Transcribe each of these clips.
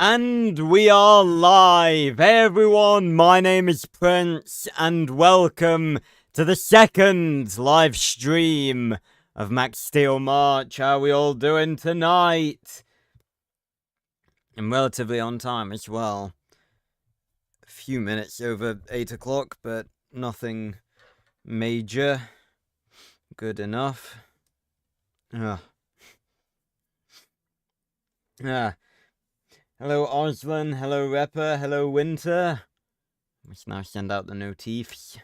And we are live! Hey everyone, my name is Prince, and welcome to the second live stream of Max Steel March. How are we all doing tonight? I'm relatively on time as well. A few minutes over 8 o'clock, but nothing major. Good enough. Ah. Hello Oslan, hello Repper, hello Winter. Let's now send out the notifs.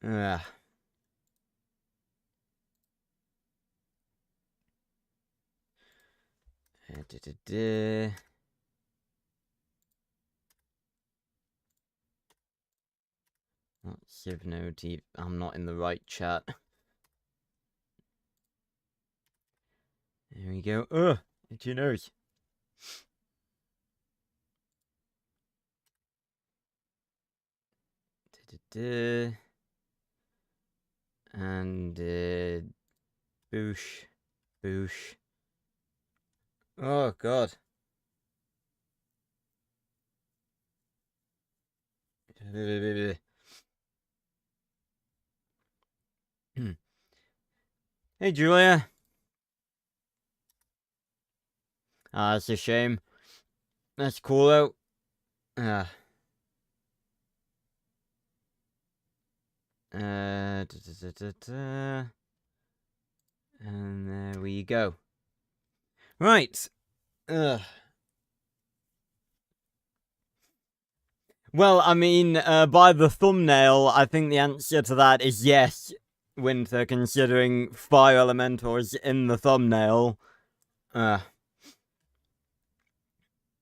Ah. Civ notif. I'm not in the right chat. There we go. Ugh, itchy nose. And boosh, boosh. Oh god. Hey Julia. Ah, that's a shame. That's cool out. Ah. And there we go. Right. Ugh. Well, I mean, by the thumbnail, I think the answer to that is yes, Winter, considering Fire Elemental's in the thumbnail.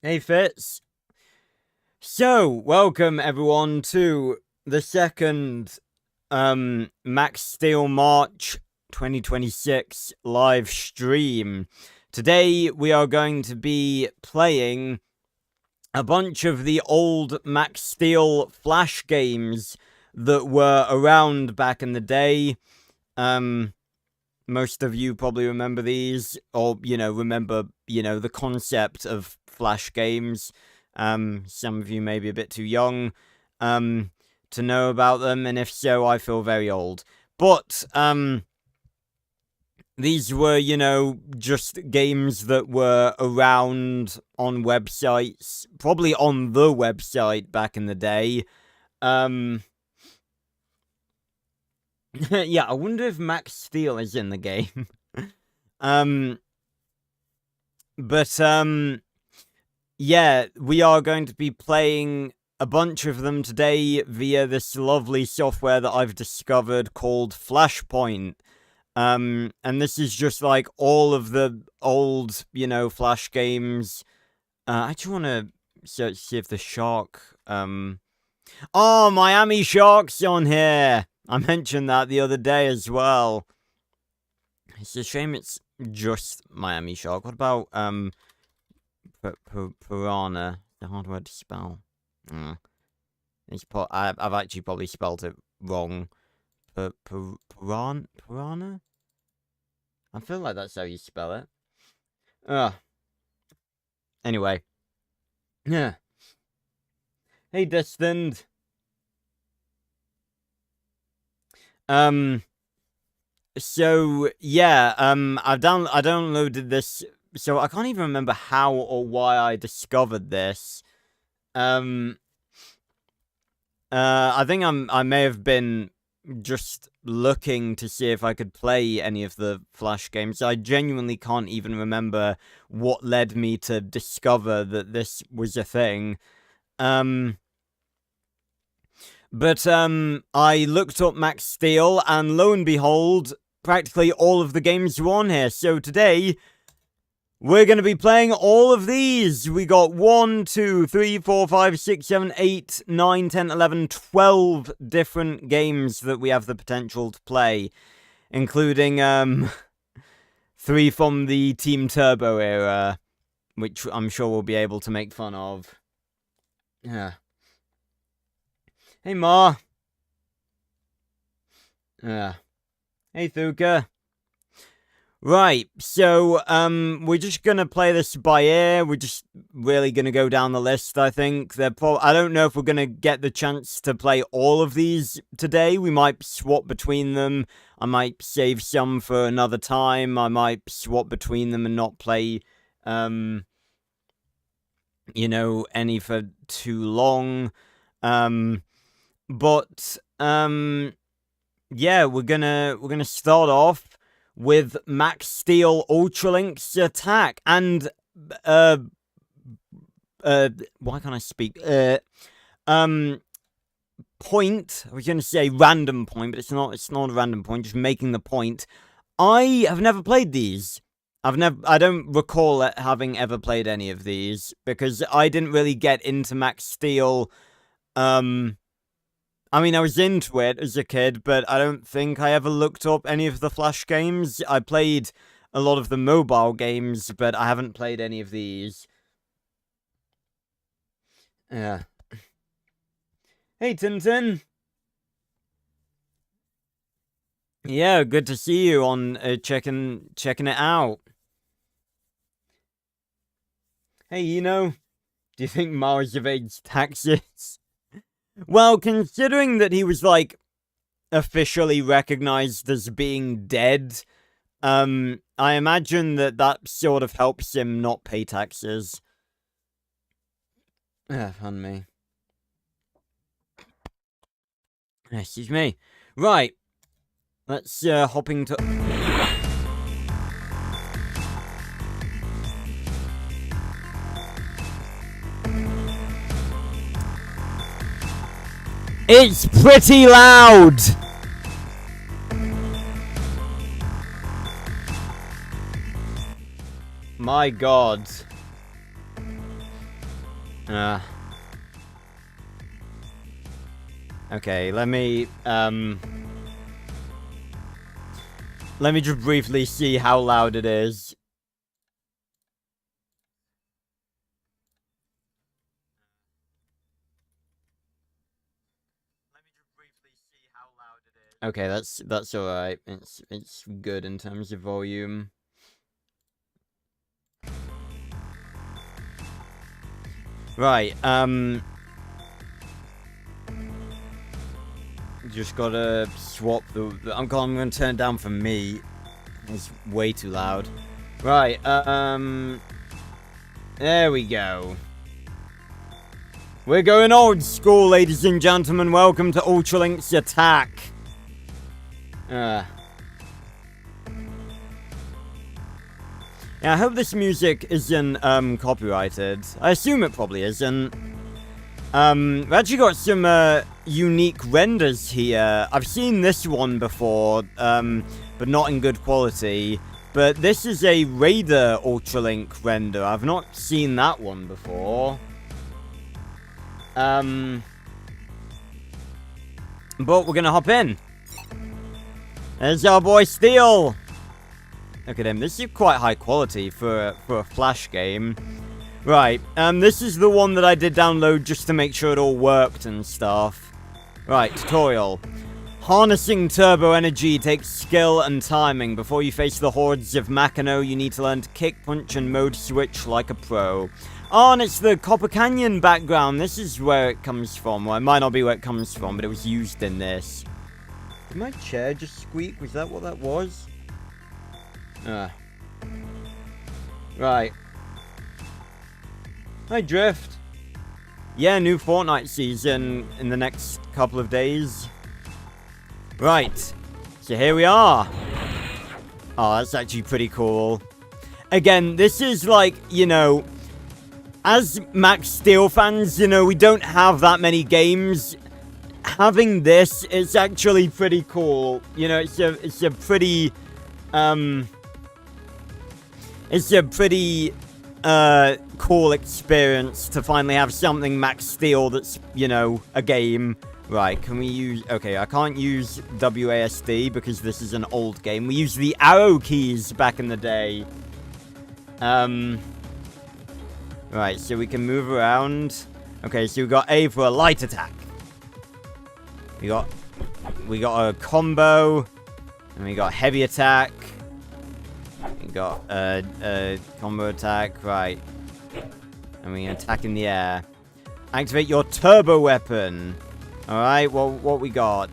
Hey, Fitz. So, welcome everyone to the second Max Steel March 2026 live stream. Today we are going to be playing a bunch of the old Max Steel Flash games that were around back in the day. Most of you probably remember these, or, remember, the concept of Flash games. Some of you may be a bit too young, to know about them, and if so, I feel very old. But, these were, just games that were around on websites, probably on the website back in the day. Yeah, I wonder if Max Steel is in the game. Yeah, we are going to be playing a bunch of them today via this lovely software that I've discovered called Flashpoint. And this is just like all of the old, Flash games. I just want to see if the Shark, Oh, Miami Shark's on here! I mentioned that the other day as well. It's a shame it's just Miami Shark. What about, Piranha? The hard word to spell. I've actually probably spelled it wrong. Piranha? I feel like that's how you spell it. Anyway. Yeah. Hey, Destined. So yeah, I downloaded this. So I can't even remember how or why I discovered this. I think I may have been just looking to see if I could play any of the Flash games. I genuinely can't even remember what led me to discover that this was a thing. But I looked up Max Steel, and lo and behold, practically all of the games are on here. So today, we're going to be playing all of these. We got 1, 2, 3, 4, 5, 6, 7, 8, 9, 10, 11, 12 different games that we have the potential to play, including 3 from the Team Turbo era, which I'm sure we'll be able to make fun of. Yeah. Hey, Ma. Yeah. Hey, Thuka. Right, so, we're just gonna play this by ear. We're just really gonna go down the list, I think. I don't know if we're gonna get the chance to play all of these today. We might swap between them. I might save some for another time. I might swap between them and not play, you know, any for too long. But, yeah, we're gonna start off with Max Steel Ultralink's attack, and, why can't I speak? Point, I was gonna say random point, but it's not a random point, just making the point. I have never played these. I don't recall having ever played any of these, because I didn't really get into Max Steel, I mean, I was into it as a kid, but I don't think I ever looked up any of the Flash games. I played a lot of the mobile games, but I haven't played any of these. Yeah. Hey, Tintin. Yeah, good to see you on checking it out. Hey, you know, do you think Mars evades taxes? Well, considering that he was, like, officially recognized as being dead, I imagine that sort of helps him not pay taxes. Pardon me. Excuse me. Right. Let's, hopping to... It's pretty loud! My god. Okay, let me just briefly see how loud it is. Okay, that's alright. It's good in terms of volume. Right, just gotta swap I'm gonna turn it down for me. It's way too loud. Right, there we go. We're going old school, ladies and gentlemen. Welcome to Ultralink's attack. Yeah, I hope this music isn't, copyrighted. I assume it probably isn't. We actually got some, unique renders here. I've seen this one before, but not in good quality. But this is a Raider Ultralink render. I've not seen that one before. But we're gonna hop in. There's our boy Steel! Look at him. This is quite high quality for a Flash game. Right, this is the one that I did download just to make sure it all worked and stuff. Right, tutorial. Harnessing turbo energy takes skill and timing. Before you face the hordes of Makino, you need to learn to kick, punch, and mode switch like a pro. Oh, and it's the Copper Canyon background. This is where it comes from. Well, it might not be where it comes from, but it was used in this. Did my chair just squeak? Was that what that was? Right. Hi, Drift. Yeah, new Fortnite season in the next couple of days. Right. So here we are. Oh, that's actually pretty cool. Again, this is like, you know, as Max Steel fans, you know, we don't have that many games. Having this is actually pretty cool. You know, it's a pretty cool experience to finally have something Max Steel that's, you know, a game. Right, can we use... Okay, I can't use WASD because this is an old game. We used the arrow keys back in the day. Right, so we can move around. Okay, so we got A for a light attack. We got a combo. And we got heavy attack. We got combo attack, right. And we attack in the air. Activate your turbo weapon. Alright, well, what we got?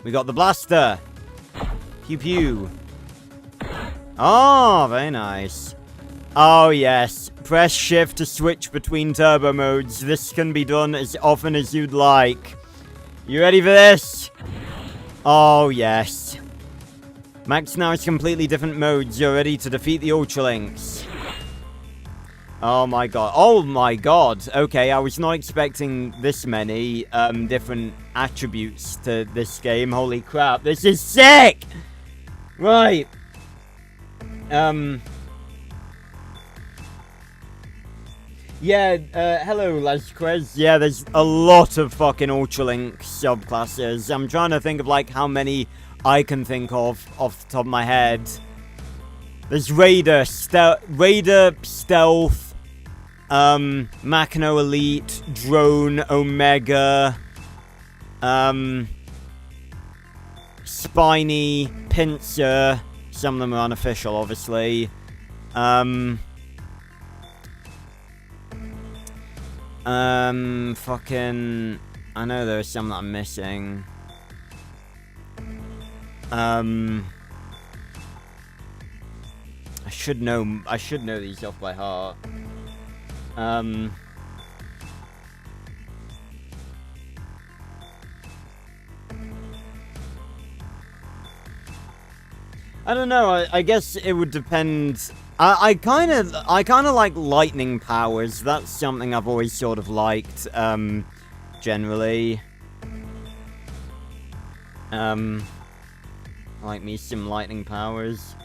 We got the blaster. Pew pew. Oh, very nice. Oh, yes. Press shift to switch between turbo modes. This can be done as often as you'd like. You ready for this? Oh, yes. Max now has completely different modes. You're ready to defeat the Ultralinks. Oh my god. Oh my god. Okay, I was not expecting this many different attributes to this game. Holy crap. This is sick! Right. Yeah, hello, Lasquez. Yeah, there's a lot of fucking Ultralink subclasses. I'm trying to think of, like, how many I can think of off the top of my head. There's Raider, Stealth, Machino Elite, Drone, Omega, Spiny, Pincer. Some of them are unofficial, obviously. Fucking... I know there are some that I'm missing. I should know these off by heart. I don't know, I guess it would depend. I kind of like lightning powers. That's something I've always sort of liked, generally. I like me some lightning powers.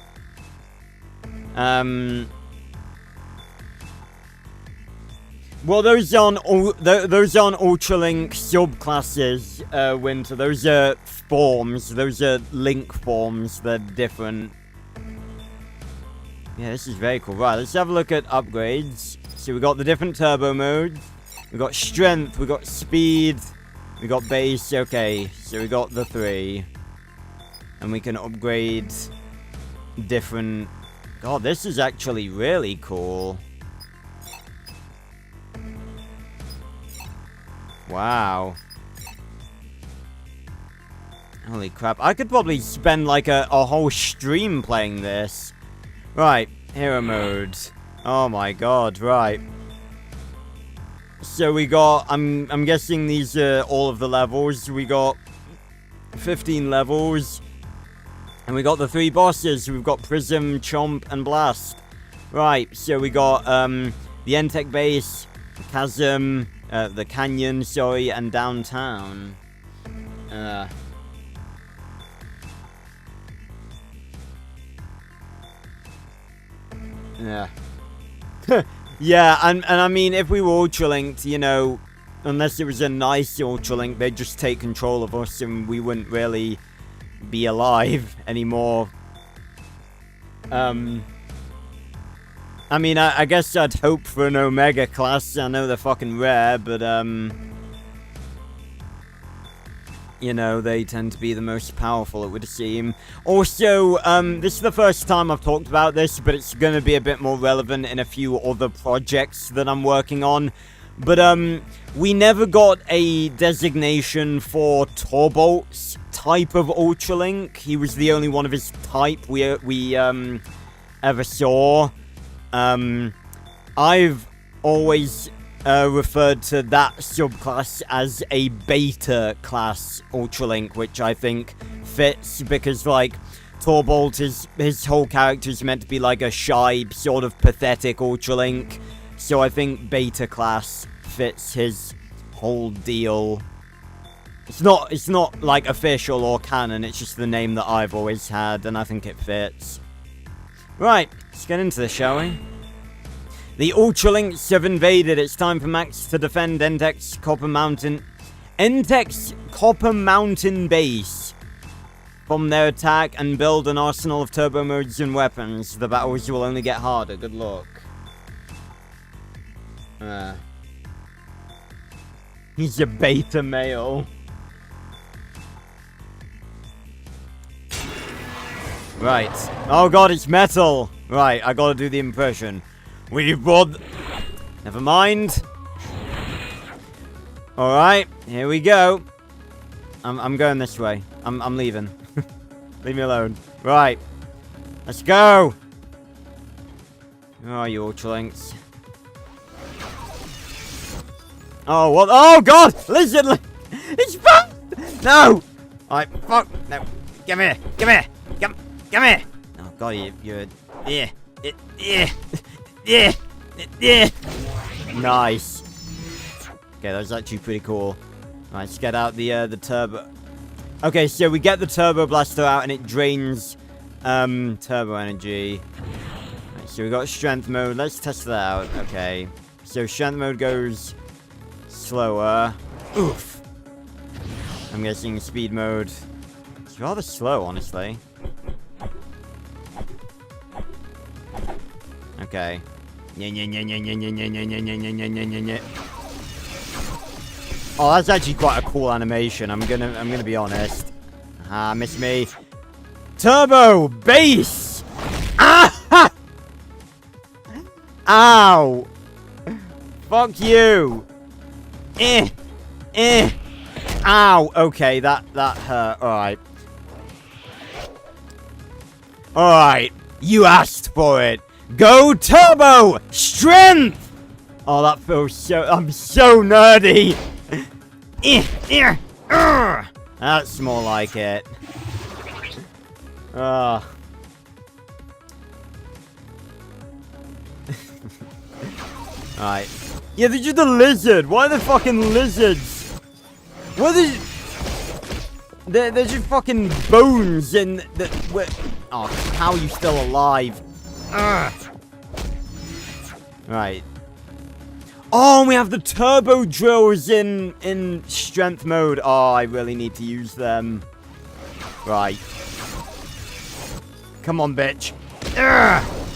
Well, those aren't Ultralink subclasses, Winter. Those are forms. Those are link forms. They're different. Yeah, this is very cool. Right, let's have a look at upgrades. So we got the different turbo modes. We got strength. We got speed. We got base. Okay, so we got the 3, and we can upgrade different. God, this is actually really cool. Wow. Holy crap. I could probably spend like a whole stream playing this. Right, hero mode. Oh my god, right. So we got, I'm guessing these are all of the levels. We got 15 levels. And we got the 3 bosses. We've got Prism, Chomp, and Blast. Right, so we got the Entech base, the Chasm, the Canyon, sorry, and Downtown. Yeah. Yeah, and I mean, if we were Ultralinked, you know, unless it was a nice Ultralink, they'd just take control of us and we wouldn't really be alive anymore. I mean, I guess I'd hope for an Omega class. I know they're fucking rare, but, you know, they tend to be the most powerful, it would seem. Also, this is the first time I've talked about this, but it's going to be a bit more relevant in a few other projects that I'm working on. But, we never got a designation for Torbolt's type of Ultralink. He was the only one of his type we ever saw. I've always referred to that subclass as a beta class Ultralink, which I think fits because, like, Torbolt his whole character is meant to be like a shy, sort of pathetic Ultralink. So I think beta class fits his whole deal. It's not like official or canon, it's just the name that I've always had, and I think it fits. Right, let's get into this, shall we? The Ultralinks have invaded. It's time for Max to defend Entech's Copper Mountain base from their attack and build an arsenal of turbo modes and weapons. The battles will only get harder. Good luck. He's a beta male. Right. Oh god, it's metal. Right, I gotta do the impression. We brought... Never mind. Alright, here we go. I'm going this way. I'm leaving. Leave me alone. Right. Let's go. Where are you, Ultralinks? Oh, what? Oh, God! Lizard! It's back! No! Alright, fuck. No. Come here. Come here. Come here. Oh, God, you're... Yeah. Yeah. Yeah. Yeah. Nice. Okay, that's actually pretty cool. Alright, let's get out the turbo. Okay, so we get the turbo blaster out and it drains turbo energy. Right, so we got strength mode. Let's test that out. Okay. So strength mode goes slower. Oof. I'm guessing speed mode. It's rather slow, honestly. Okay. Oh, that's actually quite a cool animation. I'm gonna be honest. Ah, miss me. Turbo base. Ah! Ow! Fuck you. Ow. Okay, that hurt. All right. All right. You asked for it. Go turbo strength. Oh, that feels so. I'm so nerdy. That's more like it. Right. Yeah, they're just a lizard. Why are they fucking lizards? What are they? They're just fucking bones in the... Oh, how are you still alive? Right. Oh, we have the turbo drills in strength mode. Oh, I really need to use them. Right. Come on, bitch.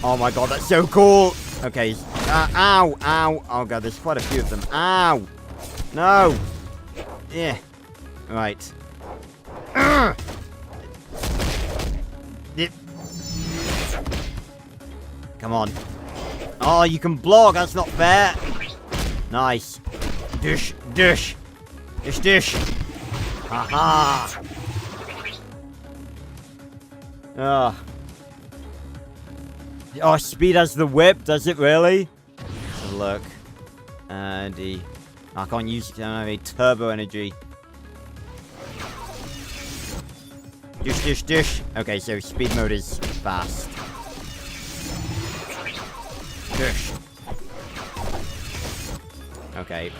Oh my god, that's so cool. Okay. Ow, ow. Oh god, there's quite a few of them. Ow. No. Yeah. Right. Come on. Oh, you can block. That's not fair. Nice. Dish, dish. Dish, dish. Haha. Oh. Oh, speed has the whip. Does it really? Let's have a look. D. I can't use it. I don't have any turbo energy. Dish, dish, dish. Okay, so speed mode is fast. Dish. Okay.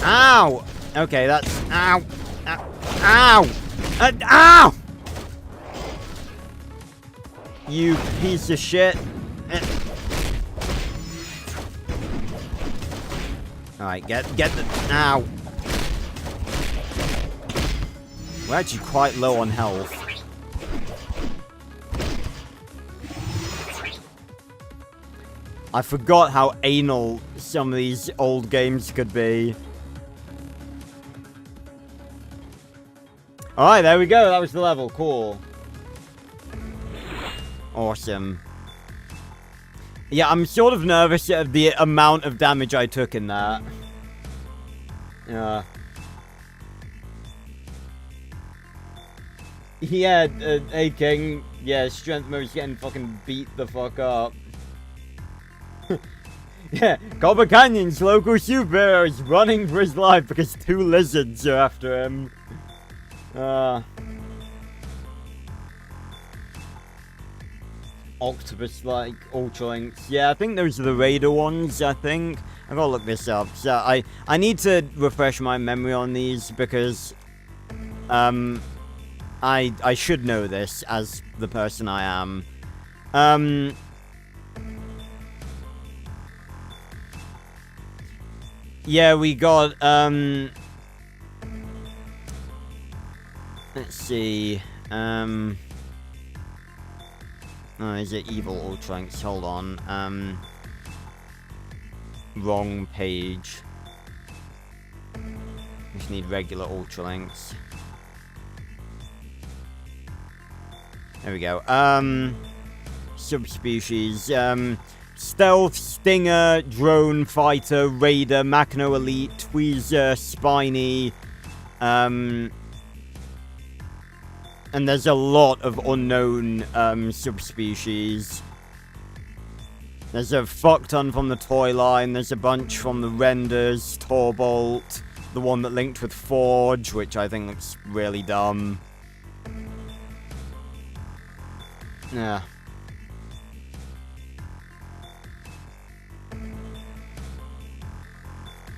Ow! Okay, that's... Ow! Ow! Ow! You piece of shit. Alright, get the... Ow! We're actually quite low on health. I forgot how anal some of these old games could be. Alright, there we go. That was the level. Cool. Awesome. Yeah, I'm sort of nervous at the amount of damage I took in that. Yeah, hey King. Yeah, strength mode's getting fucking beat the fuck up. Yeah, Copper Canyon's local superhero is running for his life because 2 lizards are after him. Octopus-like Ultralinks. Yeah, I think those are the Raider ones, I think. I gotta look this up. So I need to refresh my memory on these because I should know this as the person I am. Yeah, we got, let's see, oh, is it Evil Ultralinks? Hold on, wrong page. Just need regular Ultralinks. There we go. Subspecies. Stealth, Stinger, Drone, Fighter, Raider, Machino Elite, Tweezer, Spiny. And there's a lot of unknown subspecies. There's a fuck ton from the toy line. There's a bunch from the Renders, Torbolt, the one that linked with Forge, which I think looks really dumb. Yeah.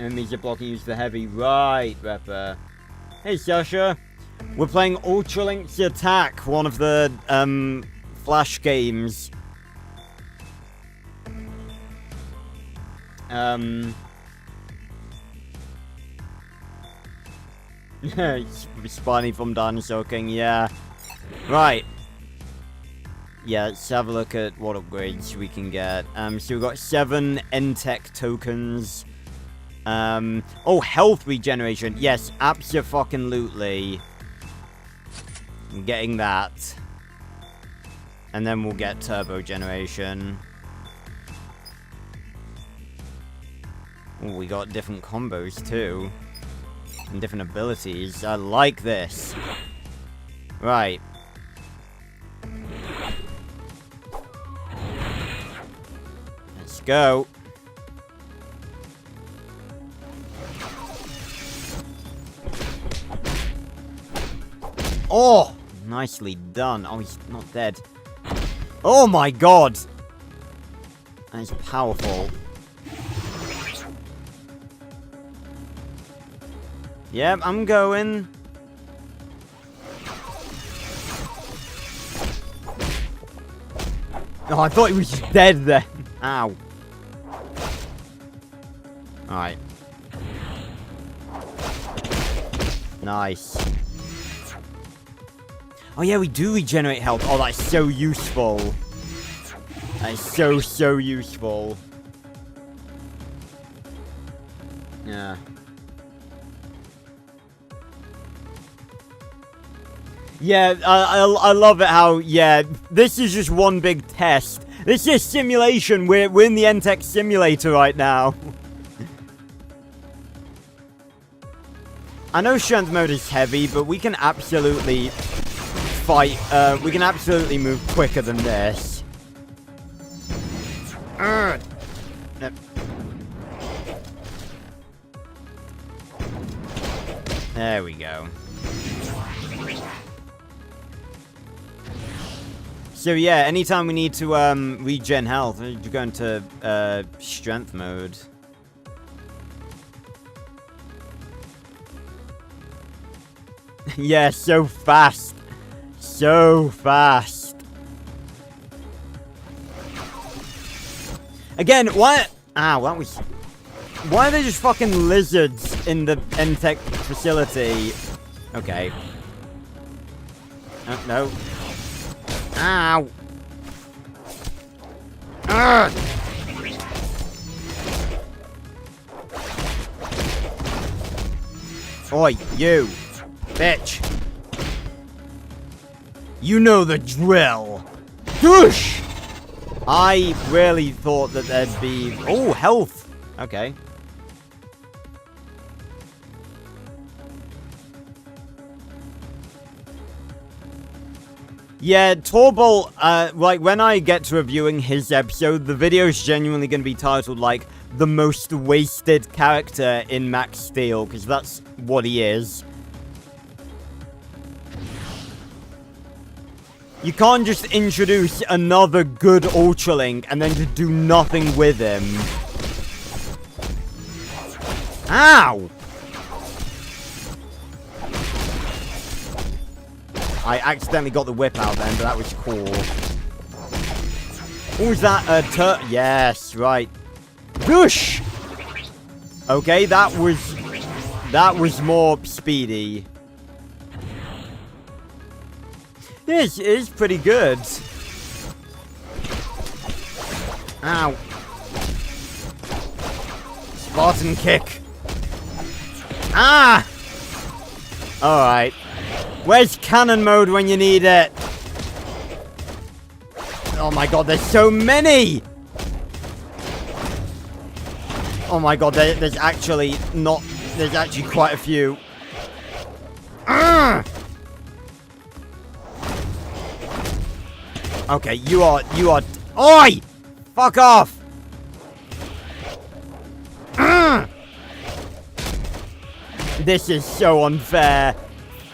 Enemies are blocking, use the heavy. Right, Repper. Hey, Sasha. We're playing Ultralink's Attack, one of the, Flash games. Spiny from Dinosaur King, yeah. Right. Yeah, let's have a look at what upgrades we can get. So we've got 7 N-Tech tokens. Oh, health regeneration. Yes, abso-fucking-lutely. I'm getting that. And then we'll get turbo generation. Oh, we got different combos, too. And different abilities. I like this. Right. Let's go. Oh! Nicely done. Oh, he's not dead. Oh my god! That is powerful. Yep, I'm going. Oh, I thought he was dead then. Ow. Alright. Nice. Oh yeah, we do regenerate health. Oh, that's so useful. That is so useful. Yeah. Yeah, I love it how, yeah, this is just one big test. This is simulation. We're in the N-Tech simulator right now. I know strength mode is heavy, but we can absolutely fight. We can absolutely move quicker than this. There we go. So yeah, anytime we need to regen health, we go into strength mode. Yeah, so fast. So fast. Again, why? Ow, that was. Why are there just fucking lizards in the N-Tech facility? Okay. Oh, no. Ow! Ugh! Oi, you! Bitch! You know the drill! Whoosh! I really thought that there'd be... Oh, health! Okay. Yeah, Torbolt, like, when I get to reviewing his episode, the video is genuinely going to be titled, like, the most wasted character in Max Steel, because that's what he is. You can't just introduce another good Ultralink and then just do nothing with him. Ow! I accidentally got the whip out then, but that was cool. What was that? Yes, right. Whoosh! Okay, that was more speedy. This is pretty good. Ow. Spartan kick. Ah! Alright. Where's cannon mode when you need it? Oh my god, there's so many! Oh my god, there's actually not... There's actually quite a few. Okay, you are... Oi! Fuck off! This is so unfair.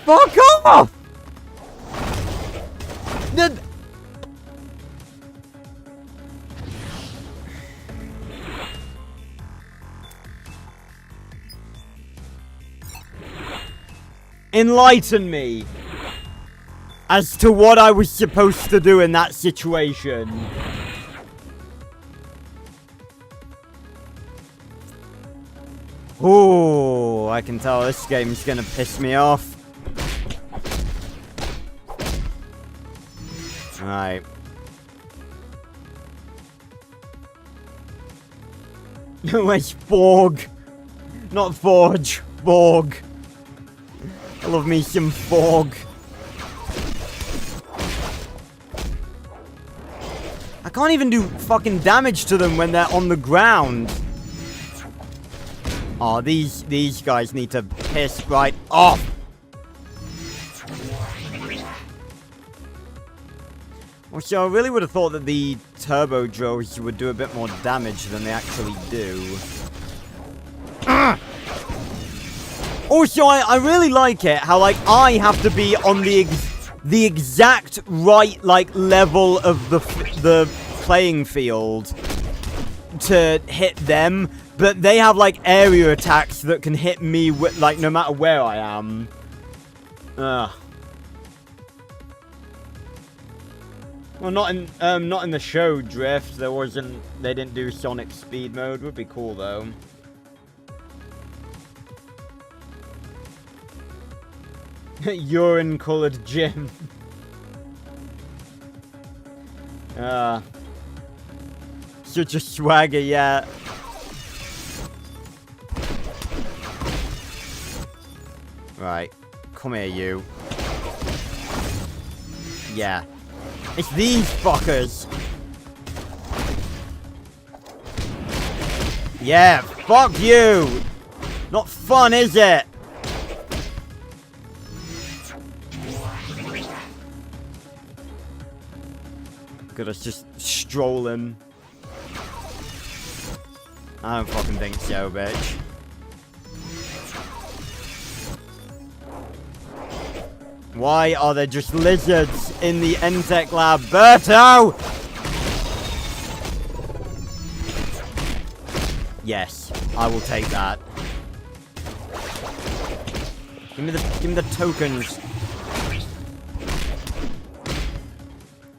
Fuck off! Enlighten me as to what I was supposed to do in that situation. Oh, I can tell this game's gonna piss me off. Right. Where's Borg? Not Forge. Borg. I love me some Borg. I can't even do fucking damage to them when they're on the ground. Oh, these guys need to piss right off. Also, I really would have thought that the turbo drones would do a bit more damage than they actually do. Also, I really like it how, like, I have to be on the exact right, like, level of the playing field to hit them, but they have, like, area attacks that can hit me, like, no matter where I am. Ugh. Well, not in the show Drift. They didn't do Sonic Speed mode. Would be cool though. Urine-colored gym. Such a swagger, yeah. Right, come here, you. Yeah. It's these fuckers! Yeah, fuck you! Not fun, is it? Good, it's just strolling. I don't fucking think so, bitch. Why are there just lizards in the Entech lab? Berto! Yes, I will take that. Give me the tokens.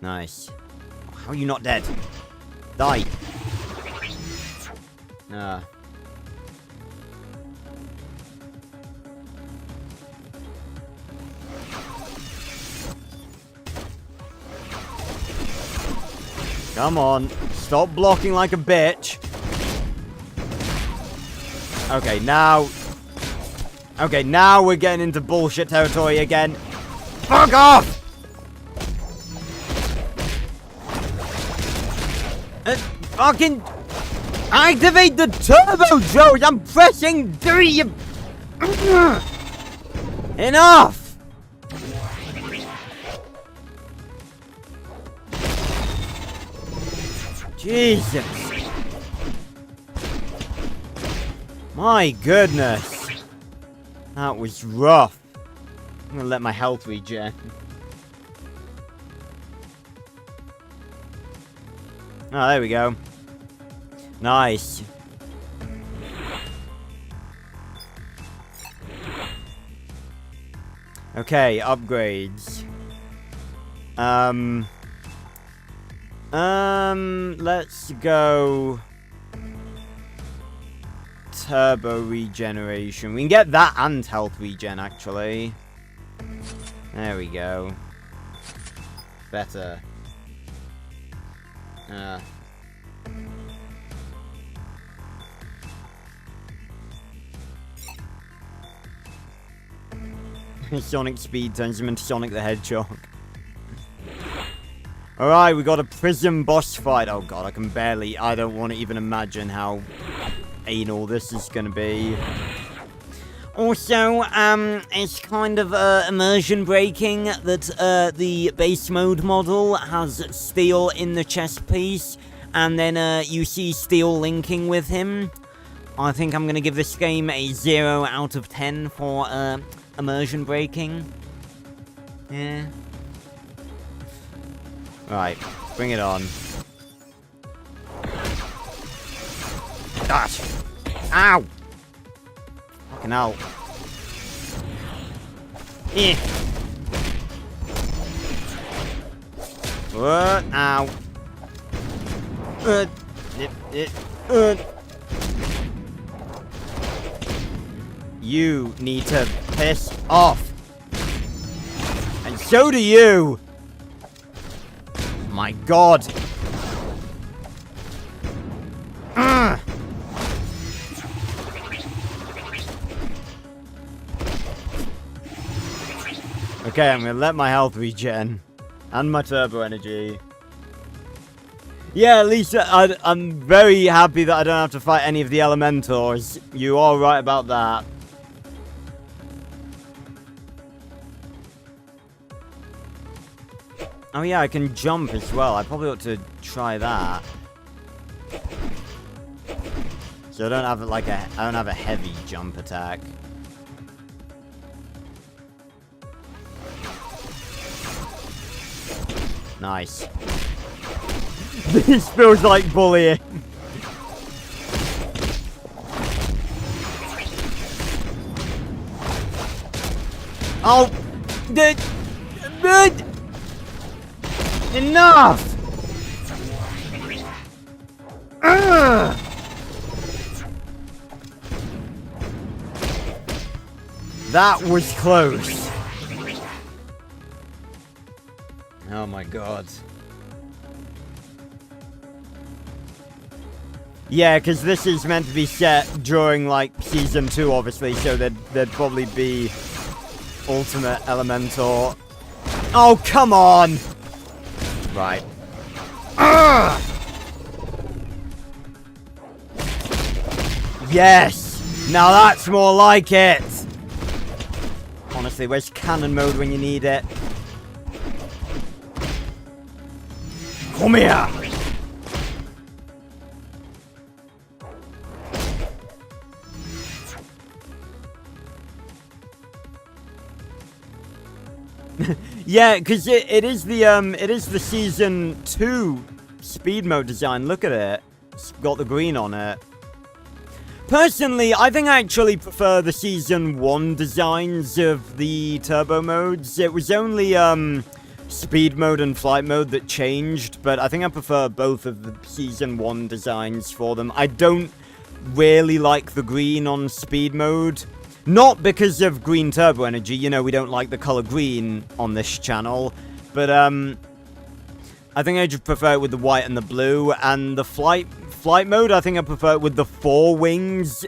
Nice. How are you not dead? Die. Come on. Stop blocking like a bitch. Okay, now... Okay, now we're getting into bullshit territory again. Fuck off! Fucking... Activate the turbo drones! I'm pressing 3! Enough! Jesus. My goodness. That was rough. I'm gonna let my health regen. Oh, there we go. Nice. Okay, upgrades. Let's go turbo regeneration. We can get that and health regen, actually. There we go. Better. Sonic Speed turns him into Sonic the Hedgehog. Alright, we got a Prism boss fight. Oh god, I don't want to even imagine how anal this is gonna be. Also, it's kind of immersion breaking that the base mode model has Steel in the chest piece, and then you see Steel linking with him. I think I'm gonna give this game a 0 out of 10 for immersion breaking. Yeah. Right, bring it on. Gosh! Ow! Fucking hell. Eh. Ow. You need to piss off. And so do you! My god. Okay, I'm gonna let my health regen. And my turbo energy. Yeah, at least I'm very happy that I don't have to fight any of the elementals. You are right about that. Oh yeah, I can jump as well. I probably ought to try that. So I don't have like I don't have a heavy jump attack. Nice. This feels like bullying. Oh, enough! That was close. Oh my god. Yeah, because this is meant to be set during, like, Season 2, obviously, so there'd probably be Ultimate Elementor. Oh, come on! Right. Yes! Now that's more like it! Honestly, where's cannon mode when you need it? Come here! Yeah, because it is the Season 2 speed mode design. Look at it. It's got the green on it. Personally, I think I actually prefer the Season 1 designs of the turbo modes. It was only speed mode and flight mode that changed, but I think I prefer both of the Season 1 designs for them. I don't really like the green on speed mode. Not because of green turbo energy, you know, we don't like the color green on this channel, but I think I just prefer it with the white and the blue, and the flight mode, I think I prefer it with the 4 wings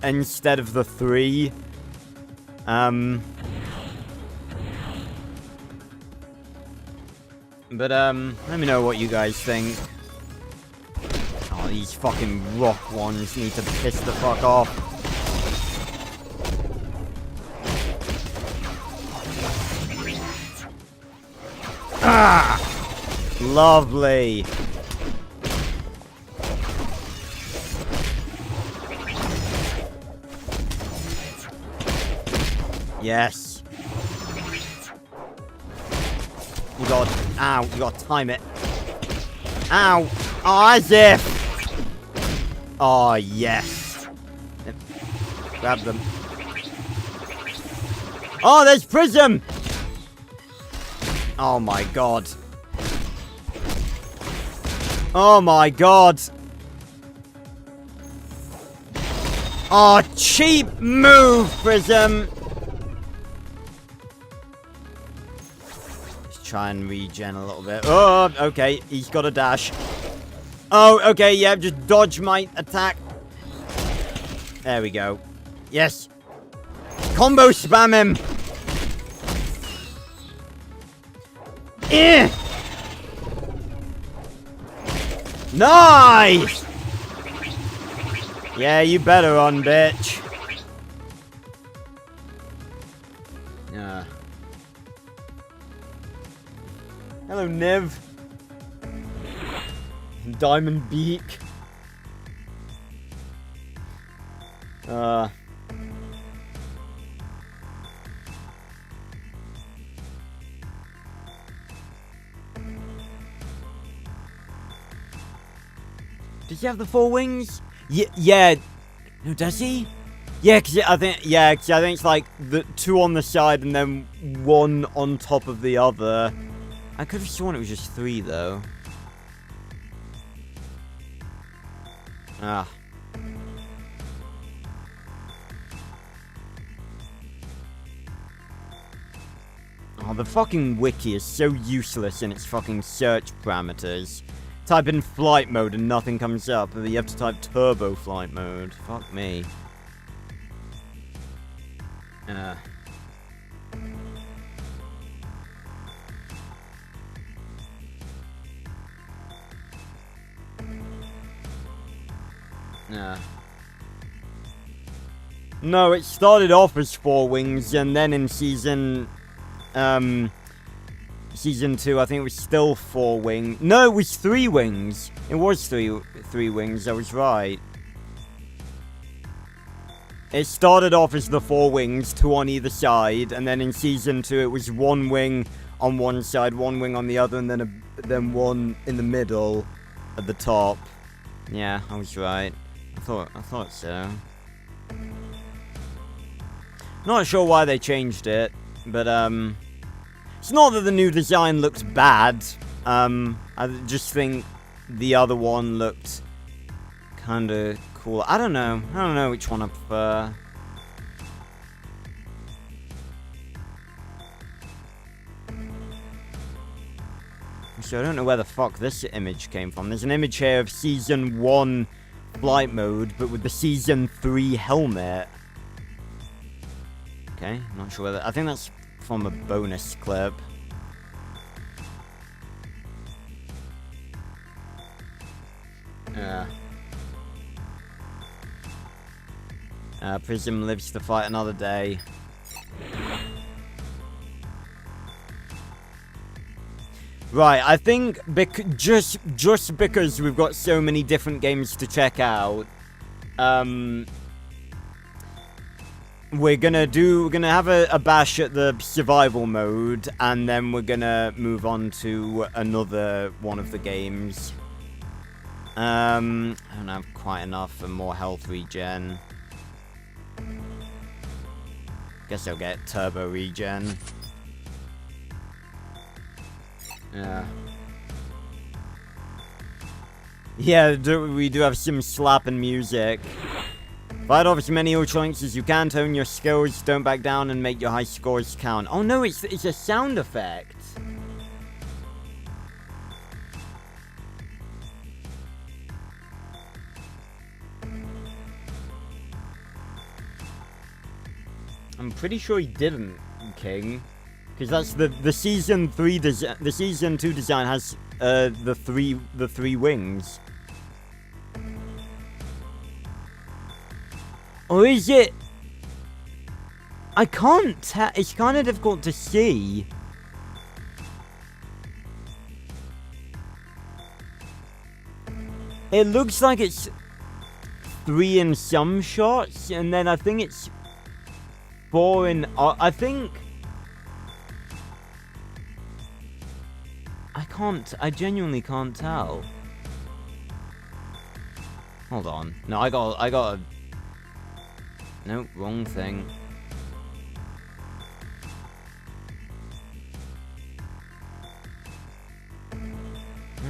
instead of the 3. But let me know what you guys think. Oh, these fucking rock ones need to piss the fuck off. Ah! Lovely. Yes. You got, ow, you got to time it. Ow. Oh, as if. Oh, yes. Grab them. Oh, there's Prism. Oh my god. Oh my god. Oh, cheap move, Prism. Let's try and regen a little bit. Oh, okay. He's got a dash. Oh, okay. Yeah, just dodge my attack. There we go. Yes. Combo spam him. Nice! Yeah, you better run, bitch. Hello, Niv. Diamond Beak. Does he have the 4 wings? Yeah. No, does he? Yeah, cause I think it's like the 2 on the side and then 1 on top of the other. I could have sworn it was just 3 though. Ah. Oh, the fucking wiki is so useless in its fucking search parameters. Type in flight mode and nothing comes up, but you have to type turbo flight mode. Fuck me. No, it started off as 4 wings, and then in season 2, I think it was still 4 wings. No, it was 3 wings. It was three wings, I was right. It started off as the 4 wings, 2 on either side, and then in season 2 it was 1 wing on one side, 1 wing on the other, and then 1 in the middle at the top. Yeah, I was right. I thought so. Not sure why they changed it, but it's not that the new design looked bad. I just think the other one looked kind of cool. I don't know which one I prefer. So I don't know where the fuck this image came from. There's an image here of Season 1 flight mode, but with the Season 3 helmet. Okay, not sure whether... I think that's from a bonus clip. Prism lives to fight another day. Right, I think just because we've got so many different games to check out, we're gonna have a bash at the survival mode, and then we're gonna move on to another one of the games. I don't have quite enough for more health regen. Guess I'll get turbo regen. Yeah, we do have some slapping music. Fight off as many Ultralinks as you can to own your skills, don't back down, and make your high scores count. Oh no, it's a sound effect. I'm pretty sure he didn't, King. Because that's the season 3 the season 2 design has the three wings. Or is it? I can't tell. It's kind of difficult to see. It looks like it's 3 in some shots, and then I think it's 4 in. I think. I genuinely can't tell. Hold on. No, I got a... Nope, wrong thing.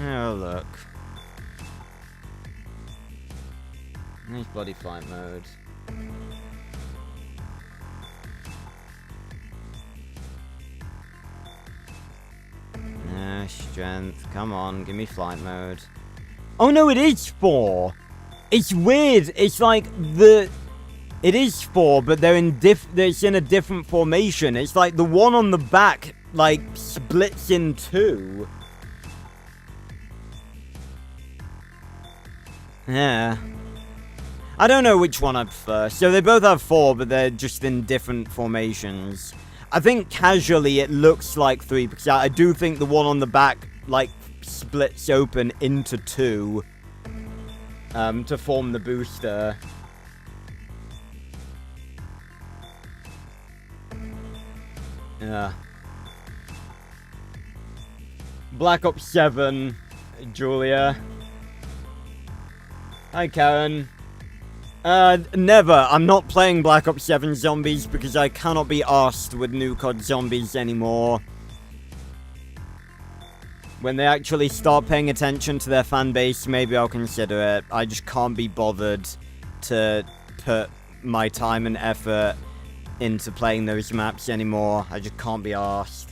Oh, look. Nice bloody flight mode. Strength. Come on, give me flight mode. Oh no, it is 4. It's weird. It's like it is 4, but they're it's in a different formation. It's like the one on the back like splits in 2. Yeah. I don't know which one I prefer. So they both have 4, but they're just in different formations. I think casually it looks like 3, because I do think the one on the back, like, splits open into 2 to form the booster. Yeah. Black Ops 7, Julia. Hi, Karen. Never. I'm not playing Black Ops 7 Zombies because I cannot be arsed with new COD Zombies anymore. When they actually start paying attention to their fan base, maybe I'll consider it. I just can't be bothered to put my time and effort into playing those maps anymore. I just can't be arsed.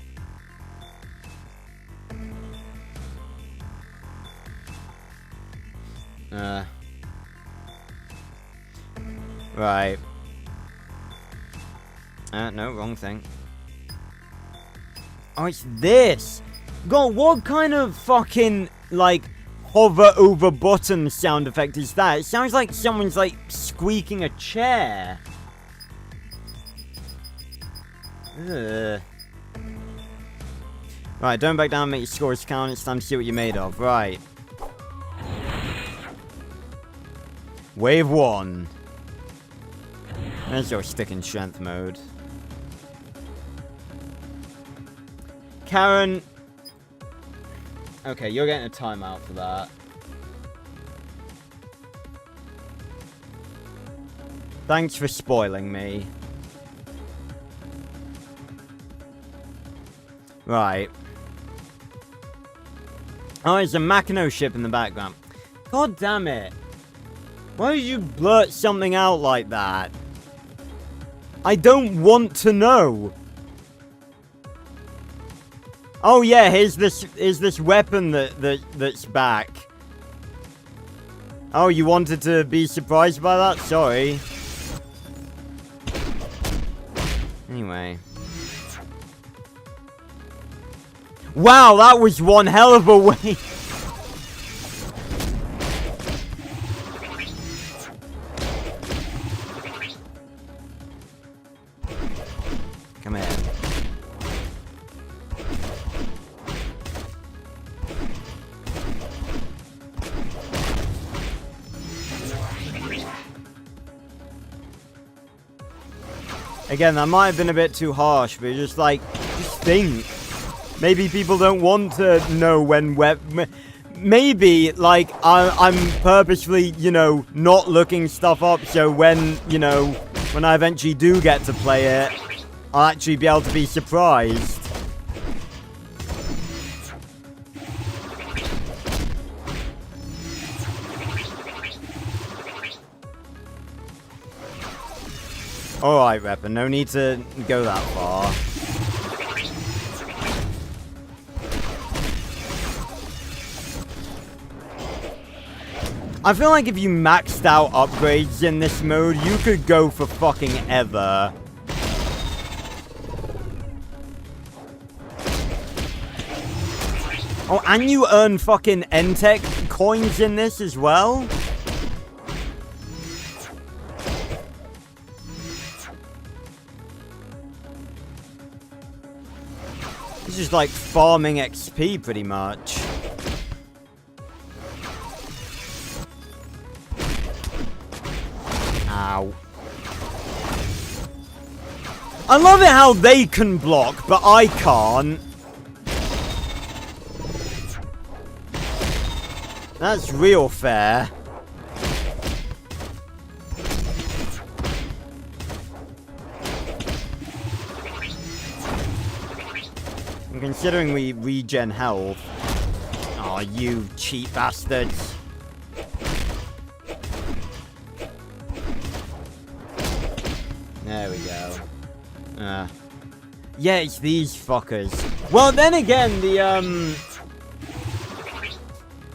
Right. No, wrong thing. Oh, it's this! God, what kind of fucking, like, hover over button sound effect is that? It sounds like someone's, like, squeaking a chair. Ugh. Right, don't back down, make your scores count. It's time to see what you're made of. Right. Wave 1. There's your stick and strength mode. Karen. Okay, you're getting a timeout for that. Thanks for spoiling me. Right. Oh, there's a Mackinac ship in the background. God damn it. Why would you blurt something out like that? I don't want to know. Oh yeah, here's this weapon that's back. Oh, you wanted to be surprised by that? Sorry. Anyway. Wow, that was one hell of a way. Come here. Again, that might have been a bit too harsh, but just like, just think. Maybe people don't want to know when maybe, like, I'm purposely, you know, not looking stuff up, so when, you know, when I eventually do get to play it, I'll actually be able to be surprised. Alright, Repper, no need to go that far. I feel like if you maxed out upgrades in this mode, you could go for fucking ever. Oh, and you earn fucking NTech coins in this as well? This is like farming XP pretty much. Ow. I love it how they can block, but I can't. That's real fair. And considering we regen health. Oh, you cheap bastards. There we go. Yeah, it's these fuckers. Well, then again,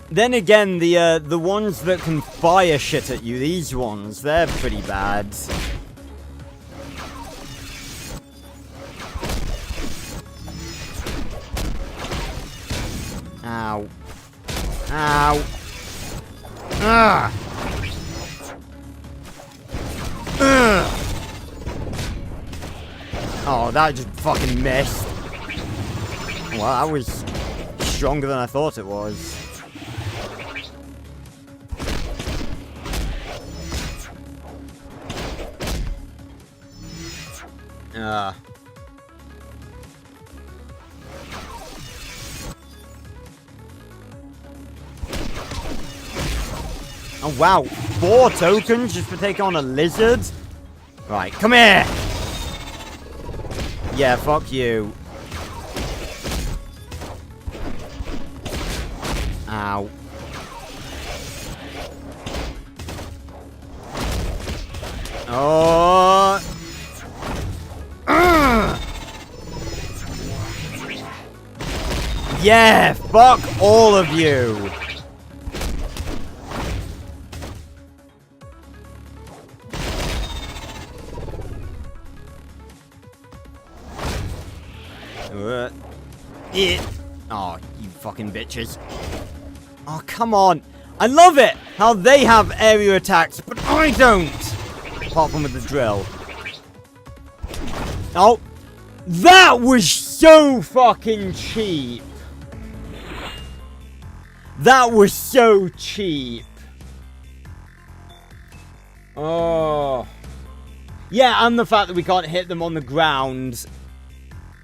the ones that can fire shit at you, these ones, they're pretty bad. Ow. Ow. Ah! Oh, that just fucking missed. Well, that was stronger than I thought it was. Oh, wow. 4 tokens just for taking on a lizard? Right, come here! Yeah, fuck you. Ow. Oh! Yeah, fuck all of you! Oh, you fucking bitches. Oh, come on. I love it how they have area attacks, but I don't. Apart from with the drill. Oh, that was so fucking cheap. That was so cheap. Oh. Yeah, and the fact that we can't hit them on the ground.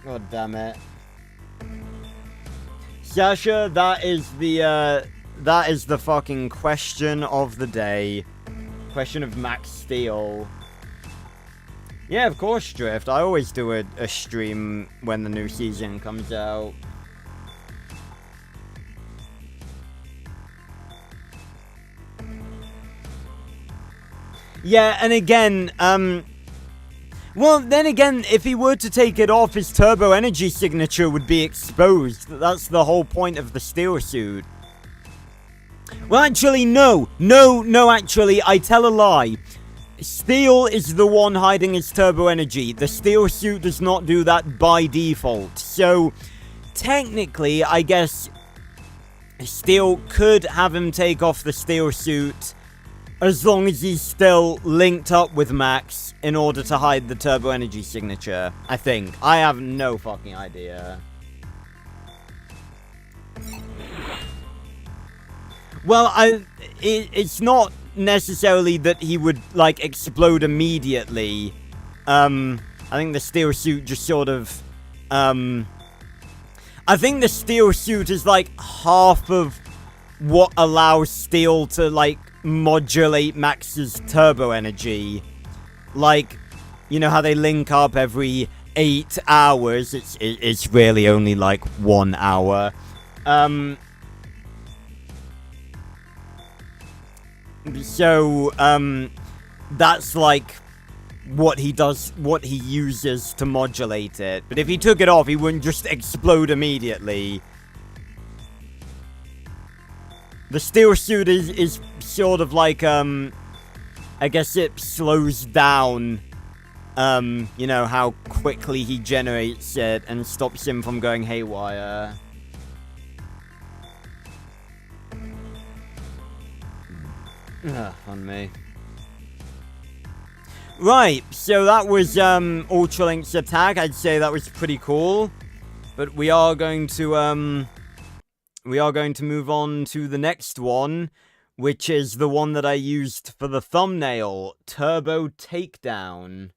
God damn it. Sasha, that is the fucking question of the day. Question of Max Steel. Yeah, of course, Drift. I always do a stream when the new season comes out. Yeah, and again, well, then again, if he were to take it off, his turbo energy signature would be exposed. That's the whole point of the steel suit. Well, actually, no. No, actually, I tell a lie. Steel is the one hiding his turbo energy. The steel suit does not do that by default. So, technically, I guess Steel could have him take off the steel suit as long as he's still linked up with Max in order to hide the turbo energy signature, I think. I have no fucking idea. Well, it's not necessarily that he would, like, explode immediately. I think the steel suit just sort of, I think the steel suit is, like, half of what allows Steel to, like, modulate Max's turbo energy. Like, you know how they link up every 8 hours? It's really only like 1 hour. So, that's like what he does, what he uses to modulate it. But if he took it off, he wouldn't just explode immediately. The steel suit is sort of like, I guess it slows down, you know, how quickly he generates it and stops him from going haywire. On me. Right, so that was, Ultralink's attack. I'd say that was pretty cool. But we are going to, move on to the next one, which is the one that I used for the thumbnail, Turbo Takedown.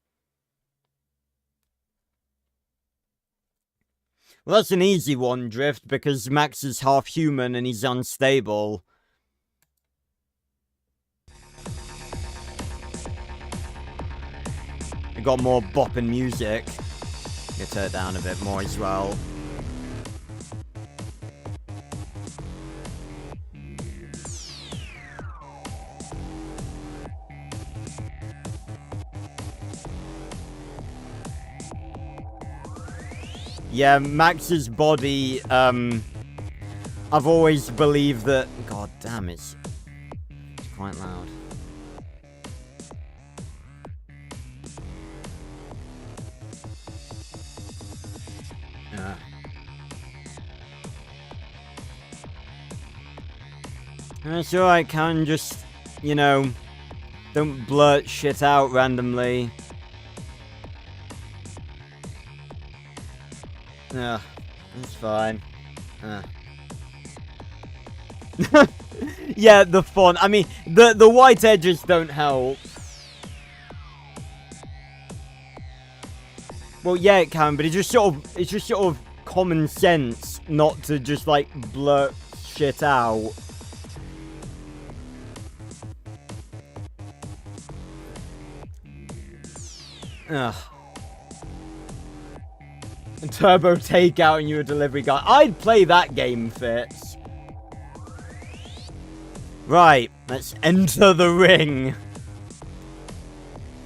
Well, that's an easy one, Drift, because Max is half human and he's unstable. I got more bopping music. Get her down a bit more as well. Yeah, Max's body, I've always believed that... God damn, it's quite loud. It's alright, Karen, just, you know, don't blurt shit out randomly. Yeah, it's fine. Yeah, the font. I mean, the white edges don't help. Well, yeah, it can, but it's just sort of common sense not to just like blurt shit out. Ugh. Turbo takeout and you're a delivery guy. I'd play that game, Fitz. Right, let's enter the ring.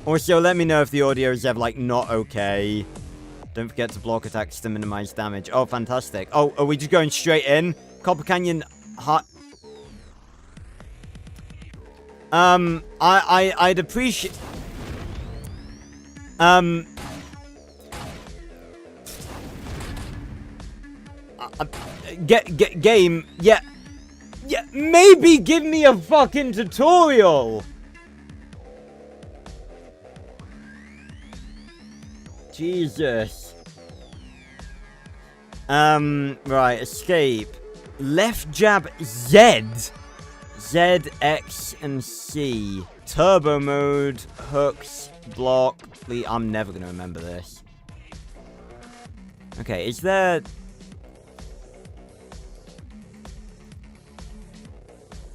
Also, let me know if the audio is ever, like, not okay. Don't forget to block attacks to minimize damage. Oh, fantastic. Oh, are we just going straight in? Copper Canyon Hut. I'd appreciate... Game, yeah, maybe give me a fucking tutorial. Jesus. Right, escape. Left jab Z. Z, X, and C. Turbo mode, hooks, block. I'm never gonna remember this. Okay, is there...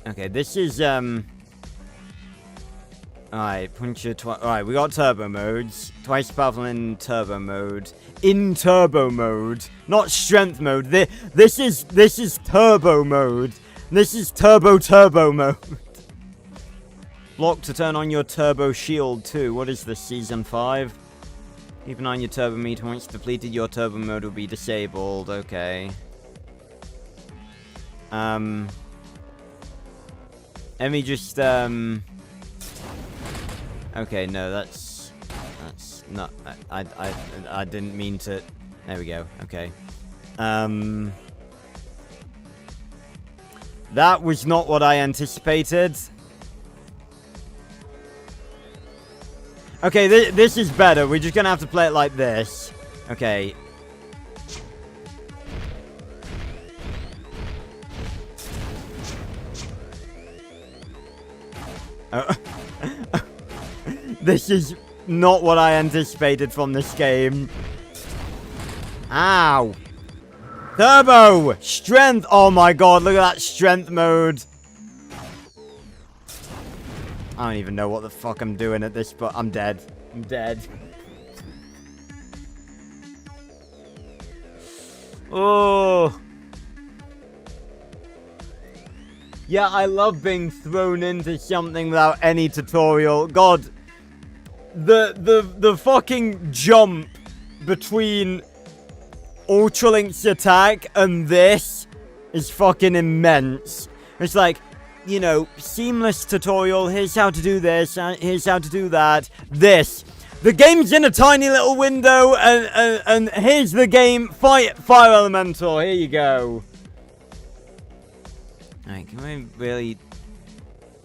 Okay, this is, Alright, puncture twice. Alright, we got turbo modes. Twice powerful in turbo mode. In turbo mode. Not strength mode. This is turbo mode. This is turbo mode. Block to turn on your turbo shield too. What is this, season 5? Keep an eye on your turbo meter. Once depleted, your turbo mode will be disabled. Okay. Let me just, okay, no, that's not, I didn't mean to, there we go, okay. That was not what I anticipated. Okay, this is better, we're just gonna have to play it like this. Okay. This is not what I anticipated from this game. Ow. Turbo! Strength! Oh my god, look at that strength mode. I don't even know what the fuck I'm doing at this, but I'm dead. I'm dead. Oh. Yeah, I love being thrown into something without any tutorial. God, the fucking jump between Ultralink's attack and this is fucking immense. It's like, you know, seamless tutorial. Here's how to do this. Here's how to do that. This. The game's in a tiny little window, and here's the game. Fire Elemental. Here you go. Alright, can we really...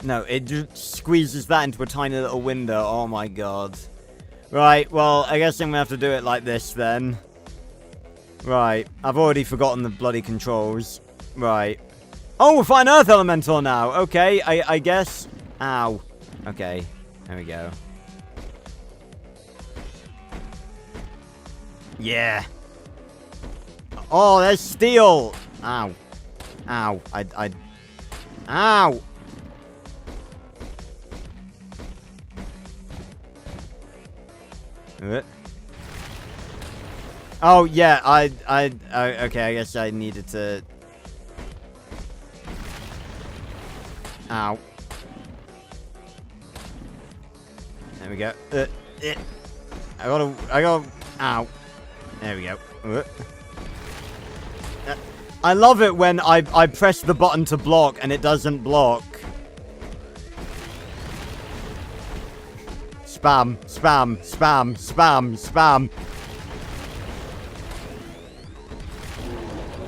No, it just squeezes that into a tiny little window. Oh my god. Right, well, I guess I'm gonna have to do it like this then. Right, I've already forgotten the bloody controls. Right. Oh, we're fighting Earth Elemental now. Okay, I guess. Ow. Okay, there we go. Yeah. Oh, there's steel. Ow. Ow. Ow! Oh, yeah, okay, I guess I needed to... Ow. There we go. I gotta... Ow. There we go. I love it when I press the button to block and it doesn't block. Spam, spam, spam, spam, spam.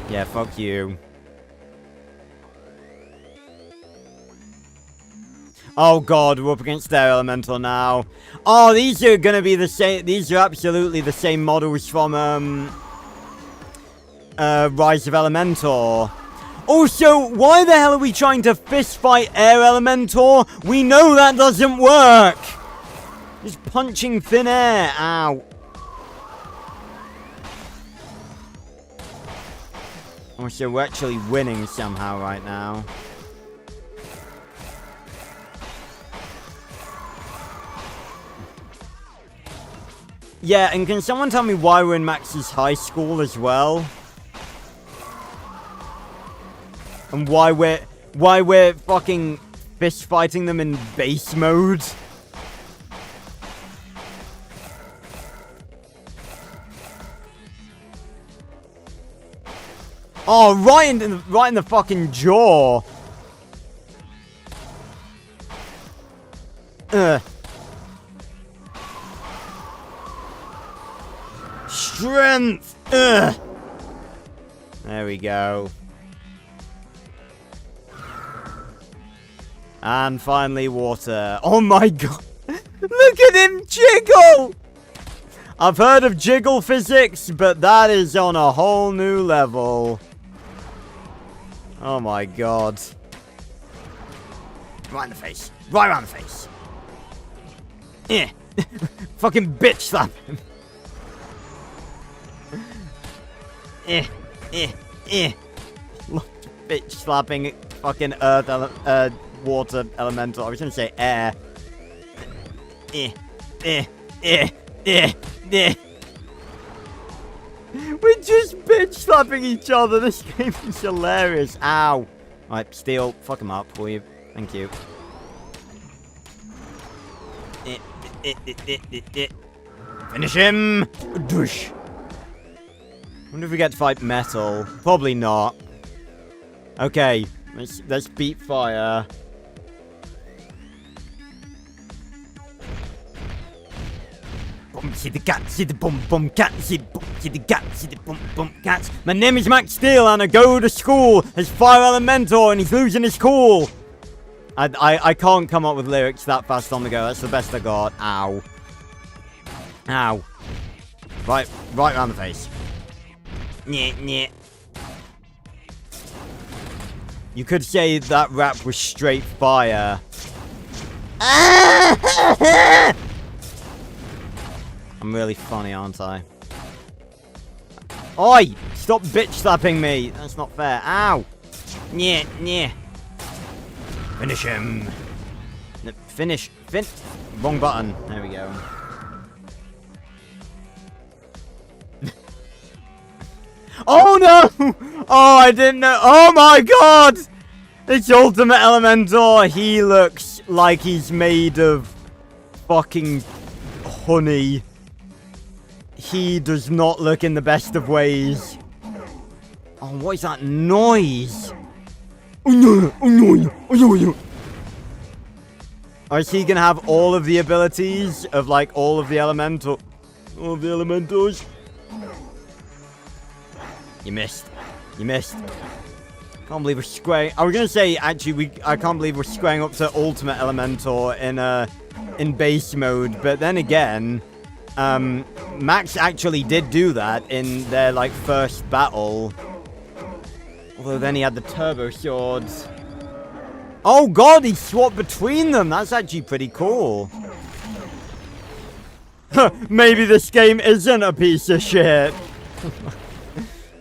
Yeah, fuck you. Oh god, we're up against their elemental now. Oh, these are gonna be the same. These are absolutely the same models from Rise of Elementor. Also, why the hell are we trying to fist fight Air Elementor? We know that doesn't work! Just punching thin air. Ow. Oh, so we're actually winning somehow right now. Yeah, and can someone tell me why we're in Max's high school as well? And why we're fucking fist fighting them in base mode? Oh, right in the fucking jaw. Strength. There we go. And finally, water. Oh my god. Look at him jiggle! I've heard of jiggle physics, but that is on a whole new level. Oh my god. Right in the face. Right around the face. Eh. Fucking bitch slap him. Bitch slapping fucking water elemental. I was gonna say air. We're just bitch slapping each other. This game is hilarious. Ow. Right, Steel, fuck him up for you. Thank you. Finish him! Douche. Wonder if we get to fight Metal. Probably not. Okay, let's beat fire. See the cat, see the bum bum cat, see the cat, see the bum bum cat. My name is Max Steel and I go to school as Fire Elementor and he's losing his cool. I can't come up with lyrics that fast on the go. That's the best I got. Ow. Ow. Right around the face. Nyeh. You could say that rap was straight fire. I'm really funny, aren't I? Oi! Stop bitch slapping me! That's not fair. Ow! Nyeh. Finish him. Finish. Wrong button. There we go. Oh no! Oh, I didn't know. Oh my god! It's Ultimate Elementor. He looks like he's made of fucking honey. He does not look in the best of ways. Oh, what is that noise? Or is he gonna have all of the abilities of like all of the elementals? You missed. Can't believe we're squaring. I was gonna say actually I can't believe we're squaring up to Ultimate Elementor in base mode, but then again, Max actually did do that in their like first battle. Although then he had the turbo swords. Oh god, he swapped between them. That's actually pretty cool. Maybe this game isn't a piece of shit.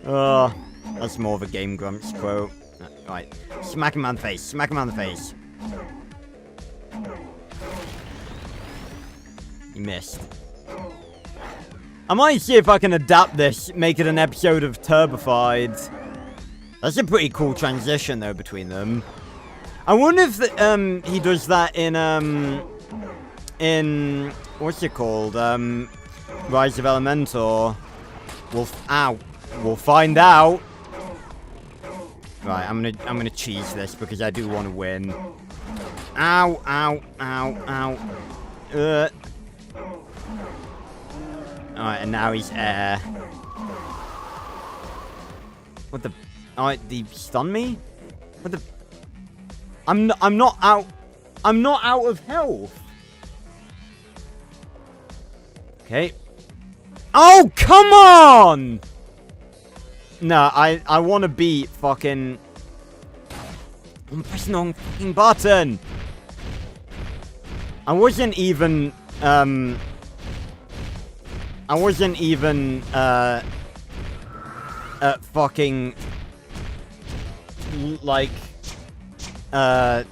Oh, that's more of a Game Grumps quote. Right. Smack him on the face. You missed. I might see if I can adapt this, make it an episode of Turbified. That's a pretty cool transition, though, between them. I wonder if he does that in what's it called? Rise of Elementor. We'll find out. Right, I'm gonna cheese this because I do want to win. Ow. Alright, and now he's air. What the? Alright, did he stun me? What the? I'm not out. I'm not out of health. Okay. Oh, come on! No, I want to beat fucking... I'm pressing the wrong fucking button. I wasn't even, fucking, like, oh,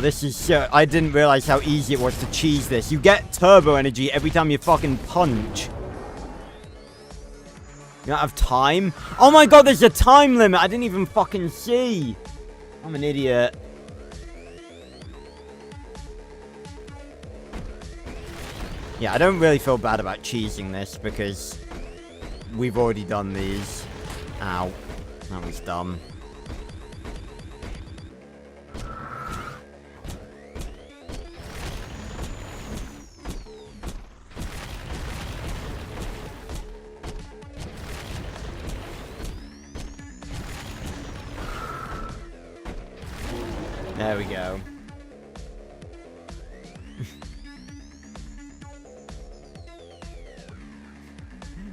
this is so... I didn't realize how easy it was to cheese this. You get turbo energy every time you fucking punch. You don't have time? Oh my god, there's a time limit! I didn't even fucking see! I'm an idiot. Yeah, I don't really feel bad about cheesing this, because we've already done these. Ow. That was dumb. There we go.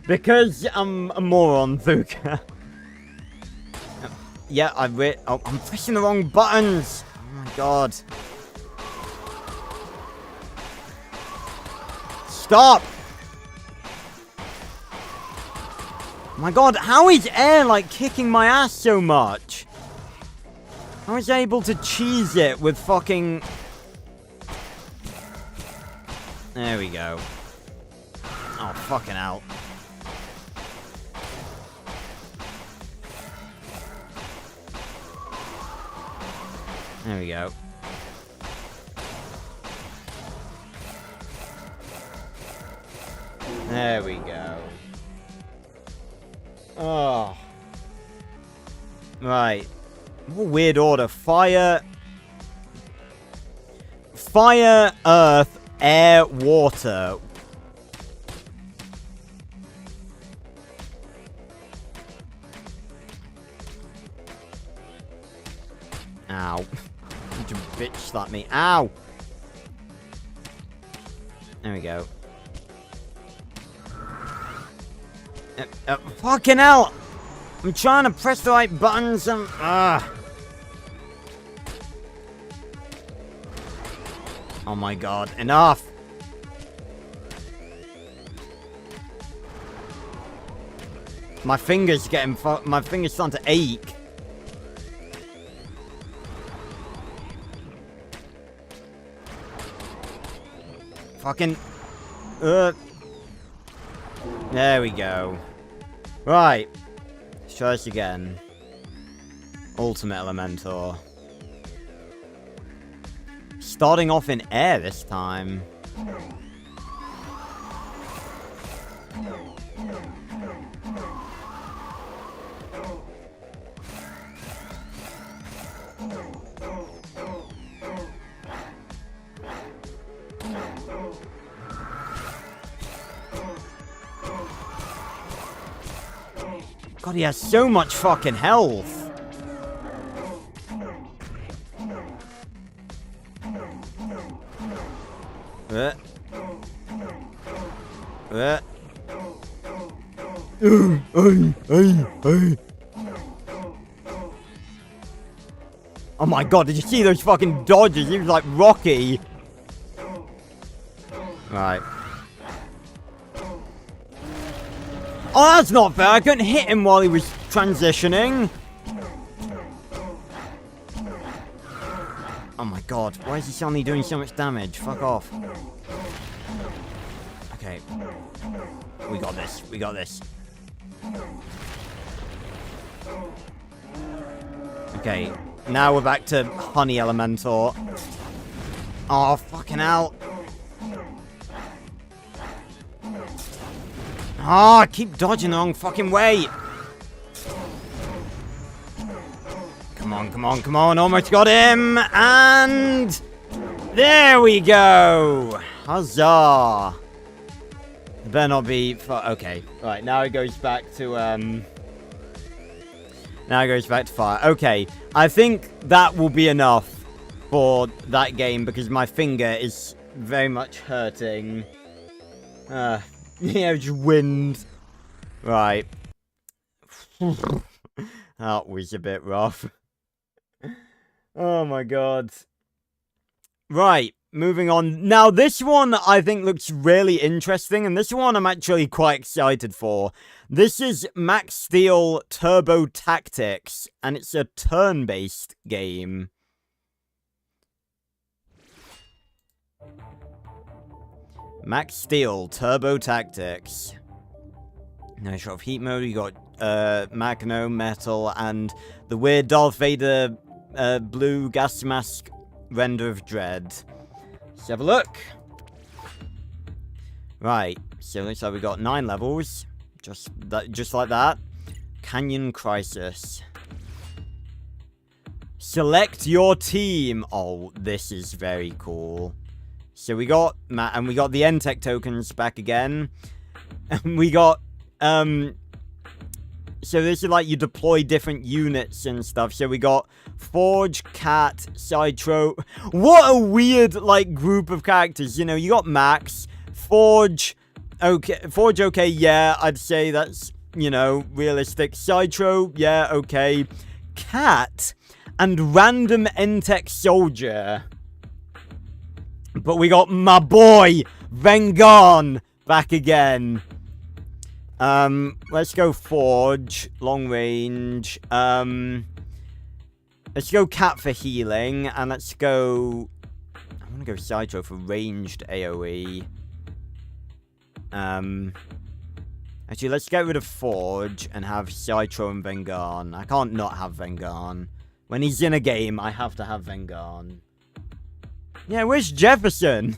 Because I'm a moron, Thuka. Yeah, I'm pressing the wrong buttons. Oh my god. Stop! Oh my god, how is air like kicking my ass so much? I was able to cheese it with fucking... There we go. Oh, fucking hell. There we go. There we go. Oh. Right. What a weird order. Fire, earth, air, water. Ow. You bitch slap me. Ow! There we go. Fucking hell! I'm trying to press the right buttons and... Oh my god, enough! My fingers getting... My fingers starting to ache. Fucking... There we go. Right. Let's try this again. Ultimate Elementor. Starting off in air this time. God, he has so much fucking health. Oh my god, did you see those fucking dodges? He was like Rocky. Right. Oh, that's not fair. I couldn't hit him while he was transitioning. Oh my god. Why is he suddenly doing so much damage? Fuck off. Okay. We got this. We got this. Okay. Now we're back to Honey Elementor. Oh, fucking hell. Oh, I keep dodging the wrong fucking way. Come on, come on, come on. Almost got him. And there we go. Huzzah. It better not be... Okay. Right, now it goes back to... Now it goes back to fire. Okay. I think that will be enough for that game because my finger is very much hurting. Yeah, just wind. Right. That was a bit rough. Oh my god. Right, moving on. Now, this one I think looks really interesting, and this one I'm actually quite excited for. This is Max Steel Turbo Tactics, and it's a turn-based game. Max Steel Turbo Tactics. Nice shot of heat mode. You got Magno, Metal, and the weird Darth Vader blue gas mask render of Dread. Let's have a look. Right, so looks like we got 9 levels. Just like that. Canyon Crisis. Select your team. Oh, this is very cool. So we got Matt, and we got the N-Tech tokens back again. And we got, so this is like you deploy different units and stuff. So we got Forge, Cat, Citro. What a weird, like, group of characters. You know, you got Max, Forge. Okay, yeah, I'd say that's, you know, realistic. Citro, yeah, okay. Cat, and random N-Tech soldier. But we got my boy, Vengon, back again. Let's go Forge, long range. Let's go Cat for healing, and let's go... I want to go Citro for ranged AoE. Actually, let's get rid of Forge and have Citro and Vengon. I can't not have Vengon. When he's in a game, I have to have Vengon. Yeah, where's Jefferson?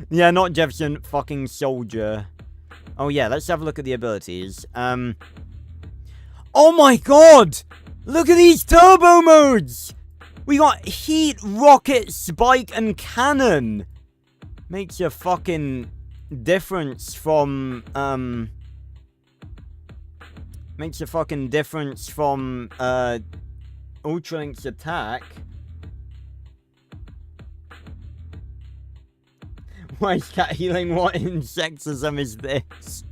Yeah, not Jefferson, fucking soldier. Oh yeah, let's have a look at the abilities. Oh my god! Look at these turbo modes! We got heat, rocket, spike, and cannon. Makes a fucking difference from, makes a fucking difference from, Ultralink's attack. Why is Cat healing? What insectism is this?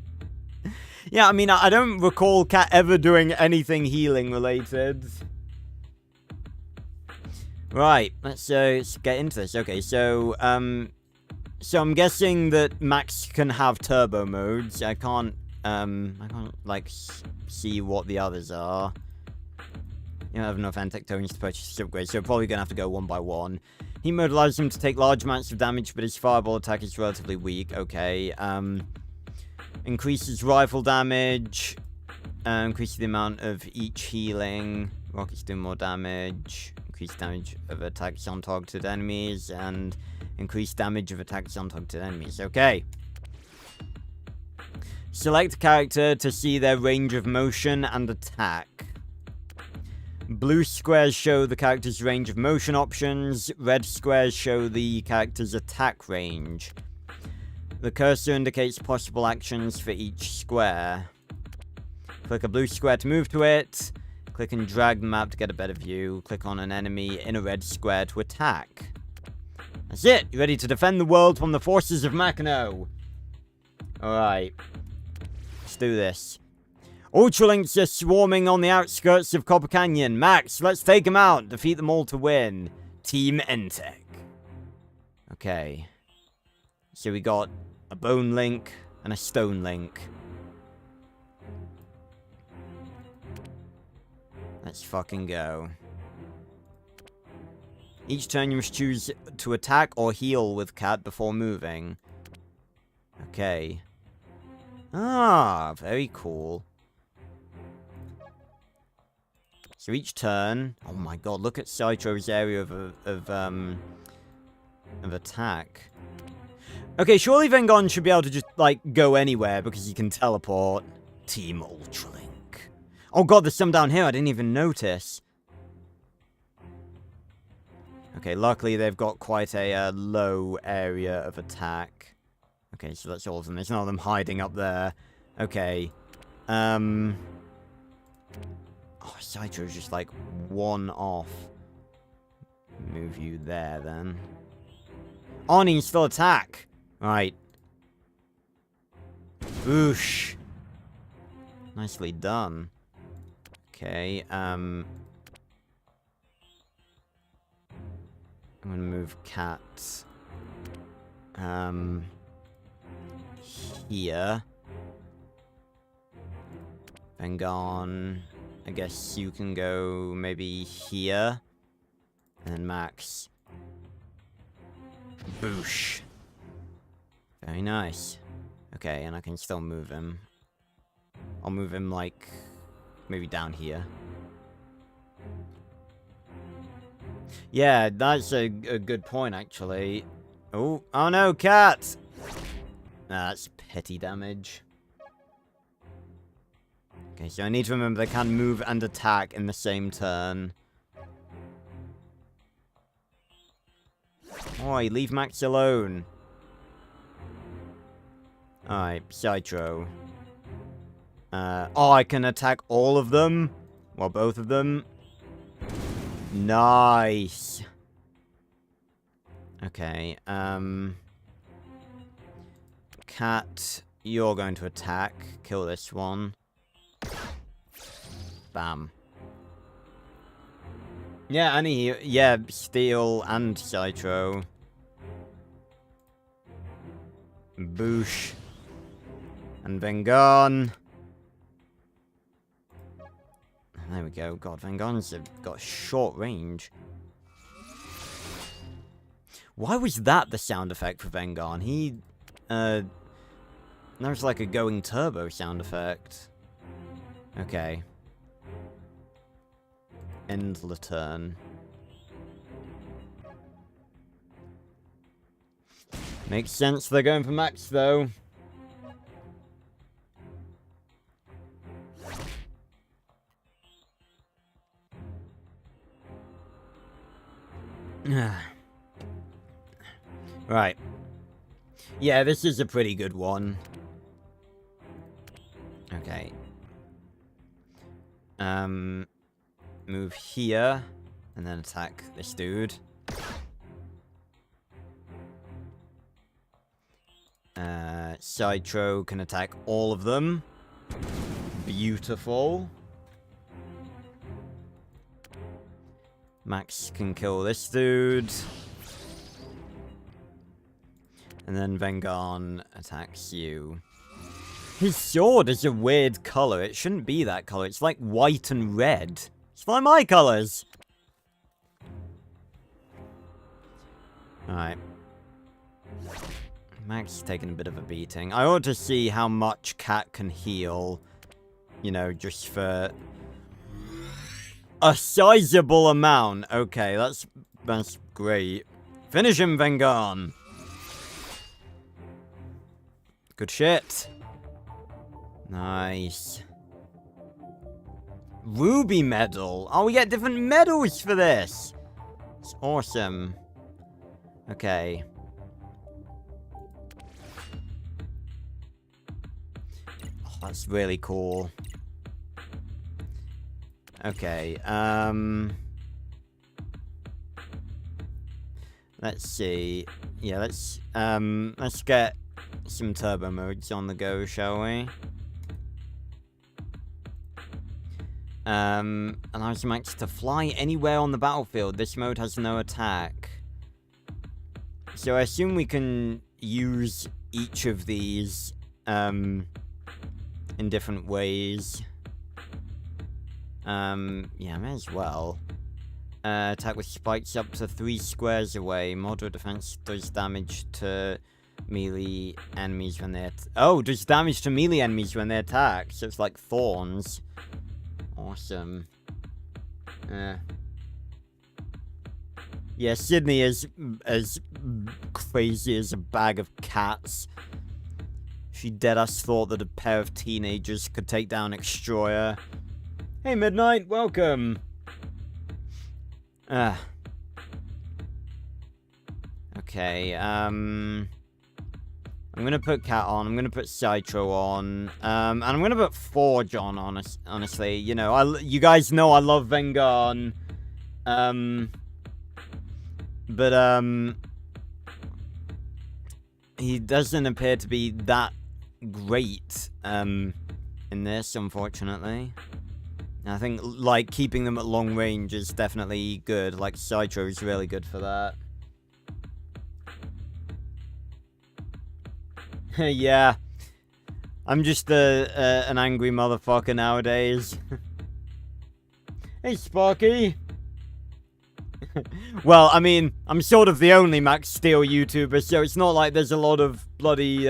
Yeah, I mean, I don't recall Cat ever doing anything healing related. Right, let's get into this. Okay, so I'm guessing that Max can have turbo modes. I can't like see what the others are. You don't have enough N-Tech tokens to purchase upgrades, so we're probably gonna have to go one by one. Heat mode allows him to take large amounts of damage, but his fireball attack is relatively weak. Okay. Increases rifle damage. Increases the amount of each healing. Rockets do more damage. Increased damage of attacks on targeted enemies. And increased damage of attacks on targeted enemies. Okay. Select a character to see their range of motion and attack. Blue squares show the character's range of motion options. Red squares show the character's attack range. The cursor indicates possible actions for each square. Click a blue square to move to it. Click and drag the map to get a better view. Click on an enemy in a red square to attack. That's it! You're ready to defend the world from the forces of Magno. Alright. Let's do this. Ultralinks are swarming on the outskirts of Copper Canyon. Max, let's take them out. Defeat them all to win. Team N-Tech. Okay. So we got a Bone Link and a Stone Link. Let's fucking go. Each turn you must choose to attack or heal with Cat before moving. Okay. Ah, very cool. So each turn... Oh my god, look at Citro's area of attack. Okay, surely Vengon should be able to just, like, go anywhere because he can teleport. Team Ultralink. Oh god, there's some down here I didn't even notice. Okay, luckily they've got quite a low area of attack. Okay, so that's all of them. There's none of them hiding up there. Okay. Oh, Citro's just, like, one off. Move you there, then. Oh, and he can still attack. Right. Boosh. Nicely done. Okay, I'm gonna move Cat, here. Vengon, I guess you can go maybe here. And then Max. Boosh. Very nice. Okay, and I can still move him. I'll move him, like, maybe down here. Yeah, that's a good point, actually. Oh no, Cat! That's petty damage. Okay, so I need to remember they can move and attack in the same turn. Oi, leave Max alone. Alright, Citro. Oh, I can attack all of them? Well, both of them. Nice. Okay, Cat, you're going to attack. Kill this one. Bam. Yeah, yeah, Steel and Citro. Boosh. And Vengon. There we go. God, Vengon's got short range. Why was that the sound effect for Vengon? He, there's like a going turbo sound effect. Okay. End the turn. Makes sense they're going for Max, though. Right. Yeah, this is a pretty good one. Okay. Move here, and then attack this dude. Citro can attack all of them. Beautiful. Max can kill this dude. And then Vengon attacks you. His sword is a weird color. It shouldn't be that color. It's like white and red. It's like my colors. Alright. Max is taking a bit of a beating. I ought to see how much Cat can heal. You know, just for a sizable amount. Okay, that's great. Finish him, Vengon. Good shit. Nice. Ruby medal. Oh, we get different medals for this. It's awesome. Okay. Oh, that's really cool. Okay, let's see. Yeah, let's get some turbo modes on the go, shall we? Allows Max to fly anywhere on the battlefield. This mode has no attack. So I assume we can use each of these, in different ways. Yeah, may as well. Attack with spikes up to 3 squares away. Moderate defense does damage to melee enemies when they does damage to melee enemies when they attack. So it's like thorns. Awesome. Yeah, Sydney is as crazy as a bag of cats. She deadass thought that a pair of teenagers could take down Extroyer. Hey, Midnight, welcome. Okay, I'm gonna put Cat on, I'm gonna put Citro on, and I'm gonna put Forge on, honestly. You know, you guys know I love Vengon. But, he doesn't appear to be that great, in in this, unfortunately. I think, like, keeping them at long range is definitely good. Like, Citro is really good for that. Yeah. I'm just an angry motherfucker nowadays. Hey, Sparky. Well, I mean, I'm sort of the only Max Steel YouTuber, so it's not like there's a lot of bloody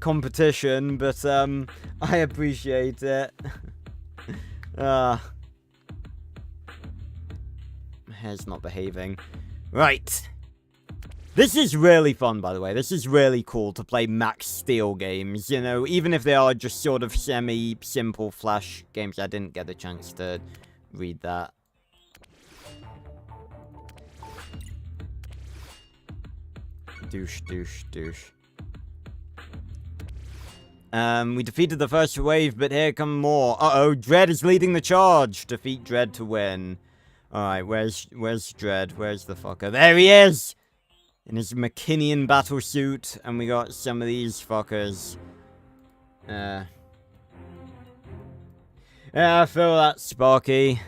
competition, but I appreciate it. My hair's not behaving. Right. This is really fun, by the way. This is really cool to play Max Steel games, you know, even if they are just sort of semi-simple Flash games. I didn't get a chance to read that. Douche, douche, douche. We defeated the first wave, but here come more. Uh-oh, Dread is leading the charge. Defeat Dread to win. Alright, where's Dread? Where's the fucker? There he is! In his McKinnian battle suit, and we got some of these fuckers. Yeah, I feel that, Sparky.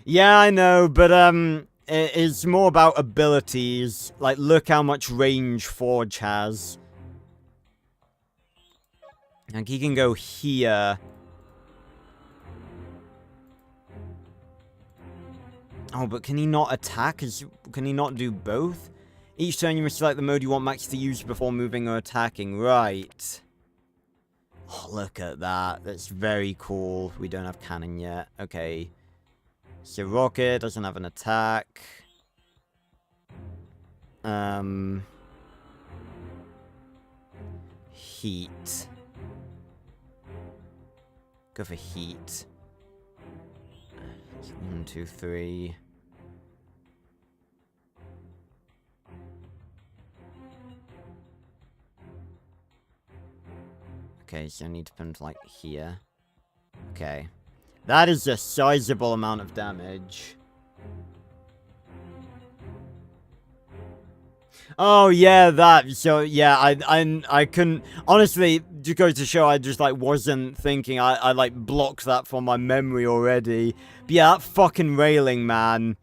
Yeah, I know, but it's more about abilities. Like, look how much range Forge has. Like, he can go here. Oh, but can he not attack? Can he not do both? Each turn you must select the mode you want Max to use before moving or attacking. Right. Oh, look at that. That's very cool. We don't have cannon yet. Okay. So Rocket doesn't have an attack. Heat. Go for heat. 1, 2, 3. Okay, so I need to put it like here. Okay. That is a sizable amount of damage. Oh yeah, that. So yeah, I couldn't honestly. Just goes to show I just like wasn't thinking. I like blocked that from my memory already. But yeah, that fucking railing, man.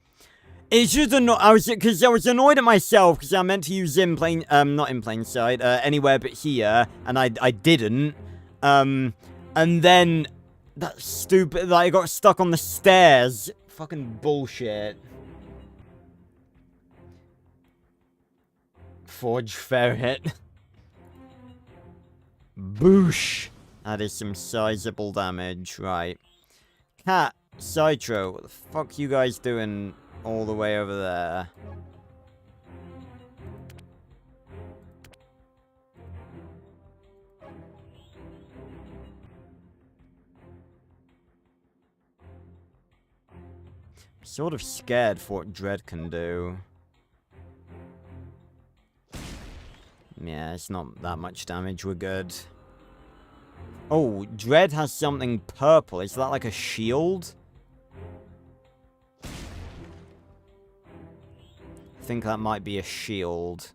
It's just because I was annoyed at myself because I meant to use not in plain sight, anywhere but here, and I didn't. And then that stupid, like, I got stuck on the stairs. Fucking bullshit. Forge Ferret. Boosh. That is some sizable damage, right. Cat, Citro, what the fuck you guys doing all the way over there? I'm sort of scared for what Dread can do. Yeah, it's not that much damage, we're good. Oh, Dread has something purple. Is that like a shield? I think that might be a shield.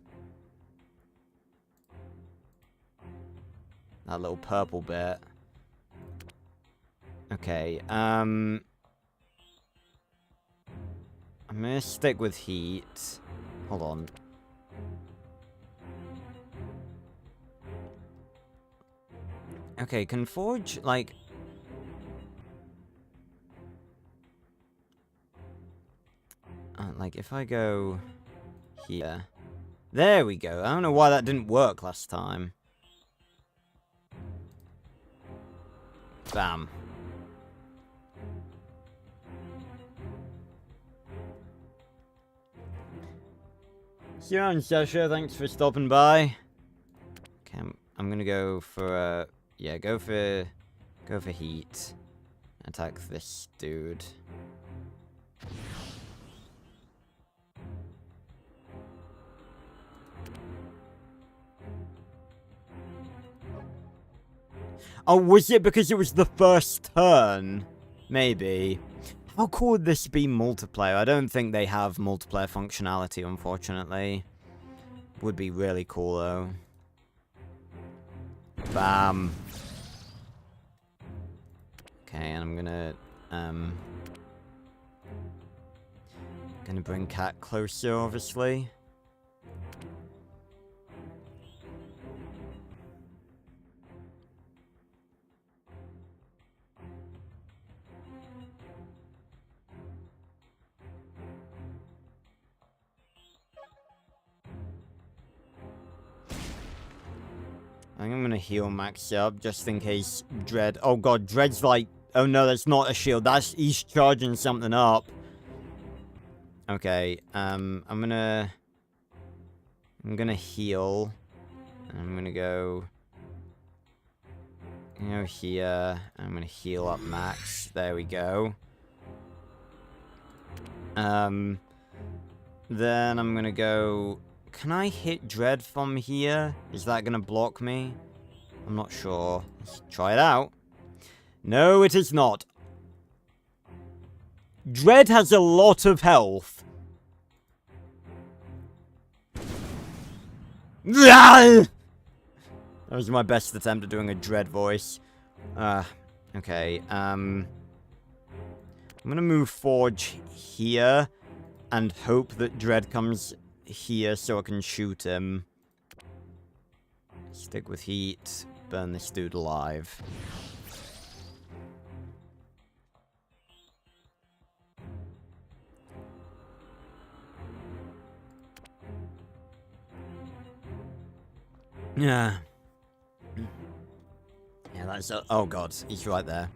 That little purple bit. Okay, I'm gonna stick with heat. Hold on. Okay, can Forge, like... like, if I go here... There we go. I don't know why that didn't work last time. Bam. Siran Sasha, thanks for stopping by. Okay, I'm gonna go for, yeah, go for heat. Attack this dude. Oh, was it because it was the first turn? Maybe. How cool would this be multiplayer? I don't think they have multiplayer functionality, unfortunately. Would be really cool, though. Bam. Okay, and I'm gonna bring Cat closer, obviously. I think I'm gonna heal Max up just in case Dread. Oh god, Dread's like. Oh no, that's not a shield. He's charging something up. Okay, I'm gonna heal. I'm gonna go here. I'm gonna heal up Max. There we go. Then I'm gonna go. Can I hit Dread from here? Is that gonna block me? I'm not sure. Let's try it out. No, it is not. Dread has a lot of health. That was my best attempt at doing a Dread voice. Okay, I'm gonna move Forge here and hope that Dread comes here so I can shoot him. Stick with heat, burn this dude alive. Yeah. Yeah, that's... oh god, he's right there.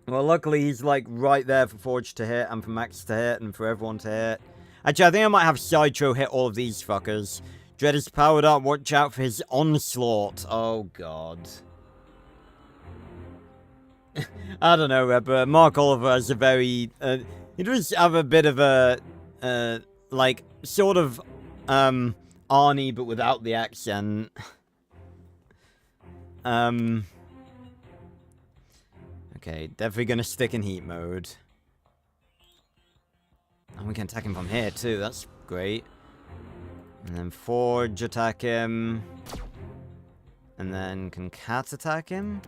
Well, luckily he's, like, right there for Forge to hit, and for Max to hit, and for everyone to hit. Actually, I think I might have Sideshow hit all of these fuckers. Dread is powered up, watch out for his onslaught. Oh god. I don't know, but Mark Oliver has a very... he does have a bit of a... like, sort of... Arnie, but without the accent. Okay, definitely gonna stick in heat mode. And we can attack him from here too, that's great. And then Forge attack him. And then can Cat attack him?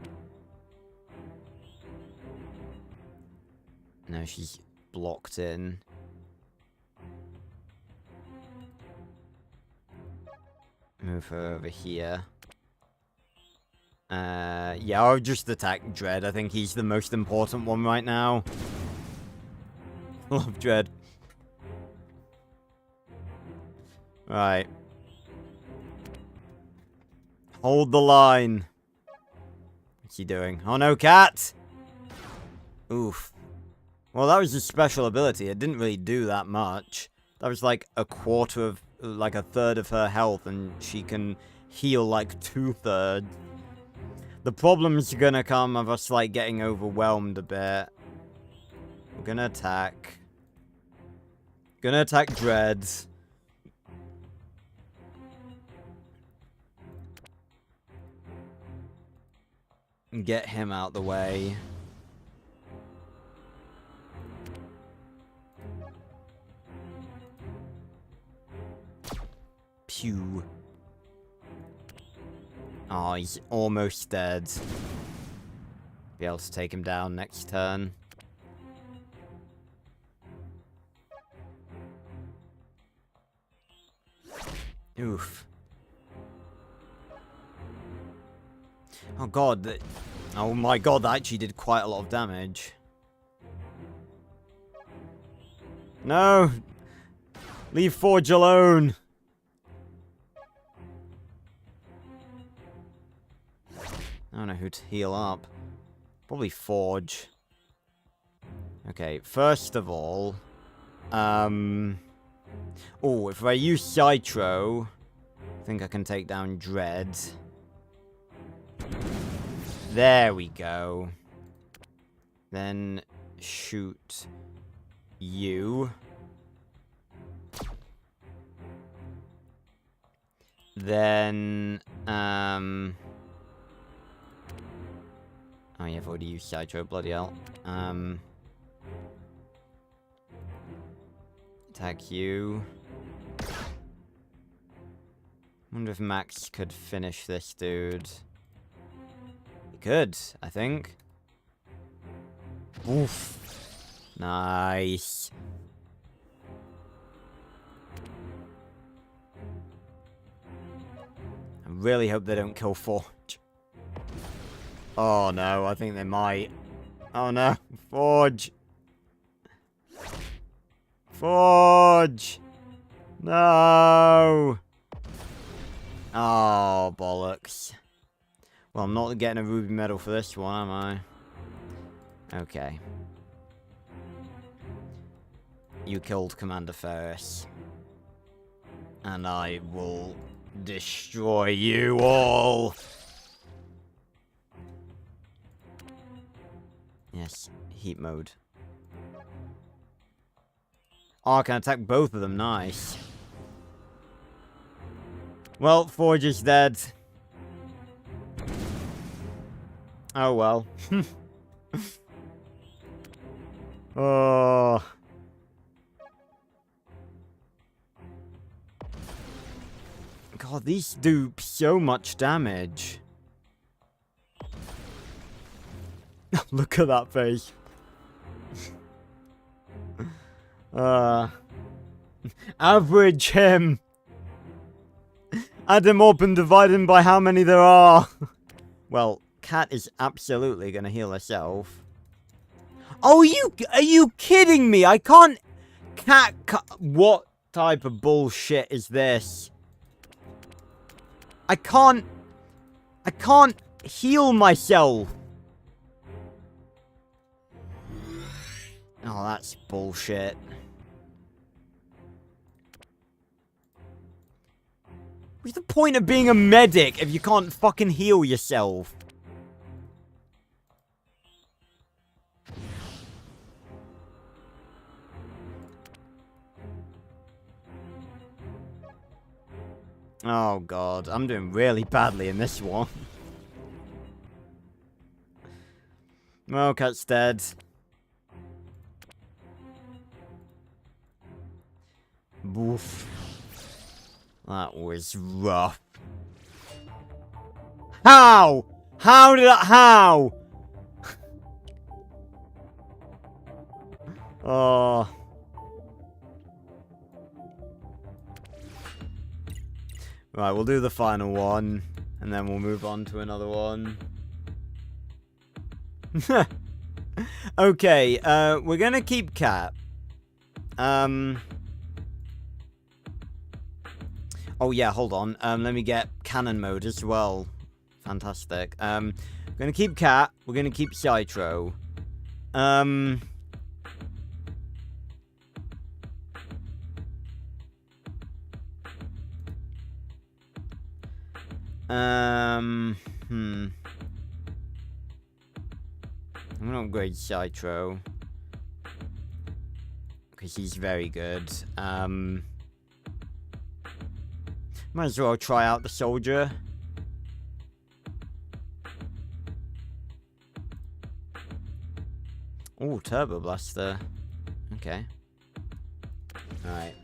No, she's blocked in. Move her over here. Yeah, I'll just attack Dread. I think he's the most important one right now. Love Dread. Right. Hold the line. What's he doing? Oh no, Cat! Oof. Well, that was his special ability. It didn't really do that much. That was like a quarter of... like a third of her health, and she can heal like 2/3. The problem's gonna come of us like getting overwhelmed a bit. We're gonna attack. Gonna attack Dread. And get him out the way. Pew. Oh, he's almost dead. Be able to take him down next turn. Oof. Oh god. Oh my god, that actually did quite a lot of damage. No! Leave Forge alone! I don't know who to heal up. Probably Forge. Okay, first of all... oh, if I use Citro... I think I can take down Dread. There we go. Then... shoot... you. Then... oh yeah, I've already used Sideshow, bloody hell. Attack you. Wonder if Max could finish this dude. He could, I think. Oof. Nice. I really hope they don't kill Forge. Oh no, I think they might. Oh no, Forge. Forge. No. Oh, bollocks. Well, I'm not getting a ruby medal for this one, am I? Okay. You killed Commander Ferris. And I will destroy you all. Yes, heat mode. Oh, I can attack both of them, nice. Well, Forge is dead. Oh well. Oh. God, these do so much damage. Look at that face. Average him. Add him up and divide him by how many there are. Well, Cat is absolutely gonna heal herself. Oh, are you kidding me? I can't... Cat... What type of bullshit is this? I can't heal myself. Oh, that's bullshit. What's the point of being a medic if you can't fucking heal yourself? Oh god, I'm doing really badly in this one. Well, Cat's dead. Woof. That was rough. How? How? Oh. Right, we'll do the final one, and then we'll move on to another one. Okay, we're gonna keep Cat. Oh yeah, hold on. Let me get cannon mode as well. Fantastic. We're gonna keep Cat. We're gonna keep Citro. I'm gonna upgrade Citro. Because he's very good. Might as well try out the soldier. Oh, Turbo Blaster. Okay. Alright.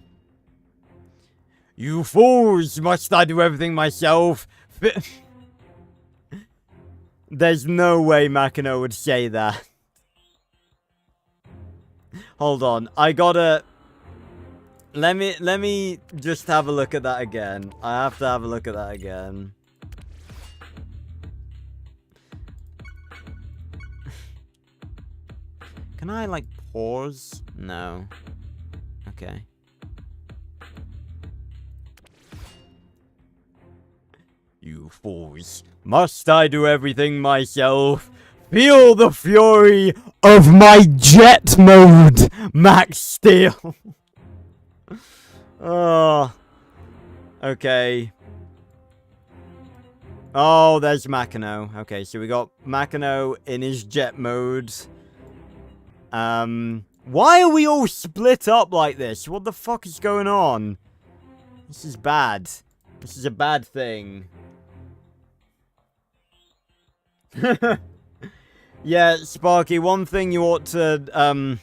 You fools! Must I do everything myself? There's no way Makino would say that. Hold on, I gotta... Let me just have a look at that again. I have to have a look at that again. Can I, like, pause? No. Okay. You fools. Must I do everything myself? Feel the fury of my jet mode, Max Steel. Oh. Okay. Oh, there's Makino. Okay, so we got Makino in his jet mode. Why are we all split up like this? What the fuck is going on? This is bad. This is a bad thing. Yeah, Sparky, one thing you ought to,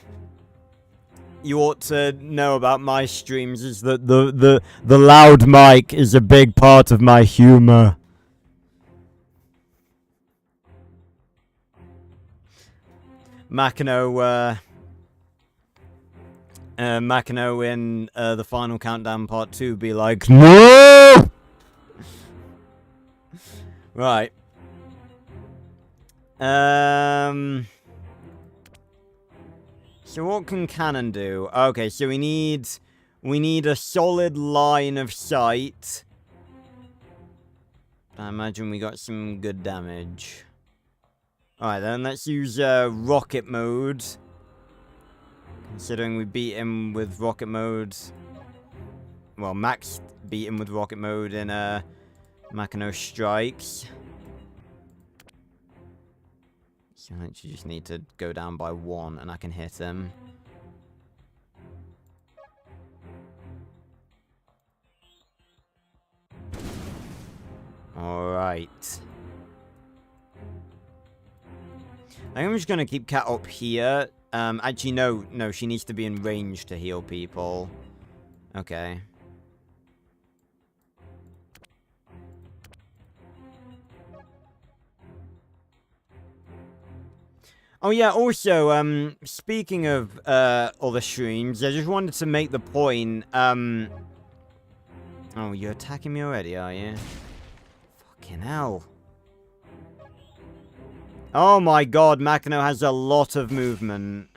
you ought to know about my streams is that the loud mic is a big part of my humor. Makino in the Final Countdown Part 2 be like, NO! Right. So what can Cannon do? Okay, so we need a solid line of sight. I imagine we got some good damage. Alright then, let's use rocket mode. Considering we beat him with rocket mode. Well, Max beat him with rocket mode in Makino Strikes. So I actually just need to go down by 1 and I can hit him. Alright. I think I'm just gonna keep Cat up here. Actually, no, she needs to be in range to heal people. Okay. Oh yeah, also, speaking of, other streams, I just wanted to make the point, Oh, you're attacking me already, are you? Fucking hell. Oh my god, Makino has a lot of movement.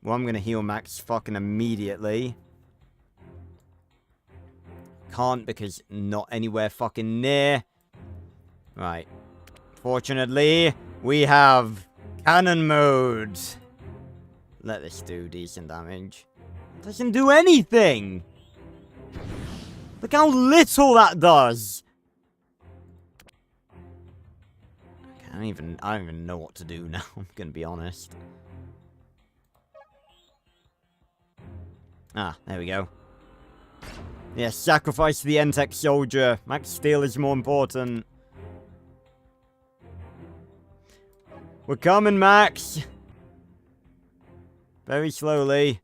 Well, I'm gonna heal Max fucking immediately. Can't because not anywhere fucking near. Right. Fortunately, we have Cannon mode. Let this do decent damage. Doesn't do anything! Look how little that does! I don't even know what to do now, I'm gonna be honest. Ah, there we go. Yeah, sacrifice the N-Tech soldier. Max Steel is more important. We're coming, Max! Very slowly.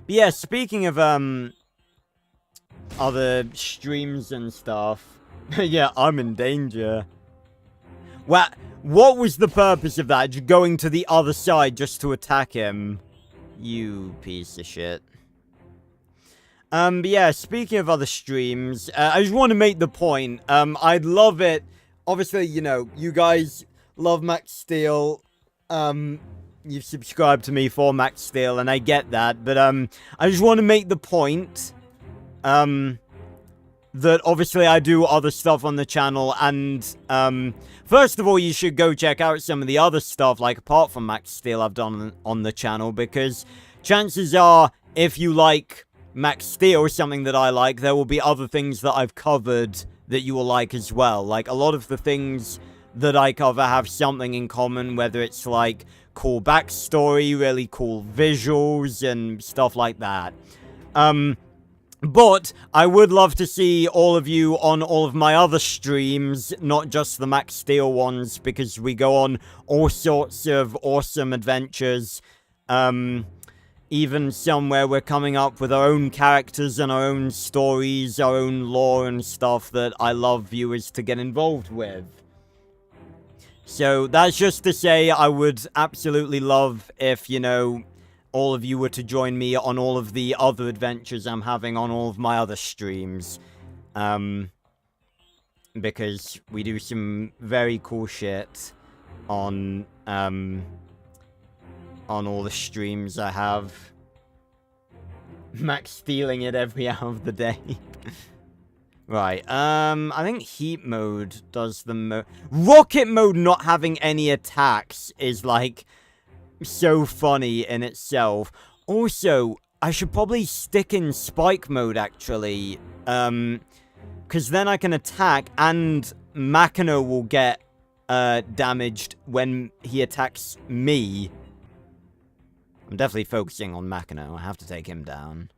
But yeah, speaking of, other streams and stuff. Yeah, I'm in danger. What was the purpose of that? Just going to the other side just to attack him? You piece of shit. But yeah, speaking of other streams, I just want to make the point. I'd love it. Obviously, you know, you guys love Max Steel. You've subscribed to me for Max Steel, and I get that. But, I just want to make the point that obviously I do other stuff on the channel, and, first of all, you should go check out some of the other stuff, like, apart from Max Steel I've done on the channel, because chances are, if you like Max Steel, something that I like, there will be other things that I've covered that you will like as well. Like, a lot of the things that I cover have something in common, whether it's, like, cool backstory, really cool visuals, and stuff like that. But I would love to see all of you on all of my other streams, not just the Max Steel ones, because we go on all sorts of awesome adventures. Even some where we're coming up with our own characters and our own stories, our own lore and stuff that I love viewers to get involved with. So that's just to say I would absolutely love if, you know, all of you were to join me on all of the other adventures I'm having on all of my other streams. Because we do some very cool shit on all the streams I have. Max stealing it every hour of the day. Right, I think heat mode does the rocket mode not having any attacks is, like, so funny in itself. Also, I should probably stick in spike mode, actually. Because then I can attack, and Makino will get, damaged when he attacks me. I'm definitely focusing on Makino. I have to take him down.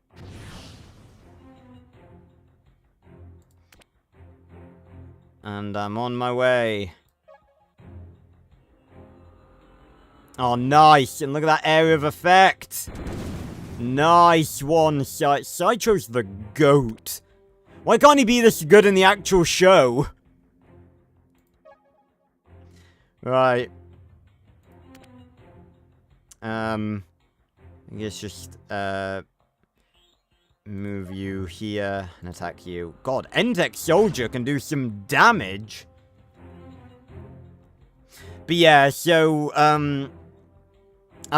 And I'm on my way. Oh, nice. And look at that area of effect. Nice one. Citro's the GOAT. Why can't he be this good in the actual show? Right. I guess just, move you here and attack you. God, Entech Soldier can do some damage. But yeah, so, I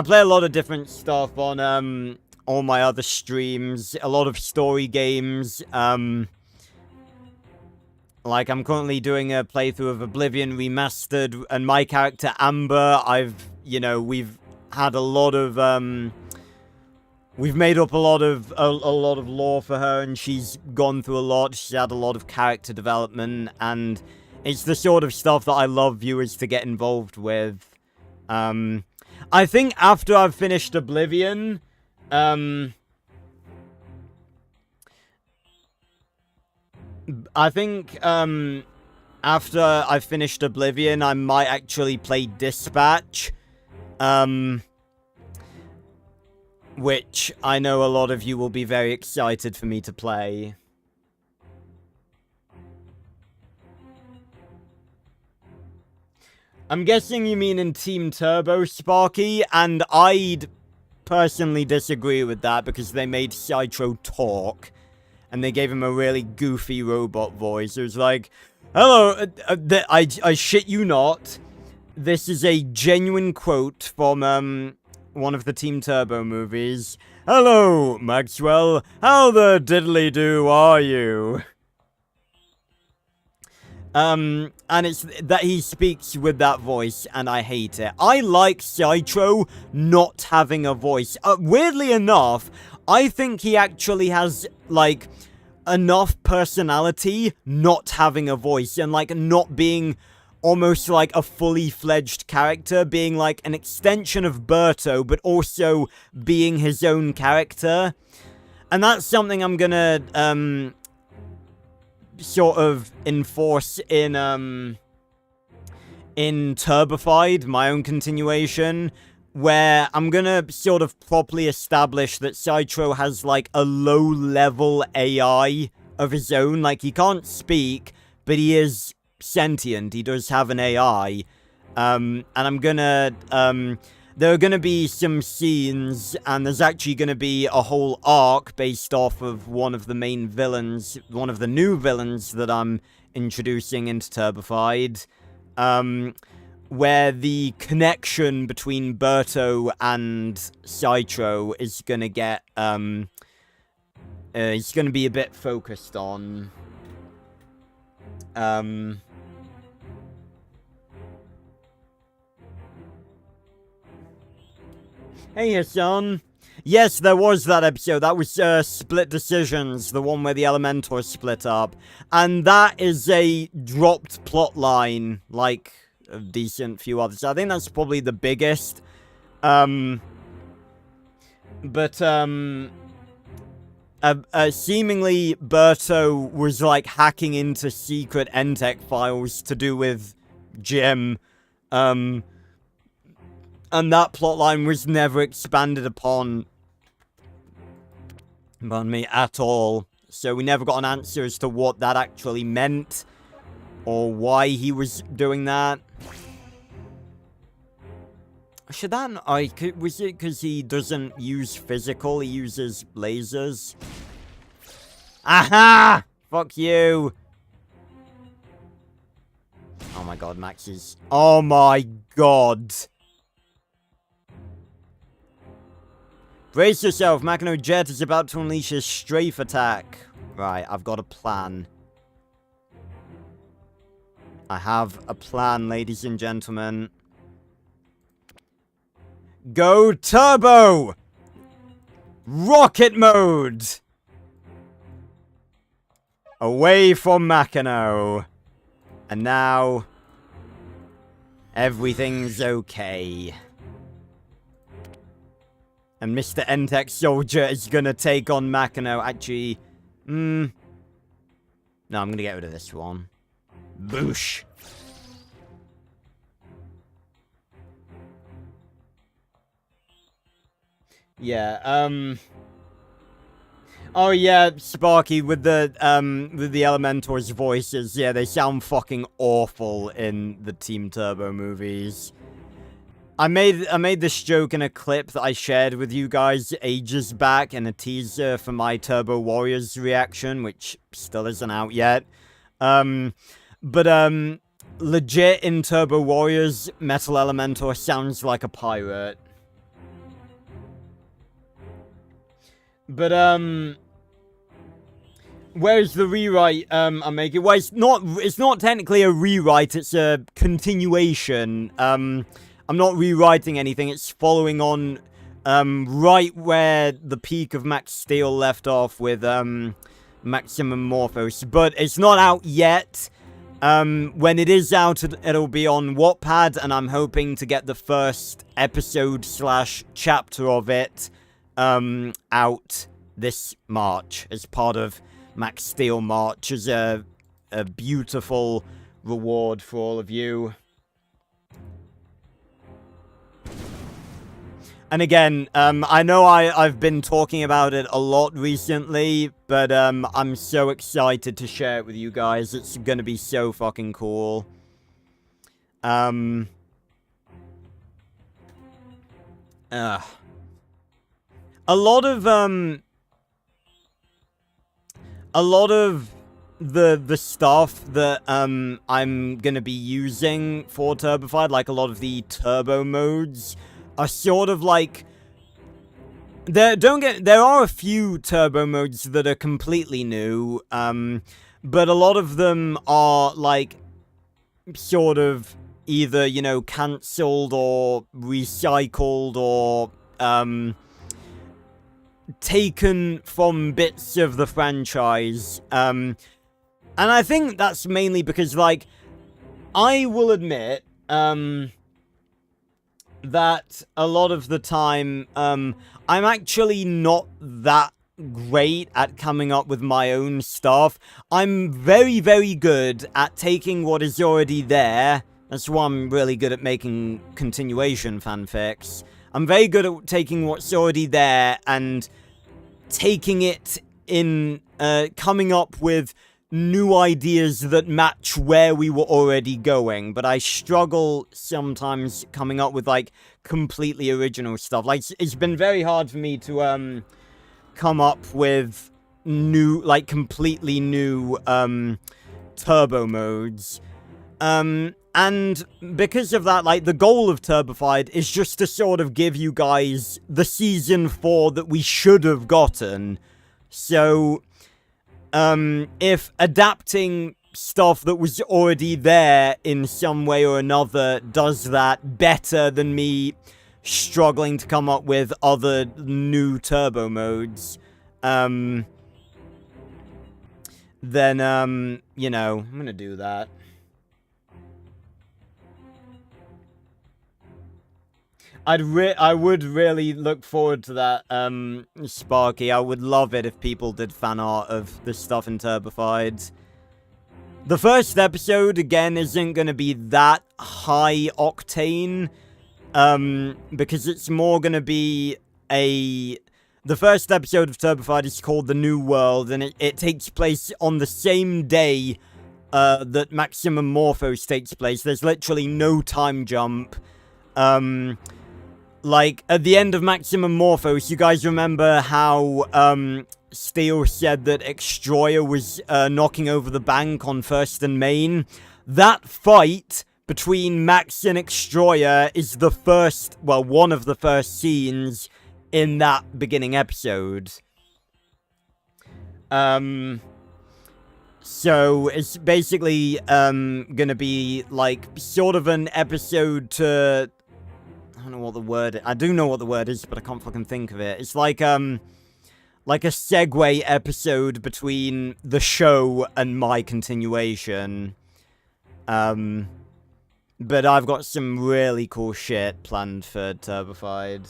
play a lot of different stuff on, all my other streams. A lot of story games, like, I'm currently doing a playthrough of Oblivion Remastered, and my character, Amber, we've had a lot of, we've made up a lot of lore for her, and she's gone through a lot. She's had a lot of character development, and it's the sort of stuff that I love viewers to get involved with. I think after I've finished Oblivion, after I've finished Oblivion, I might actually play Dispatch. Which I know a lot of you will be very excited for me to play. I'm guessing you mean in Team Turbo, Sparky, and I'd personally disagree with that because they made Citro talk, and they gave him a really goofy robot voice. It was like, hello, I shit you not. This is a genuine quote from, one of the Team Turbo movies. Hello, Maxwell. How the diddly-do are you? And it's that he speaks with that voice, and I hate it. I like Citro not having a voice. Weirdly enough, I think he actually has, like, enough personality not having a voice, and, like, not being almost like a fully fledged character, being like an extension of Berto, but also being his own character. And that's something I'm gonna, sort of enforce in Turbified, my own continuation, where I'm gonna sort of properly establish that Citro has, like, a low-level AI of his own. Like, he can't speak, but he is sentient. He does have an AI. And I'm gonna, there are gonna be some scenes, and there's actually gonna be a whole arc based off of one of the main villains, one of the new villains that I'm introducing into Turbified, where the connection between Berto and Citro is gonna get, it's gonna be a bit focused on. Hey, Hassan. Yes, there was that episode. That was, Split Decisions, the one where the Elementor split up. And that is a dropped plotline, like a decent few others. I think that's probably the biggest. Seemingly, Berto was, like, hacking into secret Entech files to do with Jim. And that plotline was never expanded upon, pardon me, at all. So we never got an answer as to what that actually meant, or why he was doing that. Should that, was it because he doesn't use physical, he uses lasers? Aha! Fuck you! Oh my god, Max is, oh my god! Brace yourself, Machino Jet is about to unleash his strafe attack. Right, I've got a plan. I have a plan, ladies and gentlemen. Go turbo! Rocket mode! Away from Machino. And now, everything's okay. And Mr. Entech Soldier is gonna take on Machino. Actually, no, I'm gonna get rid of this one. Boosh. Yeah, oh yeah, Sparky with the Elementor's voices. Yeah, they sound fucking awful in the Team Turbo movies. I made this joke in a clip that I shared with you guys ages back in a teaser for my Turbo Warriors reaction, which still isn't out yet. Legit in Turbo Warriors, Metal Elementor sounds like a pirate. But, where's the rewrite, I'm making? Well, it's not technically a rewrite, it's a continuation. I'm not rewriting anything, it's following on, right where the peak of Max Steel left off with, Maximum Morphos. But it's not out yet. When it is out, it'll be on Wattpad, and I'm hoping to get the first episode/chapter of it, out this March as part of Max Steel March as a beautiful reward for all of you. And again, I know I've been talking about it a lot recently, but I'm so excited to share it with you guys. It's gonna be so fucking cool. A lot of the stuff that I'm gonna be using for Turbofied, like a lot of the turbo modes, are sort of like there are a few turbo modes that are completely new, but a lot of them are like sort of either, you know, cancelled or recycled or taken from bits of the franchise. And I think that's mainly because, like, I will admit that a lot of the time I'm actually not that great at coming up with my own stuff. I'm very, very good at taking what is already there. That's why I'm really good at making continuation fanfics. I'm very good at taking what's already there and taking it in, coming up with new ideas that match where we were already going. But I struggle sometimes coming up with, like, completely original stuff. Like, it's been very hard for me to, come up with new, like, completely new, turbo modes. And because of that, like, the goal of Turbofied is just to sort of give you guys the Season 4 that we should have gotten. So, if adapting stuff that was already there in some way or another does that better than me struggling to come up with other new turbo modes, then, you know, I'm gonna do that. I would really look forward to that, Sparky. I would love it if people did fan art of the stuff in Turbofied. The first episode, again, isn't going to be that high octane, because it's more going to be the first episode of Turbofied is called The New World, and it takes place on the same day, that Maximum Morphos takes place. There's literally no time jump. Like, at the end of Maximum Morphos, you guys remember how, Steel said that Extroyer was, knocking over the bank on 1st and Main? That fight between Max and Extroyer is the first, well, one of the first scenes in that beginning episode. So, it's basically, gonna be, like, sort of an episode to... I don't know what the word is. I do know what the word is, but I can't fucking think of it. It's like a segue episode between the show and my continuation. But I've got some really cool shit planned for Turbofied.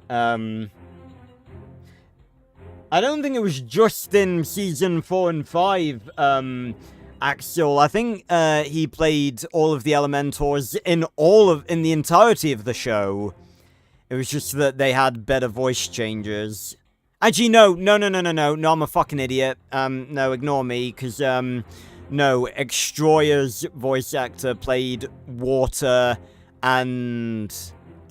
I don't think it was just in Season 4 and 5, Axel. I think he played all of the Elementors in the entirety of the show. It was just that they had better voice changes. Actually, no, I'm a fucking idiot. No, ignore me, because, no, Extroya's voice actor played Water and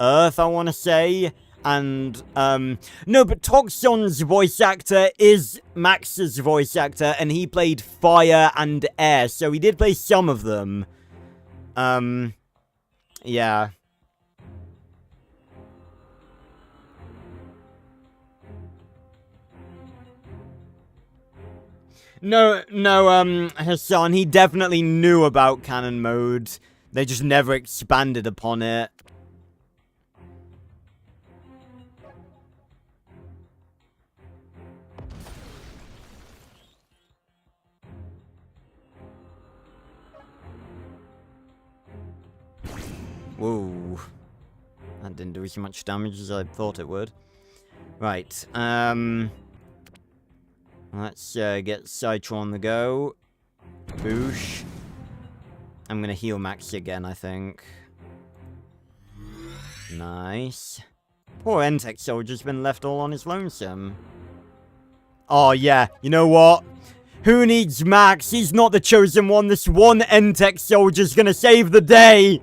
Earth, I want to say. And, no, but Toxon's voice actor is Max's voice actor, and he played Fire and Air, so he did play some of them. Yeah. No, Hassan, he definitely knew about canon mode. They just never expanded upon it. Whoa. That didn't do as much damage as I thought it would. Right, let's get Citro on the go. Boosh. I'm gonna heal Max again, I think. Nice. Poor Entech soldier's been left all on his lonesome. Oh yeah, you know what? Who needs Max? He's not the chosen one. This one Entech soldier's gonna save the day!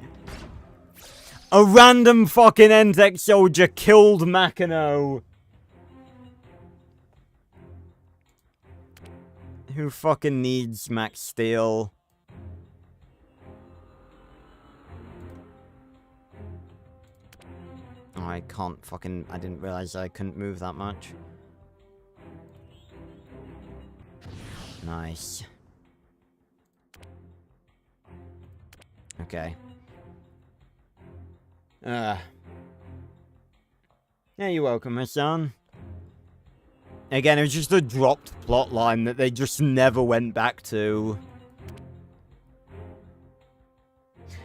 A random fucking Entech soldier killed Makino. Who fucking needs Max Steel? Oh, I can't fucking... I didn't realize I couldn't move that much. Nice. Okay. Yeah, you're welcome, Hassan. Again, it was just a dropped plot line that they just never went back to.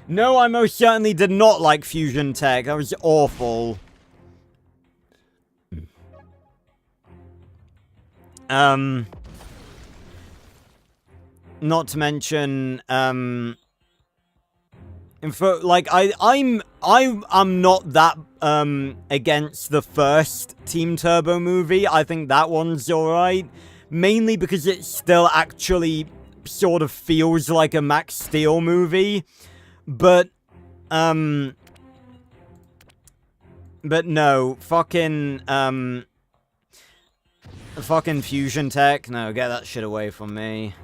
No, I most certainly did not like Fusion Tech. That was awful. Not to mention, like, I'm not that, against the first Team Turbo movie. I think that one's alright. Mainly because it still actually sort of feels like a Max Steel movie. But no, fucking Fusion Tech. No, get that shit away from me.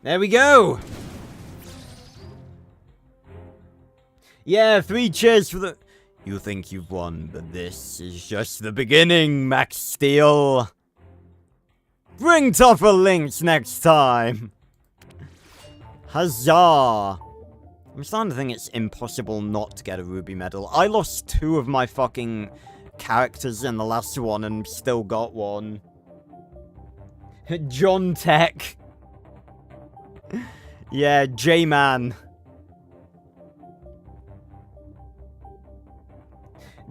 There we go! Yeah, 3 cheers for the... You think you've won, but this is just the beginning, Max Steel. Bring tougher links next time. Huzzah. I'm starting to think it's impossible not to get a Ruby medal. I lost 2 of my fucking characters in the last one and still got one. John Tech. Yeah, J-Man.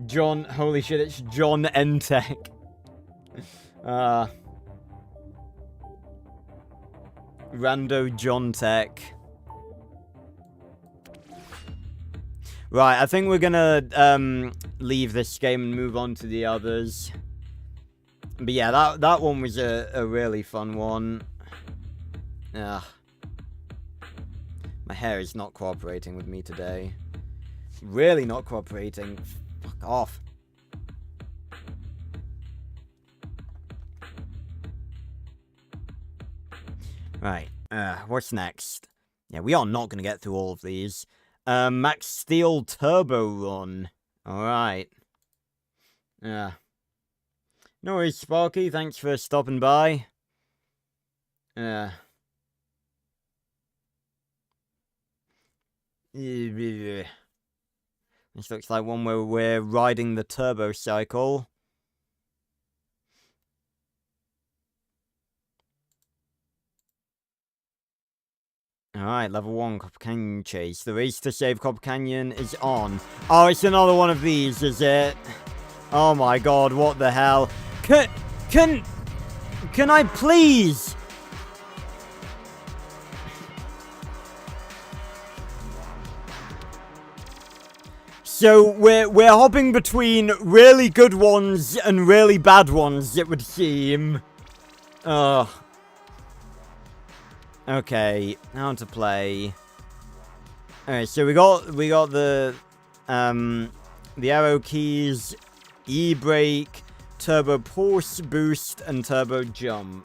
John, holy shit, it's John Entech. Rando John Tech. Right, I think we're gonna, leave this game and move on to the others. But yeah, that one was a really fun one. Ugh. My hair is not cooperating with me today. Really not cooperating. Fuck off. Right, what's next? Yeah, we are not gonna get through all of these. Max Steel Turbo Run. Alright. No worries, Sparky. Thanks for stopping by. This looks like one where we're riding the turbo cycle. Alright, level 1, Copper Canyon Chase. The race to save Copper Canyon is on. Oh, it's another one of these, is it? Oh my god, what the hell? Can I please? So we're hopping between really good ones and really bad ones, it would seem. Ugh. Okay, how to play. Alright, so we got the arrow keys, E-brake, turbo pulse boost, and turbo jump.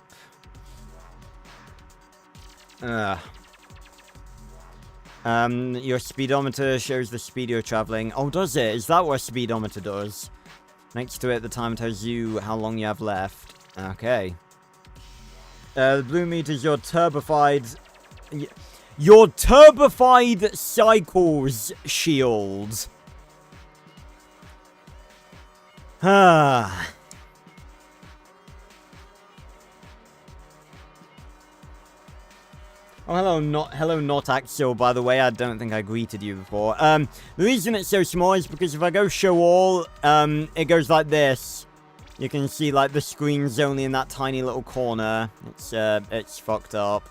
Your speedometer shows the speed you're traveling. Oh, does it? Is that what speedometer does? Next to it, the time tells you how long you have left. Okay. The blue meter is your turbified cycles shield. Ah. Oh, hello, not Axel, by the way. I don't think I greeted you before. The reason it's so small is because if I go show all, it goes like this. You can see, like, the screen's only in that tiny little corner. It's fucked up.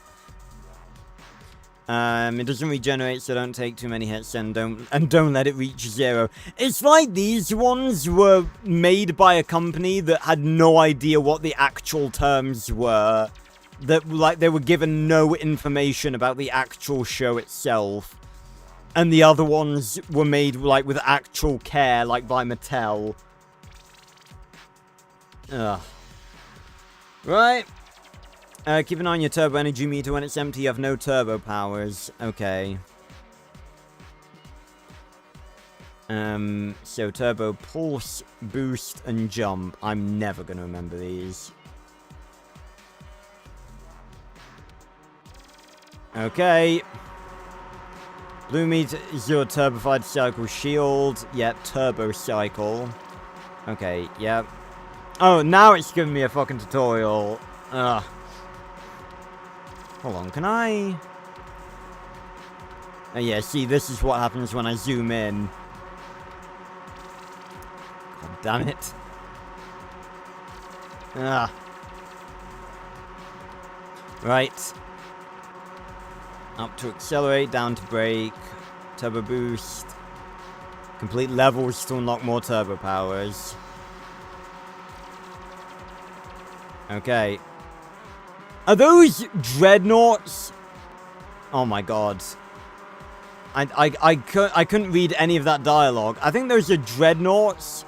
It doesn't regenerate, so don't take too many hits and don't let it reach 0. It's like these ones were made by a company that had no idea what the actual terms were. That, like, they were given no information about the actual show itself. And the other ones were made, like, with actual care, like, by Mattel. Ugh. Right. Keep an eye on your turbo energy meter. When it's empty, you have no turbo powers. Okay. So turbo pulse, boost, and jump. I'm never gonna remember these. Okay. Blue meter is your turbified cycle shield. Yep, turbo cycle. Okay, yep. Oh, now it's giving me a fucking tutorial. Ugh. Hold on, can I... Oh yeah, see, this is what happens when I zoom in. God damn it. Ah. Right. Up to accelerate, down to brake, turbo boost, complete levels to unlock more turbo powers. Okay. Are those dreadnoughts? Oh my god. I couldn't read any of that dialogue. I think those are dreadnoughts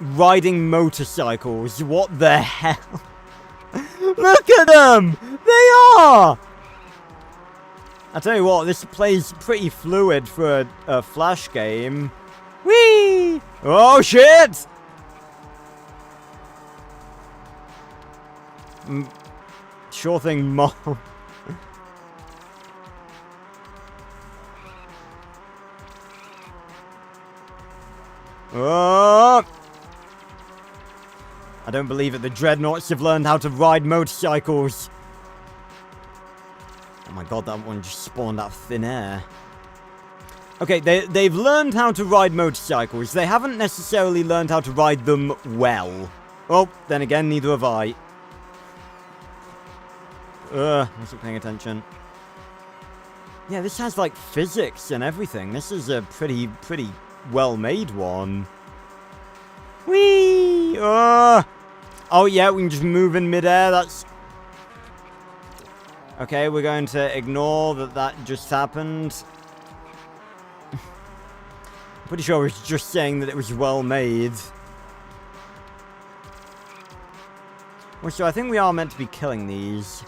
riding motorcycles. What the hell? Look at them! They are! I tell you what, this plays pretty fluid for a Flash game. Whee! Oh shit! Sure thing, Mom. Oh! I don't believe it. The Dreadnoughts have learned how to ride motorcycles. Oh my god, that one just spawned out of thin air. Okay, they've learned how to ride motorcycles. They haven't necessarily learned how to ride them well. Well, then again, neither have I. Wasn't paying attention. Yeah, this has, like, physics and everything. This is a pretty well-made one. Whee! Oh, yeah, we can just move in midair. That's... Okay, we're going to ignore that just happened. I'm pretty sure I was just saying that it was well-made. Also, I think we are meant to be killing these.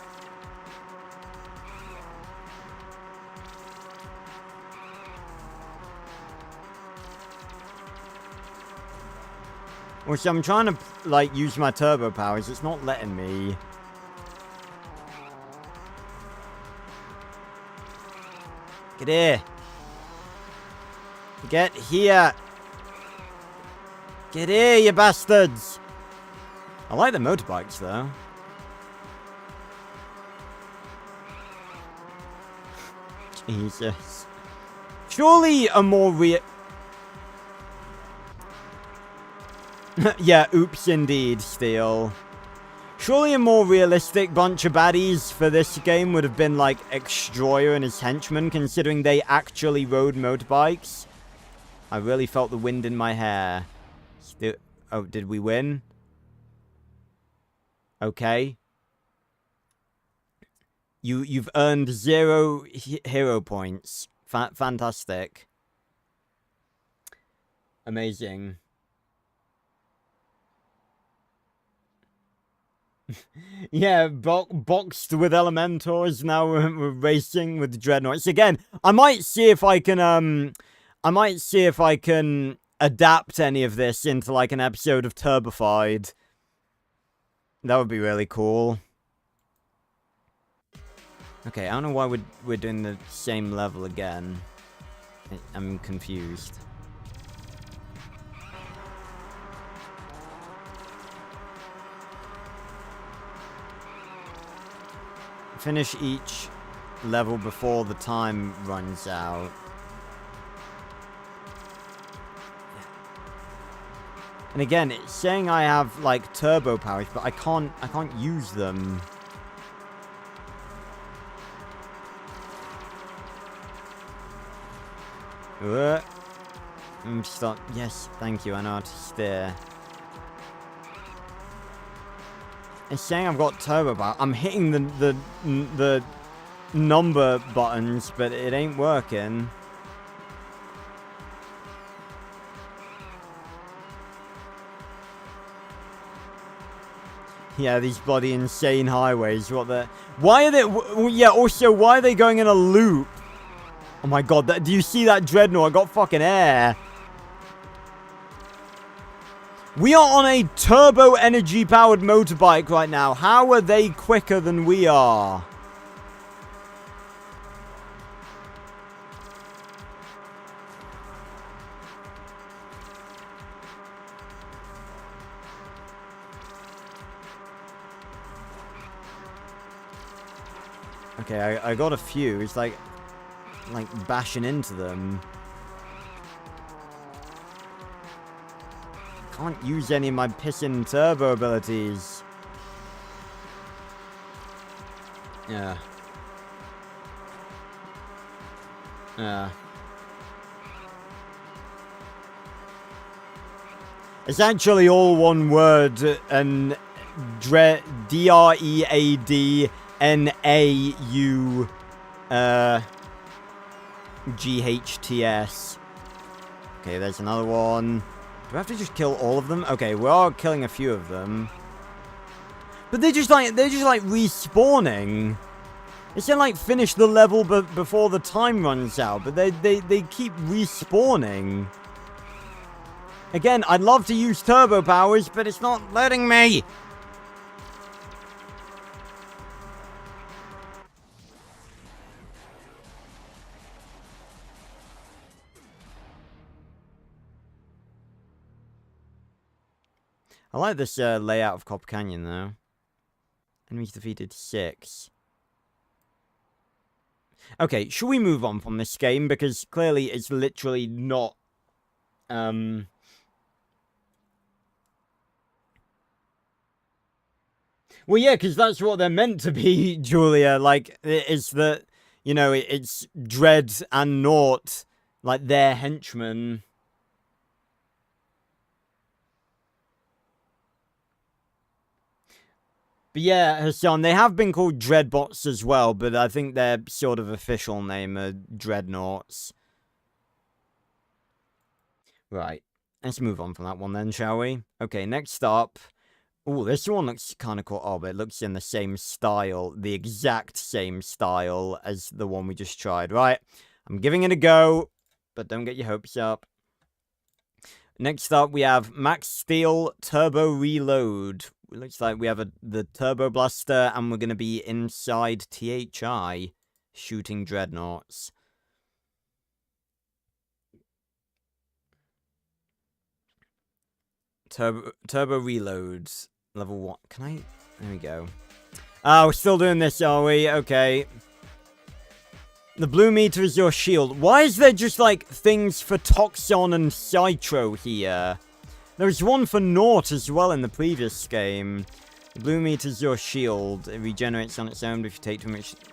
Also, I'm trying to, like, use my turbo powers. It's not letting me. Get here. Get here. Get here, you bastards. I like the motorbikes, though. Jesus. Surely a more yeah, oops indeed, Steel. Surely a more realistic bunch of baddies for this game would have been like Extroyer and his henchmen, considering they actually rode motorbikes. I really felt the wind in my hair. Oh, did we win? Okay. You've earned 0 hero points. Fantastic. Amazing. Yeah, boxed with Elementors. Now we're racing with Dreadnoughts again. I might see if I can adapt any of this into like an episode of Turbified. That would be really cool. Okay, I don't know why we're doing the same level again. I'm confused. Finish each level before the time runs out. And again, it's saying I have like turbo powers, but I can't use them. Stop. Yes, thank you. I know how to steer. It's saying I've got turbo power. I'm hitting the number buttons, but it ain't working. Yeah, these bloody insane highways. What the? Why are they? Yeah. Also, why are they going in a loop? Oh my god! Do you see that Dreadnought? I got fucking air. We are on a turbo energy powered motorbike right now. How are they quicker than we are? Okay, I got a few. It's like bashing into them. Can't use any of my pissin' turbo abilities. Yeah. Yeah. It's actually all one word, and D-R-E-A-D-N-A-U G-H-T-S. Okay, there's another one. Do I have to just kill all of them? Okay, we are killing a few of them. But they're just like respawning. It's saying like finish the level before the time runs out, but they keep respawning. Again, I'd love to use turbo powers, but it's not letting me. I like this layout of Copper Canyon, though. Enemies defeated 6. Okay, should we move on from this game? Because clearly it's literally not... Well, yeah, because that's what they're meant to be, Julia. Like, it's that, you know, it's Dread and Naught, like, their henchmen. But yeah, Hassan, they have been called Dreadbots as well, but I think their sort of official name are Dreadnoughts. Right, let's move on from that one then, shall we? Okay, next up... Oh, this one looks kind of cool. Oh, but it looks in the same style, the exact same style as the one we just tried. Right, I'm giving it a go, but don't get your hopes up. Next up, we have Max Steel Turbo Reload. It looks like we have the Turbo Blaster, and we're going to be inside THI, shooting Dreadnoughts. Turbo Reloads. Level 1. Can I... There we go. Ah, we're still doing this, are we? Okay. The blue meter is your shield. Why is there just, like, things for Toxon and Citro here? There was one for Naught as well in the previous game. The blue meter is your shield. It regenerates on its own, but if you take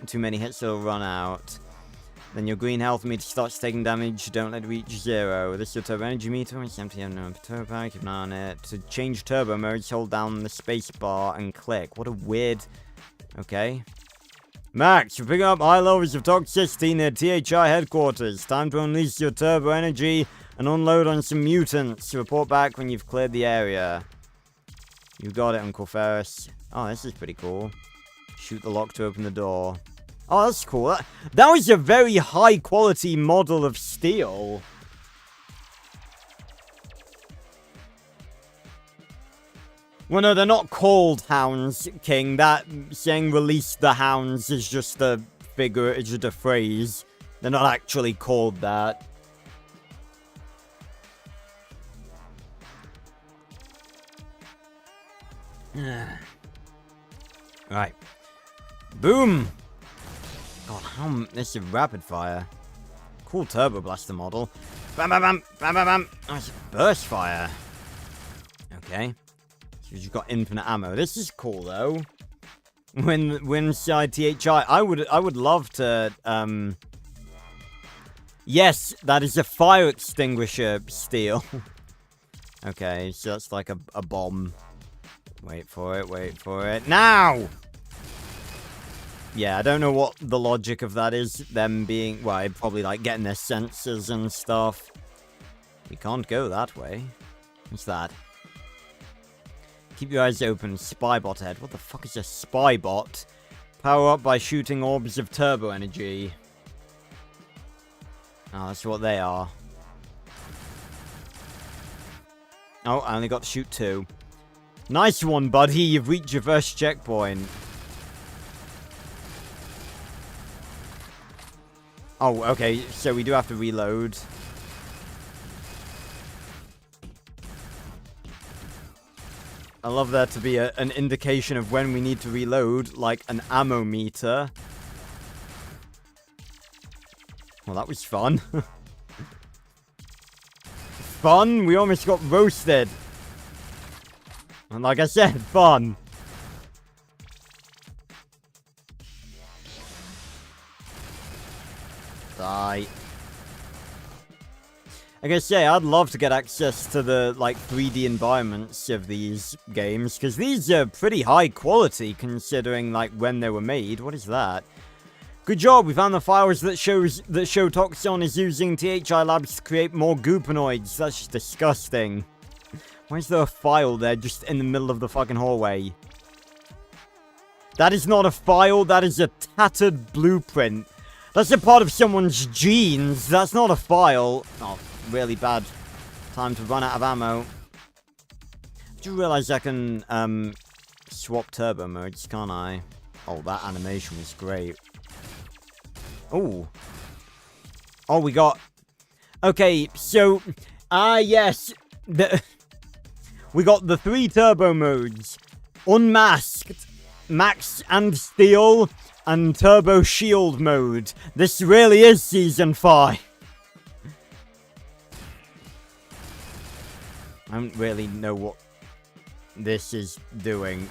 too many hits, it'll run out. Then your green health meter starts taking damage. Don't let it reach 0. This is your turbo energy meter. When it's empty, you have no turbo power. Keep an eye on it. To change turbo modes, hold down the space bar and click. What a weird... Okay. Max, you're picking up high levels of toxicity near THI headquarters. Time to unleash your turbo energy and unload on some mutants. Report back when you've cleared the area. You got it, Uncle Ferris. Oh, this is pretty cool. Shoot the lock to open the door. Oh, that's cool. That was a very high quality model of steel. Well, no, they're not called hounds, King. That saying release the hounds is just a figure, it's just a phrase. They're not actually called that. Right. Boom! God, this is rapid fire. Cool Turbo Blaster model. Bam, bam, bam, bam, bam, bam. Oh, it's burst fire. Okay. So you've got infinite ammo. This is cool though. When side THI, I would love to. Yes, that is a fire extinguisher steel. Okay, so that's like a bomb. Wait for it. Wait for it. Now. Yeah, I don't know what the logic of that is. Them being, well, probably like getting their sensors and stuff. We can't go that way. What's that? Keep your eyes open. Spybot ahead. What the fuck is a spybot? Power up by shooting orbs of turbo energy. Oh, that's what they are. Oh, I only got to shoot 2. Nice one, buddy. You've reached your first checkpoint. Oh, okay, so we do have to reload. I love there to be an indication of when we need to reload, like an ammo meter. Well, that was fun. Fun? We almost got roasted. And like I said, fun. Die. I gotta say, I'd love to get access to the, like, 3D environments of these games, because these are pretty high quality, considering, like, when they were made. What is that? Good job, we found the files that show Toxion is using THI Labs to create more goopanoids. That's just disgusting. Why is there a file there just in the middle of the fucking hallway? That is not a file, that is a tattered blueprint. That's a part of someone's genes. That's not a file. Oh, really bad time to run out of ammo. I do realize I can swap turbo modes, can't I? Oh, that animation was great. Oh. Oh, we got... Okay, so... yes. We got the 3 turbo modes. Unmasked, Max and Steel, and Turbo Shield mode. This really is Season 5. I don't really know what this is doing.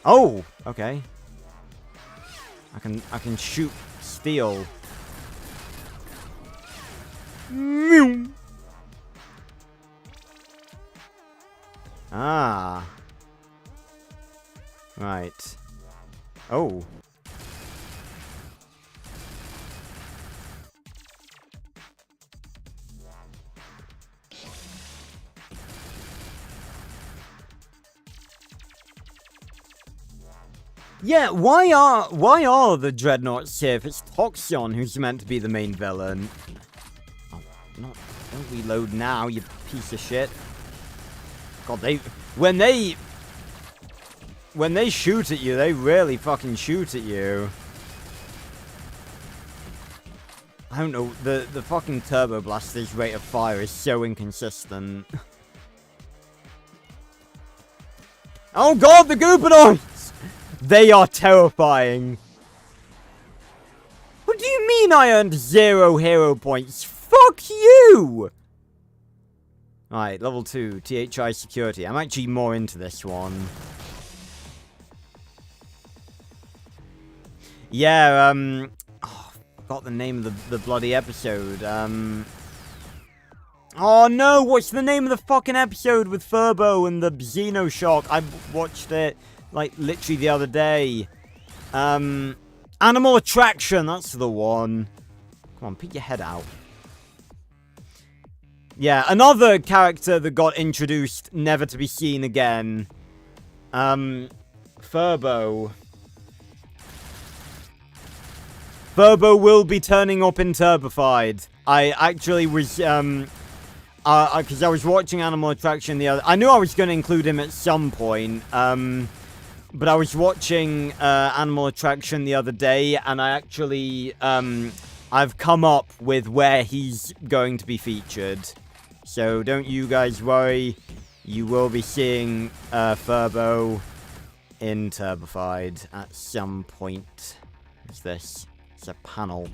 Oh, okay. I can shoot Steel. Ah. Right. Oh. Yeah, why are the Dreadnoughts here if it's Toxion who's meant to be the main villain? Oh, don't reload now, you piece of shit. God, when they shoot at you, they really fucking shoot at you. I don't know, the fucking Turbo Blaster's rate of fire is so inconsistent. Oh god, the Goopanoids! They are terrifying. What do you mean I earned 0 hero points? Fuck you! Alright, level 2, THI security. I'm actually more into this one. Yeah, oh, I forgot the name of the bloody episode. Oh no, what's the name of the fucking episode with Furbo and the Xenoshock? I watched it, like, literally the other day. Animal Attraction, that's the one. Come on, peek your head out. Yeah, another character that got introduced, never to be seen again. Furbo. Furbo will be turning up in Turbified. I actually was, because I was watching Animal Attraction the other... I knew I was going to include him at some point, but I was watching Animal Attraction the other day, and I actually, I've come up with where he's going to be featured. So don't you guys worry, you will be seeing Furbo in Turbified at some point. What's this? It's a panel.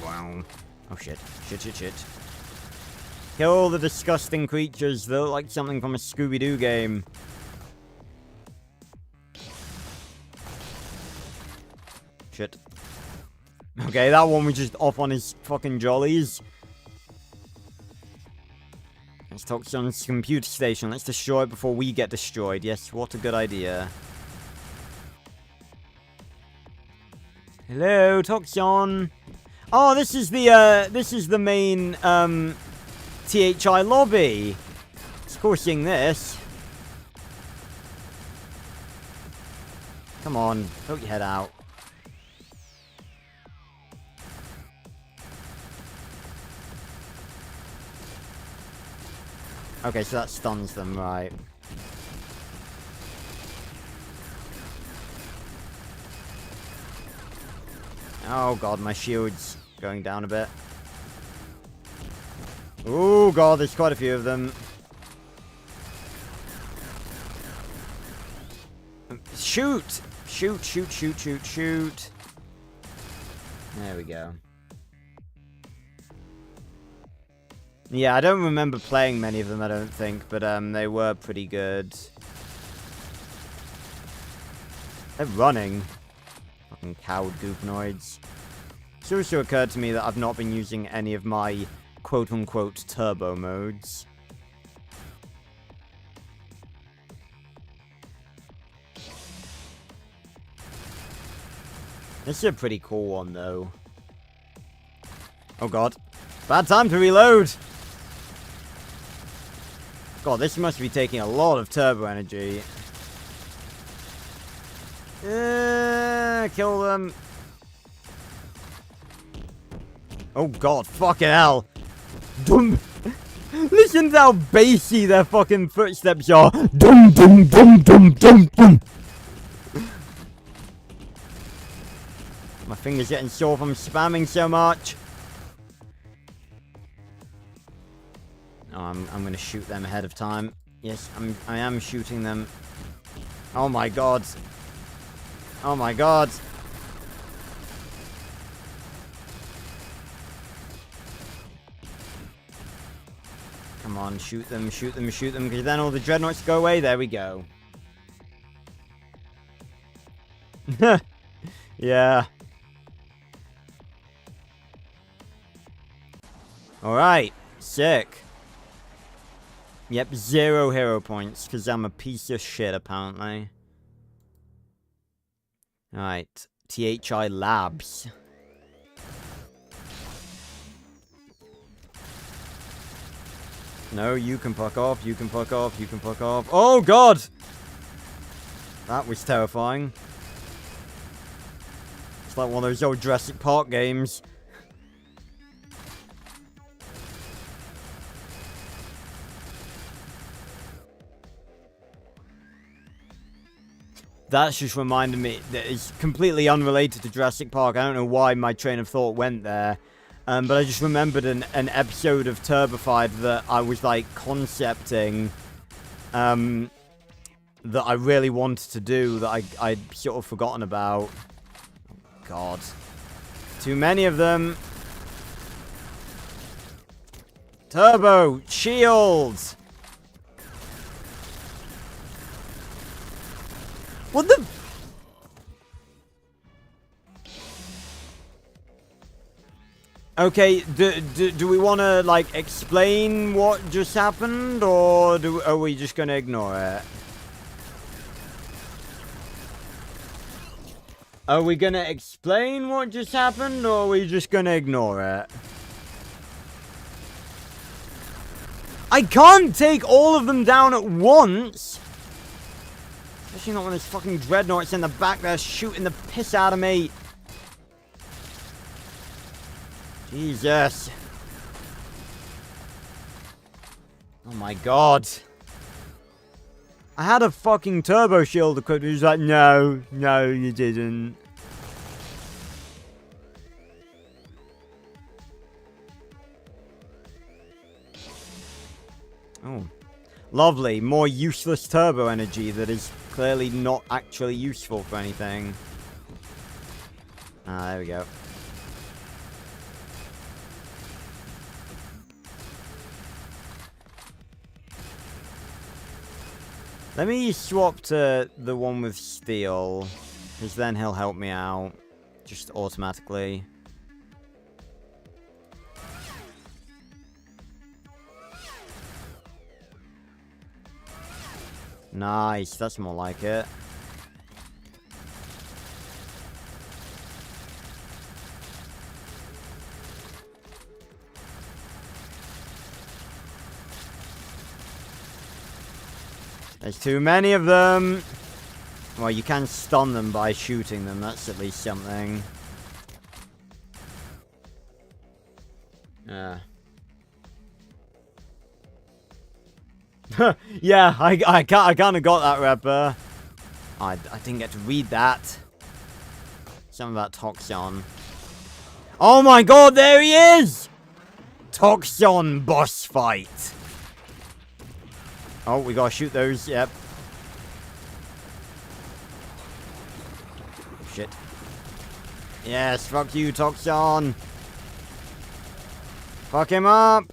Wow. Oh shit. Shit. Kill the disgusting creatures that look like something from a Scooby-Doo game. Shit. Okay, that one was just off on his fucking jollies. Let's talk to Toxion's computer station. Let's destroy it before we get destroyed. Yes, what a good idea. Hello, Toxion. Oh, this is the main, THI lobby. Of course, seeing this. Come on, poke your head out. Okay, so that stuns them, right. Oh god, my shield's going down a bit. Oh god, there's quite a few of them. Shoot! Shoot. There we go. Yeah, I don't remember playing many of them, I don't think, but they were pretty good. They're running. Fucking coward goopnoids. It's also occurred to me that I've not been using any of my quote-unquote turbo modes. This is a pretty cool one, though. Oh god. Bad time to reload! God, this must be taking a lot of turbo energy. Kill them. Oh god, fucking hell. Dum. Listen to how bassy their fucking footsteps are. Dum dum dum dum dum dum. My finger's getting sore from spamming so much. Oh, I'm gonna shoot them ahead of time. Yes, I am shooting them. Oh my god. Oh my god. Come on, shoot them, because then all the dreadnoughts go away. There we go. Yeah. Alright, sick. Yep, 0 hero points, because I'm a piece of shit, apparently. Alright, THI Labs. No, you can fuck off, you can fuck off, you can fuck off. Oh, God! That was terrifying. It's like one of those old Jurassic Park games. That's just reminded me that it's completely unrelated to Jurassic Park. I don't know why my train of thought went there. But I just remembered an episode of Turbified that I was, like, concepting, that I really wanted to do, that I'd sort of forgotten about. Oh, God. Too many of them. Turbo shields. What the? Okay, do we want to, like, explain what just happened, or are we just going to ignore it? Are we going to explain what just happened, or are we just going to ignore it? I can't take all of them down at once! Especially not when there's fucking dreadnoughts in the back there shooting the piss out of me. Jesus. Oh my god. I had a fucking turbo shield equipped. He was like, no, you didn't. Oh. Lovely. More useless turbo energy that is clearly not actually useful for anything. Ah, there we go. Let me swap to the one with steel, because then he'll help me out, just automatically. Nice, that's more like it. There's too many of them. Well, you can stun them by shooting them. That's at least something. Yeah. Yeah, I kind of got that, Rapper. I didn't get to read that. Something about Toxon. Oh my god, there he is! Toxon boss fight. Oh, we gotta shoot those, yep. Shit. Yes, fuck you, Toxon. Fuck him up.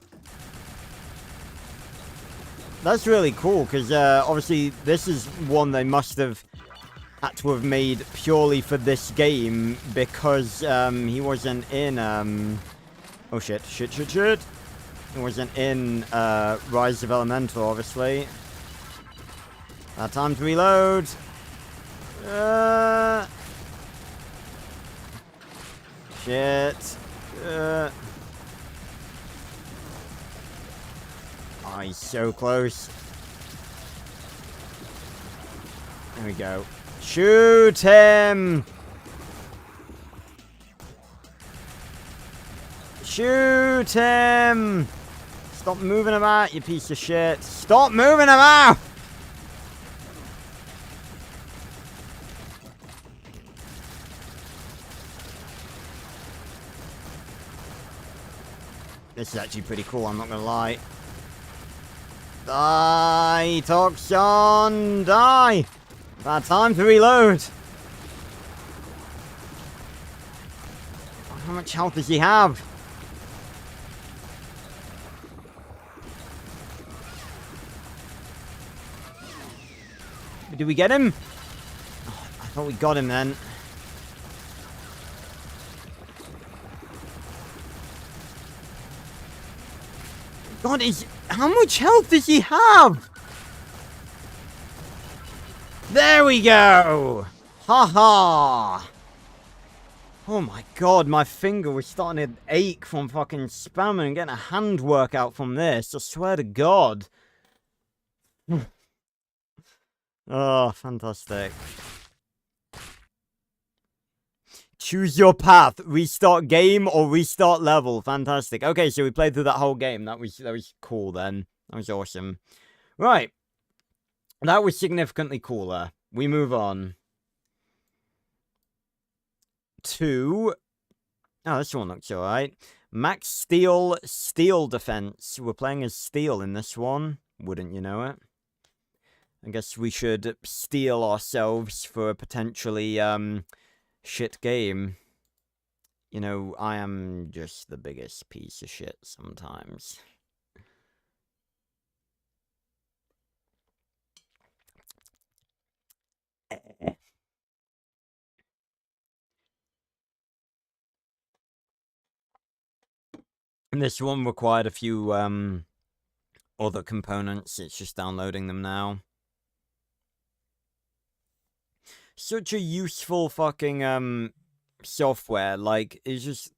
That's really cool, because obviously this is one they must have had to have made purely for this game, because he wasn't in, oh shit. He wasn't in Rise of Elemental, obviously. Time to reload. Shit. Oh, he's so close. There we go. Shoot him! Shoot him! Stop moving him out, you piece of shit. Stop moving him out! This is actually pretty cool, I'm not gonna lie. Die, Toxon! Die! Bad time to reload. How much health does he have? Did we get him? Oh, I thought we got him then. God, how much health does he have? There we go! Ha ha! Oh my god, my finger was starting to ache from fucking spamming and getting a hand workout from this. I swear to God. Oh, fantastic. Choose your path. Restart game or restart level. Fantastic. Okay, so we played through that whole game. That was cool then. That was awesome. Right. That was significantly cooler. We move on to... Oh, this one looks alright. Max Steel, Steel Defense. We're playing as Steel in this one. Wouldn't you know it? I guess we should steel ourselves for a potentially, shit game. You know, I am just the biggest piece of shit sometimes. And this one required a few, other components. It's just downloading them now. Such a useful fucking, software. Like, it's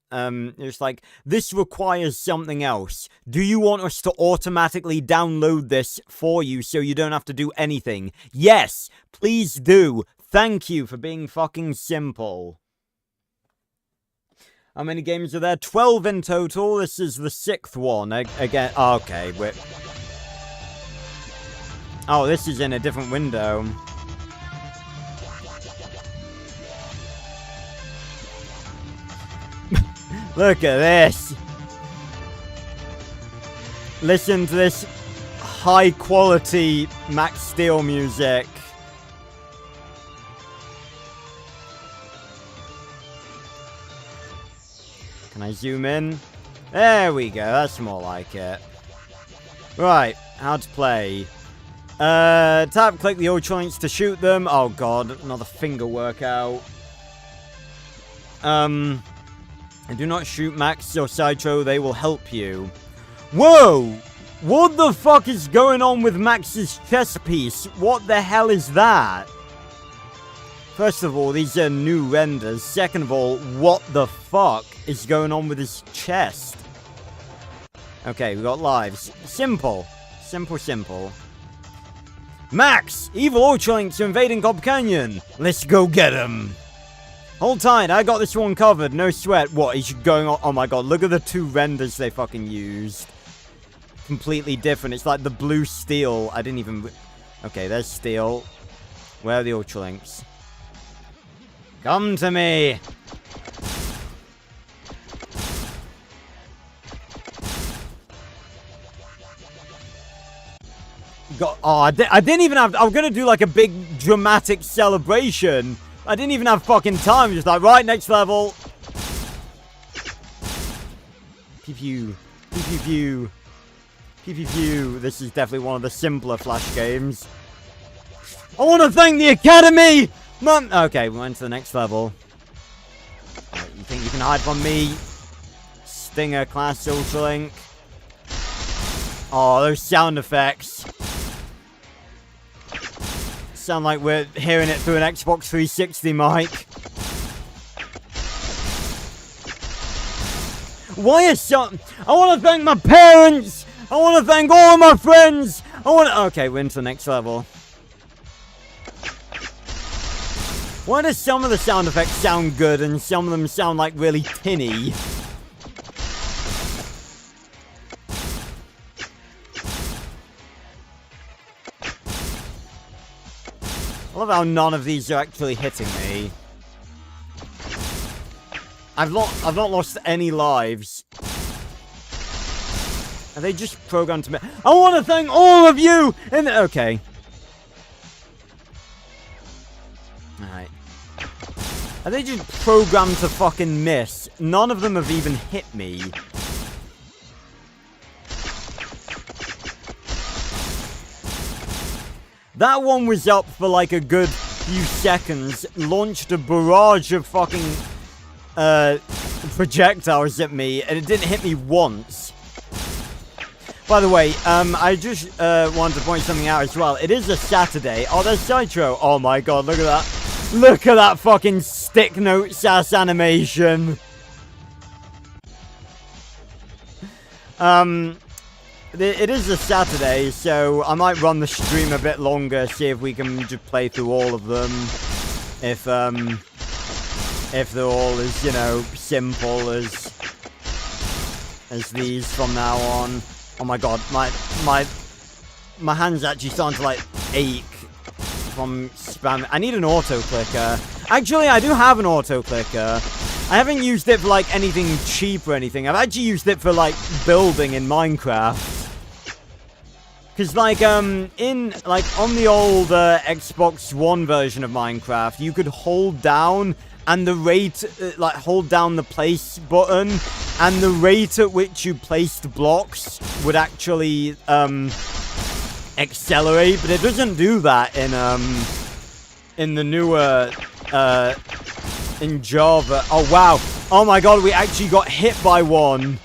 like, this requires something else. Do you want us to automatically download this for you so you don't have to do anything? Yes, please do. Thank you for being fucking simple. How many games are there? 12 in total. This is the 6th one. Again, okay, wait. Oh, this is in a different window. Look at this. Listen to this high quality Max Steel music. Can I zoom in? There we go, that's more like it. Right, how to play. Tap, click the Ultralinks to shoot them. Oh god, another finger workout. And do not shoot Max or Citro, they will help you. Whoa! What the fuck is going on with Max's chest piece? What the hell is that? First of all, these are new renders. Second of all, what the fuck is going on with his chest? Okay, we got lives. Simple. Simple. Max! Evil Ultralinks are invading Cobb Canyon! Let's go get him! Hold tight, I got this one covered, no sweat. What, is going on? Oh my god, look at the two renders they fucking used. Completely different. It's like the blue steel. I didn't even... Okay, there's steel. Where are the Ultralinks? Come to me! I didn't even have... I was gonna do like a big dramatic celebration. I didn't even have fucking time. Just like, right, next level. Pew-pew. Pew-pew-pew. Pew-pew-pew. This is definitely one of the simpler Flash games. I want to thank the Academy! Mum! Okay, we went to the next level. Right, you think you can hide from me? Stinger class Ultralink. Oh, those sound effects. Sound like we're hearing it through an Xbox 360 mic. Why is some... I want to thank my parents! I want to thank all of my friends! Okay, we're into the next level. Why does some of the sound effects sound good and some of them sound like really tinny? I love how none of these are actually hitting me. I've not lost any lives. Are they just programmed to me? I want to thank all of you! Okay. Alright. Are they just programmed to fucking miss? None of them have even hit me. That one was up for like a good few seconds, launched a barrage of fucking projectiles at me, and it didn't hit me once. By the way, I just wanted to point something out as well. It is a Saturday. Oh, there's Citro. Oh my god, look at that. Look at that fucking stick note sass animation. It is a Saturday, so I might run the stream a bit longer, see if we can just play through all of them. If they're all as, you know, simple as these from now on. Oh my god, my hand's actually starting to, like, ache from spam. I need an auto-clicker. Actually, I do have an auto-clicker. I haven't used it for, like, anything cheap or anything. I've actually used it for, like, building in Minecraft. Because, like, on the old Xbox One version of Minecraft, you could hold down and the rate, like, hold down the place button, and the rate at which you placed blocks would actually, accelerate, but it doesn't do that in the newer, in Java. Oh, wow. Oh, my God, we actually got hit by one.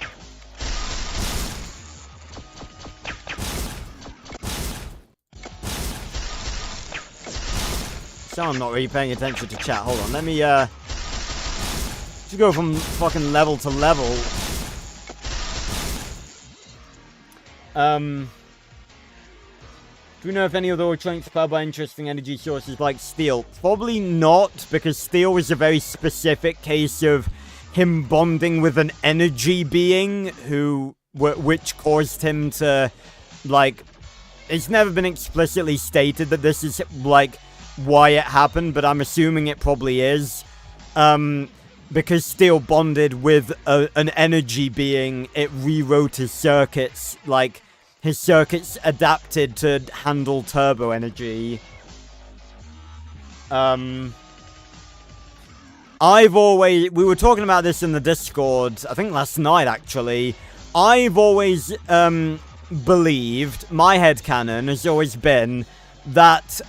So I'm not really paying attention to chat. Hold on, let me, just go from fucking level to level. Do we know if any of the Ultralinks are powered by interesting energy sources like steel? Probably not, because steel was a very specific case of him bonding with an energy being which caused him to, like, it's never been explicitly stated that this is, like, why it happened, but I'm assuming it probably is. Because Steel bonded with an energy being, it rewrote his circuits, like, his circuits adapted to handle turbo energy. We were talking about this in the Discord, I think last night, actually. I've always, believed, my headcanon has always been that,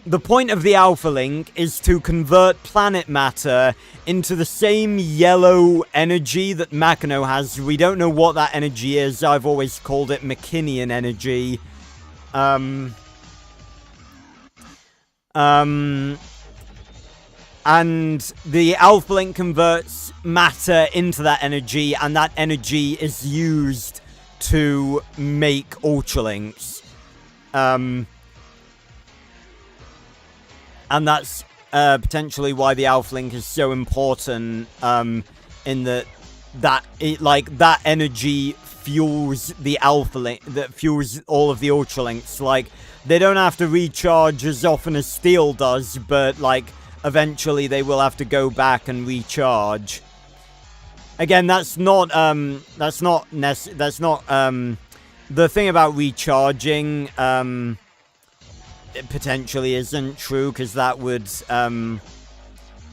the point of the Alpha Link is to convert planet matter into the same yellow energy that Machino has. We don't know what that energy is. I've always called it Machinian energy. And the Alpha Link converts matter into that energy, and that energy is used to make Ultralinks. And that's potentially why the Alpha Link is so important, in that that energy fuels the Alpha Link, that fuels all of the Ultralinks. Like, they don't have to recharge as often as Steel does, but, like, eventually they will have to go back and recharge. Again, that's not, the thing about recharging, it potentially isn't true, because that would,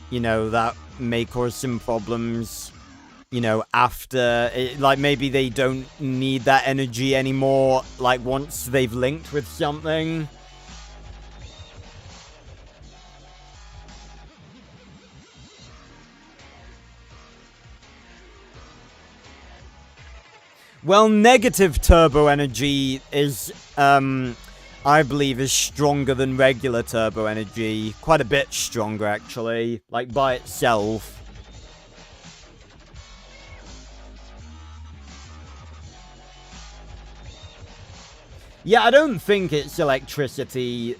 you know, that may cause some problems, you know, after, like, maybe they don't need that energy anymore, like, once they've linked with something. Well, negative turbo energy is, I believe is stronger than regular turbo energy. Quite a bit stronger, actually. Like, by itself. Yeah, I don't think it's electricity,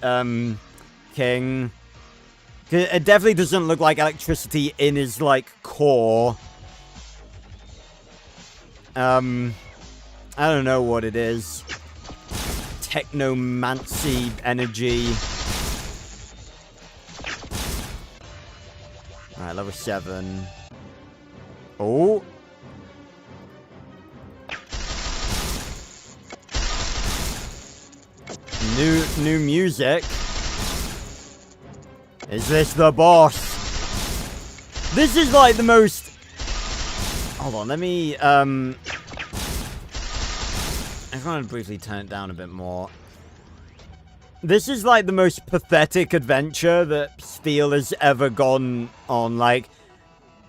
King. It definitely doesn't look like electricity in his, like, core. I don't know what it is. Technomancy energy. Alright, level 7. Oh. New music. Is this the boss? This is like the most... Hold on, let me, I just want to briefly turn it down a bit more. This is like the most pathetic adventure that Steel has ever gone on. Like,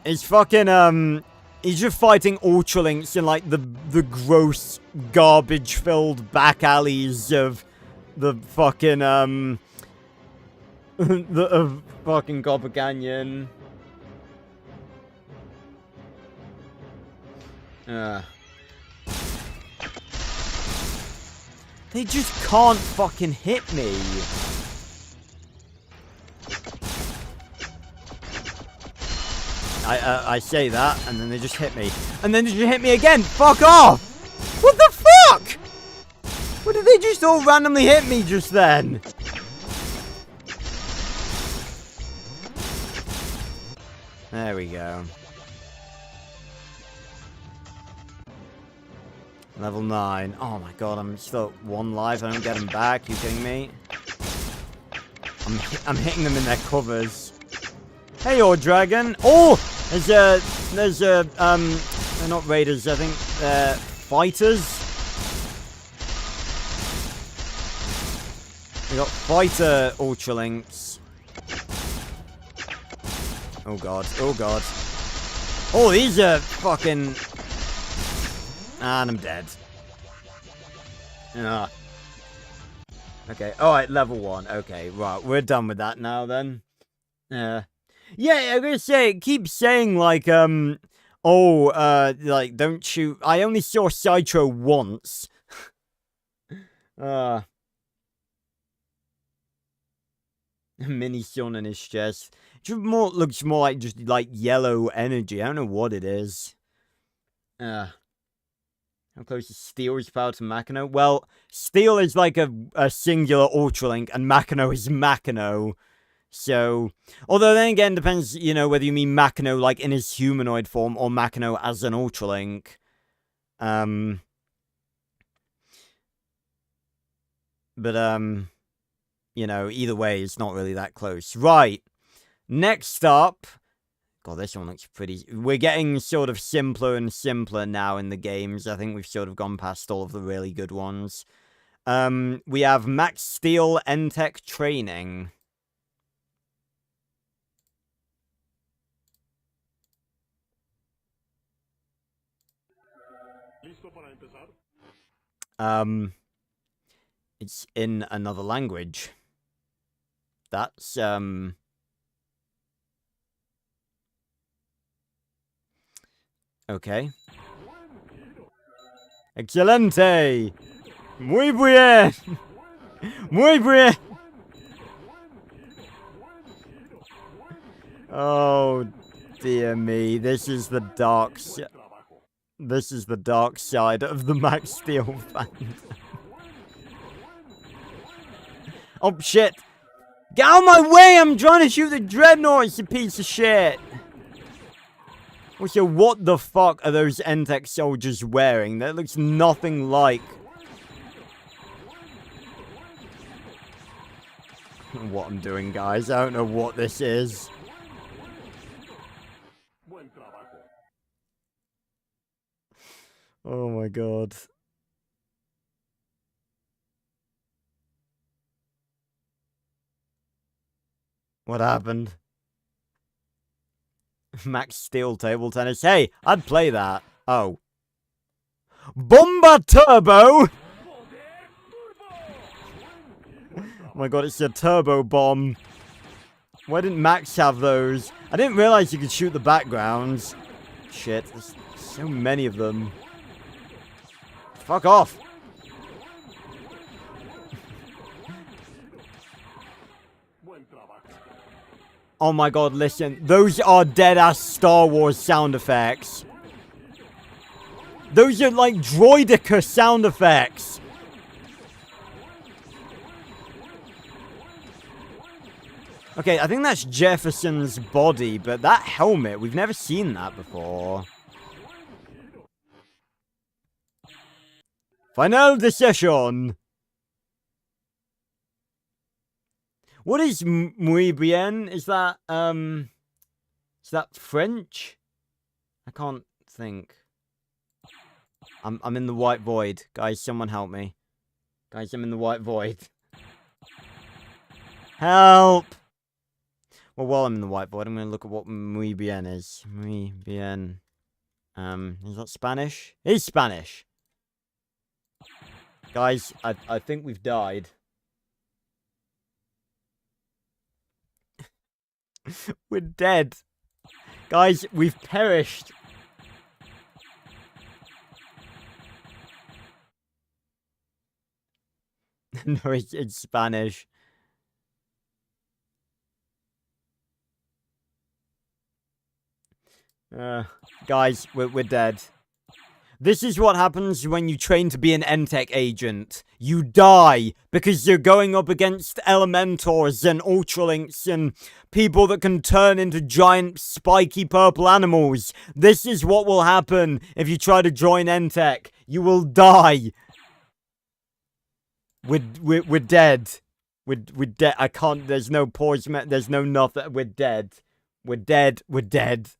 it's fucking, he's just fighting Ultralinks in like the gross, garbage-filled back alleys of the fucking, fucking Copper Canyon. They just can't fucking hit me. I say that, and then they just hit me. And then they just hit me again. Fuck off! What the fuck? What did they just all randomly hit me just then? There we go. Level 9. Oh my god, I'm still at 1 life. I don't get him back. You kidding me? I'm hitting them in their covers. Hey, your dragon. Oh, there's they're not raiders, I think, fighters. We got fighter Ultralinks. Oh god, oh god. Oh, these are fucking... And I'm dead. Ah. Okay, alright, level 1. Okay, right, we're done with that now then. Yeah, I'm gonna say, it keeps saying, like, like, don't shoot. I only saw Citro once. Mini sun in his chest. It looks more like just, like, yellow energy. I don't know what it is. How close is Steel's power to Machino? Well, Steel is like a singular Ultralink, and Machino is Machino. So, although then again, depends, you know, whether you mean Machino, like, in his humanoid form, or Machino as an Ultralink. You know, either way, it's not really that close. Right. Next up... God, this one looks pretty... We're getting sort of simpler and simpler now in the games. I think we've sort of gone past all of the really good ones. We have Max Steel N-Tech Training. It's in another language. That's, okay. Excelente! Muy bien! Muy bien! Oh, dear me. This is the dark side of the Max Steel fandom. Oh, shit! Get out of my way! I'm trying to shoot the Dreadnoughts, you piece of shit! Also, what the fuck are those N-Tech soldiers wearing? That looks nothing like... what I'm doing, guys. I don't know what this is. Oh my god. What happened? Max Steel table tennis. Hey, I'd play that. Oh. Bomba Turbo! Oh my god, it's a turbo bomb. Why didn't Max have those? I didn't realize you could shoot the backgrounds. Shit, there's so many of them. Fuck off! Oh my god, listen. Those are dead-ass Star Wars sound effects. Those are like Droideka sound effects. Okay, I think that's Jefferson's body, but that helmet, we've never seen that before. Final decision. What is muy bien? Is that French? I can't think. I'm in the white void. Guys, someone help me. Guys, I'm in the white void. Help! Well, while I'm in the white void, I'm going to look at what muy bien is. Muy bien. Is that Spanish? It is Spanish. Guys, I think we've died. We're dead. Guys, we've perished. No, it's Spanish. Guys, we're dead. This is what happens when you train to be an N-Tech agent. You die because you're going up against Elementors and Ultralinks and people that can turn into giant spiky purple animals. This is what will happen if you try to join N-Tech. You will die. We're dead. We're dead. I can't. There's no pause. There's no nothing. We're dead. We're dead. We're dead.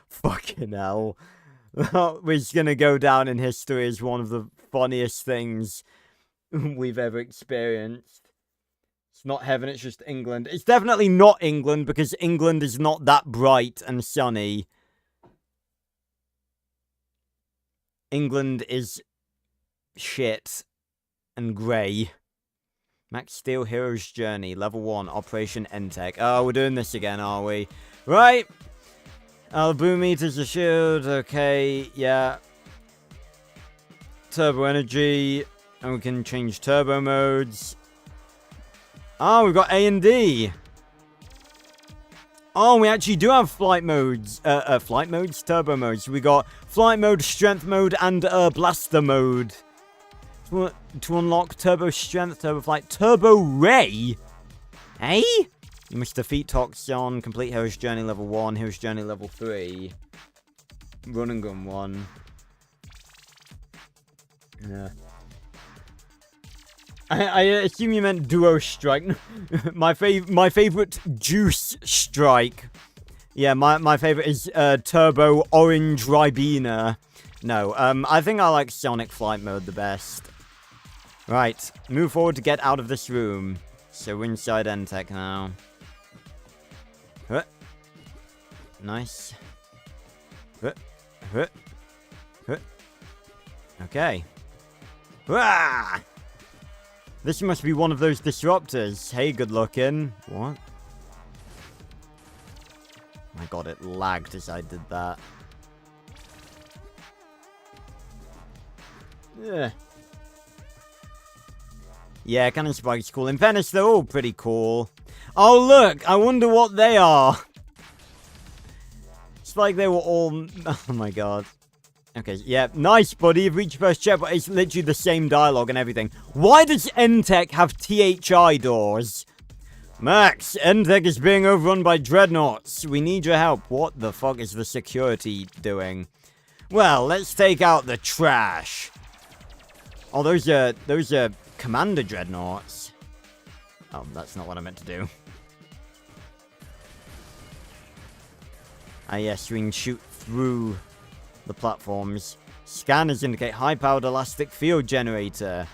Fucking hell. We're just gonna go down in history as one of the funniest things we've ever experienced. It's not heaven, it's just England. It's definitely not England, because England is not that bright and sunny. England is shit and grey. Max Steel Hero's Journey, level 1, Operation Entech. Oh, we're doing this again, are we? Right. Boom meters a shield. Okay, yeah. Turbo energy. And we can change turbo modes. Oh, we've got A and D. Oh, we actually do have flight modes. Flight modes? Turbo modes. We got flight mode, strength mode, and blaster mode. To unlock turbo strength, turbo flight, turbo ray? Eh? You must defeat Toxon, complete Hero's Journey level 1, Hero's Journey level 3. Run and gun 1. Yeah. I assume you meant Duo Strike. my favorite Juice Strike. Yeah, my favorite is Turbo Orange Ribena. No, I think I like Sonic Flight Mode the best. Right, move forward to get out of this room. So we're inside Entech now. Huh. Nice. Huh. Huh. Huh. Okay. Ah! This must be one of those disruptors. Hey, good looking. What? My god, it lagged as I did that. Yeah. Yeah, Cannon Spike's cool. In fairness, they're all pretty cool. Oh, look! I wonder what they are. It's like they were all... Oh, my god. Okay, yeah. Nice, buddy. You've reached first checkpoint. It's literally the same dialogue and everything. Why does Entech have THI doors? Max, Entech is being overrun by dreadnoughts. We need your help. What the fuck is the security doing? Well, let's take out the trash. Oh, those are Commander dreadnoughts. Oh, that's not what I meant to do. Ah, yes, we can shoot through the platforms. Scanners indicate high-powered elastic field generator.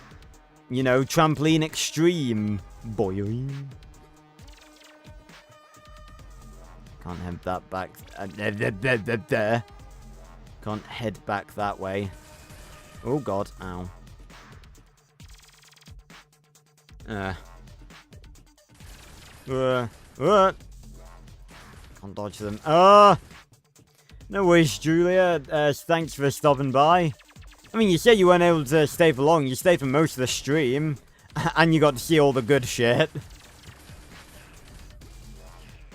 You know, trampoline extreme. Boing. Can't head that back. Can't head back that way. Oh god, ow. Can't dodge them. No worries, Julia. Thanks for stopping by. I mean, you said you weren't able to stay for long. You stayed for most of the stream. And you got to see all the good shit.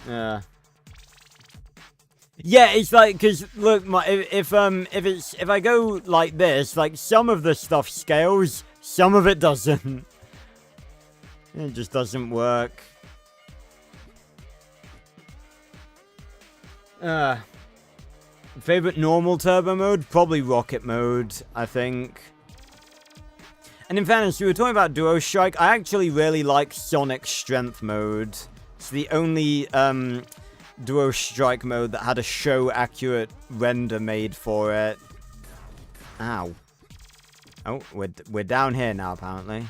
Yeah, it's like, because, look, if I go like this, like, some of the stuff scales, some of it doesn't. It just doesn't work. Favorite normal turbo mode? Probably rocket mode, I think. And in fairness, we were talking about Duo Strike. I actually really like Sonic Strength mode. It's the only Duo Strike mode that had a show-accurate render made for it. Ow. Oh, we're down here now, apparently.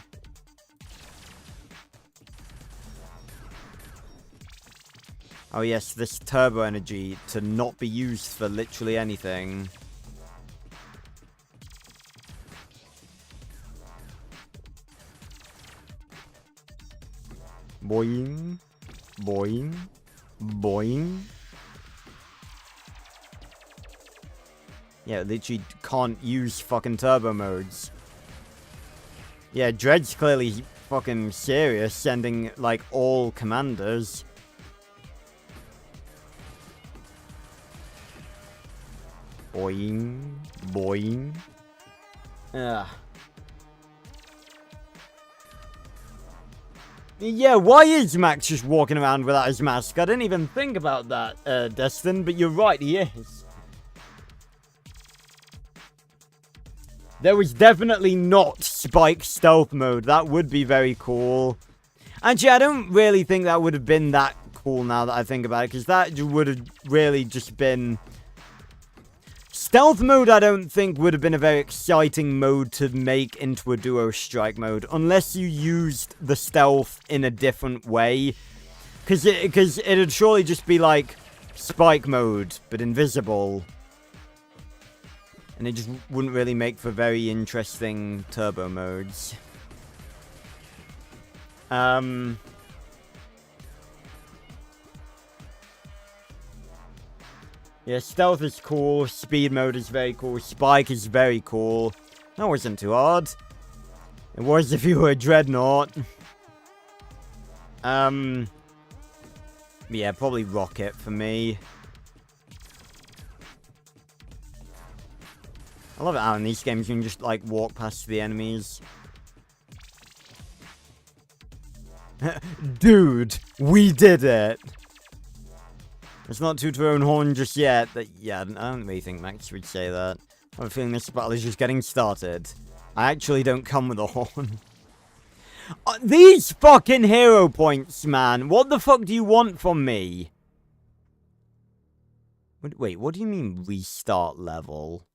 Oh yes, this turbo energy to not be used for literally anything. Boing. Boing. Boing. Yeah, literally can't use fucking turbo modes. Yeah, Dred's clearly fucking serious, sending, like, all commanders. Boing. Boing. Ugh. Yeah, why is Max just walking around without his mask? I didn't even think about that, Destin, but you're right, he is. There was definitely not Spike stealth mode. That would be very cool. Actually, I don't really think that would have been that cool now that I think about it, because that would have really just been... Stealth mode, I don't think, would have been a very exciting mode to make into a duo strike mode, unless you used the stealth in a different way. Because it'd surely just be like spike mode, but invisible. And it just wouldn't really make for very interesting turbo modes. Yeah, stealth is cool, speed mode is very cool, spike is very cool. That wasn't too hard. It was if you were a dreadnought. Yeah, probably rocket for me. I love it how in these games you can just, like, walk past the enemies. Dude, we did it! Let's not toot our own horn just yet. Yeah, I don't really think Max would say that. I have a feeling this battle is just getting started. I actually don't come with a horn. These fucking hero points, man! What the fuck do you want from me? Wait, what do you mean restart level?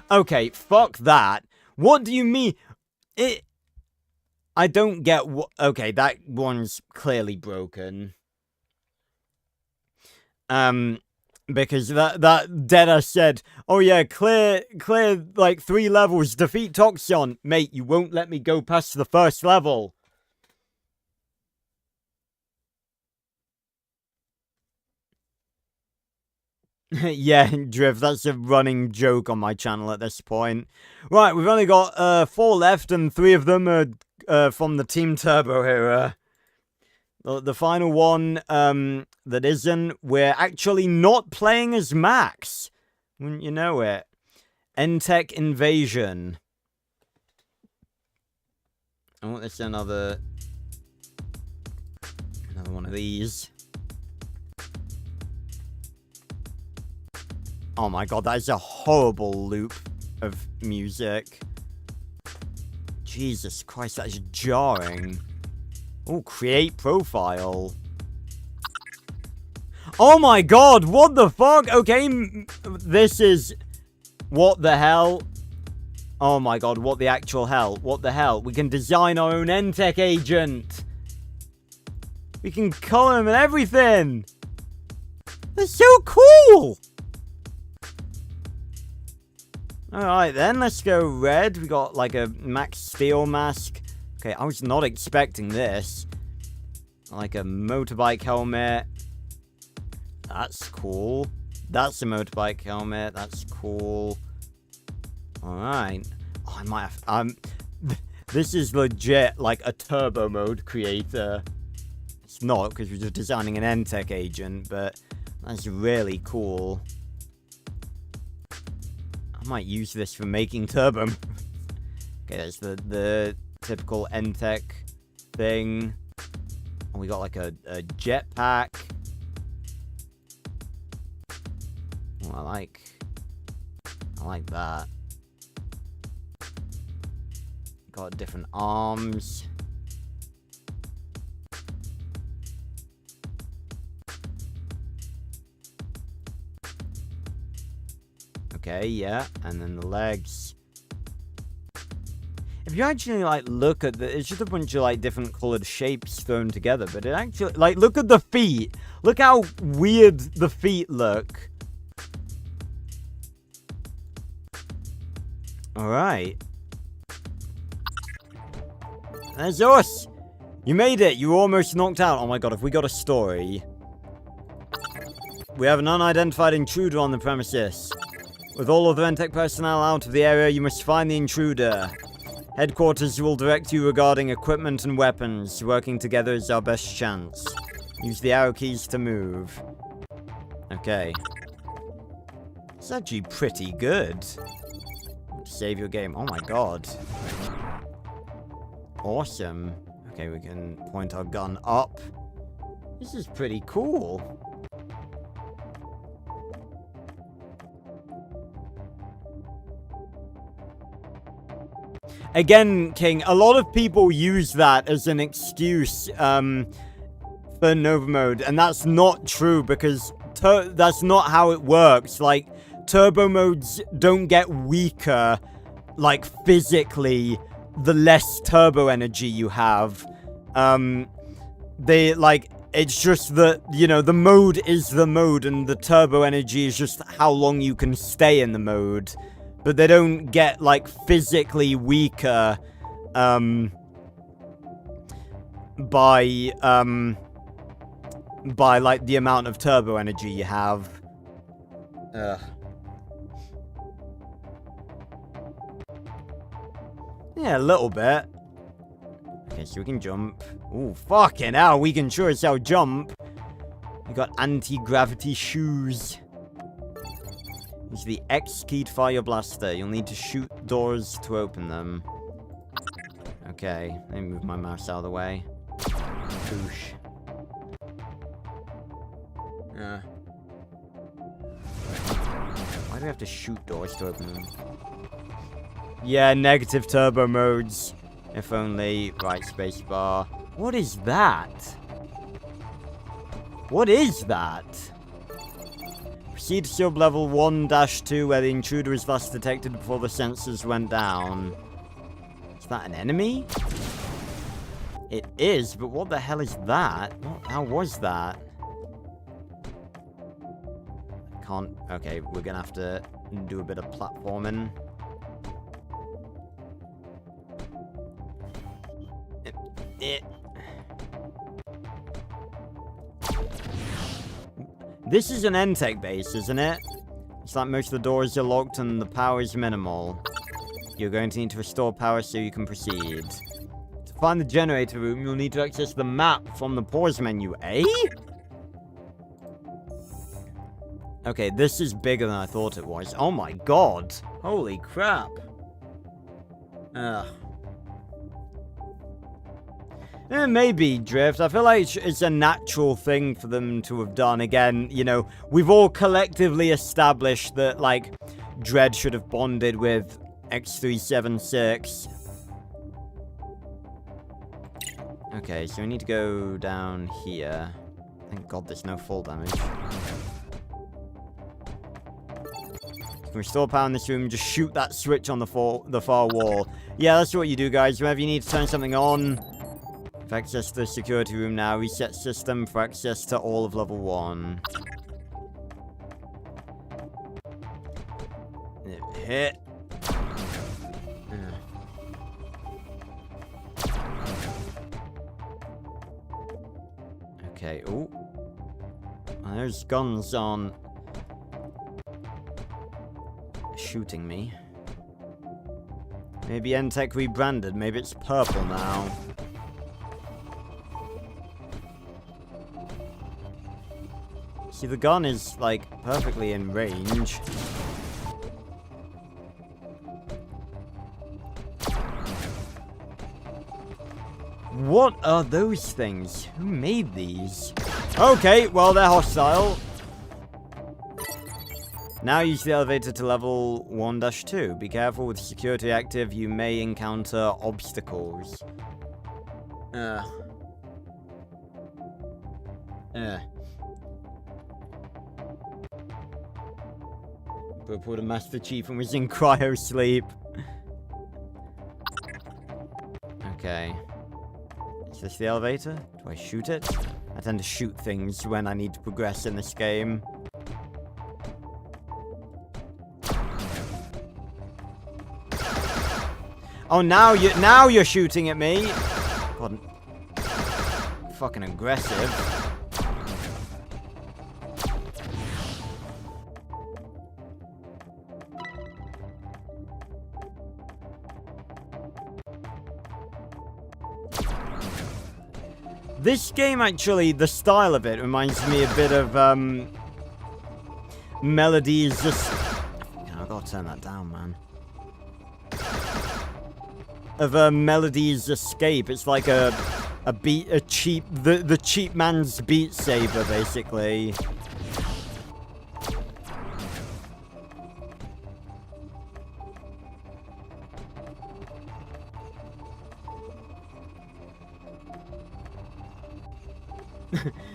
Okay, fuck that. What do you mean? I don't get what... Okay, that one's clearly broken. Because that Deadass said, oh yeah, clear, like, 3 levels, defeat Toxon. Mate, you won't let me go past the first level. Yeah, Drift, that's a running joke on my channel at this point. Right, we've only got 4 left, and 3 of them are from the Team Turbo era. The final one that isn't, we're actually not playing as Max. Wouldn't you know it? N-Tech Invasion. I want this another one of these. Oh my god, that is a horrible loop of music. Jesus Christ, that is jarring. Oh, create profile. Oh my god, what the fuck? Okay, this is... What the hell? Oh my god, what the actual hell? What the hell? We can design our own N-Tech agent. We can color him and everything. That's so cool. Alright then, let's go red. We got like a Max Steel mask. Okay, I was not expecting this. Like a motorbike helmet. That's cool. That's a motorbike helmet. That's cool. Alright. Oh, I might have... This is legit like a turbo mode creator. It's not, because we're just designing an N-Tech agent, but that's really cool. I might use this for making turbo. Okay, that's the typical N-Tech thing. And we got like a jetpack. Oh, I like that. Got different arms. Okay, yeah, and then the legs. If you actually, like, look at it's just a bunch of, like, different colored shapes thrown together, but it actually, like, look at the feet. Look how weird the feet look. Alright. There's us. You made it. You were almost knocked out. Oh my god, have we got a story? We have an unidentified intruder on the premises. With all other N-Tech personnel out of the area, you must find the intruder. Headquarters will direct you regarding equipment and weapons. Working together is our best chance. Use the arrow keys to move. Okay. It's actually pretty good. Save your game. Oh my god. Awesome. Okay, we can point our gun up. This is pretty cool. Again, King, a lot of people use that as an excuse, for Nova Mode, and that's not true, because that's not how it works. Like, Turbo Modes don't get weaker, like, physically, the less turbo energy you have. It's just that, you know, the mode is the mode, and the turbo energy is just how long you can stay in the mode. But they don't get, like, physically weaker, by, like, the amount of turbo energy you have. Yeah, a little bit. Okay, so we can jump. Ooh, fucking hell, we can sure as hell jump. We got anti-gravity shoes. Use the X key to fire your blaster. You'll need to shoot doors to open them. Okay, let me move my mouse out of the way. Boosh. Why do we have to shoot doors to open them? Yeah, negative turbo modes. If only. Right, spacebar. What is that? What is that? Proceed to sub-level 1-2 where the intruder is last detected before the sensors went down. Is that an enemy? It is, but what the hell is that? How was that? Can't... Okay, we're gonna have to do a bit of platforming. This is an N-Tech base, isn't it? It's like most of the doors are locked and the power is minimal. You're going to need to restore power so you can proceed. To find the generator room, you'll need to access the map from the pause menu, eh? Okay, this is bigger than I thought it was. Oh my god. Holy crap. Ugh. Maybe, Drift. I feel like it's a natural thing for them to have done. Again, you know, we've all collectively established that, like, Dread should have bonded with X376. Okay, so we need to go down here. Thank God there's no fall damage. You can restore power in this room, just shoot that switch on the far wall. Yeah, that's what you do, guys. Whenever you need to turn something on... Access to the security room now. Reset system for access to all of level 1. Hit. Okay, ooh. Well, there's guns on... shooting me. Maybe N-Tech rebranded. Maybe it's purple now. See, the gun is, like, perfectly in range. What are those things? Who made these? Okay, well, they're hostile. Now use the elevator to level 1-2. Be careful with security active. You may encounter obstacles. Report a Master Chief and was in cryo sleep. Okay. Is this the elevator? Do I shoot it? I tend to shoot things when I need to progress in this game. Oh, now you're shooting at me. God. Fucking aggressive. This game, actually, the style of it reminds me a bit of, Melody's just... I gotta turn that down, man. Of, Melody's Escape. It's like the cheap man's Beat Saber, basically.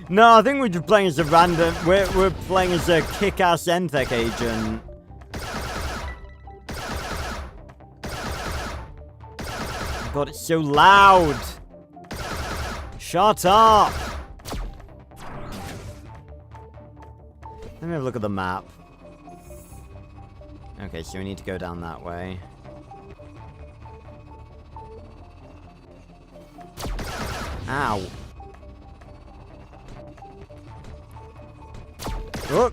No, I think we're just playing as a random... We're playing as a kick-ass N-Tech agent. God, it's so loud. Shut up. Let me have a look at the map. Okay, so we need to go down that way. Ow. Oh.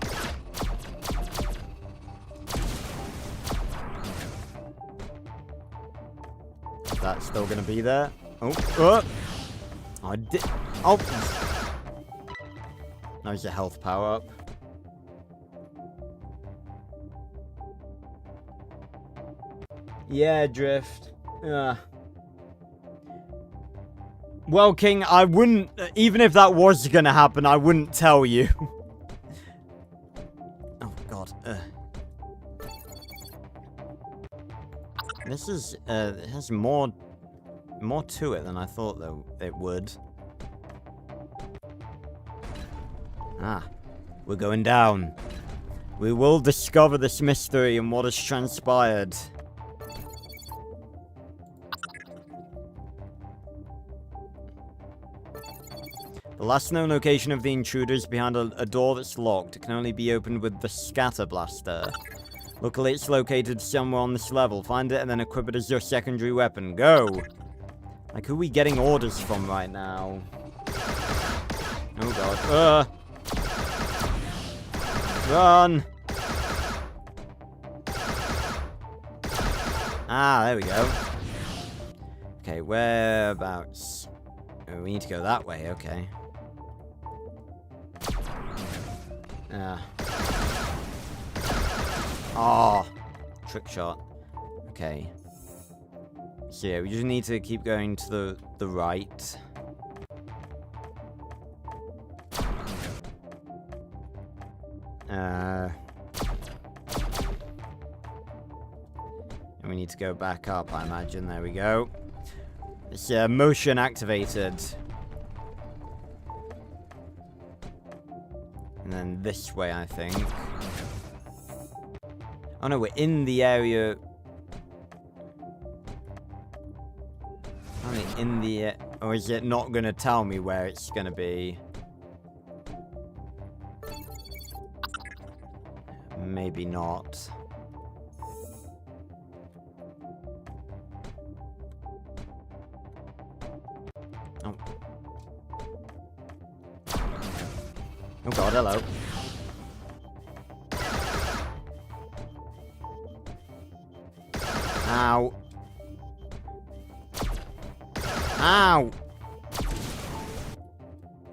Is that still gonna be there? Oh, oh. I did. Oh. There's a health power up. Yeah, Drift. Well, King, I wouldn't... Even if that was gonna happen, I wouldn't tell you. Oh, God. This is... it has more to it than I thought it would. Ah. We're going down. We will discover this mystery and what has transpired. The last known location of the intruder is behind a door that's locked. It can only be opened with the Scatter Blaster. Luckily, it's located somewhere on this level. Find it and then equip it as your secondary weapon. Go! Like, who are we getting orders from right now? Oh, God. Run! Ah, there we go. Okay, whereabouts? Oh, we need to go that way, okay. Oh, trick shot. Okay. So yeah, we just need to keep going to the right. And we need to go back up, I imagine. There we go. It's motion activated. And then this way, I think. Oh no, we're in the area. Only in the... Or is it not going to tell me where it's going to be? Maybe not. Oh. Oh God, hello. Ow. Ow!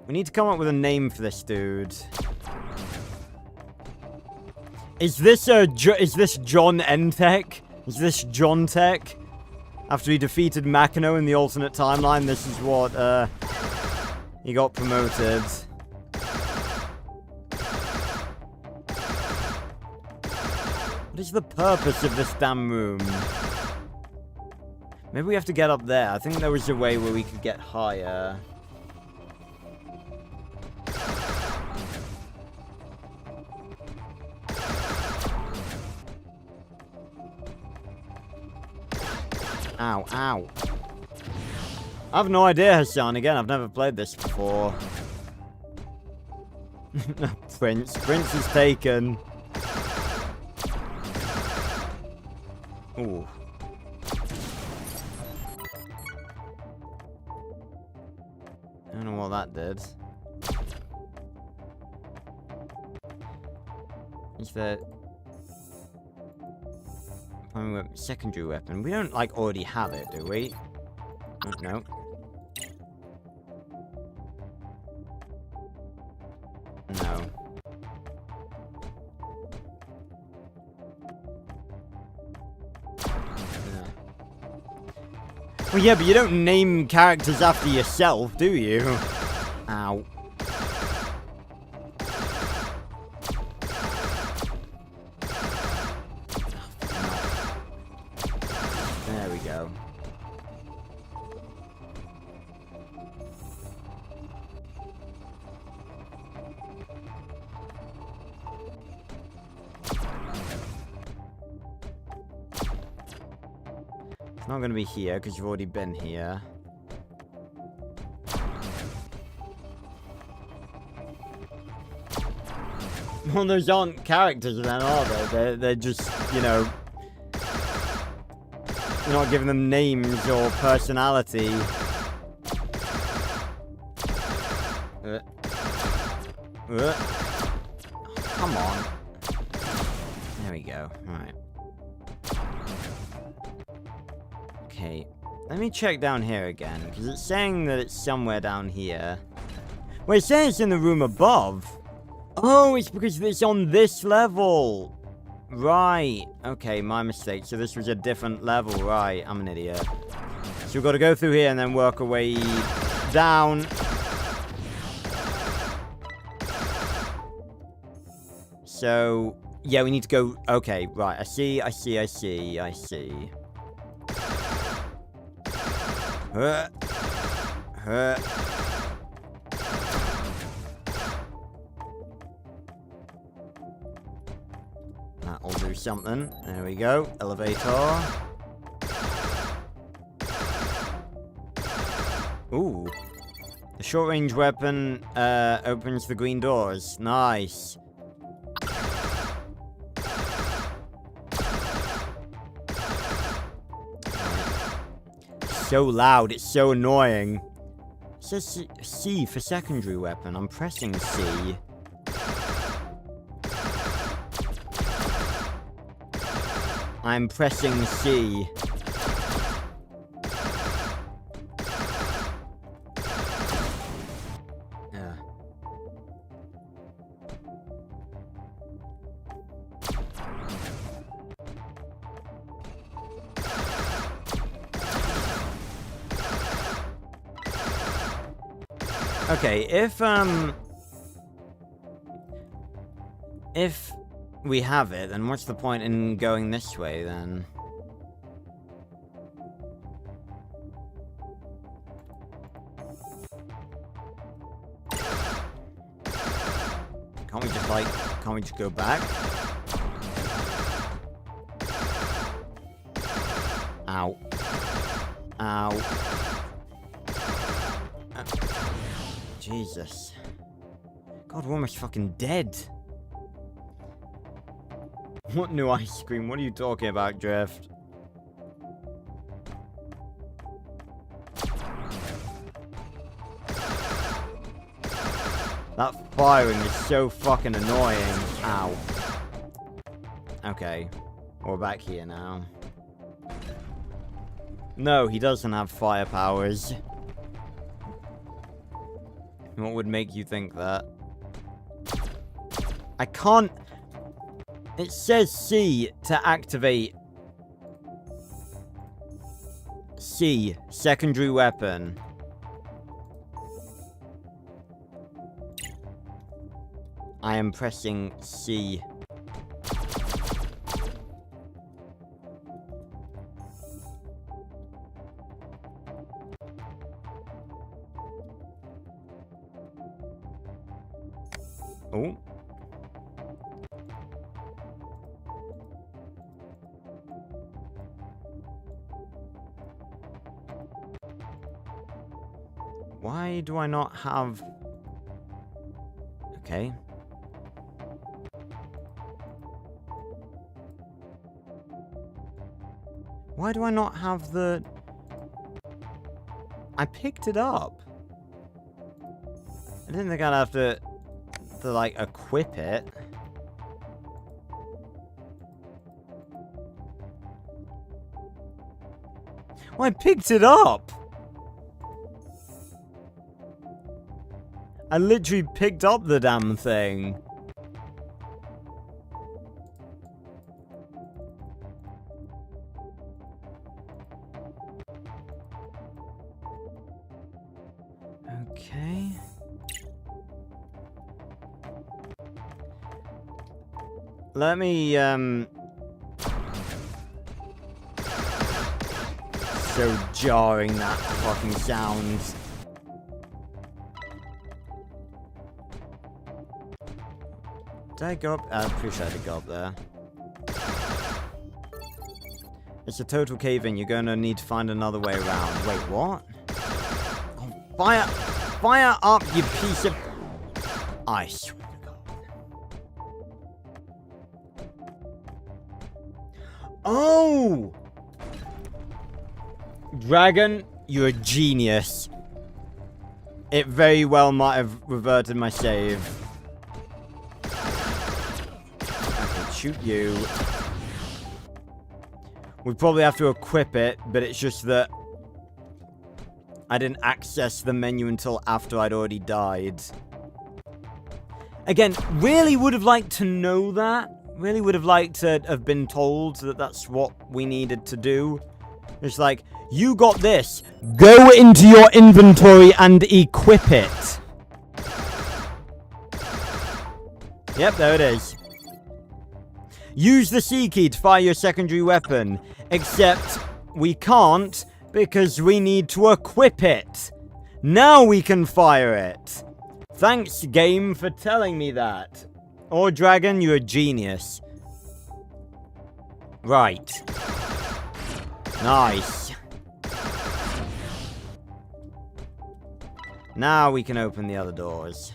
We need to come up with a name for this dude. Is this John N-Tech? Is this John Tech? After he defeated Makino in the alternate timeline, this is what, he got promoted. What is the purpose of this damn room? Maybe we have to get up there. I think there was a way where we could get higher. Ow, ow. I have no idea, Hassan. Again, I've never played this before. Prince. Prince is taken. Ooh. I don't know what that did. Is there... secondary weapon? We don't, like, already have it, do we? Oh, no. No. Well, yeah, but you don't name characters after yourself, do you? Ow. There we go. It's not going to be here, because you've already been here. Well, those aren't characters then, are they? They're just, you know... You're not giving them names or personality. Come on. There we go. Alright. Okay. Let me check down here again, because it's saying that it's somewhere down here. Well, it's saying it's in the room above. Oh, it's because it's on this level. Right. Okay, my mistake. So this was a different level. Right. I'm an idiot. So we've got to go through here and then work our way down. So, yeah, we need to go... Okay, right. I see. That'll do something. There we go. Elevator. Ooh. The short-range weapon opens the green doors. Nice. So loud. It's so annoying. It says C for secondary weapon. I'm pressing C. I'm pressing C. Yeah. Okay, if we have it, then what's the point in going this way, then? Can't we just go back? Ow. Ow. Jesus. God, we're almost fucking dead. What new ice cream? What are you talking about, Drift? That firing is so fucking annoying. Ow. Okay. We're back here now. No, he doesn't have fire powers. What would make you think that? I can't... It says C to activate. C, secondary weapon. I am pressing C. Oh. Why do I not have... Okay. Why do I not have the... I picked it up. I didn't think I'd have to like, equip it. Well, I picked it up! I literally picked up the damn thing. Okay. Let me, so jarring, that fucking sounds. Did I go up? I'm pretty sure I did go up there. It's a total cave-in. You're going to need to find another way around. Wait, what? Oh, fire! Fire up, you piece of... I swear to God. Oh! Dragon, you're a genius. It very well might have reverted my save. I can shoot you. We probably have to equip it, but it's just that I didn't access the menu until after I'd already died. Again, really would have liked to know that. Really would have liked to have been told that that's what we needed to do. It's like, you got this. Go into your inventory and equip it. Yep, there it is. Use the C key to fire your secondary weapon. Except we can't because we need to equip it. Now we can fire it. Thanks, game, for telling me that. Or Dragon, you're a genius. Right. Nice. Now we can open the other doors.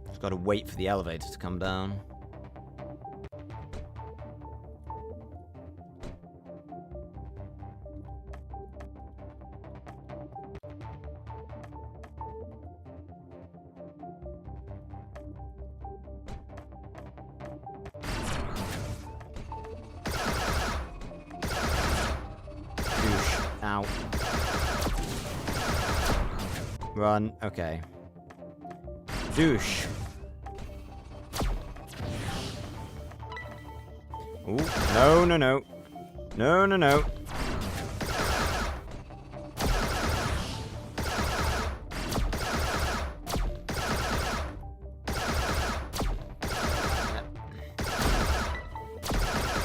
Just gotta wait for the elevator to come down. Ow. Run. Okay. Douche. Ooh. No, no, no. No, no, no.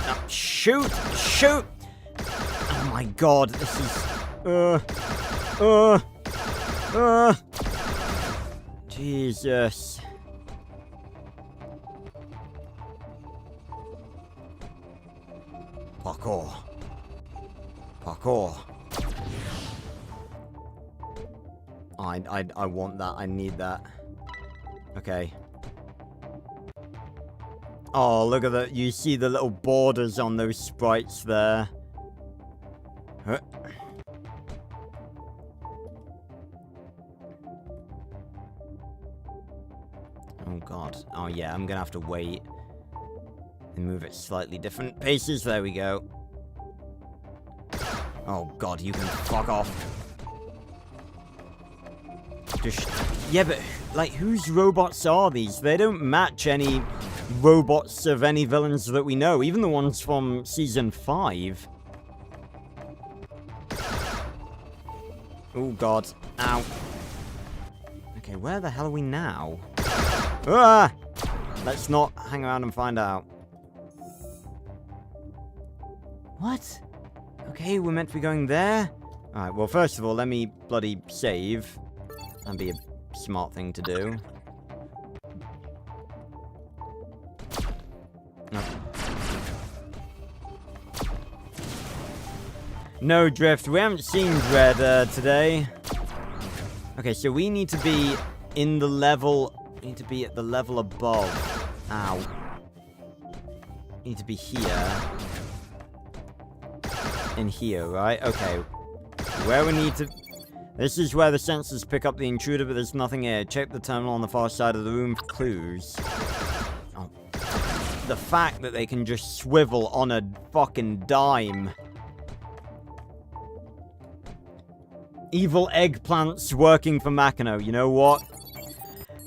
No, shoot! Shoot! Oh my God, this is... Jesus. Parkour. Parkour. I want that. I need that. Okay. Oh, look at that. You see the little borders on those sprites there. Huh. Oh God. Oh yeah, I'm gonna have to wait and move at slightly different paces. There we go. Oh God, you can fuck off. Just, yeah, but like, whose robots are these? They don't match any robots of any villains that we know, even the ones from Season 5. Oh God. Ow. Okay, where the hell are we now? Ah! Let's not hang around and find out. What? Okay, we're meant to be going there? Alright, well, first of all, let me bloody save. That'd be a smart thing to do. No. No, Drift. We haven't seen Dread today. Okay, so we need to be in the level... We need to be at the level above. Ow. We need to be here. In here, right? Okay. Where we need to... This is where the sensors pick up the intruder, but there's nothing here. Check the terminal on the far side of the room for clues. Oh. The fact that they can just swivel on a fucking dime. Evil eggplants working for Makino. You know what?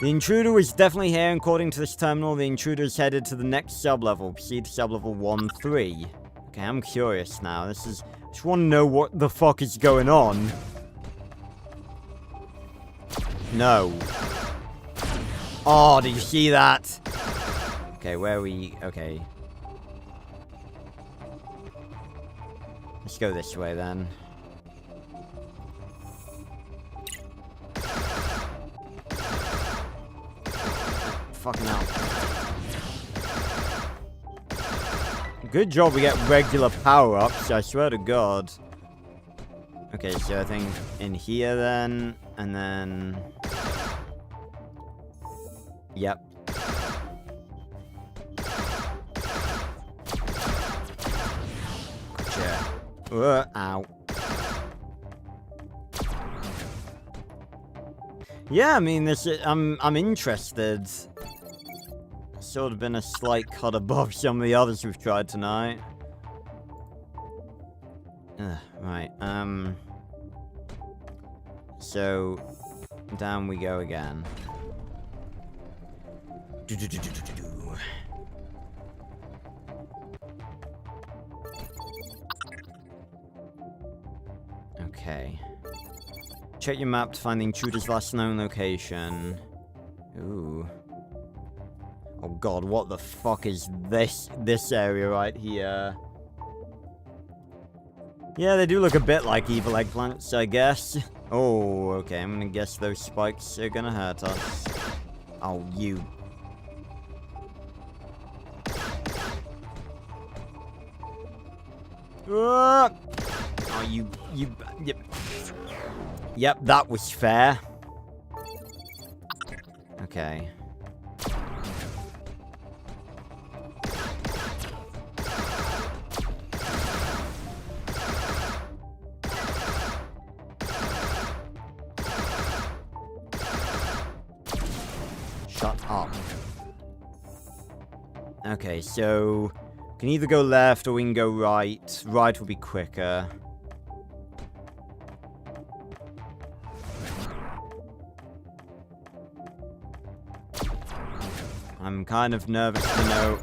The intruder is definitely here, and according to this terminal, the intruder is headed to the next sublevel. Proceed to sublevel 1-3. Okay, I'm curious now. I just want to know what the fuck is going on. No. Oh, did you see that? Okay, where are we? Okay. Let's go this way then. Fucking hell. Good job we get regular power-ups, I swear to God. Okay, so I think in here then, and then... Yep. Gotcha. Ow. Yeah, I mean, this. I'm interested. Sort of been a slight cut above some of the others we've tried tonight. Right. So down we go again. Okay. Check your map to find the intruder's last known location. Ooh. Oh god, what the fuck is this area right here? Yeah, they do look a bit like evil eggplants, I guess. Oh, okay, I'm gonna guess those spikes are gonna hurt us. Oh, you. Oh, Yep, that was fair. Okay. Shut up. Okay, so can either go left or we can go right. Right will be quicker. I'm kind of nervous to know.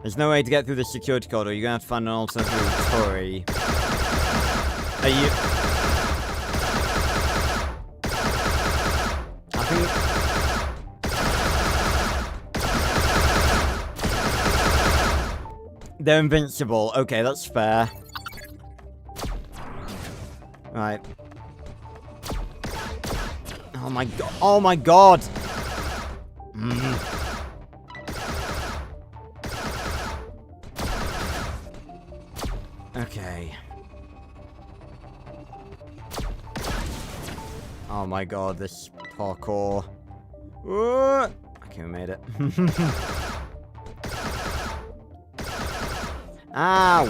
There's no way to get through the security corridor. You're gonna have to find an alternate route. Sorry. Are you... I think... They're invincible. Okay, that's fair. Right. Oh my god. Oh my god! Okay. Oh my god, this parkour. Okay, we made it. Ow!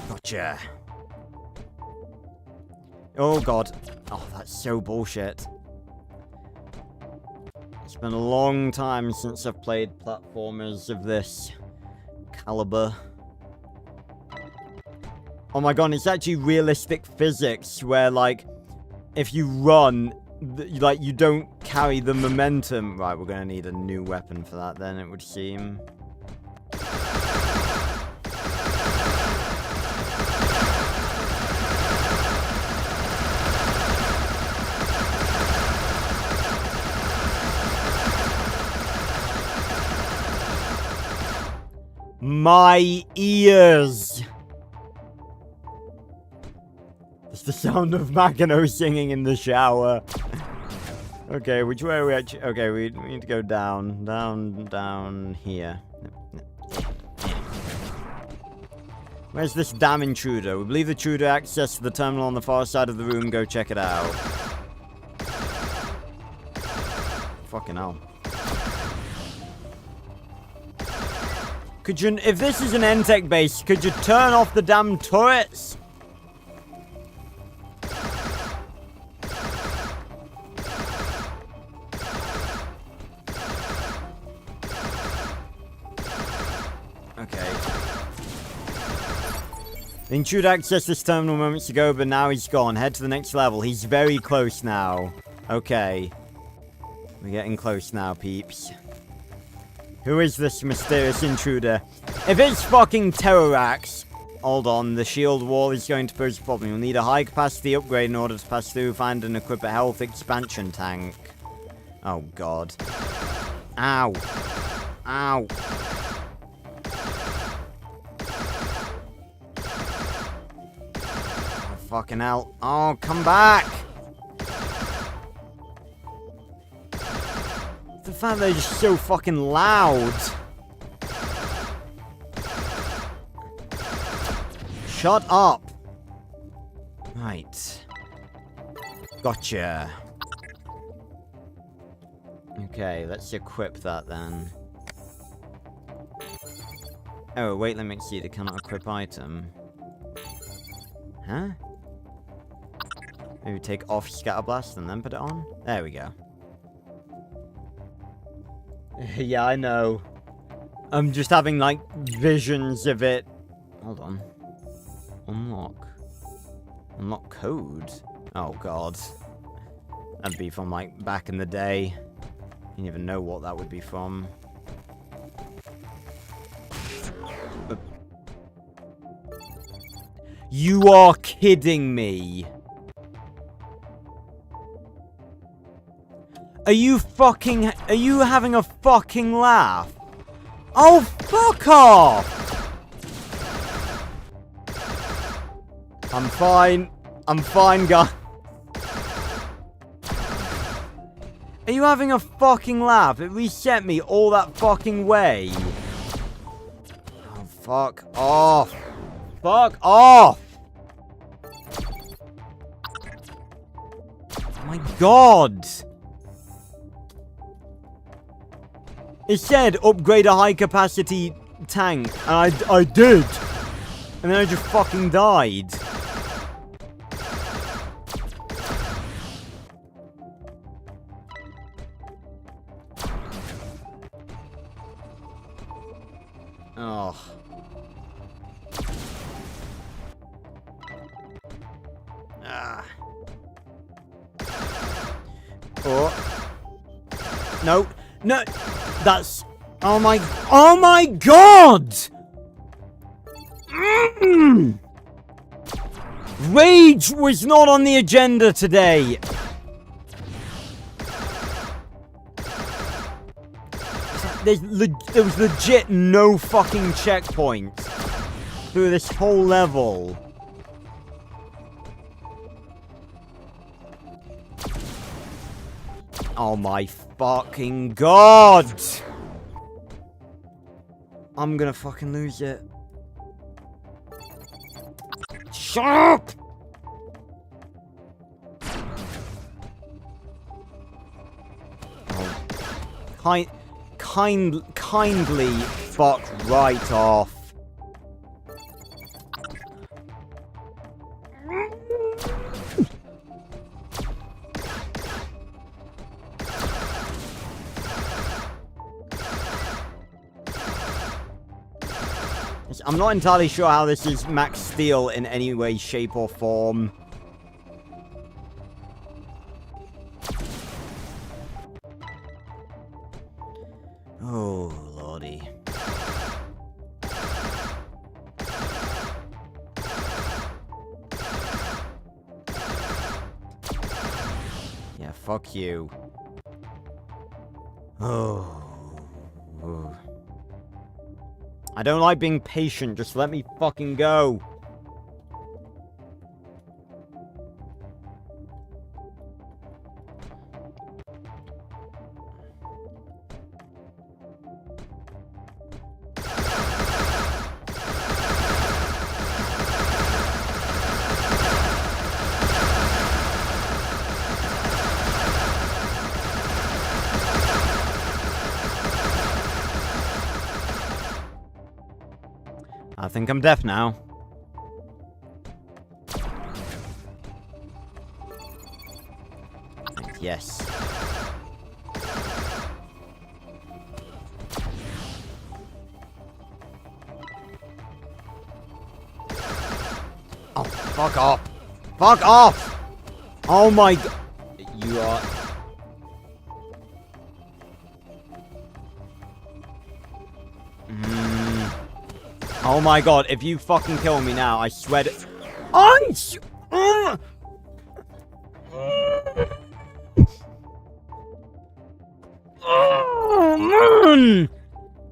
Gotcha. Oh god. Oh, that's so bullshit. It's been a long time since I've played platformers of this caliber. Oh my god, it's actually realistic physics where, like, if you run, like, you don't carry the momentum. Right, we're gonna need a new weapon for that then, it would seem. My ears! It's the sound of Makino singing in the shower. Okay, which way are we actually... Okay, we need to go down. Down here. Where's this damn intruder? We believe the intruder accessed the terminal on the far side of the room. Go check it out. Fucking hell. Could you... If this is an N-Tech base, could you turn off the damn turrets? Okay. The intruder accessed this terminal moments ago, but now he's gone. Head to the next level. He's very close now. Okay. We're getting close now, peeps. Who is this mysterious intruder? If it's fucking Terrorax... Hold on, the shield wall is going to pose a problem. You'll need a high-capacity upgrade in order to pass through. Find and equip a health expansion tank. Oh, God. Ow. Ow. Oh, fucking hell. Oh, come back! The fact they're just so fucking loud. Shut up! Right. Gotcha. Okay, let's equip that then. Oh, wait, let me see. They cannot equip item. Huh? Maybe take off Scatterblast and then put it on? There we go. Yeah, I know. I'm just having, like, visions of it. Hold on. Unlock. Unlock code? Oh, God. That'd be from, like, back in the day. I didn't even know what that would be from. You are kidding me. Are you having a fucking laugh? Oh, fuck off! I'm fine. I'm fine, guys. Are you having a fucking laugh? It reset me all that fucking way. Oh, fuck off. Fuck off! Oh my god! It said upgrade a high capacity tank, and I did! And then I just fucking died. Oh. Ah. Oh. No. No. That's... Oh my god! Rage was not on the agenda today. There was legit no fucking checkpoint through this whole level. Oh my fucking god! I'm gonna fucking lose it. Shut up! Oh. Kindly fuck right off. I'm not entirely sure how this is Max Steel in any way, shape, or form. Oh, lordy. Yeah, fuck you. Oh. Oh. I don't like being patient, just let me fucking go. I think I'm deaf now. Yes. Oh, fuck off. Fuck off! Oh my god. You are... Oh my god, if you fucking kill me now, I swear to... Oh, man!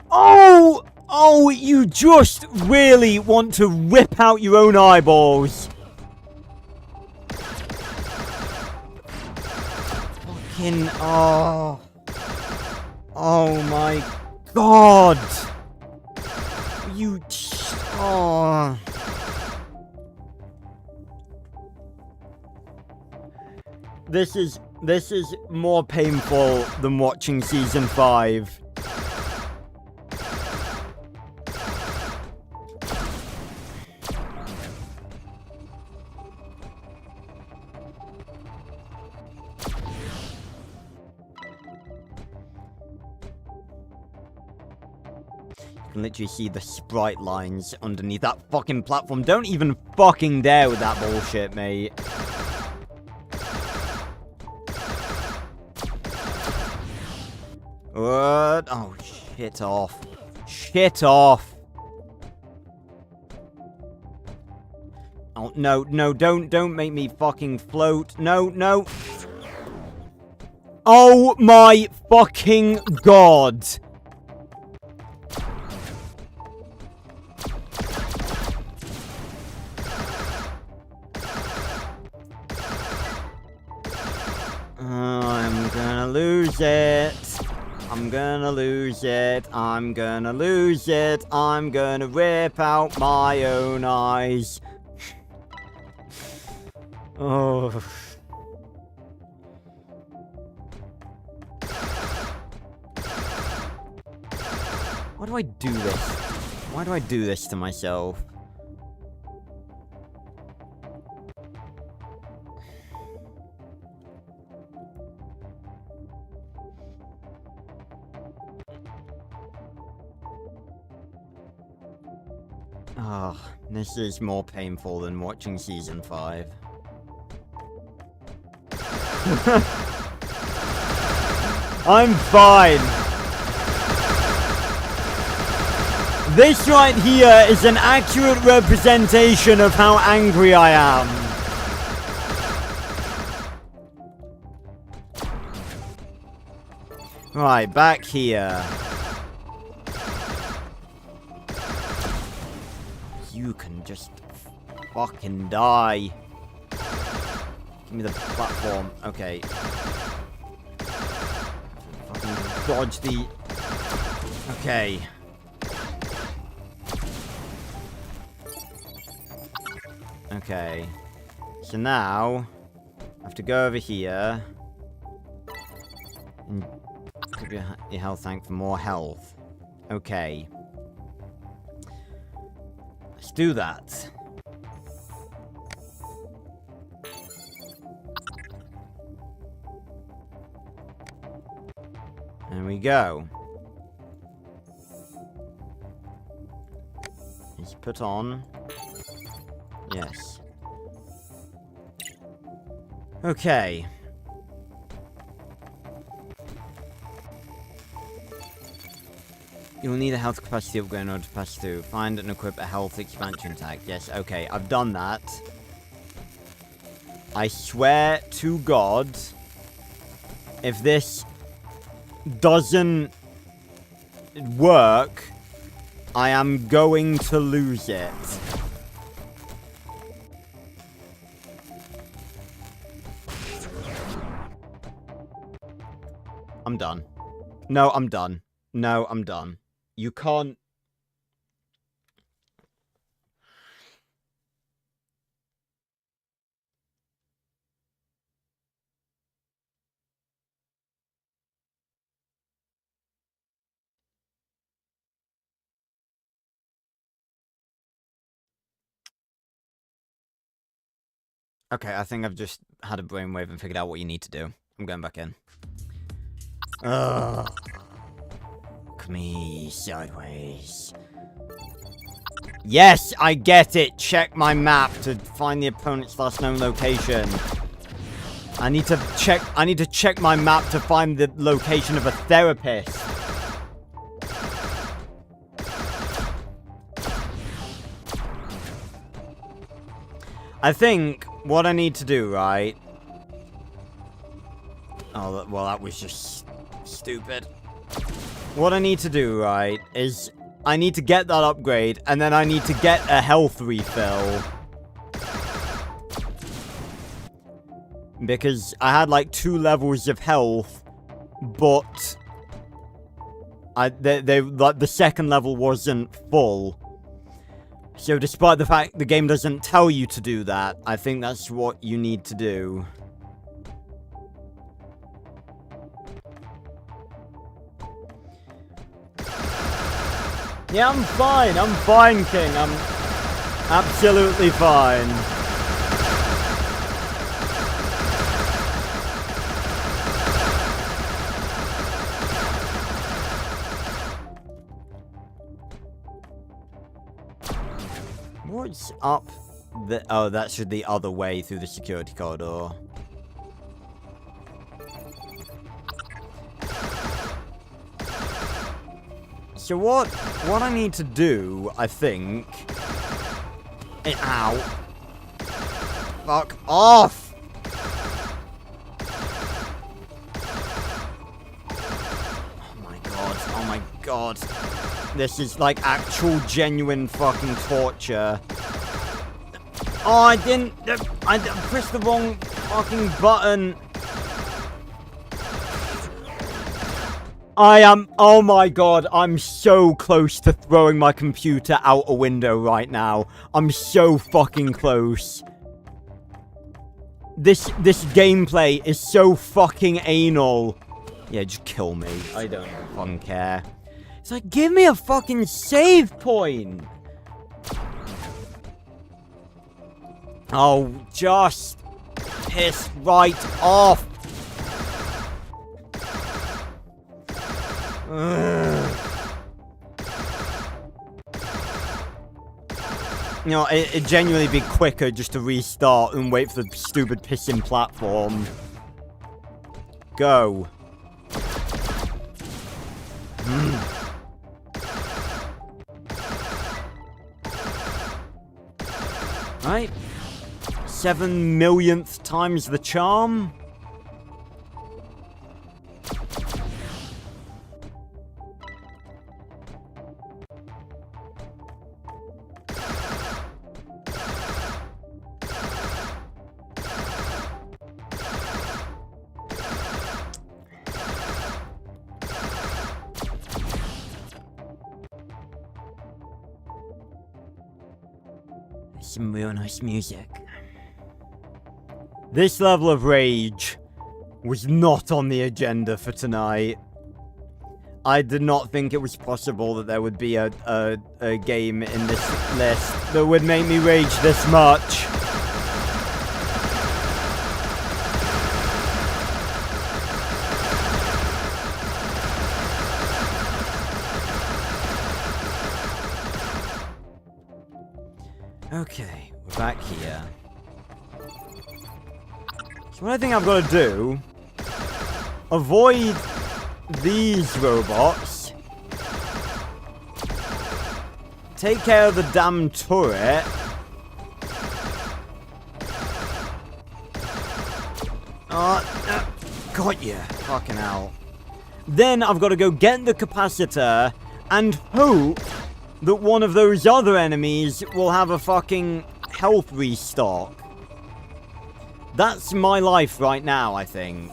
Oh, you just really want to rip out your own eyeballs. Fucking... Oh. Oh my god. You... Oh. This is more painful than watching Season 5. You can literally see the sprite lines underneath that fucking platform. Don't even fucking dare with that bullshit, mate. What? Oh, shit off. Shit off. Oh, no, no, don't make me fucking float. No, no. Oh my fucking god. I'm gonna lose it. I'm gonna lose it. I'm gonna lose it. I'm gonna rip out my own eyes. Oh. Why do I do this? Why do I do this to myself? Oh, this is more painful than watching Season 5. I'm fine. This right here is an accurate representation of how angry I am. Right, back here. You can just fucking die. Give me the platform. Okay. Fucking dodge the... Okay. Okay. So now, I have to go over here. And give your health tank for more health. Okay. Let's do that. There we go. Let's put on. Yes. Okay. You will need a health capacity upgrade in order to pass through. Find and equip a health expansion tag. Yes, okay, I've done that. I swear to God, if this doesn't work, I am going to lose it. I'm done. No, I'm done. No, I'm done. You can't... Okay, I think I've just had a brainwave and figured out what you need to do. I'm going back in. Ugh. Look me sideways. Yes, I get it. Check my map to find the opponent's last known location. I need to check my map to find the location of a therapist. I think what I need to do, right? Oh, well, that was just stupid. What I need to do, right, is I need to get that upgrade, and then I need to get a health refill. Because I had, like, 2 levels of health, but the second level wasn't full. So despite the fact the game doesn't tell you to do that, I think that's what you need to do. Yeah, I'm fine. I'm fine, King. I'm absolutely fine. What's up the... Oh, that's the other way through the security corridor. So what I need to do, I think... Ow. Fuck off! Oh my god, oh my god. This is like actual genuine fucking torture. Oh, I didn't... I pressed the wrong fucking button. I am... Oh my god, I'm so close to throwing my computer out a window right now. I'm so fucking close. This gameplay is so fucking anal. Yeah, just kill me. I don't fucking care. It's like, give me a fucking save point. Oh, just piss right off. You know, it'd genuinely be quicker just to restart and wait for the stupid pissing platform. Go. Right. 7 millionth times the charm. Some real nice music. This level of rage was not on the agenda for tonight. I did not think it was possible that there would be a game in this list that would make me rage this much. Okay, we're back here. So what I think I've got to do... Avoid these robots. Take care of the damn turret. Got you. Fucking hell. Then I've got to go get the capacitor and hope that one of those other enemies will have a fucking health restock. That's my life right now, I think.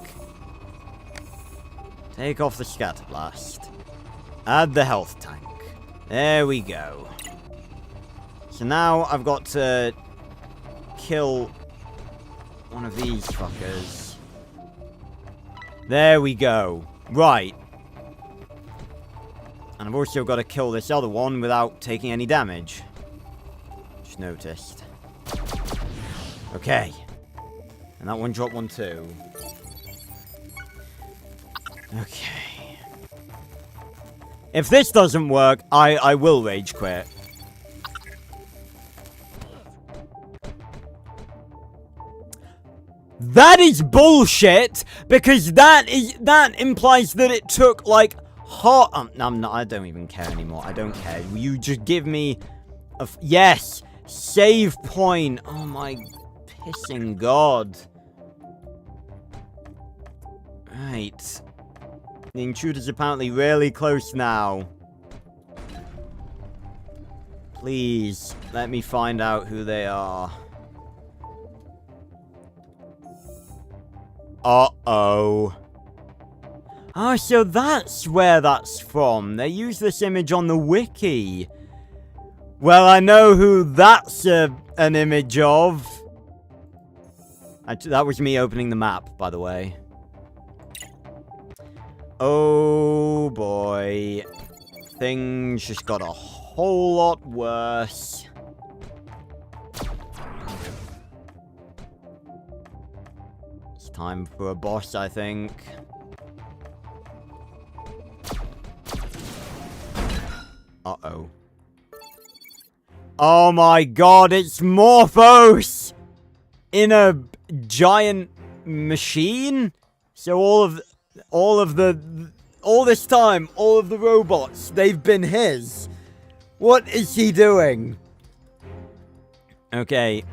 Take off the scatterblast. Add the health tank. There we go. So now I've got to kill one of these fuckers. There we go. Right. And I've also got to kill this other one without taking any damage. Just noticed. Okay. And that one dropped one too. Okay. If this doesn't work, I will rage quit. That is bullshit, because that implies that it took like I don't even care anymore. I don't care. You just give me a yes, save point. Oh my pissing god. Right. The intruder's apparently really close now. Please, let me find out who they are. Uh-oh. Oh, so that's where that's from. They use this image on the wiki. Well, I know who that's an image of. That was me opening the map, by the way. Oh, boy. things just got a whole lot worse. It's time for a boss, I think. Uh-oh. Oh my god, it's Morphos! In a giant machine? So all this time, all of the robots, they've been his. What is he doing? Okay.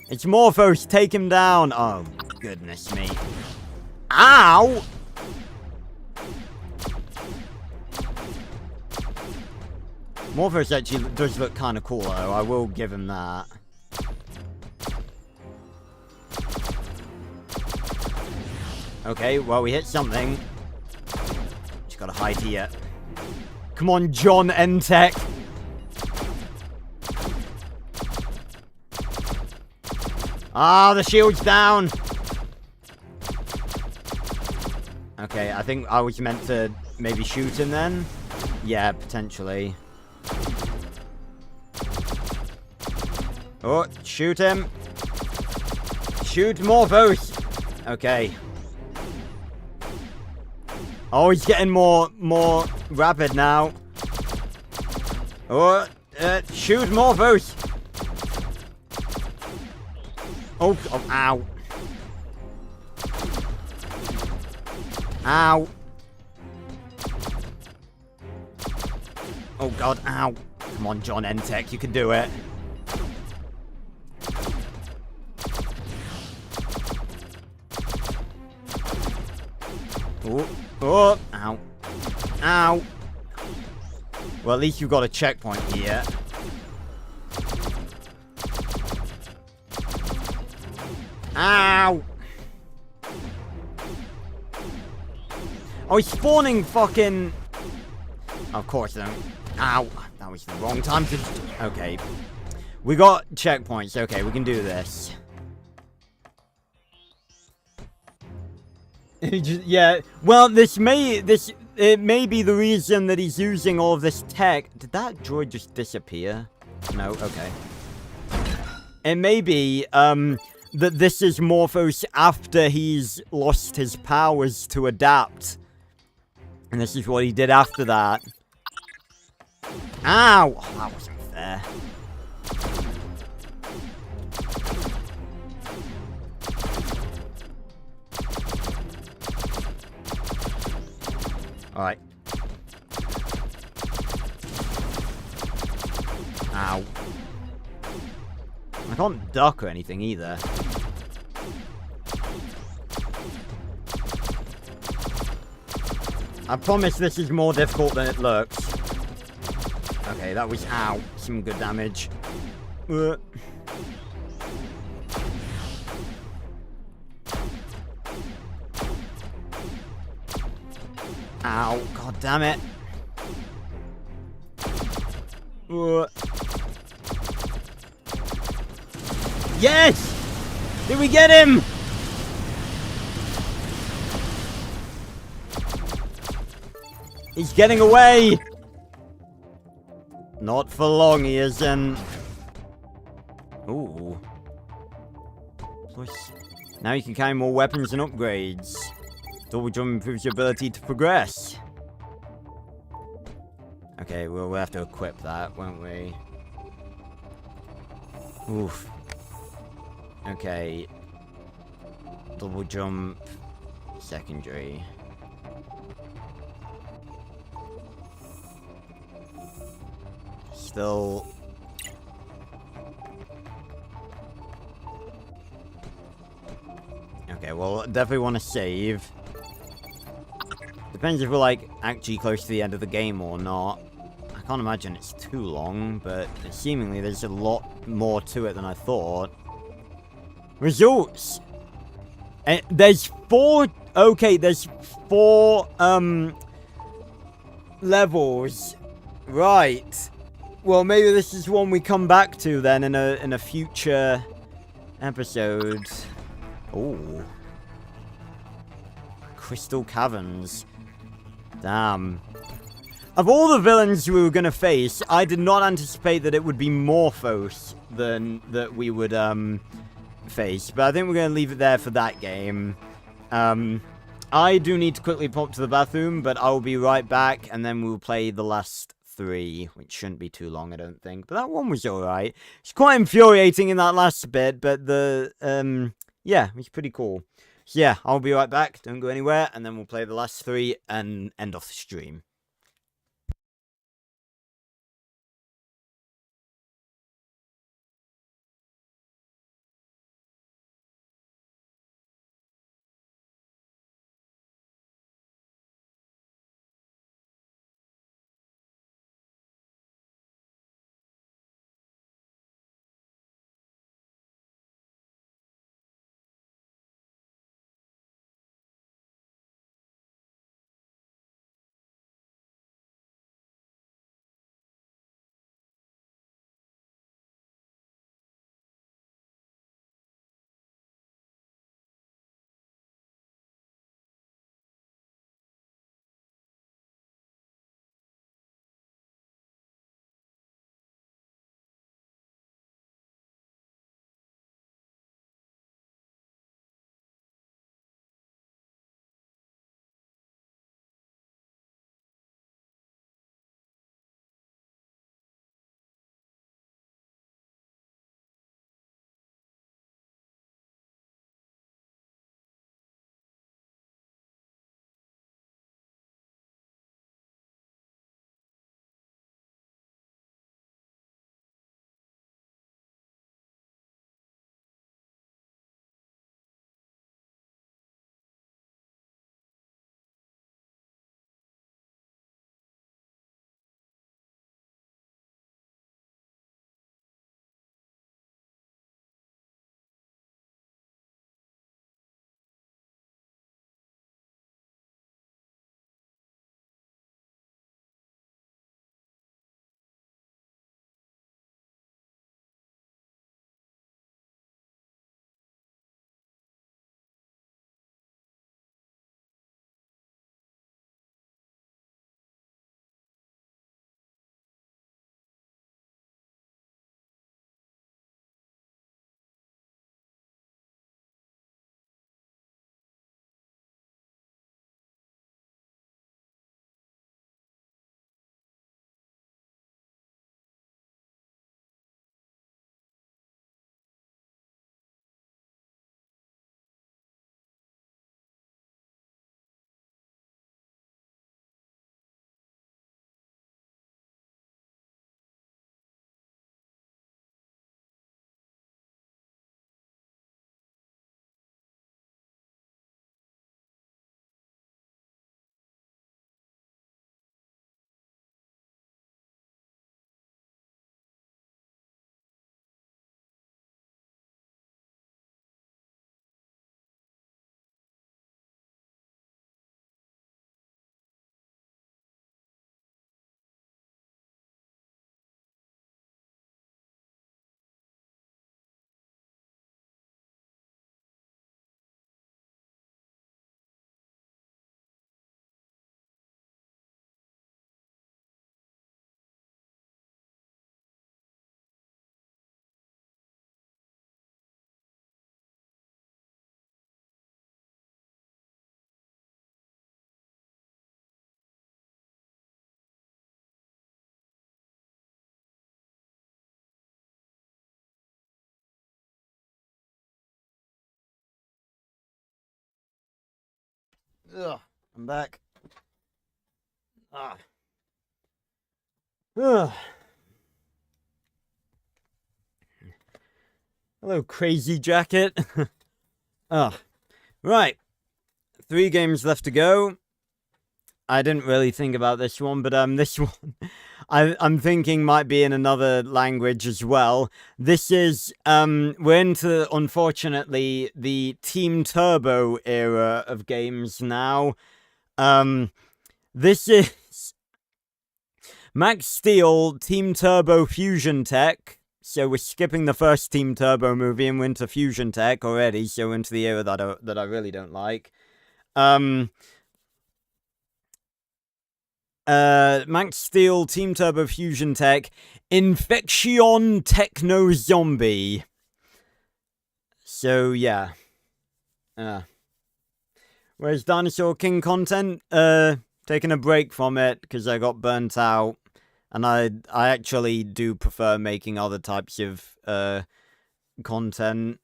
It's Morphos, take him down. Oh, goodness me. Ow! Morphos actually does look kind of cool, though. I will give him that. Okay, well, we hit something. Just gotta hide here. Come on, John N-Tech. Ah, the shield's down. Okay, I think I was meant to maybe shoot him then. Yeah, potentially. Oh, shoot him. Shoot Morphos. Okay. Oh, he's getting more rapid now. Oh, shoot Morphos. Oh, ow. Ow. Oh, God, ow. Come on, John N-Tech, you can do it. Oh, oh, ow. Ow. Well, at least you've got a checkpoint here. Ow. Oh, he's spawning fucking... Of course, then. Ow. That was the wrong time to... Okay. We got checkpoints. Okay, we can do this. Yeah, well, it may be the reason that he's using all of this tech. Did that droid just disappear? No, okay. It may be, that this is Morphos after he's lost his powers to adapt. And this is what he did after that. Ow! Oh, that wasn't fair. Alright. Ow. I can't duck or anything either. I promise this is more difficult than it looks. Okay, that was, ow, some good damage. Ow, god damn it. Yes! Did we get him? He's getting away! Not for long, he isn't. Ooh. Plus, now you can carry more weapons and upgrades. Double jump improves your ability to progress. Okay, well, we'll have to equip that, won't we? Oof. Okay. Double jump. Secondary. Still... Okay, well, definitely want to save. Depends if we're, like, actually close to the end of the game or not. I can't imagine it's too long, but seemingly there's a lot more to it than I thought. Results! There's 4... Okay, there's 4, levels. Right. Well, maybe this is one we come back to then in a future episode. Oh. Crystal Caverns. Damn. Of all the villains we were gonna face, I did not anticipate that it would be Morphos than that we would, face. But I think we're gonna leave it there for that game. I do need to quickly pop to the bathroom, but I'll be right back, and then we'll play the last 3, which shouldn't be too long, I don't think. But that one was alright. It's quite infuriating in that last bit, but the, yeah, it's pretty cool. So yeah, I'll be right back, don't go anywhere, and then we'll play the last 3 and end off the stream. Ugh, I'm back. Ah. Ugh. Hello, crazy jacket. Ah. Right. 3 games left to go. I didn't really think about this one, but this one I'm thinking might be in another language as well. This is we're into, unfortunately, the Team Turbo era of games now. This is Max Steel Team Turbo Fusion Tech. So we're skipping the first Team Turbo movie and we're into Fusion Tech already, so into the era that I really don't like. Max Steel, Team Turbo Fusion Tech, Infection Techno Zombie. So, yeah. Where's Dinosaur King content? Taking a break from it because I got burnt out. And I actually do prefer making other types of, content.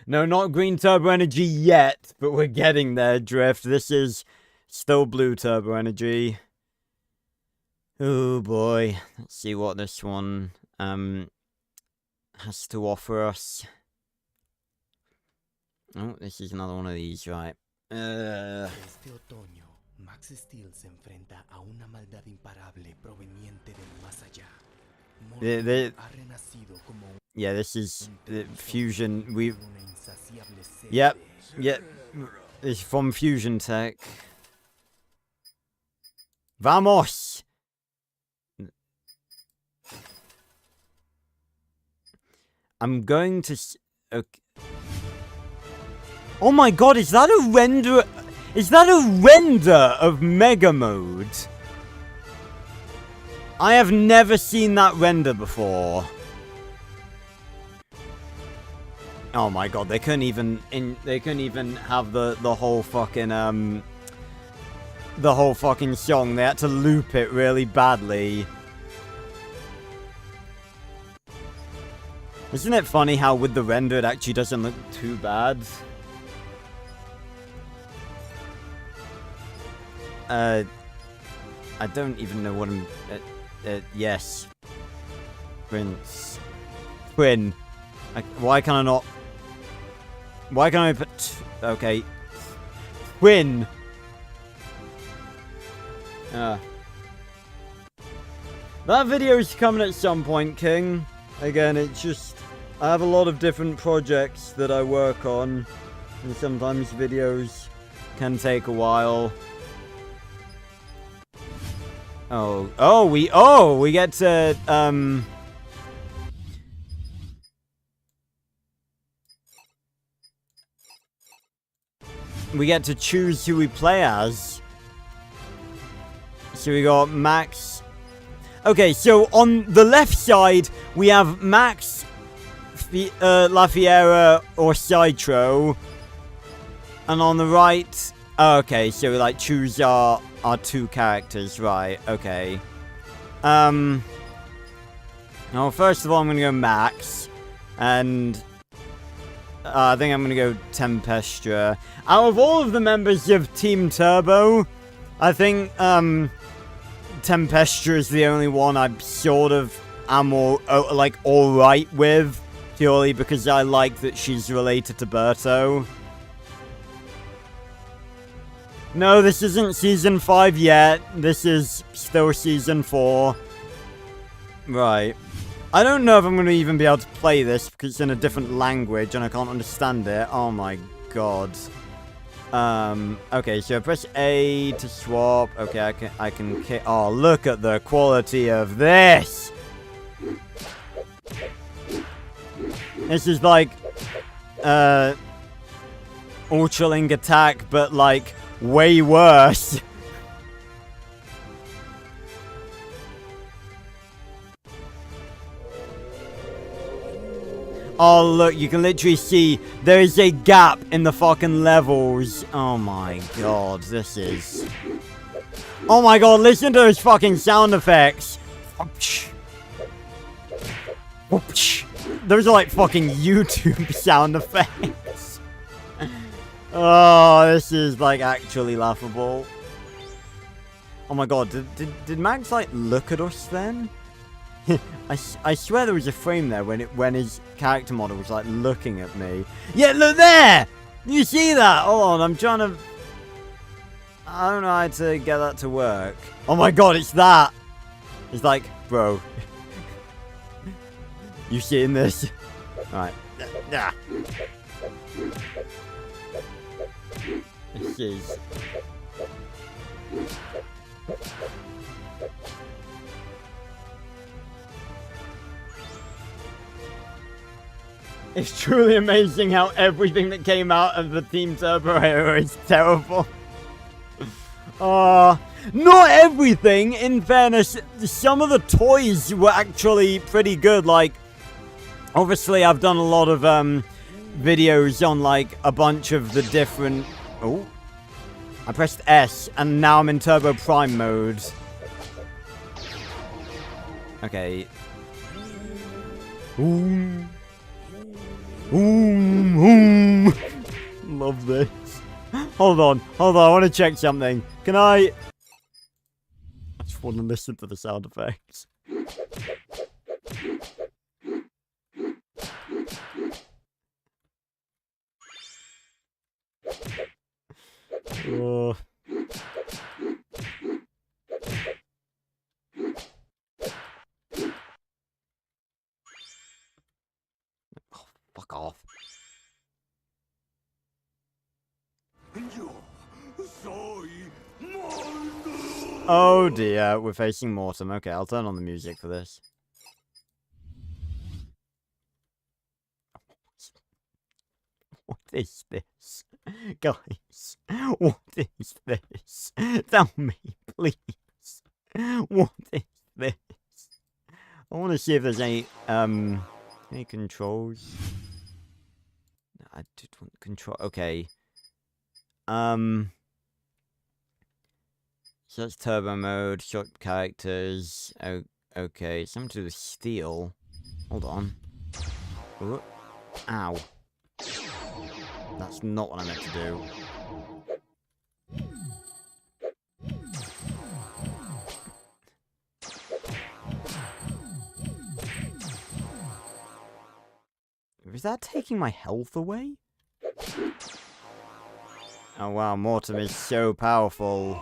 No, not green turbo energy yet, but we're getting there, Drift. This is still blue turbo energy. Oh boy. Let's see what this one has to offer us. Oh, this is another one of these, right. Este otoño, Max Steel se enfrenta a una maldad imparable proveniente del más allá. Yeah, this is Fusion. Yep. It's from Fusion Tech. Vamos! I'm going to... Okay. Oh my god, is that a render? Is that a render of Mega Mode? I have never seen that render before. Oh my god, they couldn't even have the whole fucking song. They had to loop it really badly. Isn't it funny how with the render it actually doesn't look too bad? I don't even know what I'm... yes. Prince. Twin. Why can I not... Why can I put... Okay. Twin. That video is coming at some point, King. Again, it's just... I have a lot of different projects that I work on. And sometimes videos can take a while. We get to, we get to choose who we play as. So we got Max. Okay, so on the left side, we have Max, La Fiera, or Citro. And on the right... Okay, so we, like, choose our two characters, right, okay. Well, first of all, I'm gonna go Max. And... I think I'm gonna go Tempestra. Out of all of the members of Team Turbo, I think, Tempestra is the only one I'm sort of alright with. Purely because I like that she's related to Berto. No, this isn't Season 5 yet. This is still Season 4. Right. I don't know if I'm going to even be able to play this because it's in a different language and I can't understand it. Oh my god. Okay, so press A to swap. Okay, I can oh, look at the quality of this! This is like, Ultraling Attack, but like, way worse. Oh, look, you can literally see there is a gap in the fucking levels. Oh my god, this is... Oh my god, listen to those fucking sound effects. Those are like fucking YouTube sound effects. Oh, this is like actually laughable. Oh my god, did Max like look at us then? I swear there was a frame there when his character model was like looking at me. Yeah, look there! You see that? Hold on, I'm trying to... I don't know how to get that to work. Oh my god, it's that! It's like, bro. You seeing this? Alright. Yeah. This is... It's truly amazing how everything that came out of the Team Turbo era is terrible. Not everything, in fairness. Some of the toys were actually pretty good. Like, obviously I've done a lot of videos on like a bunch of the different... Oh, I pressed S and now I'm in Turbo Prime mode. Okay. Ooh. Ooh. Love this. Hold on, I want to check something. Can I just want to listen to the sound effects. Oh. Fuck off. Oh dear, we're facing Mortem. Okay, I'll turn on the music for this. What is this? Guys, what is this? Tell me, please. What is this? I want to see if there's any controls. I did want control. Okay. So that's turbo mode, short characters. Oh, okay, something to do with steel. Hold on. Ooh. Ow. That's not what I meant to do. Is that taking my health away? Oh wow, Mortem is so powerful.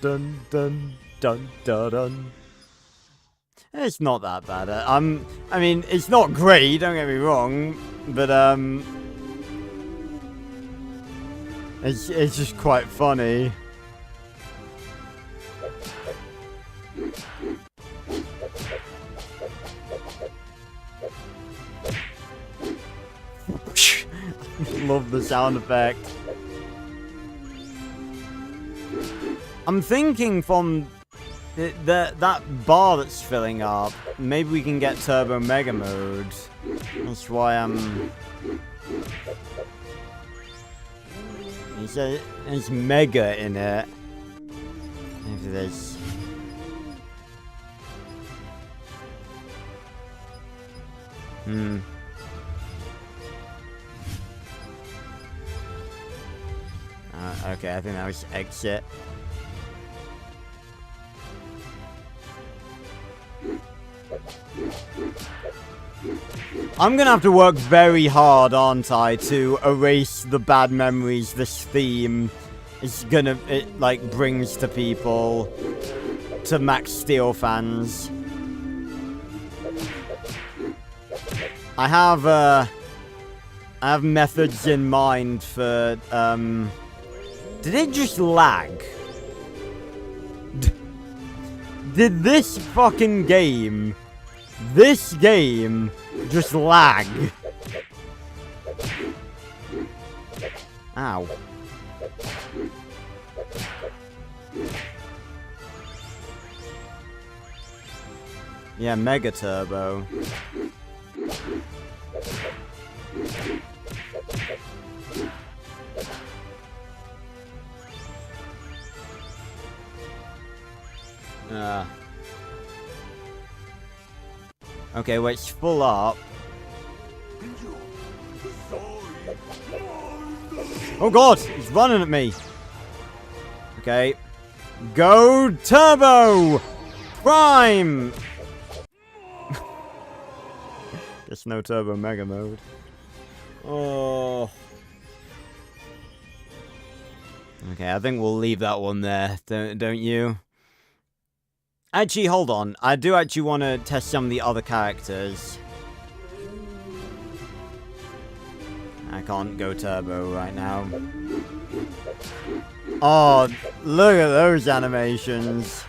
Dun dun dun dun dun. It's not that bad. I mean, it's not great, don't get me wrong, but it's just quite funny. Love the sound effect. I'm thinking from that bar that's filling up, maybe we can get Turbo Mega Mode. That's why I'm... There's Mega in it. Maybe there's... Okay, I think that was exit. I'm gonna have to work very hard, aren't I, to erase the bad memories this theme is gonna, like, brings to people, to Max Steel fans. I have methods in mind for, did it just lag? Did this fucking game, just lag? Ow. Yeah, Mega Turbo. Okay, wait, it's full up. Oh god, he's running at me. Okay. Go Turbo Prime! Guess no Turbo Mega Mode. Oh. Okay, I think we'll leave that one there, don't you? Actually, hold on. I do actually want to test some of the other characters. I can't go Turbo right now. Oh, look at those animations.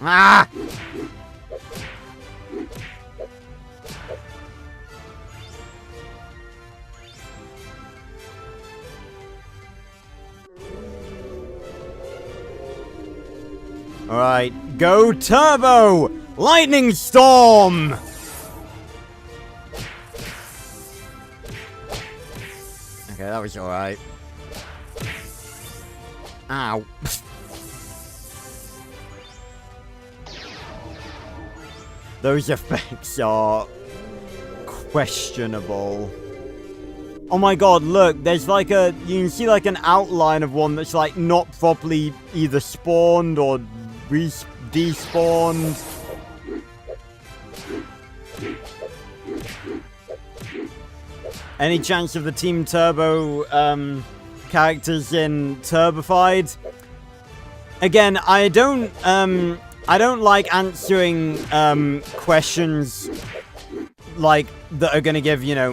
Ah! Alright, go Turbo! Lightning Storm! Okay, that was alright. Ow. Those effects are questionable. Oh my god, look, there's like a... You can see like an outline of one that's like not properly either spawned or despawned. Any chance of the Team Turbo characters in Turbified? Again, I don't like answering questions like that are gonna give, you know,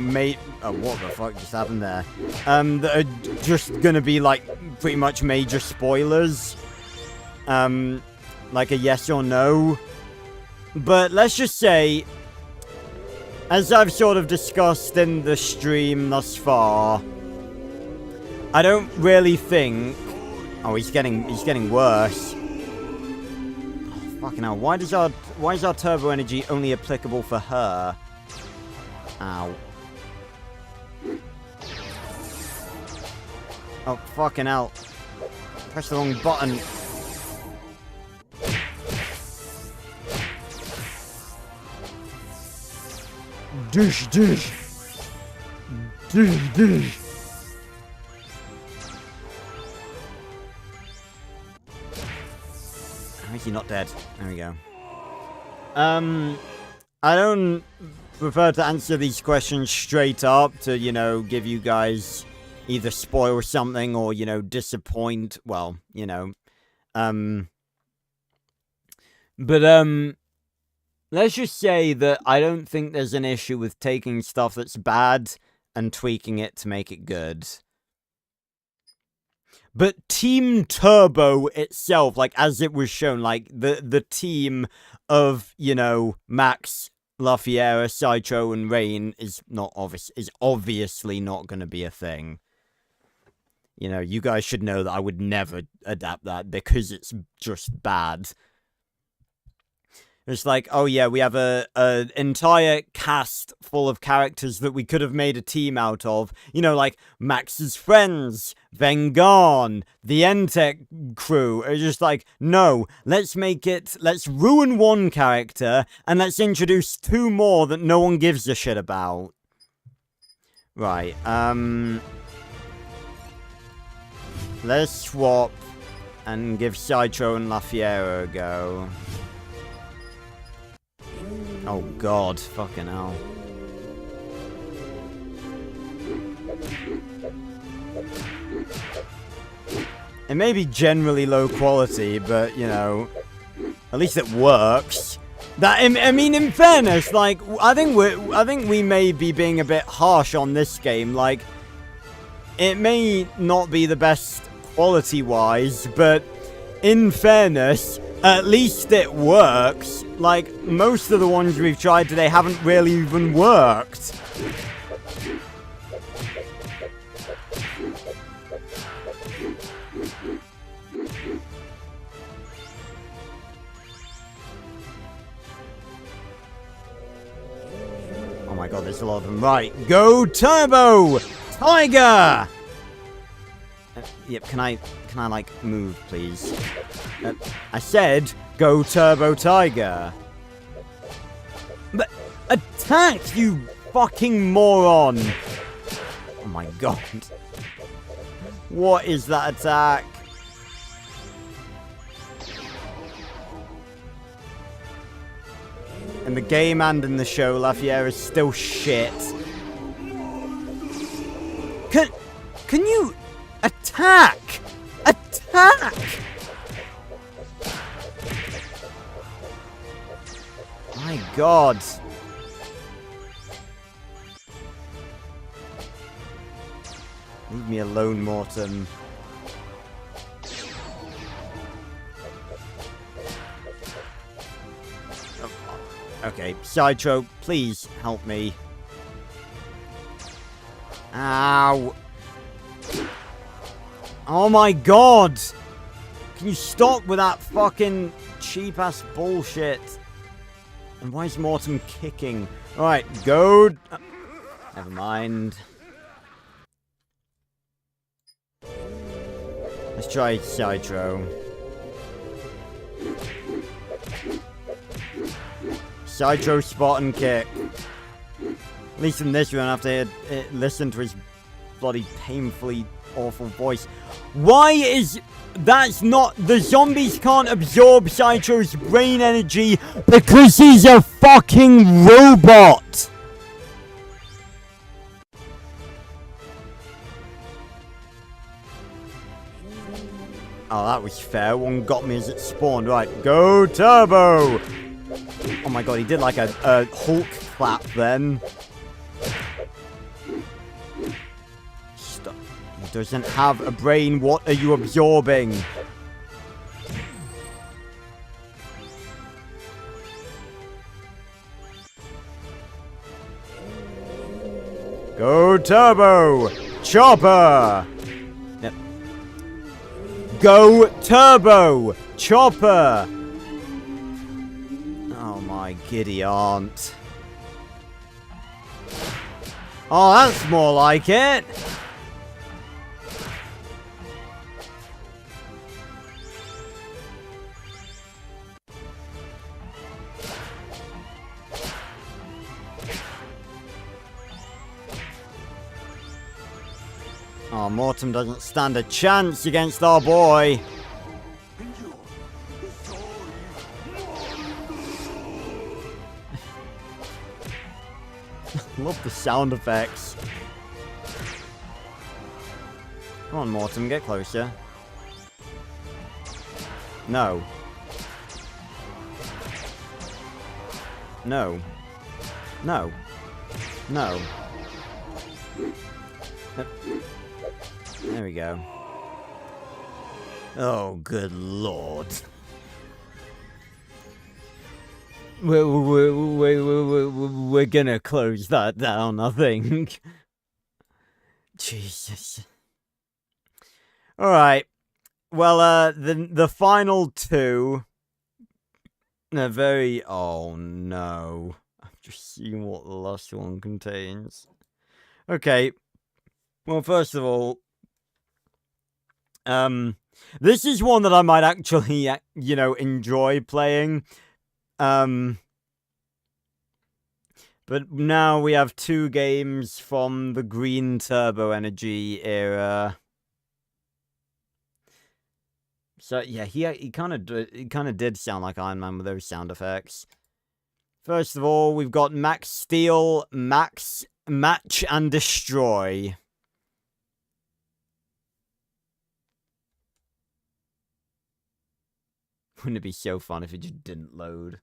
oh, what the fuck just happened there? That are just gonna be like pretty much major spoilers. Like a yes or no. But let's just say, as I've sort of discussed in the stream thus far, I don't really think... Oh, he's getting worse. Oh, fucking hell. Why is our turbo energy only applicable for her? Ow. Oh, fucking hell. Press the wrong button. Dish, dish. Dish, dish. How is he not dead? There we go. I don't prefer to answer these questions straight up to, you know, give you guys either spoil something or, you know, disappoint. Well, you know. But, let's just say that I don't think there's an issue with taking stuff that's bad and tweaking it to make it good. But Team Turbo itself, like, as it was shown, like, the team of, you know, Max, Lafiera, Sideshow, and Rain is obviously not going to be a thing. You know, you guys should know that I would never adapt that because it's just bad. It's like, oh yeah, we have an entire cast full of characters that we could have made a team out of. You know, like Max's friends, Vengarn, the Entech crew. It's just like, no, let's ruin one character and let's introduce two more that no one gives a shit about. Right, let's swap and give Sideshow and Lafiera a go. Oh god, fucking hell. It may be generally low quality, but, you know, at least it works. I mean, in fairness, like, I think we may be being a bit harsh on this game. Like, it may not be the best quality-wise, but in fairness, at least it works. Like, most of the ones we've tried today haven't really even worked. Oh my god, there's a lot of them. Right, go Turbo Tiger! Yep, can I like move, please? I said go Turbo Tiger. But attack, you fucking moron! Oh my god. What is that attack? In the game and in the show, Lafiera is still shit. Can you attack? Attack! My god. Leave me alone, Morton. Okay, Sideshow, please help me. Ow. Oh my god! Can you stop with that fucking cheap-ass bullshit? And why is Mortem kicking? Alright, go... never mind. Let's try Sideshow. Sideshow spot and kick. At least in this we don't have to listen to his bloody painfully awful voice. Why is... that's not... the zombies can't absorb Sideshow's brain energy because he's a fucking robot! Oh, that was fair. One got me as it spawned. Right, go Turbo! Oh my god, he did like a Hulk clap then. Stop. He doesn't have a brain. What are you absorbing? Go Turbo! Chopper! Yep. Go Turbo! Chopper! Oh my giddy aunt. Oh, that's more like it! Oh, Mortem doesn't stand a chance against our boy. Love the sound effects. Come on, Mortem, get closer. No. No. No. No. There we go. Oh, good lord. We're gonna close that down, I think. Jesus. Alright. Well, the final two... they're very... oh, no. I've just seen what the last one contains. Okay. Well, first of all... this is one that I might actually, you know, enjoy playing. But now we have two games from the Green Turbo Energy era. So yeah, he kind of did sound like Iron Man with those sound effects. First of all, we've got Max Steel, Max Match and Destroy. Wouldn't it be so fun if it just didn't load?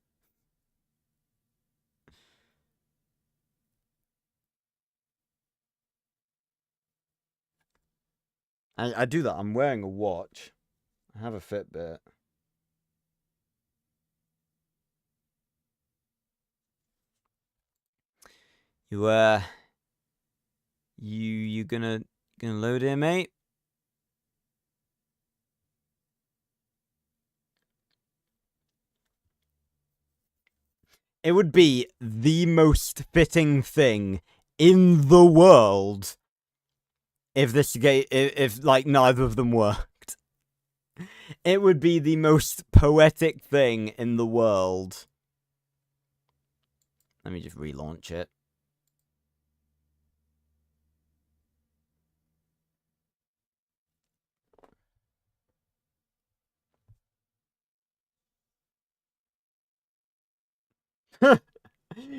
I do that. I'm wearing a watch. I have a Fitbit. You gonna load it, mate? It would be the most fitting thing in the world if this game, if like neither of them worked. It would be the most poetic thing in the world. Let me just relaunch it.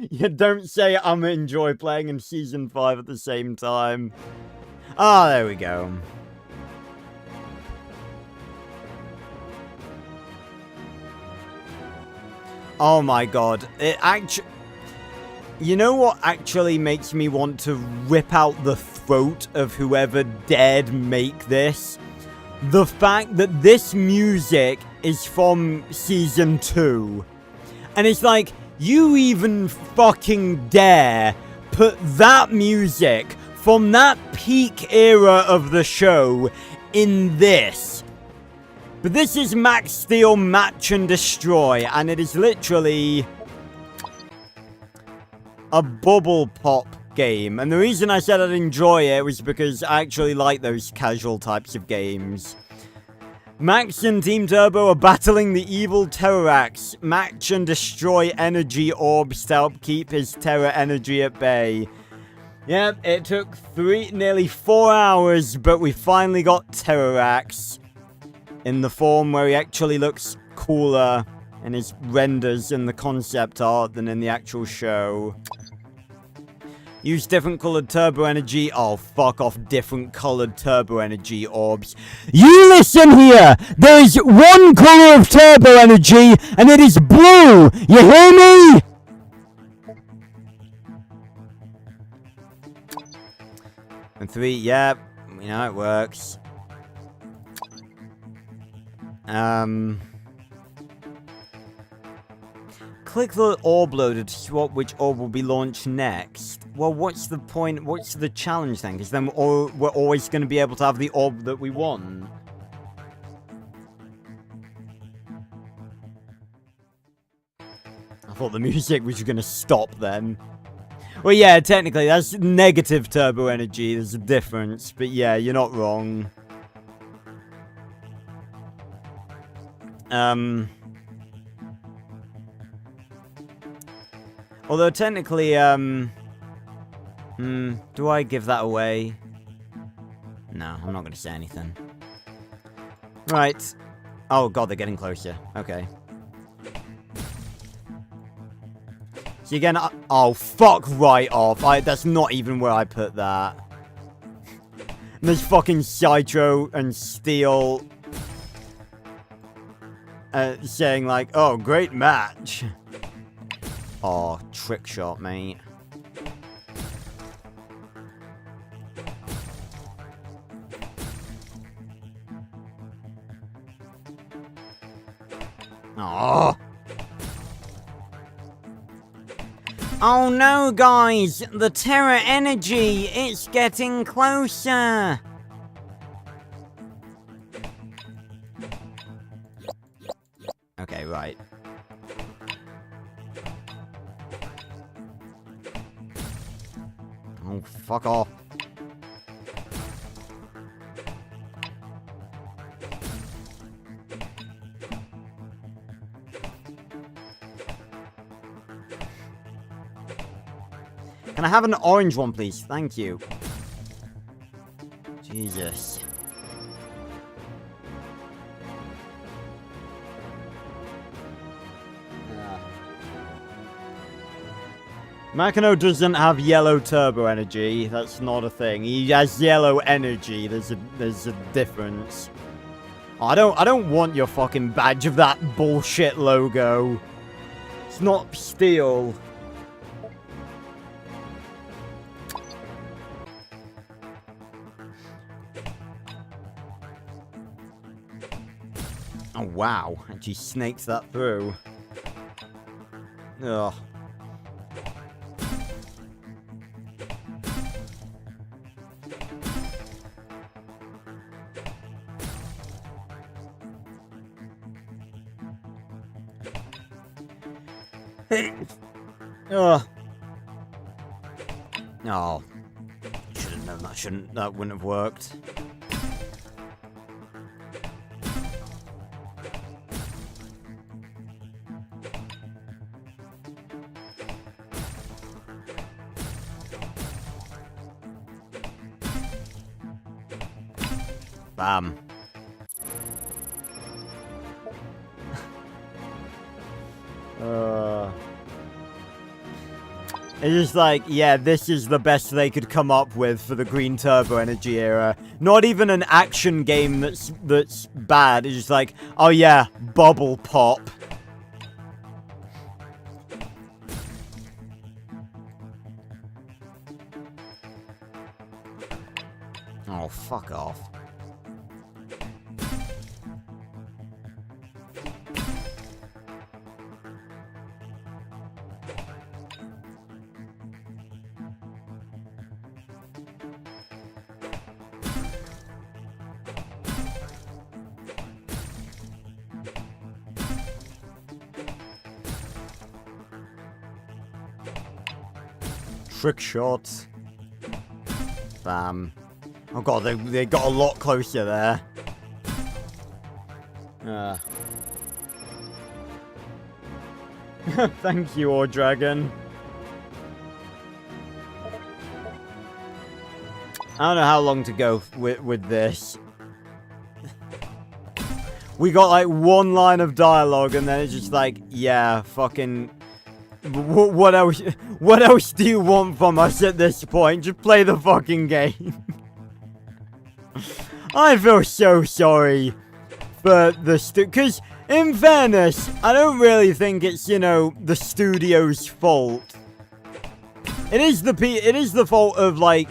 You don't say I'm enjoy playing in Season 5 at the same time. Ah, there we go. Oh my god. It actually... you know what actually makes me want to rip out the throat of whoever dared make this? The fact that this music is from Season 2. And it's like... You even fucking dare put that music from that peak era of the show in this. But this is Max Steel Match and Destroy, and it is literally a bubble pop game. And the reason I said I'd enjoy it was because I actually like those casual types of games. Max and Team Turbo are battling the evil Terrarax. Match and destroy energy orbs to help keep his terror energy at bay. Yep, it took nearly 4 hours, but we finally got Terrarax in the form where he actually looks cooler in his renders in the concept art than in the actual show. Use different colored turbo energy. Oh, fuck off, different colored turbo energy orbs. You listen here! There is one color of turbo energy, and it is blue! You hear me? And 3, yeah, we know it works. Click the orb loader to swap which orb will be launched next. Well, what's the point? What's the challenge then? Because then we're always going to be able to have the orb that we want. I thought the music was going to stop then. Well, yeah, technically, that's negative turbo energy. There's a difference. But yeah, you're not wrong. Although technically, do I give that away? No, I'm not going to say anything. Right. Oh god, they're getting closer. Okay. So again, oh fuck right off. That's not even where I put that. And there's fucking Citro and Steel saying like, oh, great match. Oh, trick shot, mate. Oh. Oh no, guys! The Terror Energy! It's getting closer! Okay, right. Oh, fuck off. Can I have an orange one, please? Thank you. Jesus. Makino doesn't have yellow turbo energy. That's not a thing. He has yellow energy. There's a difference. Oh, I don't want your fucking badge of that bullshit logo. It's not steel. Oh wow, actually snakes that through. Ugh. Ugh. Oh. Should have known that wouldn't have worked. Bam. It's just like, yeah, this is the best they could come up with for the Green Turbo Energy era. Not even an action game that's bad. It's just like, oh yeah, bubble pop. Oh, fuck off. trick shot. Bam. Oh god, they got a lot closer there. Thank you, Ore Dragon. I don't know how long to go with this. We got like one line of dialogue and then it's just like, yeah, fucking... What else? What else do you want from us at this point? Just play the fucking game. I feel so sorry for the because in fairness, I don't really think it's, you know, the studio's fault. It is the fault of, like,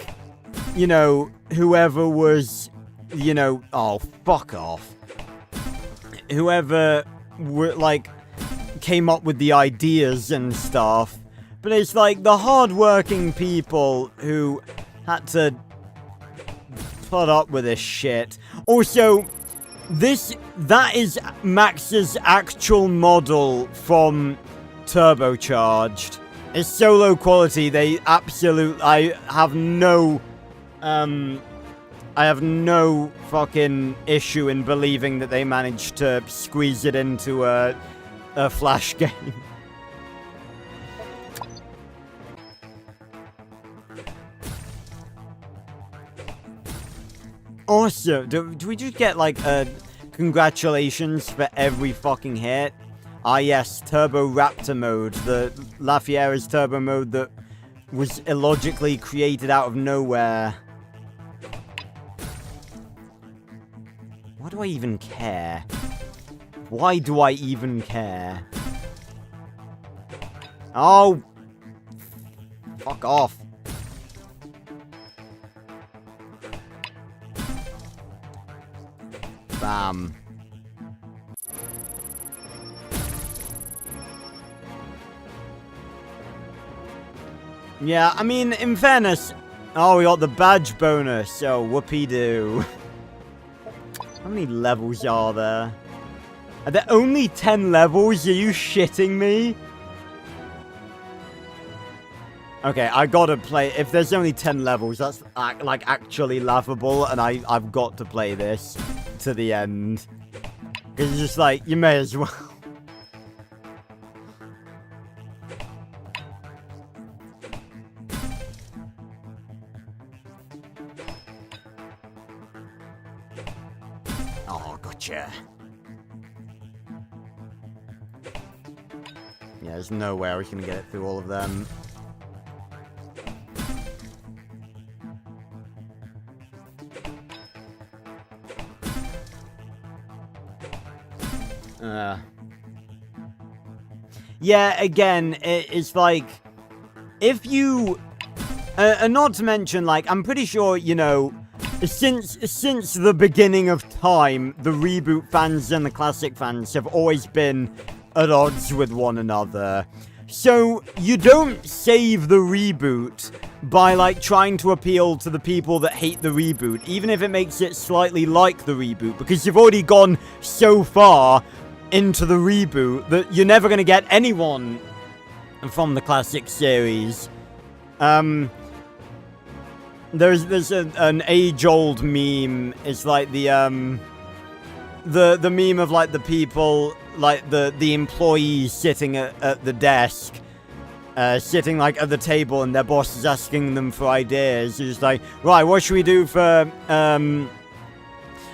you know, whoever was, you know, oh, fuck off. Whoever like came up with the ideas and stuff. But it's like the hard-working people who had to put up with this shit. Also, that is Max's actual model from Turbocharged. It's so low quality, I have no fucking issue in believing that they managed to squeeze it into a Flash game. Also, do we just get, like, a congratulations for every fucking hit? Ah, yes, Turbo Raptor mode, the La Fiera's turbo mode that was illogically created out of nowhere. Why do I even care? Why do I even care? Oh! Fuck off. Bam. Yeah, I mean, in fairness... Oh, we got the badge bonus, so whoopee-doo. How many levels are there? Are there only 10 levels? Are you shitting me? Okay, I gotta play... If there's only 10 levels, that's, like, actually laughable, and I've got to play this to the end. Because it's just like, you may as well. Oh, gotcha. Yeah, there's no way I was gonna get it through all of them. Yeah, again, it's like, if you, and not to mention, like, I'm pretty sure, you know, since the beginning of time, the reboot fans and the classic fans have always been at odds with one another. So, you don't save the reboot by, like, trying to appeal to the people that hate the reboot, even if it makes it slightly like the reboot, because you've already gone so far into the reboot that you're never going to get anyone from the classic series. There's an age-old meme. It's like the meme of, like, the people, like the employees sitting at the desk, sitting, like, at the table, and their boss is asking them for ideas. It's just like, right, what should we do for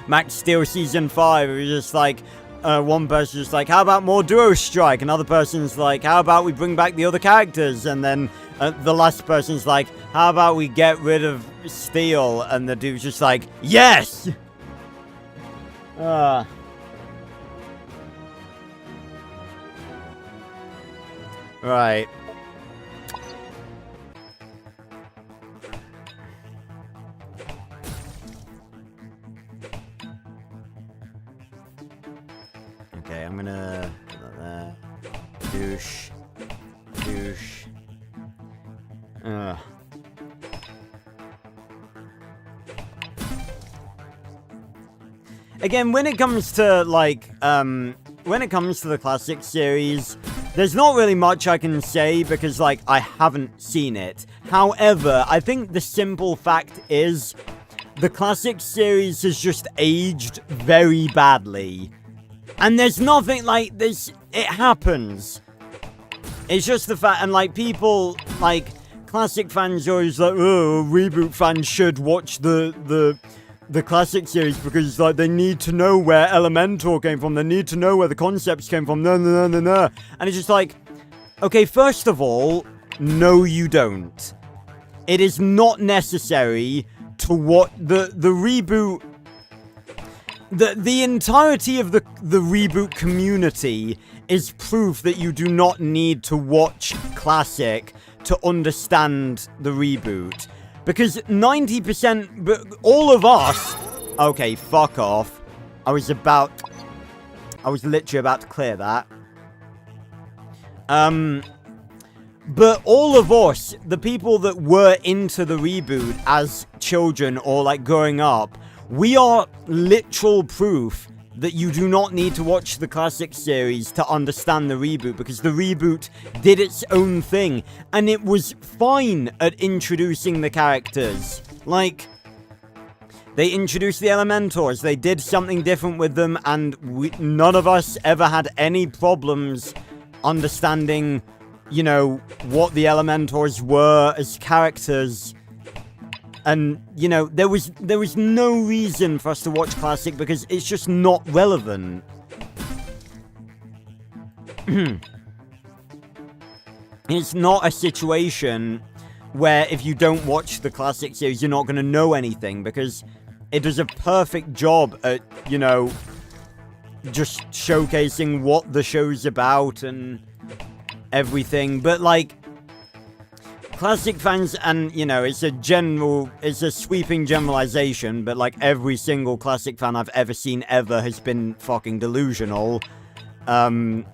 Max Steel Season 5? It's just like, one person's just like, how about more Duo Strike? Another person's like, how about we bring back the other characters? And then the last person's like, how about we get rid of Steel? And the dude's just like, yes! Right. Okay, I'm gonna put that there. Douche. Douche. Again, when it comes to, like, when it comes to the classic series, there's not really much I can say because, like, I haven't seen it. However, I think the simple fact is the classic series has just aged very badly. And there's nothing like this. It happens. It's just the fact, and like people, like classic fans always like, oh, reboot fans should watch the classic series because like they need to know where Elementor came from. They need to know where the concepts came from. No. And it's just like, okay, first of all, no, you don't. It is not necessary to what the reboot. The entirety of the reboot community is proof that you do not need to watch classic to understand the reboot. Because 90%, but all of us... Okay, fuck off. I was literally about to clear that. But all of us, the people that were into the reboot as children or like growing up, we are literal proof that you do not need to watch the classic series to understand the reboot, because the reboot did its own thing, and it was fine at introducing the characters. Like, they introduced the Elementors, they did something different with them, and none of us ever had any problems understanding, you know, what the Elementors were as characters. And, you know, there was no reason for us to watch classic because it's just not relevant. It's not a situation where if you don't watch the classic series, you're not going to know anything, because it does a perfect job at, you know, just showcasing what the show's about and everything. But, like, classic fans, and, you know, it's a sweeping generalization, but, like, every single classic fan I've ever seen ever has been fucking delusional. But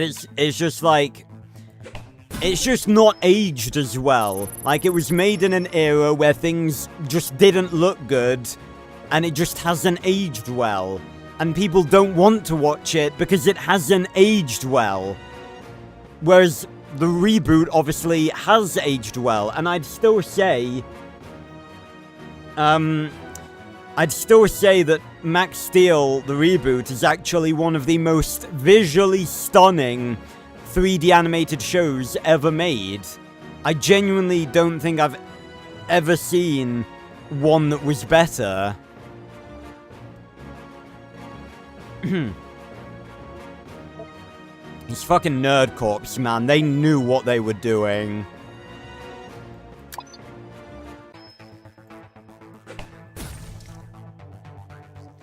it's just, like, it's just not aged as well. Like, it was made in an era where things just didn't look good, and it just hasn't aged well. And people don't want to watch it because it hasn't aged well. Whereas the reboot obviously has aged well, and I'd still say that Max Steel, the reboot, is actually one of the most visually stunning 3D animated shows ever made. I genuinely don't think I've ever seen one that was better. These fucking Nerd Corps, man, they knew what they were doing.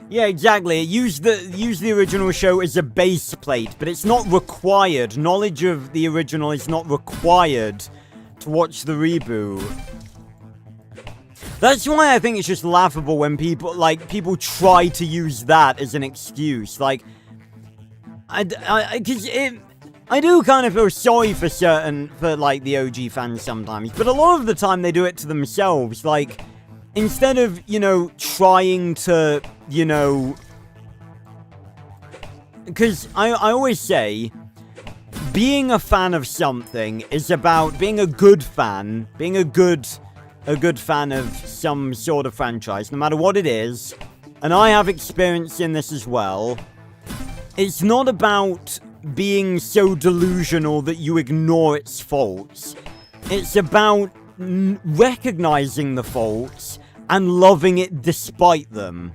Yeah, exactly. Use the original show as a base plate, but it's not required. Knowledge of the original is not required to watch the reboot. That's why I think it's just laughable when people try to use that as an excuse. Like, I do kind of feel sorry for like, the OG fans sometimes, but a lot of the time they do it to themselves. Like, instead of, you know, trying to, you know, because I always say, being a fan of something is about being a good fan, being a good fan of some sort of franchise, no matter what it is, and I have experience in this as well. It's not about being so delusional that you ignore its faults. It's about recognizing the faults and loving it despite them.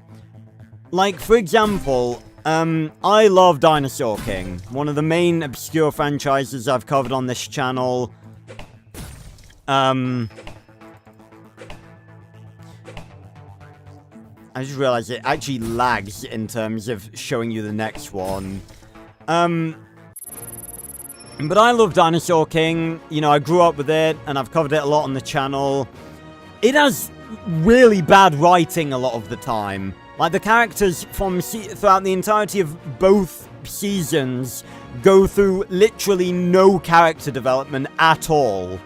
Like, for example, I love Dinosaur King, one of the main obscure franchises I've covered on this channel. I just realized it actually lags in terms of showing you the next one. But I love Dinosaur King. You know, I grew up with it, and I've covered it a lot on the channel. It has really bad writing a lot of the time. Like, the characters throughout the entirety of both seasons go through literally no character development at all.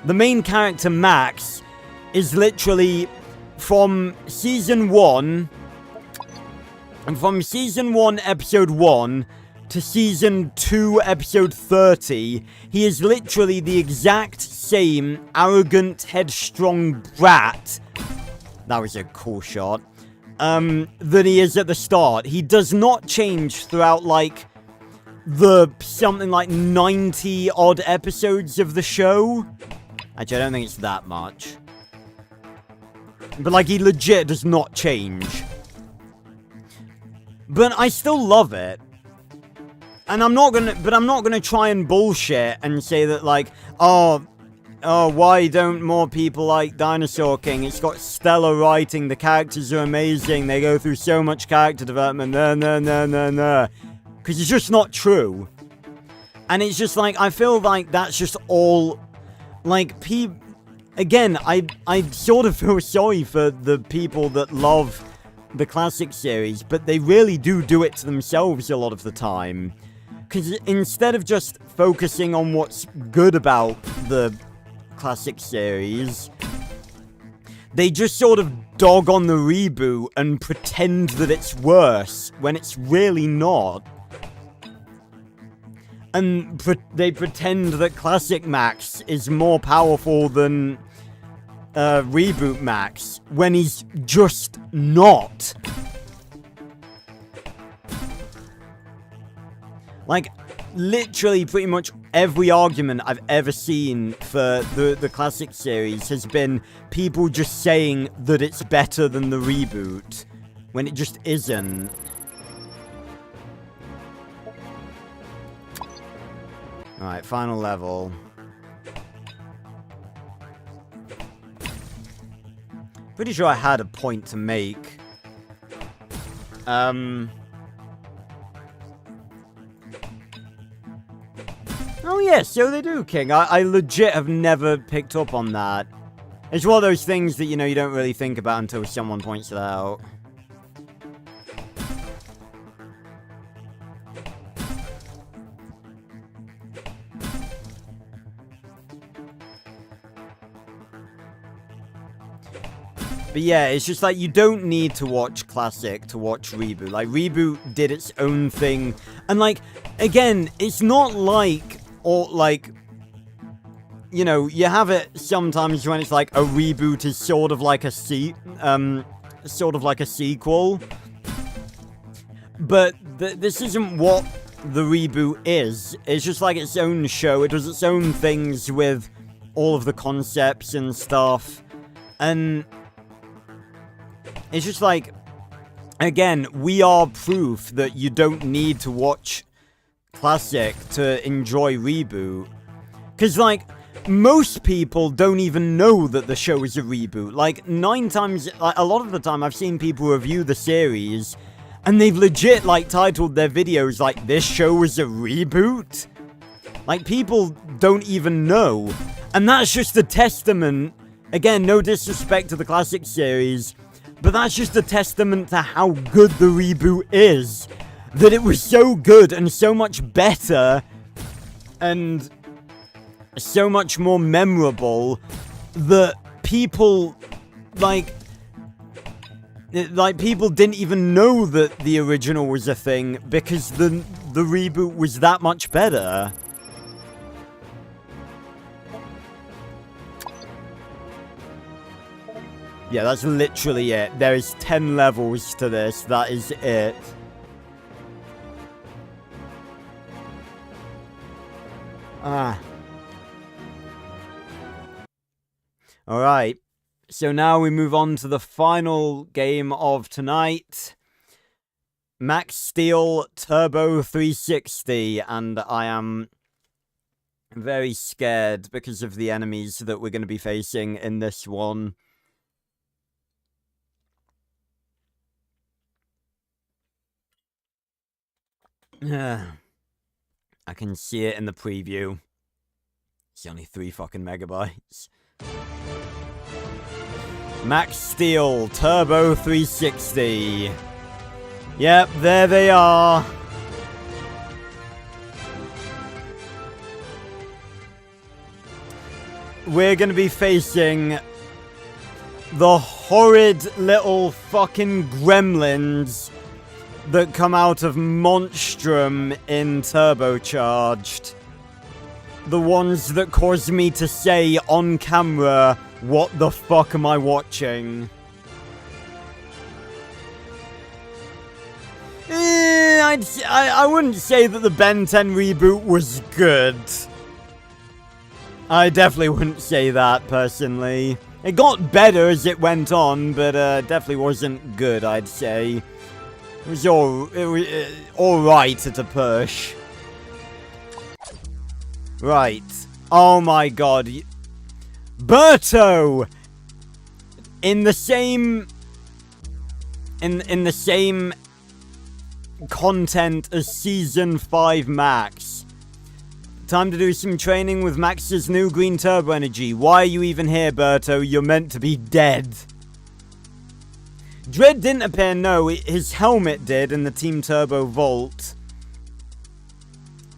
The main character, Max, is literally from Season 1, episode 1, to Season 2, Episode 30, he is literally the exact same arrogant, headstrong brat. That was a cool shot. Than he is at the start. He does not change throughout, like, the something like 90 odd episodes of the show. Actually, I don't think it's that much. But, like, he legit does not change. But I still love it. And I'm not gonna try and bullshit and say that, like, oh, why don't more people like Dinosaur King? It's got stellar writing, the characters are amazing, they go through so much character development, no. Because it's just not true. And it's just like, I feel like that's just all, like, again, I sort of feel sorry for the people that love the classic series, but they really do it to themselves a lot of the time. Because instead of just focusing on what's good about the classic series, they just sort of dog on the reboot and pretend that it's worse when it's really not. And they pretend that Classic Max is more powerful than Reboot Max when he's just not. Like, literally pretty much every argument I've ever seen for the classic series has been people just saying that it's better than the reboot, when it just isn't. Alright, final level. Pretty sure I had a point to make. Oh yeah, so they do, King. I legit have never picked up on that. It's one of those things that, you know, you don't really think about until someone points it out. But yeah, it's just like, you don't need to watch Classic to watch Reboot. Like, Reboot did its own thing. And like, again, it's not like, or like, you know, you have it sometimes when it's like a reboot is sort of like a sequel. But this isn't what the reboot is. It's just like its own show. It does its own things with all of the concepts and stuff. And it's just like, again, we are proof that you don't need to watch Classic to enjoy Reboot. Because, like, most people don't even know that the show is a reboot. Like, a lot of the time I've seen people review the series, and they've legit, like, titled their videos, like, this show is a reboot? Like, people don't even know. And that's just a testament, again, no disrespect to the classic series, but that's just a testament to how good the reboot is. That it was so good and so much better and so much more memorable that people, like people didn't even know that the original was a thing because the reboot was that much better. Yeah, that's literally it. There is 10 levels to this. That is it. Alright, so now we move on to the final game of tonight. Max Steel Turbo 360, and I am very scared because of the enemies that we're going to be facing in this one. I can see it in the preview. It's only 3 fucking megabytes. Max Steel Turbo 360. Yep, there they are. We're gonna be facing the horrid little fucking gremlins that come out of Monstrum in Turbocharged. The ones that cause me to say on camera, what the fuck am I watching? I wouldn't say that the Ben 10 reboot was good. I definitely wouldn't say that, personally. It got better as it went on, but definitely wasn't good, I'd say. It was alright at a push. Right. Oh my god. Berto! In the same... In the same content as Season 5 Max. Time to do some training with Max's new green turbo energy. Why are you even here, Berto? You're meant to be dead. Dread didn't appear, no. His helmet did in the Team Turbo Vault.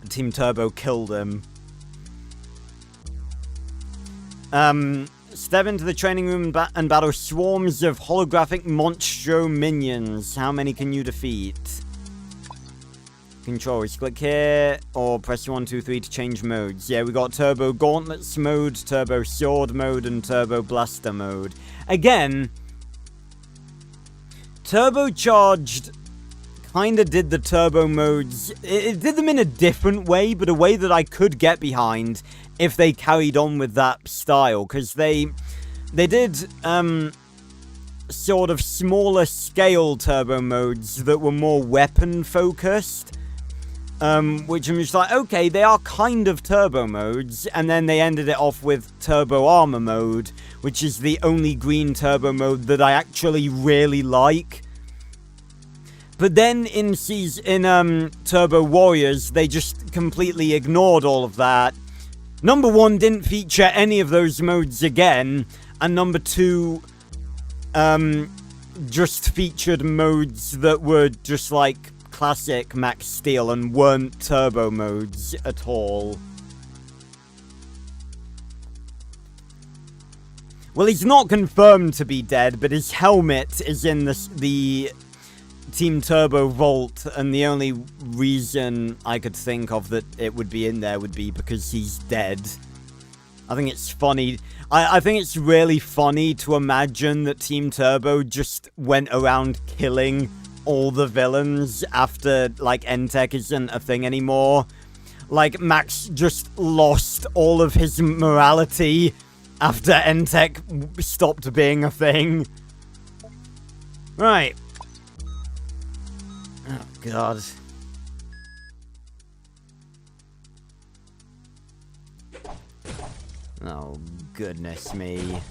Team Turbo killed him. Step into the training room and battle swarms of holographic Monstro minions. How many can you defeat? Controls. Click here, or press 1, 2, 3 to change modes. Yeah, we got Turbo Gauntlets mode, Turbo Sword mode, and Turbo Blaster mode. Again, Turbocharged kinda did the turbo modes. It did them in a different way, but a way that I could get behind if they carried on with that style, because they did sort of smaller scale turbo modes that were more weapon focused, which I'm just like, okay, they are kind of turbo modes, and then they ended it off with Turbo Armor mode, which is the only green turbo mode that I actually really like. But then in Turbo Warriors, they just completely ignored all of that. Number 1 didn't feature any of those modes again, and number 2 just featured modes that were just like classic Max Steel and weren't turbo modes at all. Well, he's not confirmed to be dead, but his helmet is in the Team Turbo Vault, and the only reason I could think of that it would be in there would be because he's dead. I think it's funny. I think it's really funny to imagine that Team Turbo just went around killing all the villains after, like, N-Tech isn't a thing anymore. Like, Max just lost all of his morality after N-Tech stopped being a thing. Right. Oh, God. Oh, goodness me.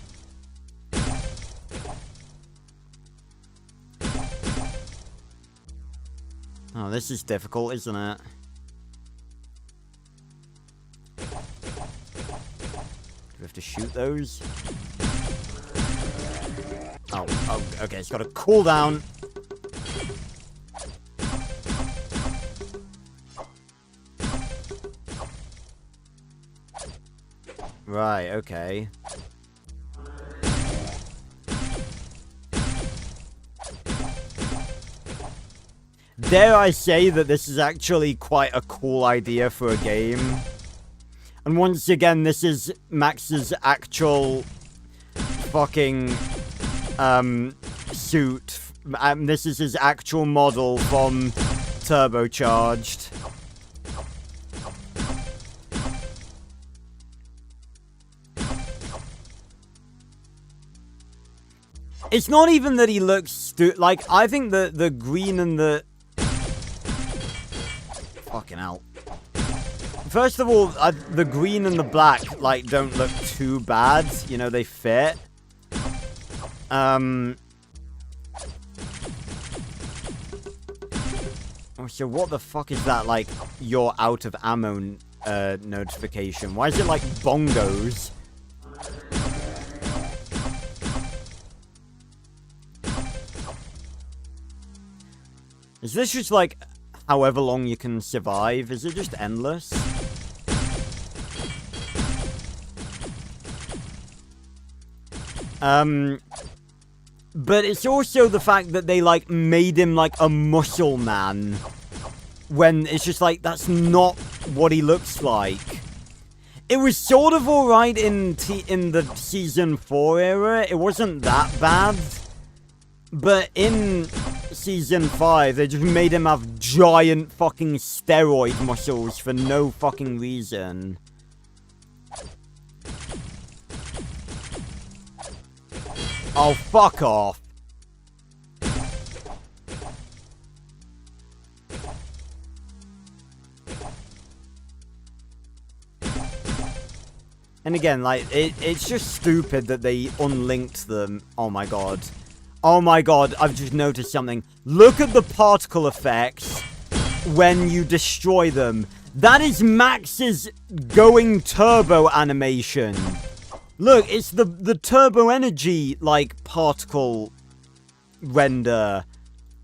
Oh, this is difficult, isn't it? Do we have to shoot those? Oh, okay, it's got a cooldown. Right, okay. Dare I say that this is actually quite a cool idea for a game. And once again, this is Max's actual fucking suit. This is his actual model from Turbocharged. It's not even that he looks like, I think the green and the... Fucking hell. First of all, the green and the black, like, don't look too bad. You know, they fit. Oh, so what the fuck is that, like, you're out of ammo notification? Why is it like bongos? Is this just like however long you can survive? Is it just endless? But it's also the fact that they, like, made him, like, a muscle man. When it's just like, that's not what he looks like. It was sort of alright in the Season 4 era. It wasn't that bad. But in Season 5, they just made him have giant fucking steroid muscles for no fucking reason. Oh, fuck off. And again, like, it's just stupid that they unlinked them. Oh my god. Oh my god, I've just noticed something. Look at the particle effects when you destroy them. That is Max's going turbo animation. Look, it's the turbo energy, like, particle render.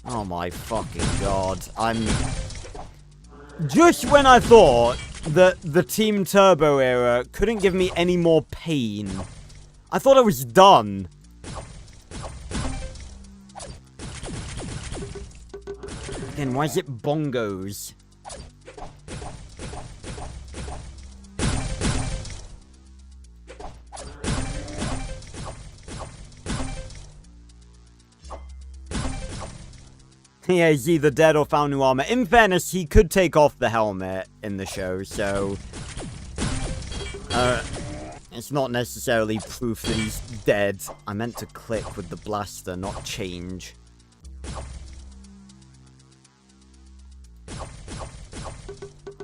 Oh my fucking god. Just when I thought that the Team Turbo era couldn't give me any more pain, I thought I was done. Again, why is it bongos? Yeah, he's either dead or found new armor. In fairness, he could take off the helmet in the show, so... it's not necessarily proof that he's dead. I meant to click with the blaster, not change.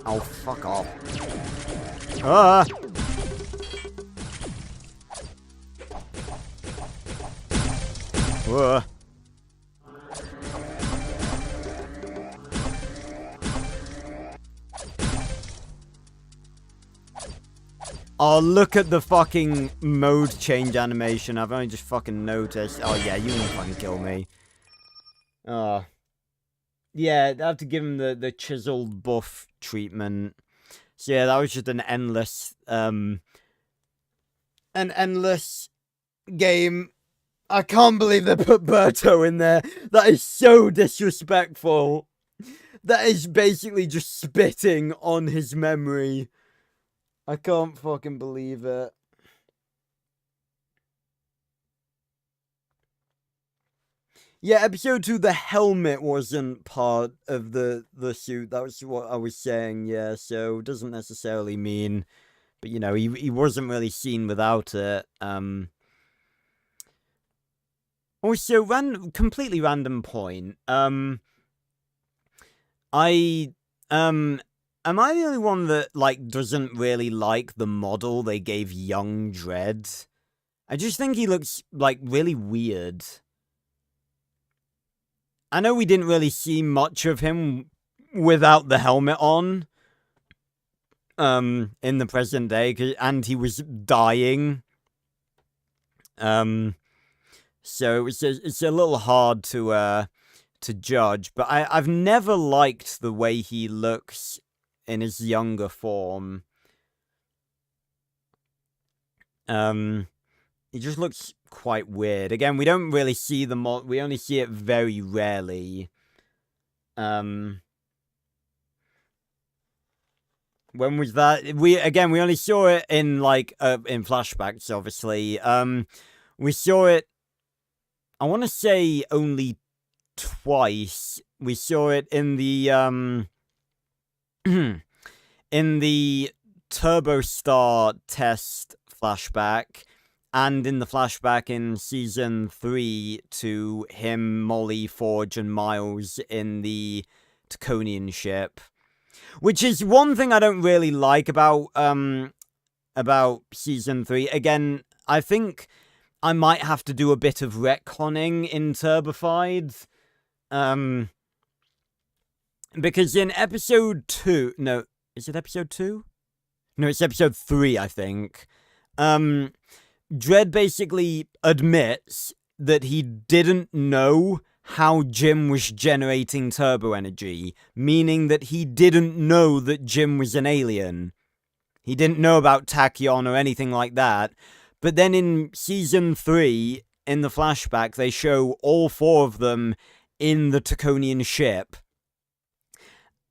Oh, fuck off. Ah! Whoa. Oh, look at the fucking mode change animation. I've only just fucking noticed. Oh, yeah, you won't fucking kill me. Oh. Yeah, I have to give him the chiseled buff treatment. So, yeah, that was just an endless game. I can't believe they put Berto in there. That is so disrespectful. That is basically just spitting on his memory. I can't fucking believe it. Yeah, episode 2, the helmet wasn't part of the suit. That was what I was saying, yeah, so it doesn't necessarily mean... But, you know, he wasn't really seen without it. Also, completely random point. Am I the only one that, like, doesn't really like the model they gave young Dredd? I just think he looks, like, really weird. I know we didn't really see much of him without the helmet on. In the present day, and he was dying. So it's a little hard to judge, but I've never liked the way he looks in his younger form. He just looks quite weird. Again, we don't really see we only see it very rarely. When was that? We only saw it in, like, in flashbacks, obviously. We saw it, I want to say, only twice. We saw it in the, in the Turbo Star test flashback, and in the flashback in Season 3 to him, Molly, Forge, and Miles in the Taconian ship. Which is one thing I don't really like about Season 3. Again, I think I might have to do a bit of retconning in Turbified. Because in episode 2... No, is it episode 2? No, it's episode 3, I think. Dredd basically admits that he didn't know how Jim was generating turbo energy, meaning that he didn't know that Jim was an alien. He didn't know about Tachyon or anything like that. But then in Season 3, in the flashback, they show all 4 of them in the Taconian ship.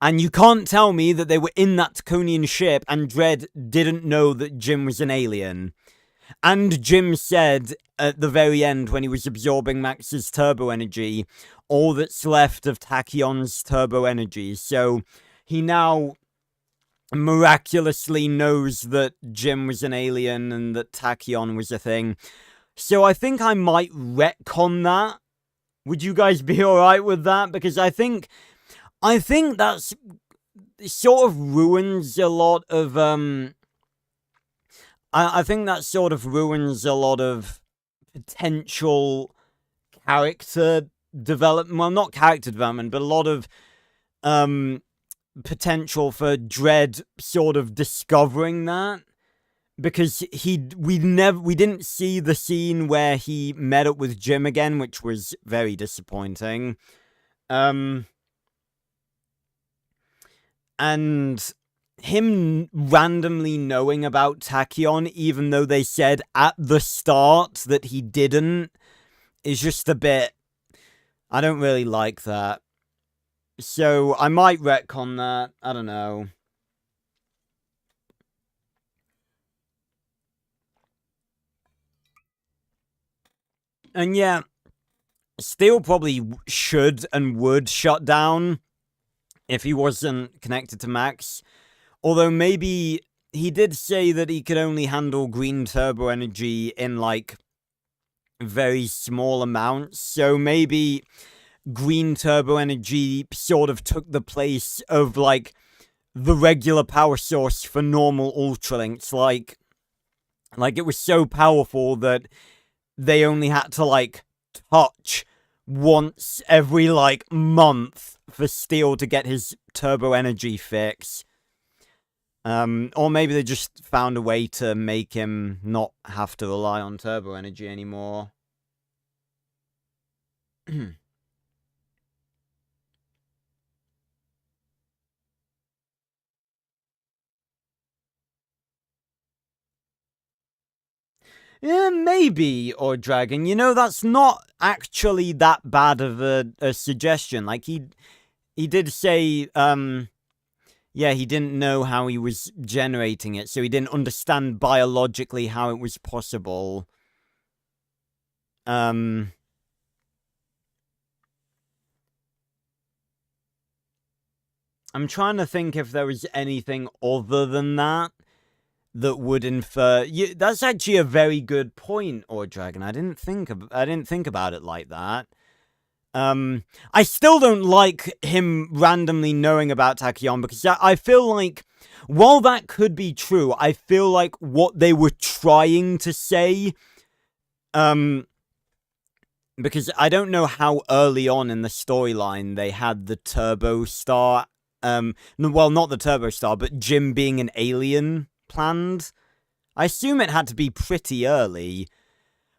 And you can't tell me that they were in that Taconian ship and Dredd didn't know that Jim was an alien. And Jim said at the very end when he was absorbing Max's turbo energy, all that's left of Tachion's turbo energy. So he now miraculously knows that Jim was an alien and that Tachion was a thing. So I think I might retcon that. Would you guys be alright with that? Because I think that's sort of ruins a lot of I think that sort of ruins a lot of potential character development. Well, not character development, but a lot of potential for Dredd sort of discovering that. Because we didn't see the scene where he met up with Jim again, which was very disappointing. And him randomly knowing about Tachion, even though they said at the start that he didn't, is just a bit... I don't really like that. So I might retcon that. I don't know. And yeah, Steel probably should and would shut down if he wasn't connected to Max. Although maybe he did say that he could only handle green turbo energy in, like, very small amounts. So maybe green turbo energy sort of took the place of, like, the regular power source for normal Ultralinks. Like it was so powerful that they only had to, like, touch once every, like, month for Steel to get his turbo energy fix. Or maybe they just found a way to make him not have to rely on turbo energy anymore. Yeah, maybe, or Dragon. You know, that's not actually that bad of a suggestion. Like, he did say, yeah, he didn't know how he was generating it, so he didn't understand biologically how it was possible. I'm trying to think if there was anything other than that would infer. That's actually a very good point, or Dragon. I didn't think about it like that. I still don't like him randomly knowing about Tachion, because I feel like, while that could be true, I feel like what they were trying to say, because I don't know how early on in the storyline they had the Turbo Star, well, not the Turbo Star, but Jim being an alien planned. I assume it had to be pretty early,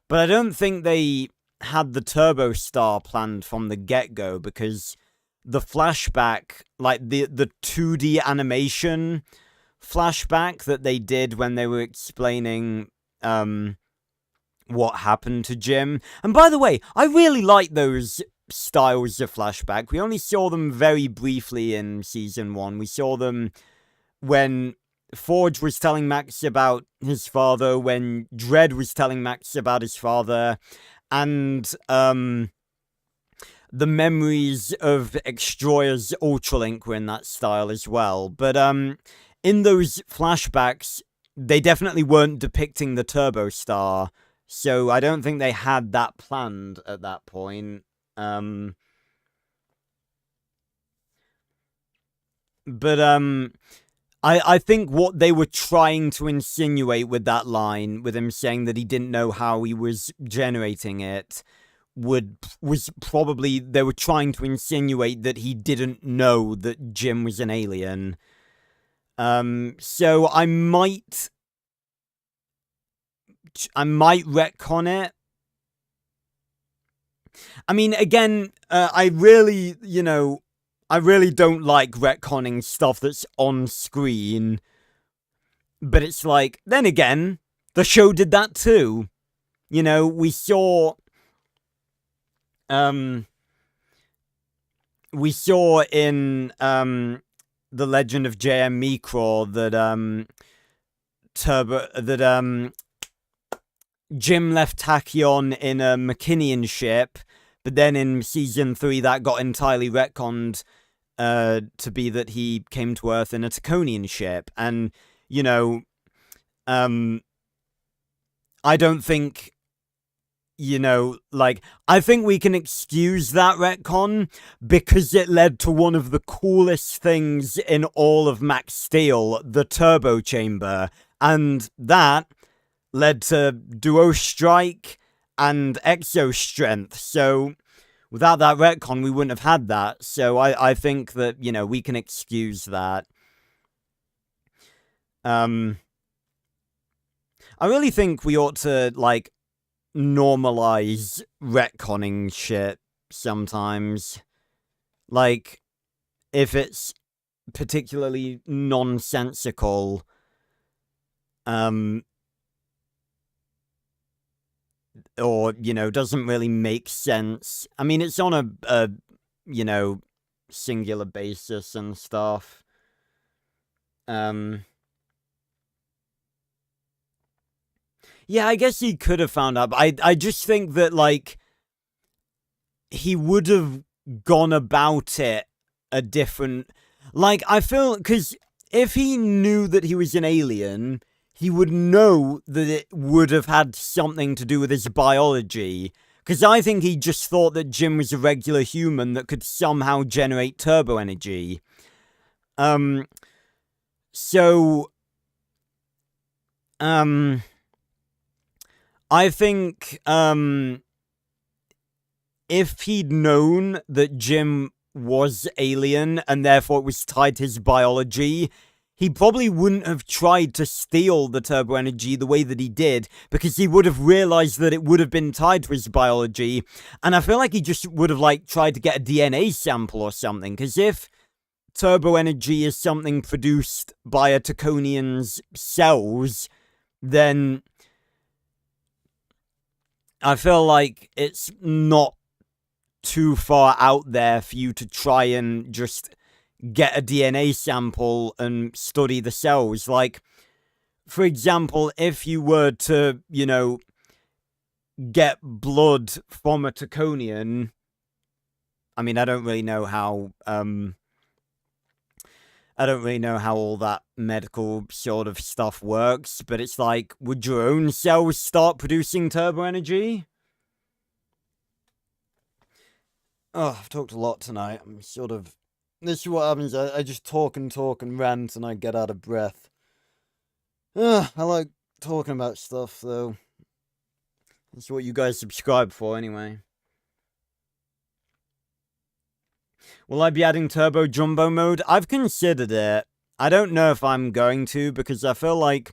but I don't think they had the Turbo Star planned from the get-go, because the flashback, like the 2D animation flashback that they did when they were explaining what happened to Jim. And by the way, I really like those styles of flashback. We only saw them very briefly in Season 1. We saw them when Forge was telling Max about his father, when Dredd was telling Max about his father, and the memories of Extroyer's Ultralink were in that style as well. But in those flashbacks, they definitely weren't depicting the Turbo Star, so I don't think they had that planned at that point. I think what they were trying to insinuate with that line, with him saying that he didn't know how he was generating it, was probably they were trying to insinuate that he didn't know that Jim was an alien. So I might retcon it. I mean, again, I really don't like retconning stuff that's on screen. But it's like, then again, the show did that too. You know, we saw we saw in The Legend of J.M. Meekraw that Jim left Tachyon in a Machinian ship, but then in season 3 that got entirely retconned to be that he came to Earth in a Taconian ship. And, you know, I don't think, you know, like, I think we can excuse that retcon because it led to one of the coolest things in all of Max Steel, the Turbo Chamber. And that led to Duo Strike and Exo Strength. So without that retcon, we wouldn't have had that. So I think that, you know, we can excuse that. I really think we ought to, like, normalize retconning shit sometimes. Like, if it's particularly nonsensical, or, you know, doesn't really make sense. I mean, it's on a you know, singular basis and stuff. Yeah, I guess he could have found out, but I just think that, like, he would have gone about it a different... Like, I feel... Because if he knew that he was an alien, he would know that it would have had something to do with his biology. Because I think he just thought that Jim was a regular human that could somehow generate turbo energy. I think, if he'd known that Jim was alien and therefore it was tied to his biology, he probably wouldn't have tried to steal the turbo energy the way that he did, because he would have realized that it would have been tied to his biology. And I feel like he just would have, like, tried to get a DNA sample or something, because if turbo energy is something produced by a Taconian's cells, then I feel like it's not too far out there for you to try and just get a DNA sample and study the cells. Like, for example, if you were to, you know, get blood from a Taconian, I mean, I don't really know how all that medical sort of stuff works, but it's like, would your own cells start producing turbo energy? Oh, I've talked a lot tonight. I'm sort of... This is what happens. I just talk and rant and I get out of breath. I like talking about stuff, though. That's what you guys subscribe for, anyway. Will I be adding Turbo Jumbo mode? I've considered it. I don't know if I'm going to, because I feel like,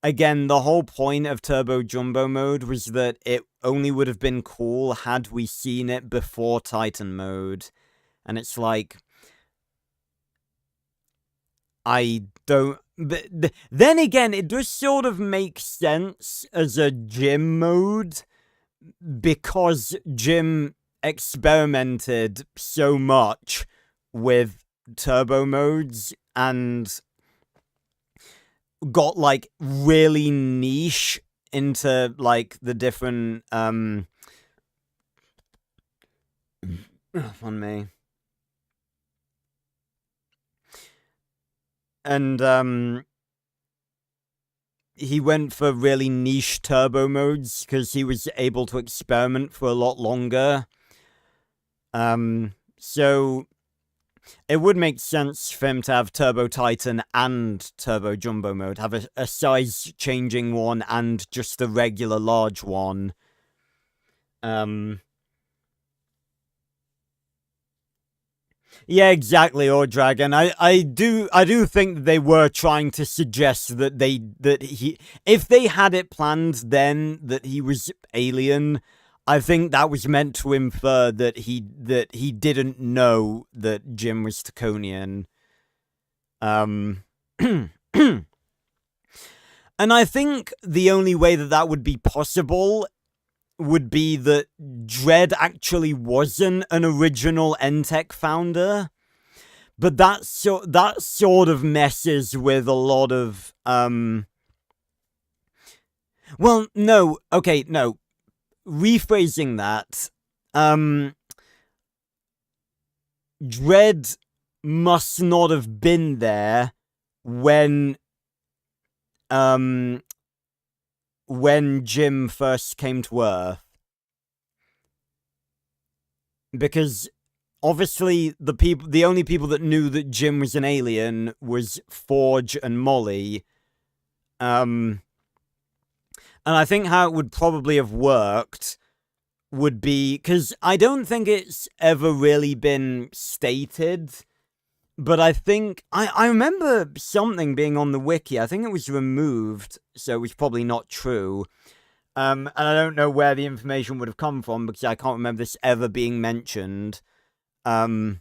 again, the whole point of Turbo Jumbo mode was that it only would have been cool had we seen it before Titan mode. And it's like, I don't... But then again, it does sort of make sense as a Jim mode, because Jim experimented so much with turbo modes and got, like, really niche into, like, the different on me. And he went for really niche turbo modes because he was able to experiment for a lot longer. So it would make sense for him to have Turbo Titan and Turbo Jumbo mode, have a size-changing one and just a regular large one. Yeah, exactly, or Dragon. I do think they were trying to suggest that if they had it planned then that he was alien, I think that was meant to infer that he didn't know that Jim was Taconian. And I think the only way that would be possible would be that Dredd actually wasn't an original NTech founder. But that sort of messes with a lot of, well, no, okay, no. Rephrasing that, Dredd must not have been there when Jim first came to Earth. Because obviously the only people that knew that Jim was an alien was Forge and Molly. And I think how it would probably have worked would be, because I don't think it's ever really been stated, but I think, I remember something being on the wiki. I think it was removed, so it was probably not true. And I don't know where the information would have come from, because I can't remember this ever being mentioned. And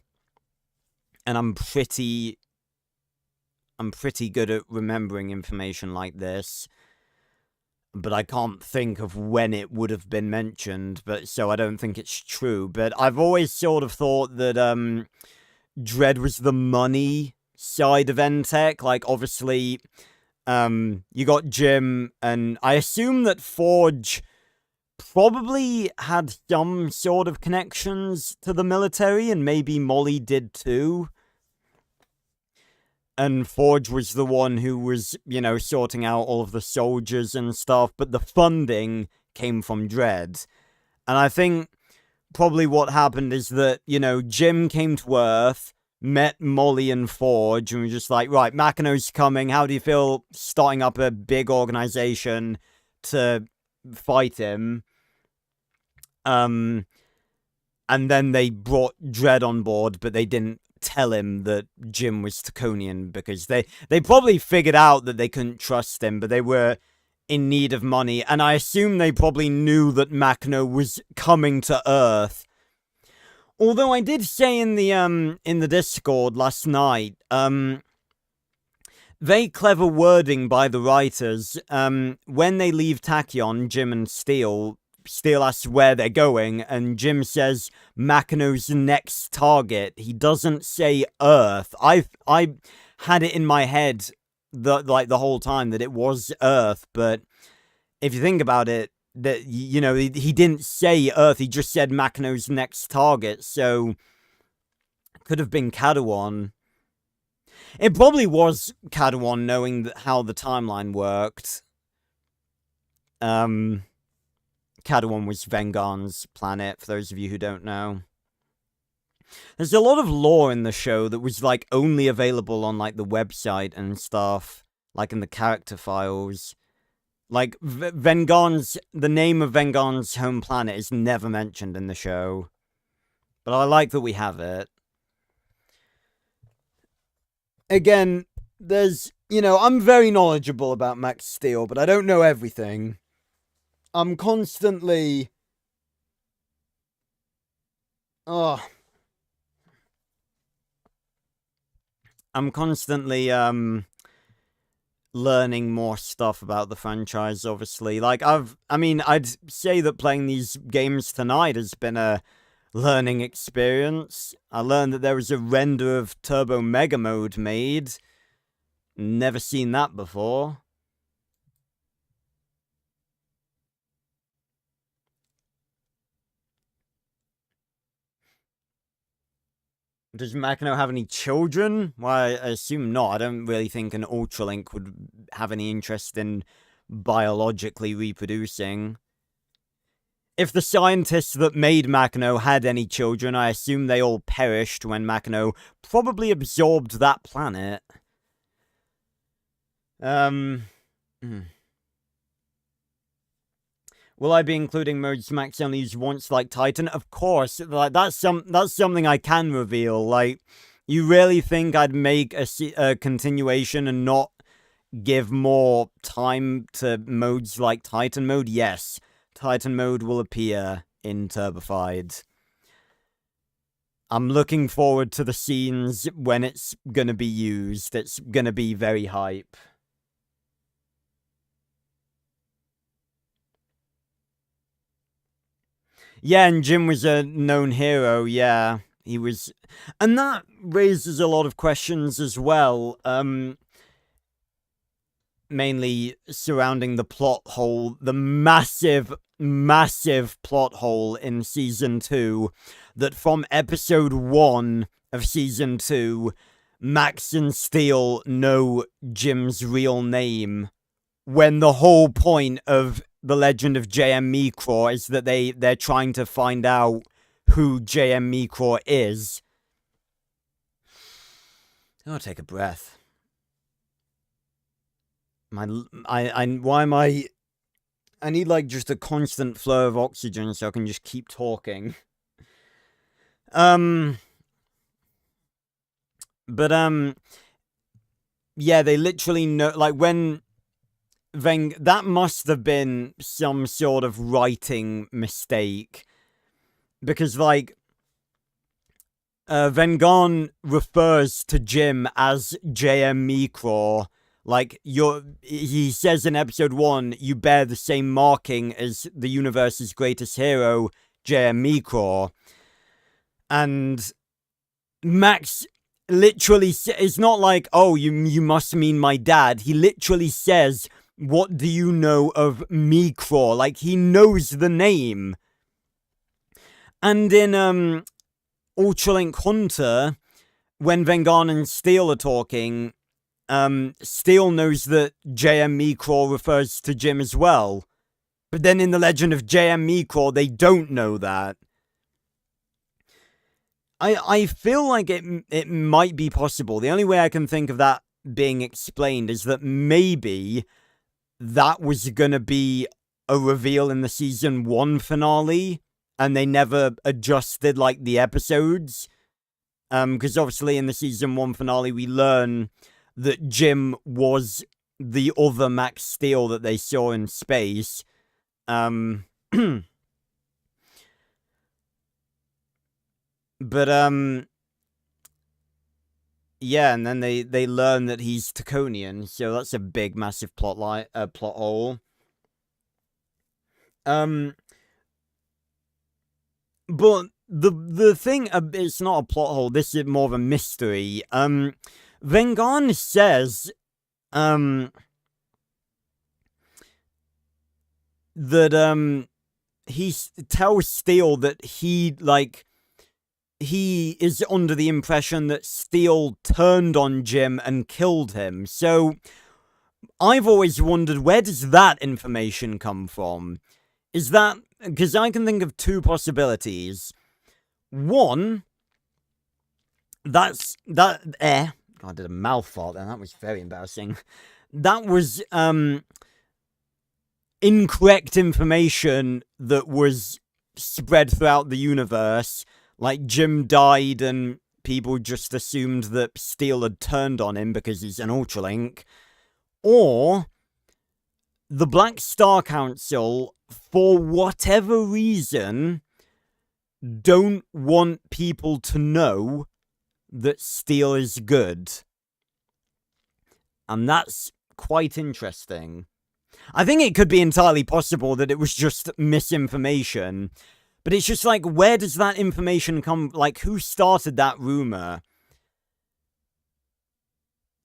I'm pretty good at remembering information like this, but I can't think of when it would have been mentioned, but so I don't think it's true. But I've always sort of thought that Dredd was the money side of NTech. Like, obviously, you got Jim, and I assume that Forge probably had some sort of connections to the military, and maybe Molly did too. And Forge was the one who was, you know, sorting out all of the soldiers and stuff, but the funding came from Dredd. And I think probably what happened is that, you know, Jim came to Earth, met Molly and Forge, and was just like, right, Makino's coming, how do you feel starting up a big organization to fight him? And then they brought Dredd on board, but they didn't tell him that Jim was Taconian, because they probably figured out that they couldn't trust him, but they were in need of money, and I assume they probably knew that Makino was coming to Earth. Although I did say in the Discord last night, very clever wording by the writers. When they leave Tachyon, Jim and Steel asks where they're going, and Jim says Makino's next target. He doesn't say Earth. I had it in my head the whole time that it was Earth, but if you think about it, that, you know, he didn't say Earth. He just said Makino's next target, so it could have been Kadawon. It probably was Kadawon, knowing how the timeline worked. Kadawon was Vengarn's planet, for those of you who don't know. There's a lot of lore in the show that was, like, only available on, like, the website and stuff, like in the character files. Like, the name of Vengarn's home planet is never mentioned in the show. But I like that we have it. Again, there's, you know, I'm very knowledgeable about Max Steel, but I don't know everything. I'm constantly... I'm constantly, learning more stuff about the franchise, obviously. Like, I'd say that playing these games tonight has been a learning experience. I learned that there was a render of Turbo Mega Mode made. Never seen that before. Does Makino have any children? Well, I assume not. I don't really think an Ultralink would have any interest in biologically reproducing. If the scientists that made Makino had any children, I assume they all perished when Makino probably absorbed that planet. Will I be including modes Max only used once like Titan? Of course. Like, that's something I can reveal. Like, you really think I'd make a continuation and not give more time to modes like Titan mode? Yes. Titan mode will appear in Turbified. I'm looking forward to the scenes when it's gonna be used. It's gonna be very hype. Yeah, and Jim was a known hero, yeah. He was... And that raises a lot of questions as well, mainly surrounding the plot hole, the massive, massive plot hole in Season 2, that from Episode 1 of Season 2, Max and Steel know Jim's real name, when the whole point of The Legend of J.M. Micraw is that they're trying to find out who J.M. Micraw is. Oh, take a breath. Why am I need like just a constant flow of oxygen so I can just keep talking. But yeah, they literally know, like, when that must have been some sort of writing mistake, because, like, Vengon refers to Jim as J.M. Micraw. Like, he says in episode 1, you bear the same marking as the universe's greatest hero, J.M. Micraw. And Max literally it's not like, oh, you must mean my dad. He literally says, what do you know of Micraw? Like, he knows the name. And in Ultralink Hunter, when Vengon and Steel are talking, Steel knows that J.M. Micraw refers to Jim as well. But then in The Legend of J.M. Micraw, they don't know that. I feel like it might be possible. The only way I can think of that being explained is that maybe that was gonna be a reveal in the Season 1 finale, and they never adjusted, like, the episodes. Because obviously in the Season 1 finale we learn that Jim was the other Max Steel that they saw in space. But, yeah, and then they learn that he's Taconian, so that's a big, massive plot hole. But the thing, it's not a plot hole, this is more of a mystery. Vengon says, that, he tells Steel that he is under the impression that Steel turned on Jim and killed him. So, I've always wondered, where does that information come from? Is that... because I can think of two possibilities. One, God, I did a mouth fart then, that was very embarrassing. That was, incorrect information that was spread throughout the universe. Like, Jim died and people just assumed that Steel had turned on him because he's an Ultralink. Or the Black Star Council, for whatever reason, don't want people to know that Steel is good. And that's quite interesting. I think it could be entirely possible that it was just misinformation. But it's just like, where does that information come... like, who started that rumor?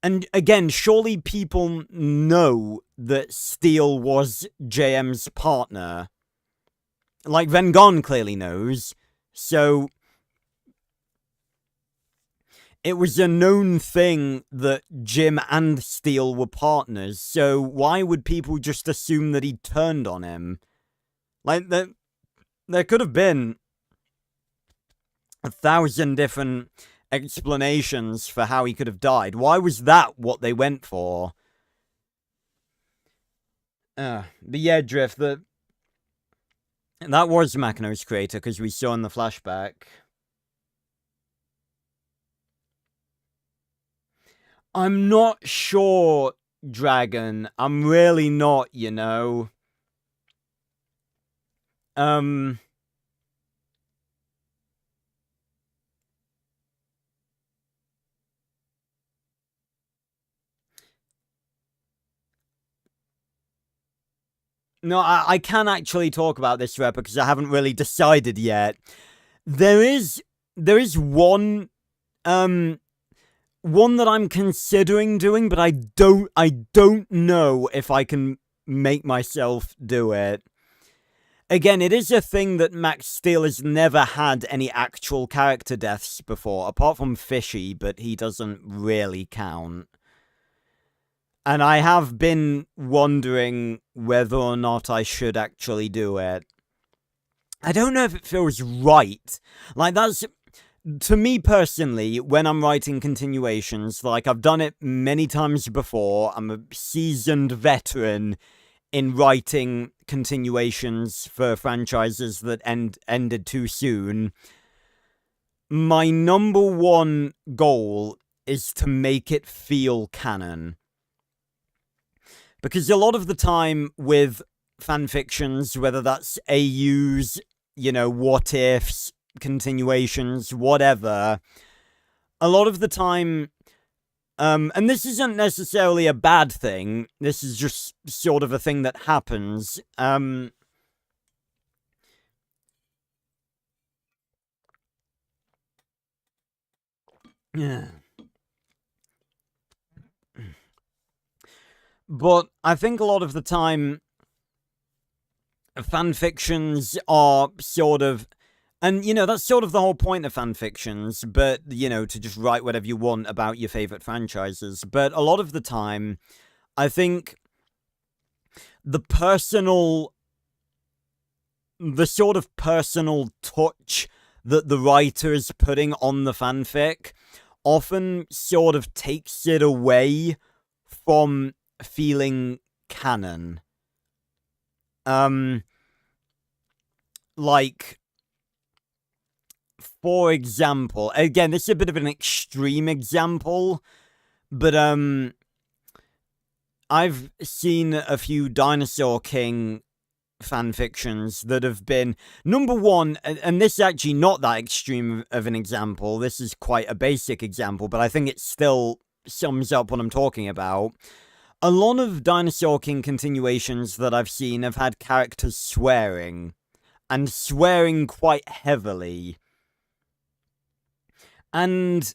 And again, surely people know that Steel was JM's partner. Like, Vengon clearly knows. So, it was a known thing that Jim and Steel were partners. So, why would people just assume that he turned on him? Like, there could have been 1,000 different explanations for how he could have died. Why was that what they went for? But yeah, Drift, that was Makino's creator, because we saw in the flashback. I'm not sure, Dragon. I'm really not, you know. No, I can actually talk about this rep because I haven't really decided yet. There is one one that I'm considering doing, but I don't know if I can make myself do it. Again, it is a thing that Max Steel has never had any actual character deaths before, apart from Fishy, but he doesn't really count. And I have been wondering whether or not I should actually do it. I don't know if it feels right. Like, that's... To me personally, when I'm writing continuations, like, I've done it many times before, I'm a seasoned veteran in writing continuations for franchises that ended too soon. My number one goal is to make it feel canon. Because a lot of the time with fanfictions, whether that's AUs, what ifs, continuations, whatever, a lot of the time, and this isn't necessarily a bad thing, this is just sort of a thing that happens, yeah. But I think a lot of the time, fanfictions are sort of... And, that's sort of the whole point of fanfictions, but, to just write whatever you want about your favorite franchises. But a lot of the time, I think the sort of personal touch that the writer is putting on the fanfic often sort of takes it away from feeling canon. Like... For example, again, this is a bit of an extreme example, but I've seen a few Dinosaur King fanfictions that have been, number one, and this is actually not that extreme of an example, this is quite a basic example, but I think it still sums up what I'm talking about. A lot of Dinosaur King continuations that I've seen have had characters swearing, and swearing quite heavily. And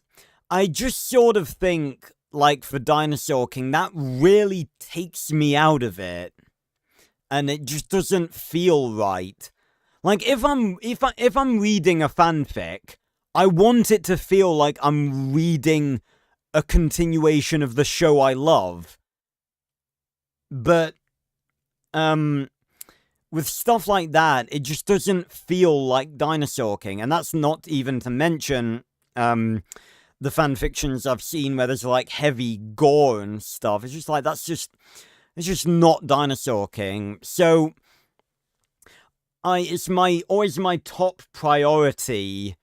I just sort of think, like, for Dinosaur King, that really takes me out of it. And it just doesn't feel right. Like, if I'm reading a fanfic, I want it to feel like I'm reading a continuation of the show I love. But, with stuff like that, it just doesn't feel like Dinosaur King. And that's not even to mention... the fanfictions I've seen where there's like heavy gore and stuff. It's just like, it's just not Dinosaur King. So, it's always my top priority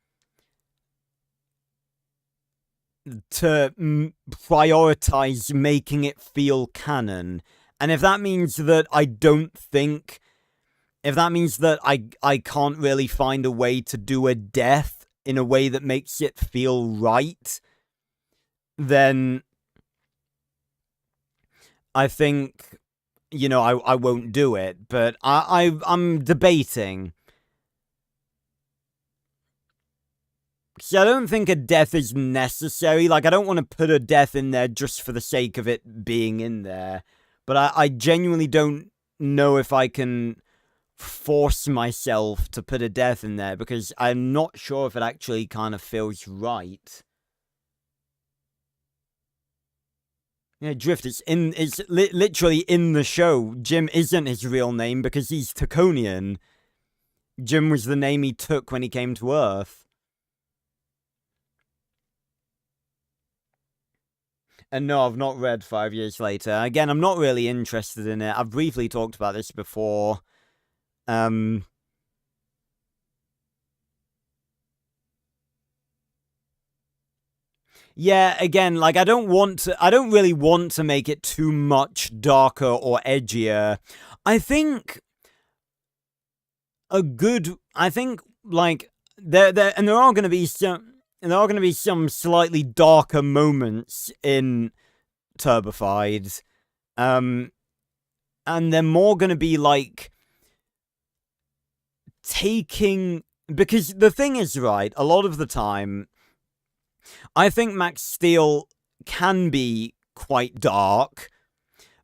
to prioritize making it feel canon. And if that means that I can't really find a way to do a death in a way that makes it feel right, then I think, I won't do it. But I'm debating. See, I don't think a death is necessary. Like, I don't want to put a death in there just for the sake of it being in there. But I genuinely don't know if I can force myself to put a death in there, because I'm not sure if it actually kind of feels right. Yeah, Drift, it's literally in the show. Jim isn't his real name because he's Taconian. Jim was the name he took when he came to Earth. And no, I've not read 5 Years Later. Again, I'm not really interested in it. I've briefly talked about this before. Yeah, again, like, I don't really want to make it too much darker or edgier. I think like there are going to be some slightly darker moments in Turbified. and they're more gonna be like taking, because the thing is, right, a lot of the time I think Max Steel can be quite dark,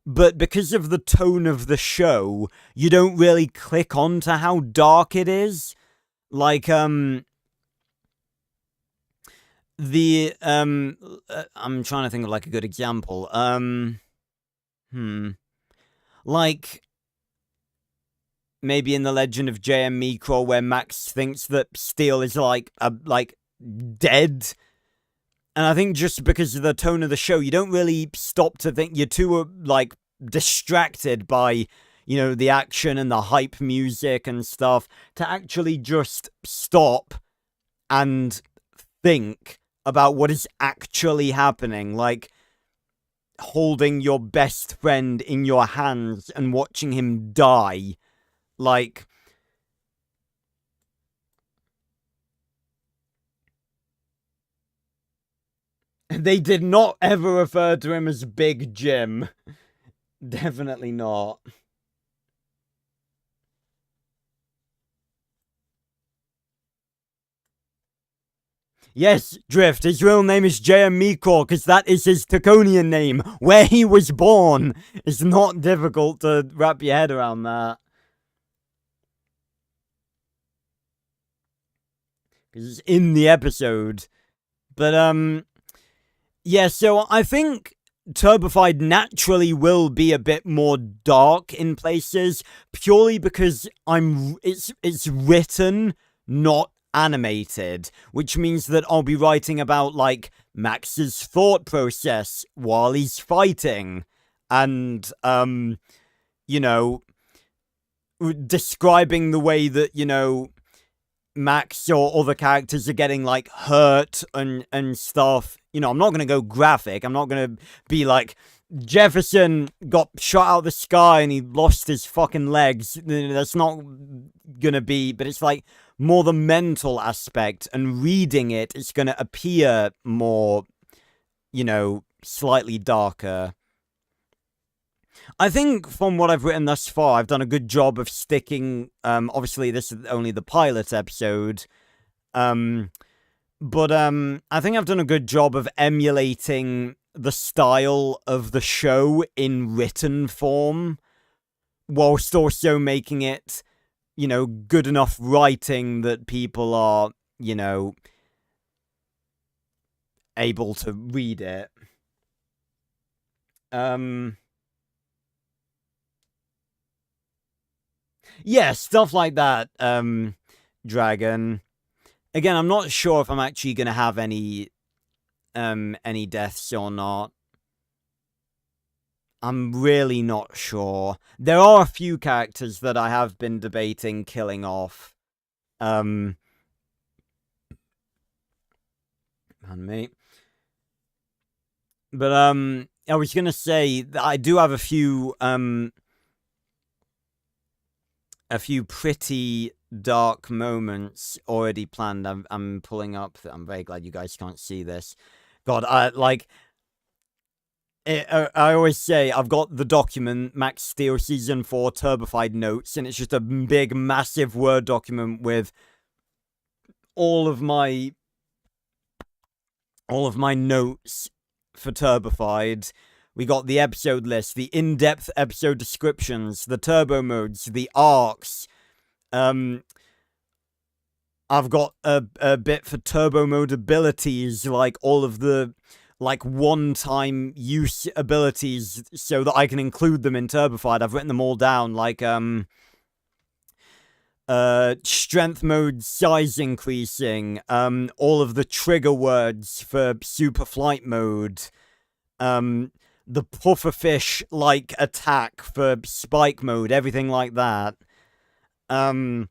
but because of the tone of the show, you don't really click on to how dark it is. Like, I'm trying to think of like a good example. Like, maybe in The Legend of J.M. Micro, where Max thinks that Steel is like dead. And I think just because of the tone of the show, you don't really stop to think. You're too like distracted by, you know, the action and the hype music and stuff to actually just stop and think about what is actually happening. Like holding your best friend in your hands and watching him die. Like, they did not ever refer to him as Big Jim. Definitely not. Yes, Drift, his real name is J.M. Micro, because that is his Taconian name, where he was born. It's not difficult to wrap your head around that. Because it's in the episode. But, yeah, so I think Turbified naturally will be a bit more dark in places, purely because it's written, not animated, which means that I'll be writing about, like, Max's thought process while he's fighting, and, you know, describing the way that, you know, Max or other characters are getting, like, hurt and stuff. You know, I'm not gonna go graphic. I'm not gonna be like, Jefferson got shot out of the sky and he lost his fucking legs. That's not gonna be, but it's like more the mental aspect, and reading it, it's gonna appear more, you know, slightly darker. I think from what I've written thus far, I've done a good job of sticking, obviously this is only the pilot episode, but I think I've done a good job of emulating the style of the show in written form, whilst also making it, you know, good enough writing that people are, you know, able to read it. Yeah, stuff like that, Dragon. Again, I'm not sure if I'm actually gonna have any deaths or not. I'm really not sure. There are a few characters that I have been debating killing off. Pardon me. But, I was gonna say that I do have a few pretty dark moments already planned. I'm pulling up. I'm very glad you guys can't see this. God, I always say I've got the document Max Steel Season 4 Turbified Notes, and it's just a big, massive Word document with all of my notes for Turbified. We got the episode list, the in-depth episode descriptions, the turbo modes, the arcs. I've got a bit for turbo mode abilities, like all of the, like, one-time use abilities, so that I can include them in Turbified. I've written them all down, like, strength mode size increasing, all of the trigger words for super flight mode, the pufferfish like attack for spike mode, everything like that. All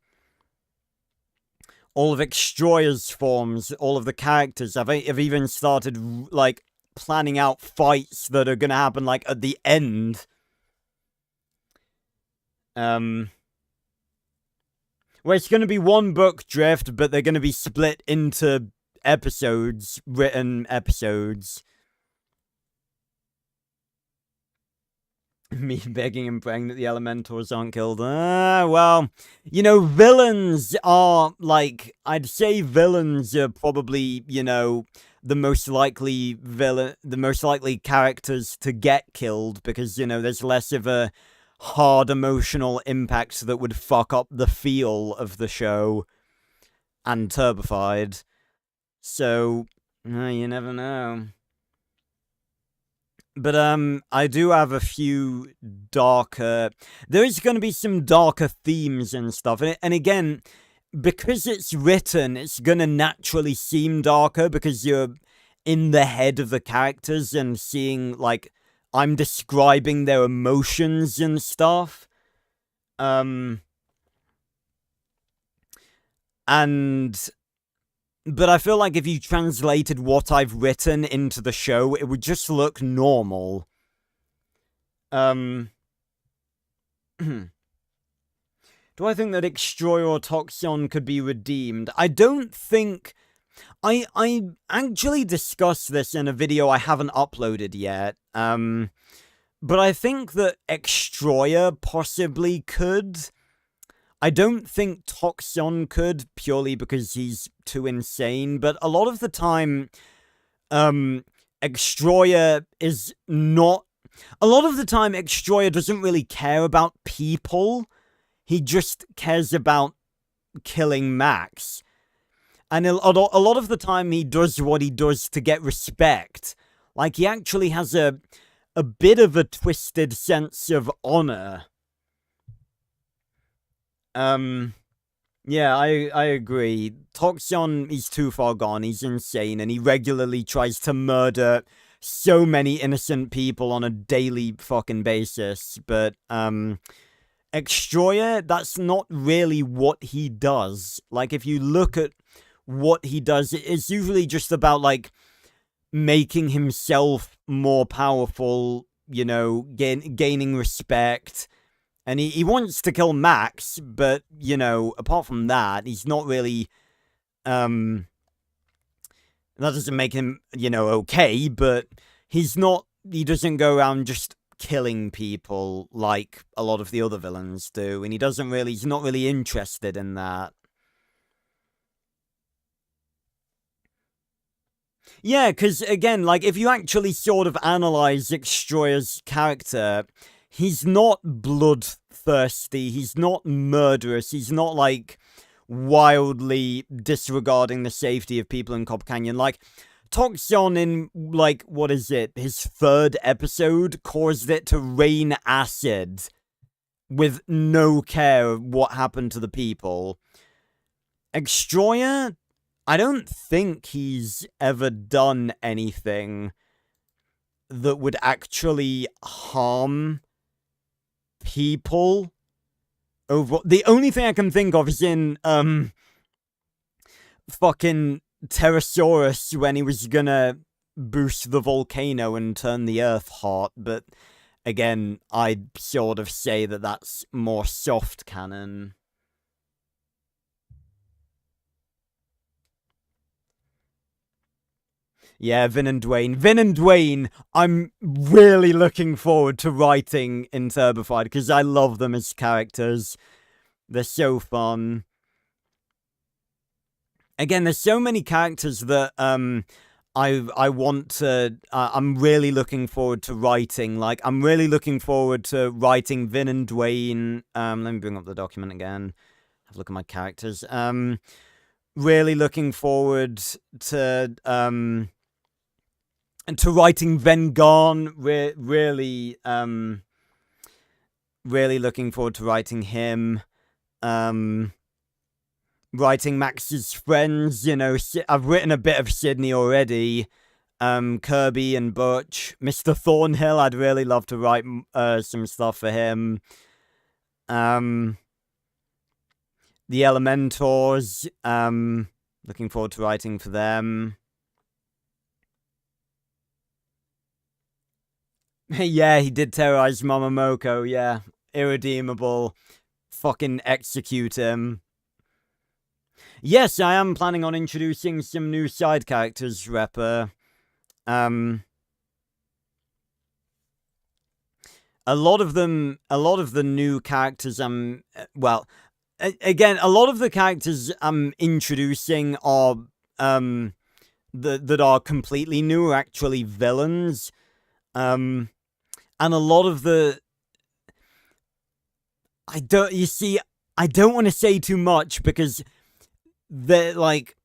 of Extroya's forms, all of the characters. I've even started, like, planning out fights that are gonna happen, like, at the end. Well, it's gonna be one book, Drift, but they're gonna be split into episodes, written episodes. Me begging and praying that the Elementals aren't killed. Well, you know, villains are, like, I'd say villains are probably, you know, the most likely characters to get killed because, you know, there's less of a hard emotional impact that would fuck up the feel of the show and Turbified. So, you never know. But, I do have a few darker... There is going to be some darker themes and stuff. And again, because it's written, it's going to naturally seem darker because you're in the head of the characters and seeing, like, I'm describing their emotions and stuff. But I feel like if you translated what I've written into the show, it would just look normal. Do I think that Extroy or Toxion could be redeemed? I don't think... I actually discussed this in a video I haven't uploaded yet. But I think that Extroyer possibly could... I don't think Toxion could, purely because he's too insane, but a lot of the time, Extroyer is not... A lot of the time, Extroyer doesn't really care about people. He just cares about killing Max. And a lot of the time, he does what he does to get respect. Like, he actually has a bit of a twisted sense of honor. Yeah, I agree. Toxion, he's too far gone, he's insane, and he regularly tries to murder so many innocent people on a daily fucking basis, but, Extroyer, that's not really what he does. Like, if you look at what he does, it's usually just about, like, making himself more powerful, you know, gaining respect. And he wants to kill Max, but, you know, apart from that, he's not really, that doesn't make him, you know, okay, but he doesn't go around just killing people like a lot of the other villains do, and he's not really interested in that. Yeah, because, again, like, if you actually sort of analyze Extroyer's character... He's not bloodthirsty, he's not murderous, he's not, like, wildly disregarding the safety of people in Cobb Canyon. Like, Toxion in, like, what is it, his 3rd episode caused it to rain acid with no care of what happened to the people. Extroyer, I don't think he's ever done anything that would actually harm people. The only thing I can think of is in fucking Pterosaurus when he was gonna boost the volcano and turn the earth hot, but again, I'd sort of say that that's more soft canon. Yeah, Vin and Dwayne. Vin and Dwayne, I'm really looking forward to writing in Turbified, because I love them as characters. They're so fun. Again, there's so many characters that, I want to, I'm really looking forward to writing. Like, I'm really looking forward to writing Vin and Dwayne. Let me bring up the document again. Have a look at my characters. Really looking forward to writing Vengarn. Really looking forward to writing him. Writing Max's friends, you know, I've written a bit of Sydney already. Kirby and Butch. Mr. Thornhill, I'd really love to write some stuff for him. The Elementors, looking forward to writing for them. Yeah, he did terrorize Momomoko, yeah. Irredeemable. Fucking execute him. Yes, I am planning on introducing some new side characters, Repper. a lot of the new characters well, again, a lot of the characters I'm introducing are that are completely new are actually villains. And a lot of I don't want to say too much because they're like,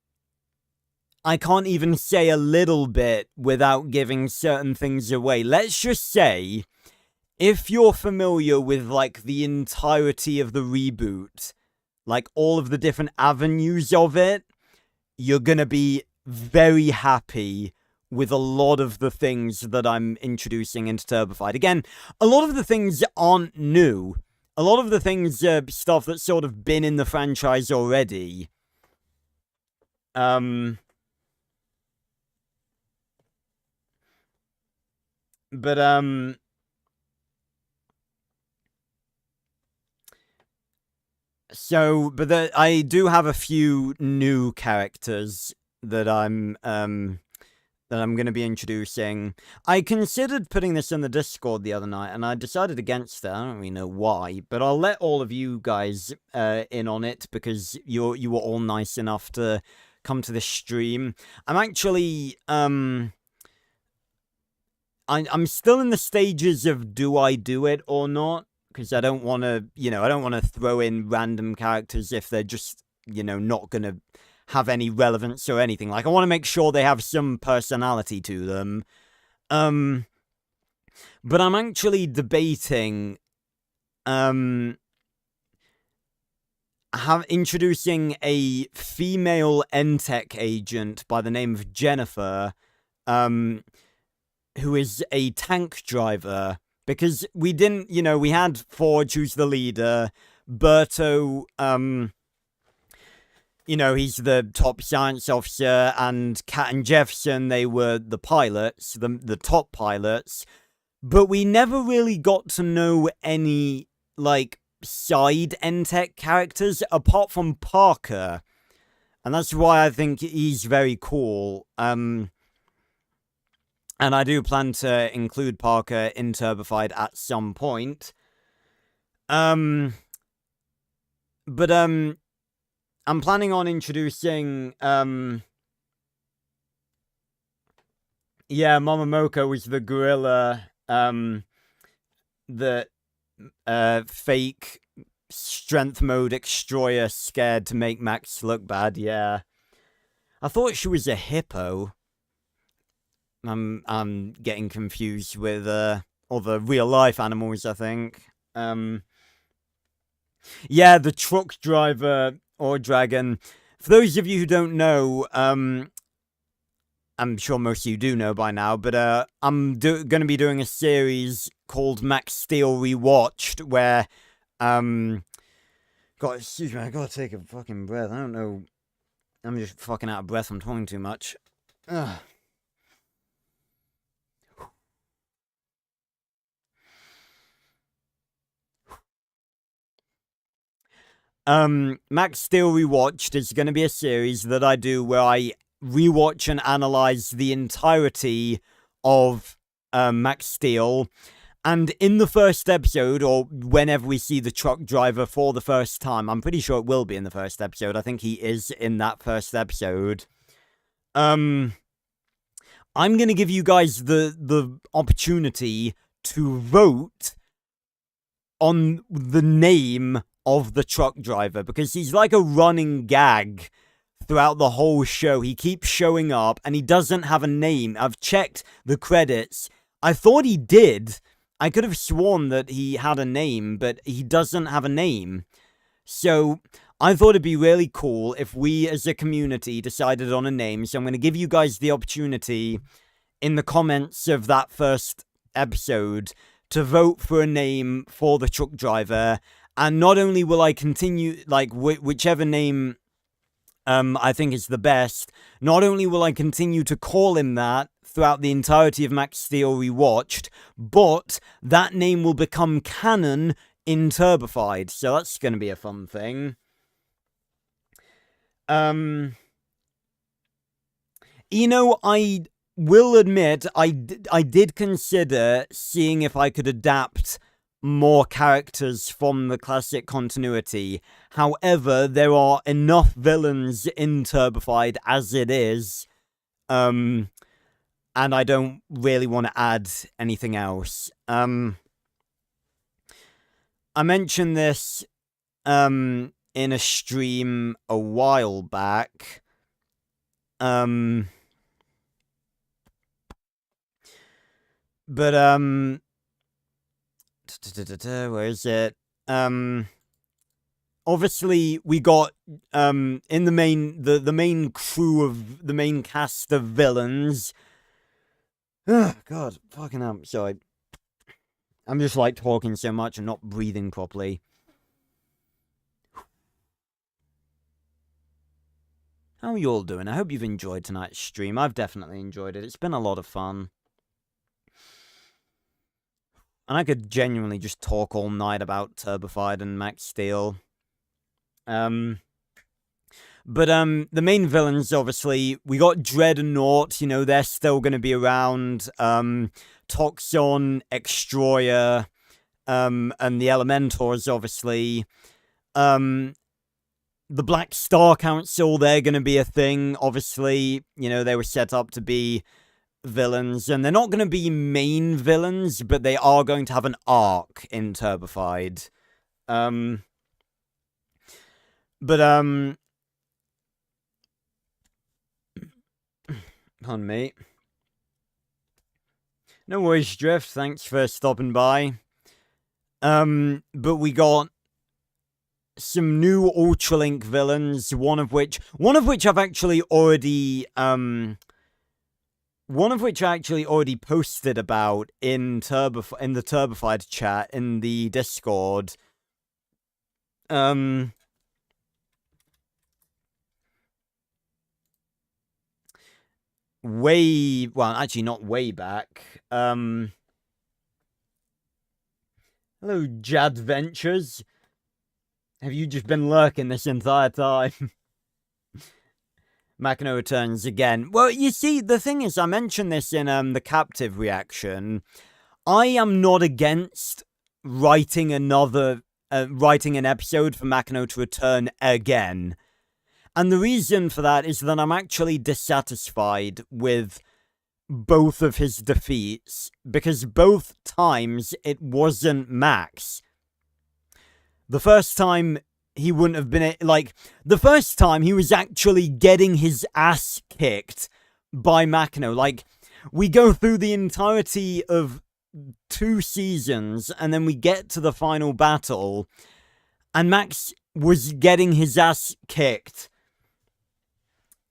I can't even say a little bit without giving certain things away. Let's just say, if you're familiar with like the entirety of the reboot, like all of the different avenues of it, you're gonna be very happy with a lot of the things that I'm introducing into Turbified. Again, a lot of the things aren't new. A lot of the things are stuff that's sort of been in the franchise already. I do have a few new characters that I'm going to be introducing. I considered putting this in the Discord the other night, and I decided against it. I don't really know why, but I'll let all of you guys in on it because you were all nice enough to come to this stream. I'm actually I'm still in the stages of do I do it or not, because I don't want to, I don't want to throw in random characters if they're just, not going to have any relevance or anything. Like, I want to make sure they have some personality to them. But I'm actually debating introducing a female NTech agent by the name of Jennifer, who is a tank driver, because we didn't, we had Forge, who's the leader, Berto, he's the top science officer, and Kat and Jefferson, they were the pilots, the top pilots, but we never really got to know any, like, side NTech characters, apart from Parker, and that's why I think he's very cool. And I do plan to include Parker in Turbified at some point. But I'm planning on introducing, Momomoko was the gorilla, the, fake strength mode extroyer scared to make Max look bad, yeah. I thought she was a hippo. I'm getting confused with other real life animals, I think. Yeah, the truck driver or dragon. For those of you who don't know, I'm sure most of you do know by now, but I'm going to be doing a series called Max Steel Rewatched, where God, excuse me, I gotta take a fucking breath. I don't know. I'm just fucking out of breath. I'm talking too much. Ugh. Max Steel Rewatched is going to be a series that I do where I rewatch and analyze the entirety of Max Steel. And in the first episode, or whenever we see the truck driver for the first time, I'm pretty sure it will be in the first episode. I think he is in that first episode. I'm going to give you guys the opportunity to vote on the name of the truck driver, because he's like a running gag throughout the whole show. He keeps showing up and he doesn't have a name. I've checked the credits. I thought he did. I could have sworn that he had a name, but he doesn't have a name. So I thought it'd be really cool if we as a community decided on a name. So I'm going to give you guys the opportunity in the comments of that first episode to vote for a name for the truck driver. And not only will I continue, like, whichever name I think is the best, not only will I continue to call him that throughout the entirety of Max Steel Rewatched, but that name will become canon in Turbified. So that's going to be a fun thing. I will admit, I did consider seeing if I could adapt more characters from the classic continuity. However, there are enough villains in Turbified as it is, and I don't really want to add anything else. I mentioned this in a stream a while back. Where is it? Obviously we got in the main crew of the main cast of villains. Oh, God, fucking hell, sorry. I'm just like talking so much and not breathing properly. How are you all doing? I hope you've enjoyed tonight's stream. I've definitely enjoyed it. It's been a lot of fun. And I could genuinely just talk all night about Turbified and Max Steel. The main villains, obviously, we got Dread and Naught, you know, they're still going to be around. Toxon, Extroyer, and the Elementors, obviously. The Black Star Council, they're going to be a thing, obviously. You know, they were set up to be villains, and they're not going to be main villains, but they are going to have an arc in Turbified. Pardon me. No worries, Drift, thanks for stopping by. But we got some new Ultralink villains, one of which I've actually already posted about in the Turbified chat in the Discord. Actually not way back. Hello, Jad Ventures. Have you just been lurking this entire time? Machina returns again. Well, you see, the thing is, I mentioned this in the Captive reaction. I am not against writing an episode for Machina to return again. And the reason for that is that I'm actually dissatisfied with both of his defeats, because both times it wasn't Max. The first time he wouldn't have been, the first time he was actually getting his ass kicked by Machina. Like, we go through the entirety of 2 seasons, and then we get to the final battle, and Max was getting his ass kicked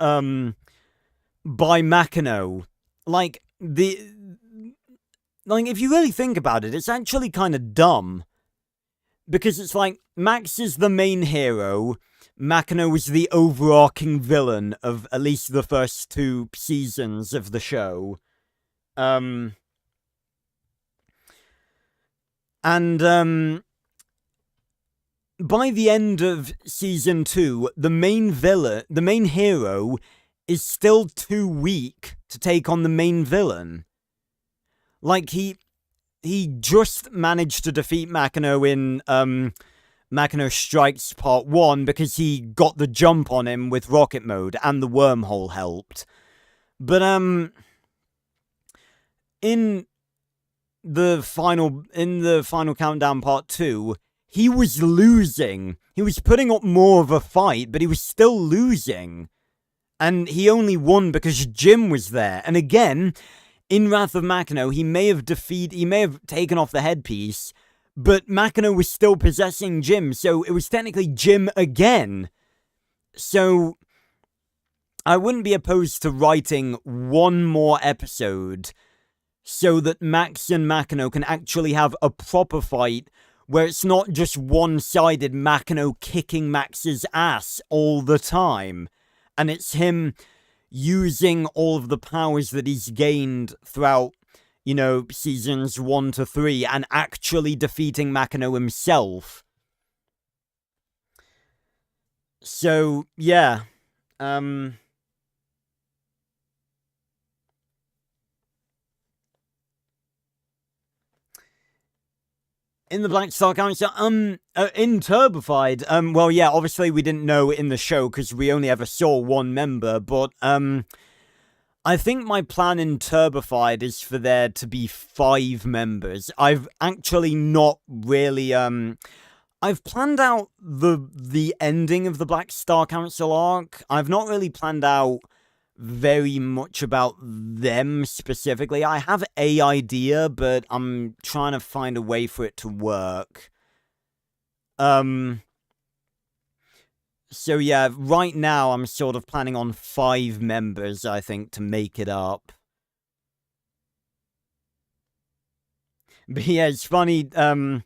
by Machina. Like, if you really think about it, it's actually kind of dumb. Because it's like, Max is the main hero, Machina was the overarching villain of at least the first 2 seasons of the show. By the end of season 2, the main hero, is still too weak to take on the main villain. Like, he just managed to defeat Machina in Machina Strikes Part 1 because he got the jump on him with rocket mode, and the wormhole helped. But in the final countdown Part 2, he was losing. He was putting up more of a fight, but he was still losing. And he only won because Jim was there. And again, in Wrath of Machina, he may have taken off the headpiece, but Machina was still possessing Jim, so it was technically Jim again. So, I wouldn't be opposed to writing one more episode so that Max and Machina can actually have a proper fight where it's not just one-sided Machina kicking Max's ass all the time. And it's him using all of the powers that he's gained throughout, you know, seasons 1 to 3 and actually defeating Machina himself. So, yeah. In the Black Star Council, in Turbified, well, yeah, obviously we didn't know in the show because we only ever saw one member, but, I think my plan in Turbified is for there to be 5 members. I've actually not really, I've planned out the ending of the Black Star Council arc. I've not really planned out very much about them specifically. I have a idea, but I'm trying to find a way for it to work. So yeah, right now I'm sort of planning on 5 members, I think, to make it up. But yeah, it's funny, that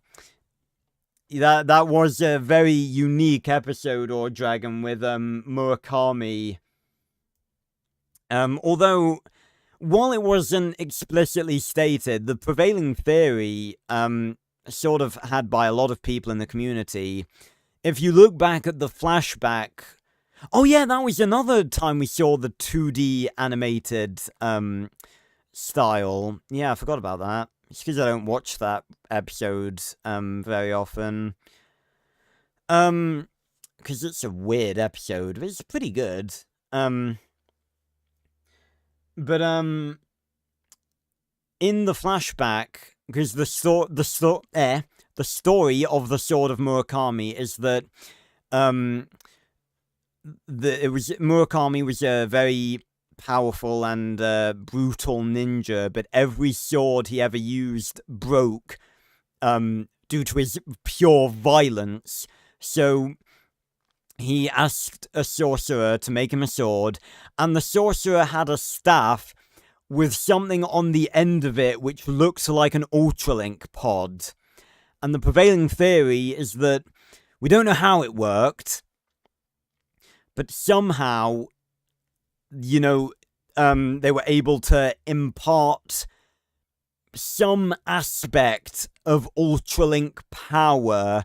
was a very unique episode, or Dragon, with Murakami. Although, while it wasn't explicitly stated, the prevailing theory, sort of had by a lot of people in the community, if you look back at the flashback... Oh yeah, that was another time we saw the 2D animated, style. Yeah, I forgot about that. It's because I don't watch that episode, very often. Because it's a weird episode, but it's pretty good. But, in the flashback, because the story of the Sword of Murakami is that, Murakami was a very powerful and, brutal ninja, but every sword he ever used broke, due to his pure violence. So he asked a sorcerer to make him a sword, and the sorcerer had a staff with something on the end of it which looks like an Ultralink pod. And the prevailing theory is that we don't know how it worked, but somehow, you know, they were able to impart some aspect of Ultralink power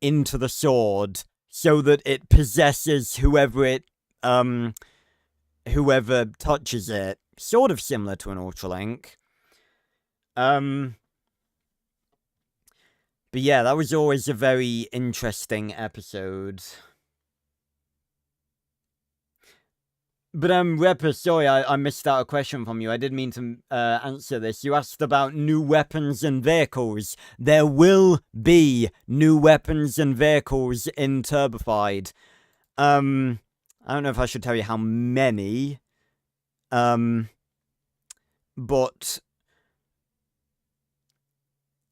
into the sword, so that it possesses whoever touches it. Sort of similar to an Ultralink. But yeah, that was always a very interesting episode. But, Repper, sorry, I missed out a question from you. I did mean to, answer this. You asked about new weapons and vehicles. There will be new weapons and vehicles in Turbified. I don't know if I should tell you how many. But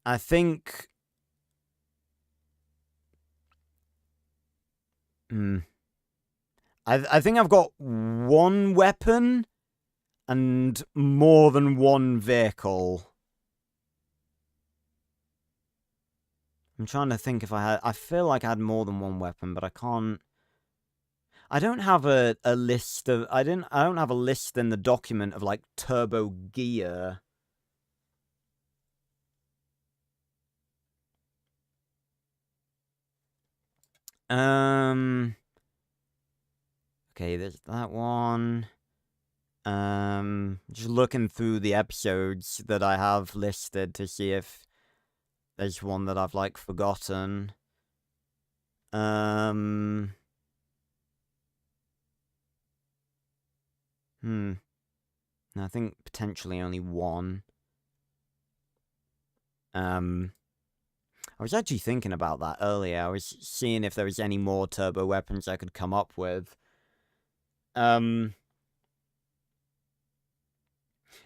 I think... I think I've got 1 weapon and more than 1 vehicle. I'm trying to think if I feel like I had more than 1 weapon, but I can't... I don't have a list of... I don't have a list in the document of, like, turbo gear. Okay, there's that one. Just looking through the episodes that I have listed to see if there's one that I've, like, forgotten. I think potentially only 1. I was actually thinking about that earlier. I was seeing if there was any more turbo weapons I could come up with.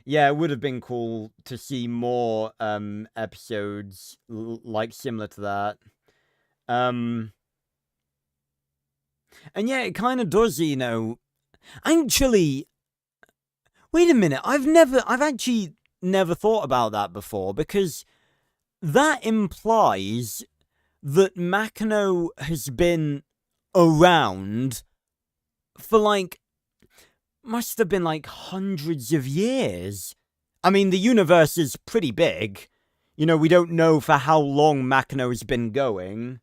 Yeah, it would have been cool to see more, episodes, like, similar to that. And yeah, it kind of does, you know... Actually... Wait a minute, I've actually never thought about that before, because that implies that Makino has been around for, like, must have been, like, hundreds of years. I mean, the universe is pretty big. You know, we don't know for how long Makino's been going.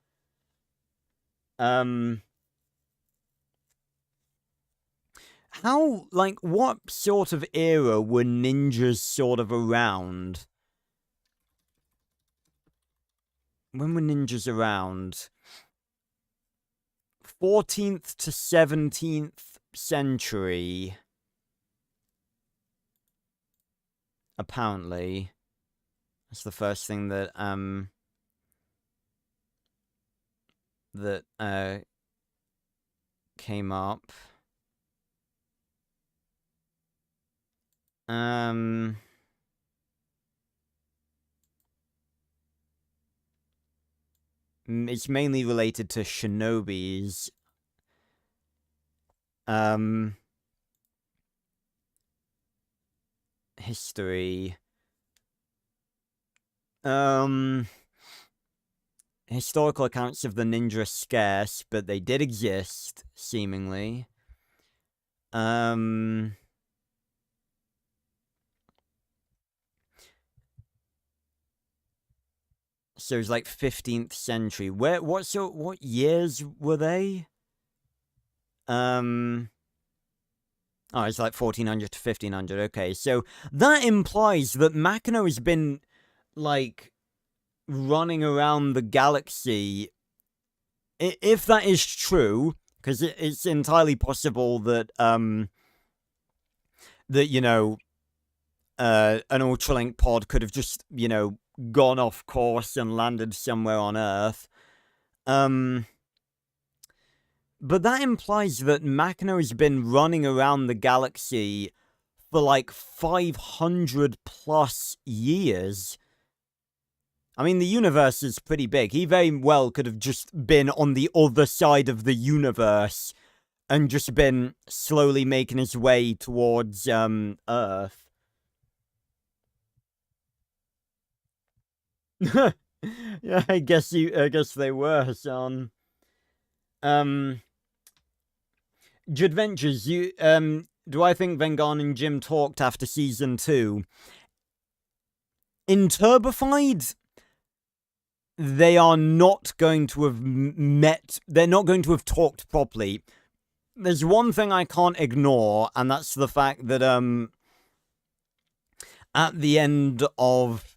How, like, what sort of era were ninjas sort of around? when were ninjas around? 14th to 17th century. Apparently. That's the first thing that, came up. It's mainly related to shinobis. History. Historical accounts of the ninja are scarce, but they did exist, seemingly. So it's like 15th century. What years were they? Oh, it's like 1400 to 1500. Okay, so that implies that Makino has been, like, running around the galaxy. If that is true, because it's entirely possible that, you know, an Ultralink pod could have just, you know, gone off course and landed somewhere on Earth. But that implies that Makino has been running around the galaxy for like 500 plus years. I mean, the universe is pretty big. He very well could have just been on the other side of the universe and just been slowly making his way towards Earth. Yeah, I guess they were, son. Jadventures, do I think Vengon and Jim talked after season 2? In Turbified, they are not going to have met. They're not going to have talked properly. There's one thing I can't ignore, and that's the fact that at the end of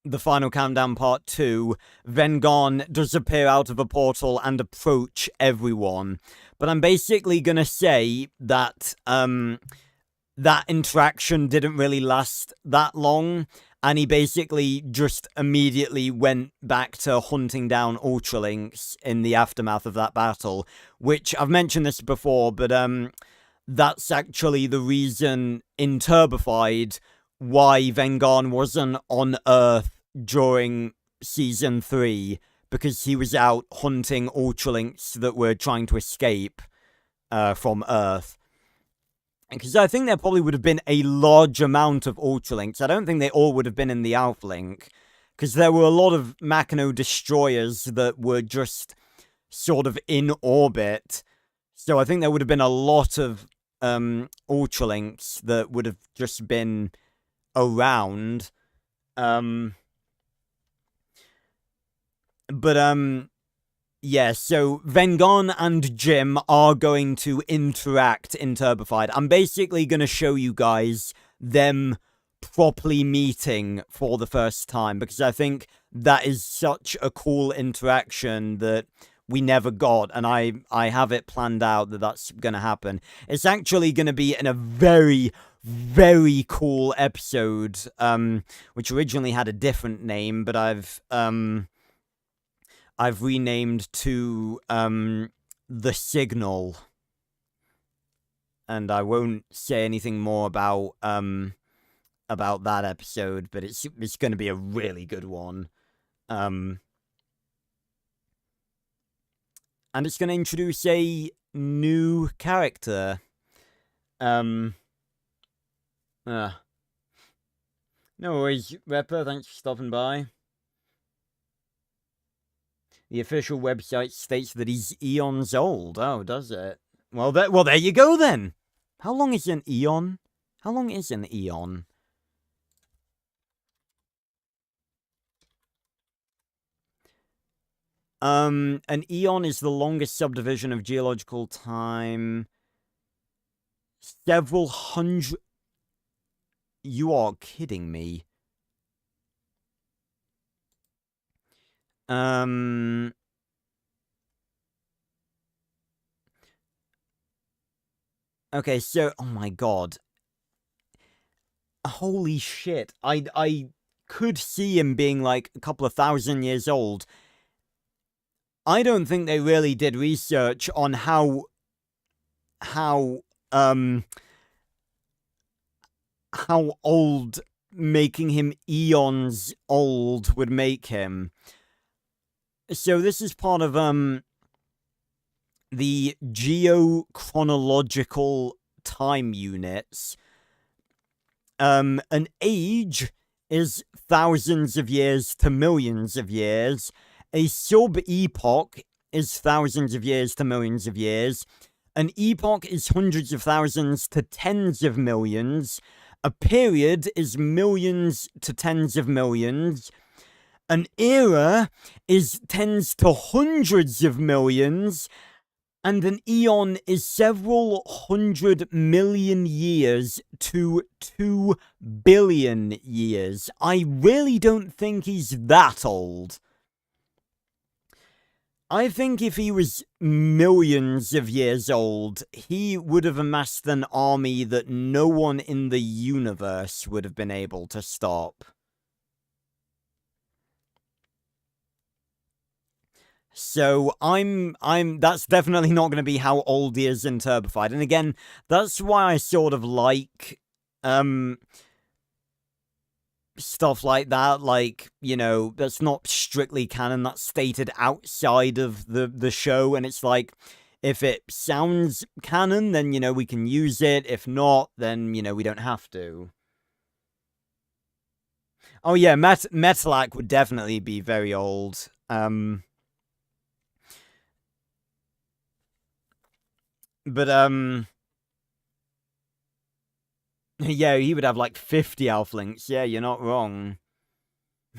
the Final Countdown Part 2, Vengon does appear out of a portal and approach everyone. But I'm basically gonna say that that interaction didn't really last that long, and he basically just immediately went back to hunting down Ultralinks in the aftermath of that battle, which I've mentioned this before, but that's actually the reason in Turbified why Vengon wasn't on Earth during Season 3, because he was out hunting Ultralinks that were trying to escape from Earth. Because I think there probably would have been a large amount of Ultralinks. I don't think they all would have been in the Outflink, because there were a lot of Makino destroyers that were just sort of in orbit. So I think there would have been a lot of Ultralinks that would have just been around. Yeah, so Vengon and Jim are going to interact in Turbified. I'm basically going to show you guys them properly meeting for the first time, because I think that is such a cool interaction that we never got, and I have it planned out that that's going to happen. It's actually going to be in a very, very cool episode, which originally had a different name, but I've renamed to The Signal, and I won't say anything more about that episode, but it's going to be a really good one, and it's going to introduce a new character. No worries, Repper. Thanks for stopping by. The official website states that he's eons old. Oh, does it? Well, there you go then. How long is an eon? How long is an eon? An eon is the longest subdivision of geological time. Several hundred... You are kidding me. Okay, so oh my god. Holy shit. I could see him being like a couple of thousand years old. I don't think they really did research on how old making him eons old would make him. So this is part of the geochronological time units. An age is thousands of years to millions of years. A sub-epoch is thousands of years to millions of years. An epoch is hundreds of thousands to tens of millions. A period is millions to tens of millions. An era is tens to hundreds of millions. And an eon is several 100 million years to 2 billion years. I really don't think he's that old. I think if he was millions of years old, he would have amassed an army that no one in the universe would have been able to stop. So that's definitely not going to be how old he is in Turbified. And again, that's why I sort of like, stuff like that, like, you know, that's not strictly canon, that's stated outside of the show, and it's like, if it sounds canon, then, you know, we can use it. If not, then, you know, we don't have to. Oh yeah, Metalak would definitely be very old. But, yeah, he would have like 50 Alflinks. Yeah, you're not wrong.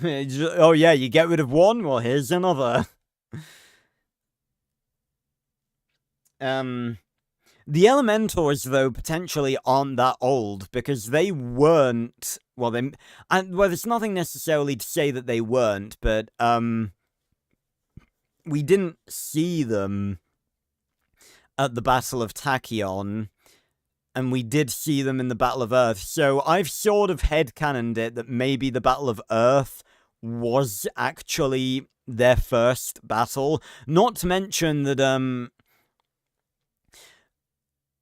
Oh yeah, you get rid of one? Well, here's another. The Elementors, though, potentially aren't that old, because they weren't... Well, there's nothing necessarily to say that they weren't, but, we didn't see them at the Battle of Tachyon, and we did see them in the Battle of Earth, so I've sort of headcanoned it that maybe the Battle of Earth was actually their first battle. Not to mention that,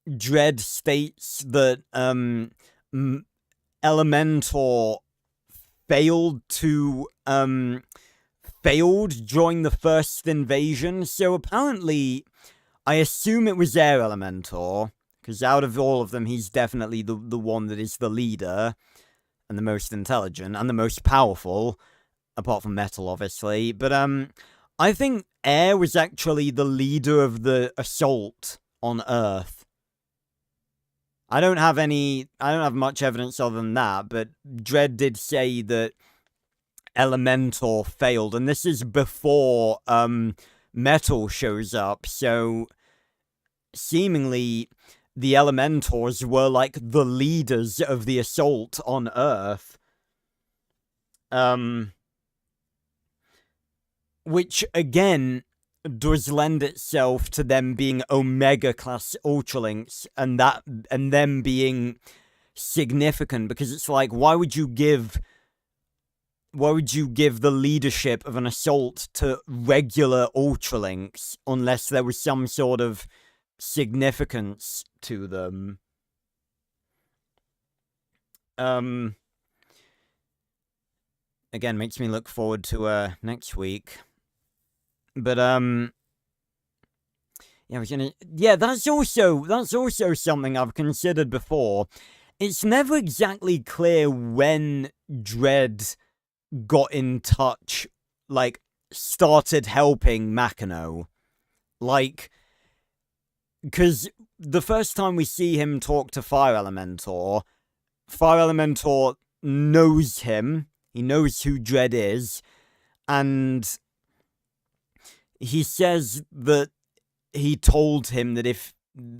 Dredd states that, Elementor failed during the first invasion, so apparently, I assume it was Air Elementor, because out of all of them, he's definitely the one that is the leader, and the most intelligent, and the most powerful, apart from Metal, obviously, but, I think Air was actually the leader of the assault on Earth. I don't have much evidence other than that, but Dredd did say that Elementor failed, and this is before, Metal shows up, so seemingly the Elementors were like the leaders of the assault on Earth. Which, again, does lend itself to them being Omega-class Ultralinks, and them being significant, because it's like, why would you give the leadership of an assault to regular Ultralinks unless there was some sort of significance to them? Again, makes me look forward to next week. But yeah, that's also something I've considered before. It's never exactly clear when Dredd got in touch, like, started helping Makino. Like, because the first time we see him talk to Fire Elementor knows him, he knows who Dredd is, and he says that he told him that if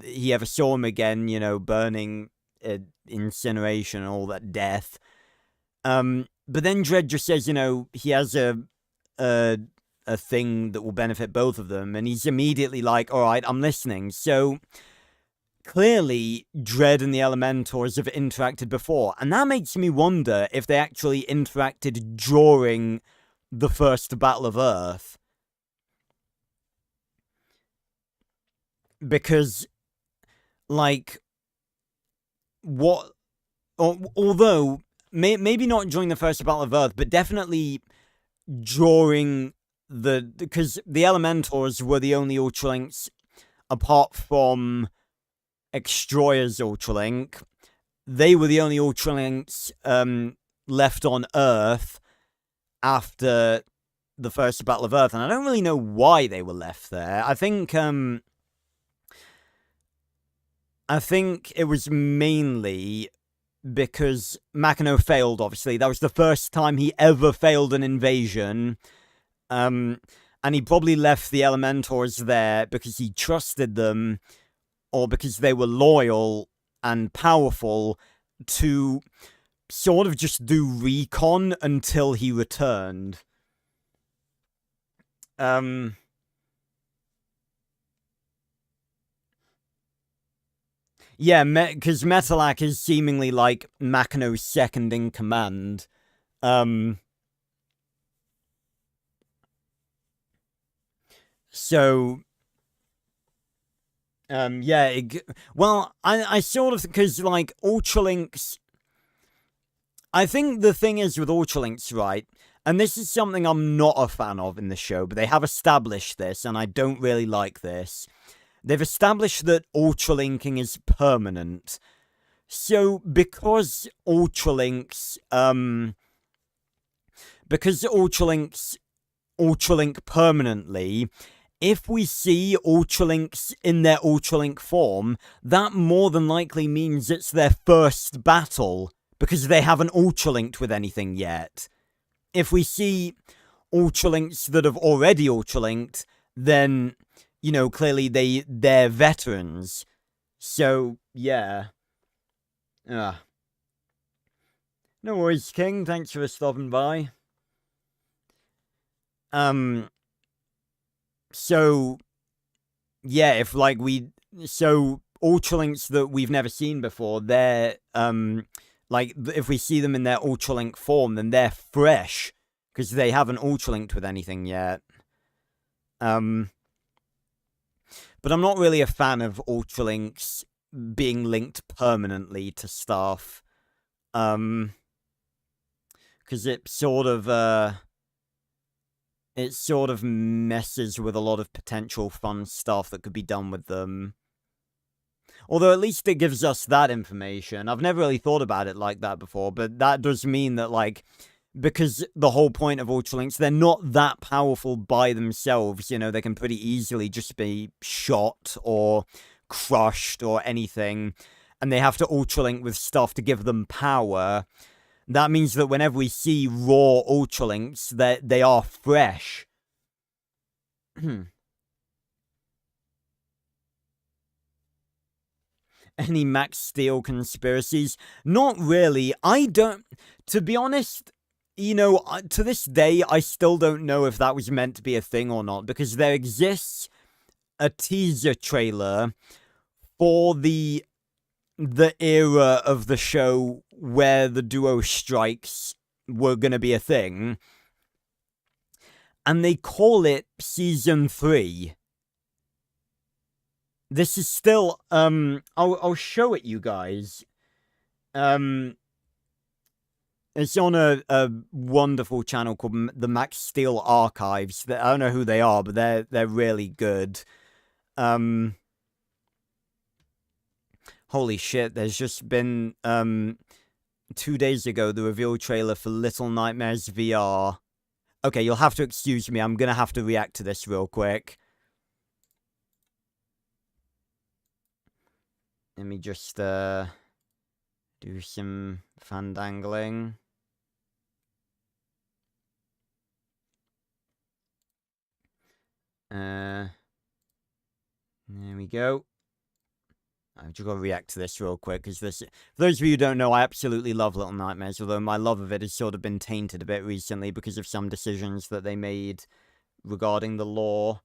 he ever saw him again, you know, burning, incineration and all that death, but then Dredd just says, you know, he has a a thing that will benefit both of them. And he's immediately like, all right, I'm listening. So clearly, Dredd and the Elementors have interacted before. And that makes me wonder if they actually interacted during the first Battle of Earth. Because, like, although, maybe not during the first Battle of Earth, but definitely during because the Elementors were the only Ultralinks, apart from Extroyer's Ultralink, they were the only Ultralinks left on Earth after the first Battle of Earth, and I don't really know why they were left there. I think it was mainly because Makino failed, obviously. That was the first time he ever failed an invasion. And he probably left the Elementors there because he trusted them, or because they were loyal and powerful, to sort of just do recon until he returned. Yeah, because Metalac is seemingly like Makino's second in command. So, yeah, well, I sort of, because, like, Ultralinks, I think the thing is with Ultralinks, right, and this is something I'm not a fan of in the show, but they have established this, and I don't really like this. They've established that Ultralinking is permanent. So, because Ultralinks Ultralink permanently, if we see Ultralinks in their Ultralink form, that more than likely means it's their first battle, because they haven't Ultralinked with anything yet. If we see Ultralinks that have already Ultralinked, then, you know, clearly they're veterans. So, yeah. No worries, King. Thanks for stopping by. So, yeah, if, like, so, Ultralinks that we've never seen before, they're, like, if we see them in their Ultralink form, then they're fresh, because they haven't Ultralinked with anything yet. But I'm not really a fan of Ultralinks being linked permanently to stuff. Because it sort of messes with a lot of potential fun stuff that could be done with them. Although at least it gives us that information. I've never really thought about it like that before, but that does mean that, like, because the whole point of Ultralinks, they're not that powerful by themselves, you know, they can pretty easily just be shot or crushed or anything, and they have to Ultralink with stuff to give them power. That means that whenever we see raw Ultralinks, they are fresh. Any Max Steel conspiracies? Not really. To be honest, you know, to this day, I still don't know if that was meant to be a thing or not, because there exists a teaser trailer for the era of the show where the duo strikes were going to be a thing, and they call it Season 3. This is still, I'll show it you guys. It's on a wonderful channel called the Max Steel Archives. I don't know who they are, but they're really good. Holy shit, there's just been, 2 days ago, the reveal trailer for Little Nightmares VR. Okay, you'll have to excuse me, I'm gonna have to react to this real quick. Let me just, do some fandangling. There we go. I've just got to react to this real quick, because this, for those of you who don't know, I absolutely love Little Nightmares, although my love of it has sort of been tainted a bit recently because of some decisions that they made regarding the lore.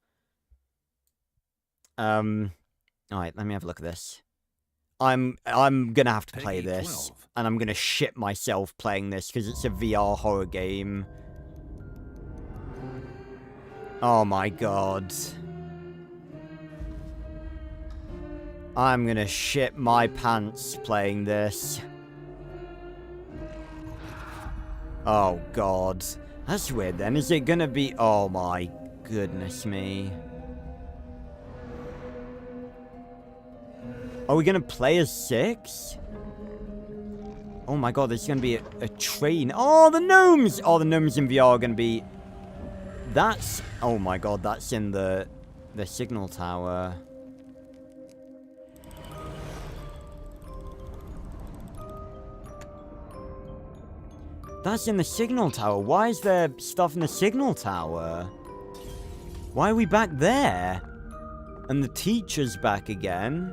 Alright, let me have a look at this. I'm gonna have to play this, and I'm gonna shit myself playing this because it's a VR horror game. Oh my god. I'm gonna shit my pants playing this. Oh god. That's weird then. Is it gonna be... Oh my goodness me. Are we gonna play as 6? Oh my god, there's gonna be a train. Oh, the gnomes! Oh, the gnomes in VR are gonna be... That's... Oh my god, that's in the signal tower. That's in the signal tower. Why is there stuff in the signal tower? Why are we back there? And the teacher's back again.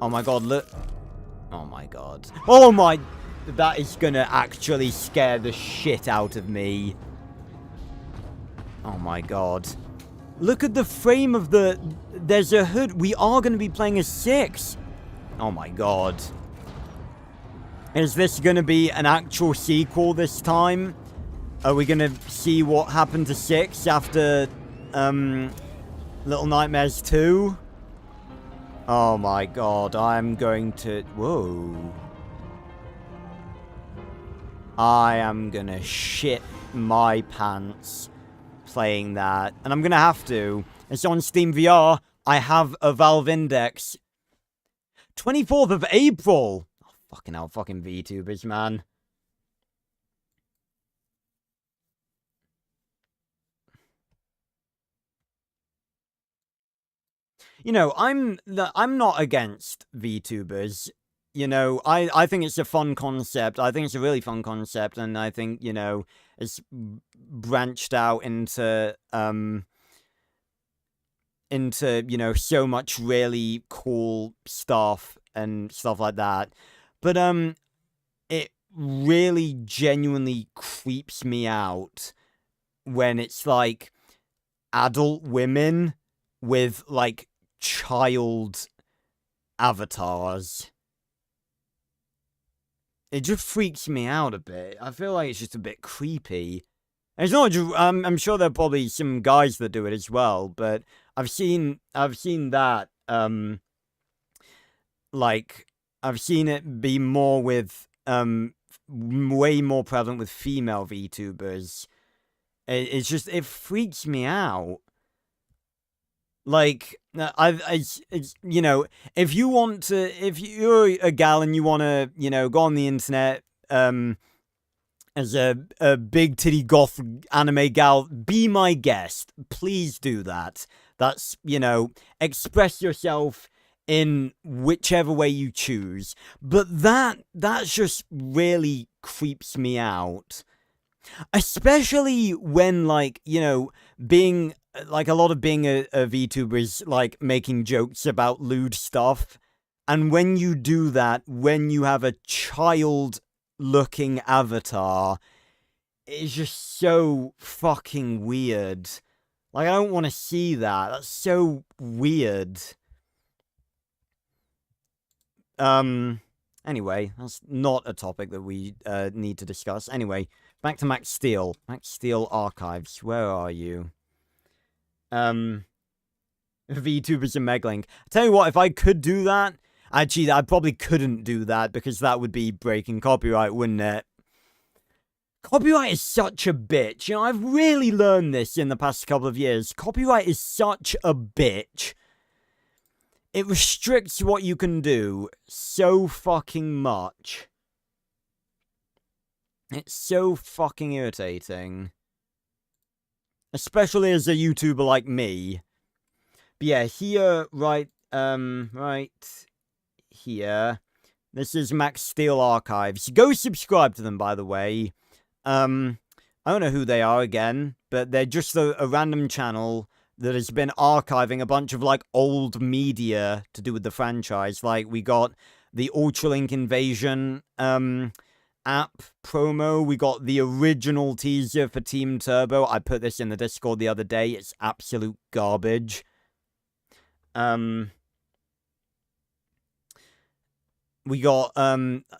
Oh my god, look. Oh my god. Oh my... That is gonna actually scare the shit out of me. Oh my god. Look at the frame of the... There's a hood. We are gonna be playing as 6. Oh my god. Is this going to be an actual sequel this time? Are we going to see what happened to 6 after Little Nightmares 2? Oh my god, I'm going to... Whoa. I am going to shit my pants playing that. And I'm going to have to. It's on Steam VR. I have a Valve Index. 24th of April! Fucking hell, fucking VTubers, man. You know, I'm not against VTubers. You know, I think it's a fun concept. I think it's a really fun concept, and I think, you know, it's branched out into, you know, so much really cool stuff and stuff like that. But, it really genuinely creeps me out when it's, like, adult women with, like, child avatars. It just freaks me out a bit. I feel like it's just a bit creepy. And it's not just, I'm sure there are probably some guys that do it as well, but I've seen that, like... I've seen it be more with, way more prevalent with female VTubers. It's just, it freaks me out. Like, you know, if you're a gal and you want to, you know, go on the internet, as a big titty goth anime gal, be my guest. Please do that. That's, you know, express yourself in whichever way you choose. But that just really creeps me out. Especially when, like, you know, being, like, a lot of being a VTuber is, like, making jokes about lewd stuff. And when you do that, when you have a child-looking avatar, it's just so fucking weird. Like, I don't want to see that. That's so weird. Anyway, that's not a topic that we need to discuss. Anyway, back to Max Steel. Max Steel Archives. Where are you? VTubers and Meglink. I tell you what, if I could do that, actually, I probably couldn't do that because that would be breaking copyright, wouldn't it? Copyright is such a bitch. You know, I've really learned this in the past couple of years. Copyright is such a bitch. It restricts what you can do so fucking much. It's so fucking irritating. Especially as a YouTuber like me. But yeah, here, right here. This is Max Steel Archives. Go subscribe to them, by the way. I don't know who they are again, but they're just a random channel that has been archiving a bunch of, like, old media to do with the franchise. Like, we got the Ultralink Invasion, app promo. We got the original teaser for Team Turbo. I put this in the Discord the other day. It's absolute garbage. We got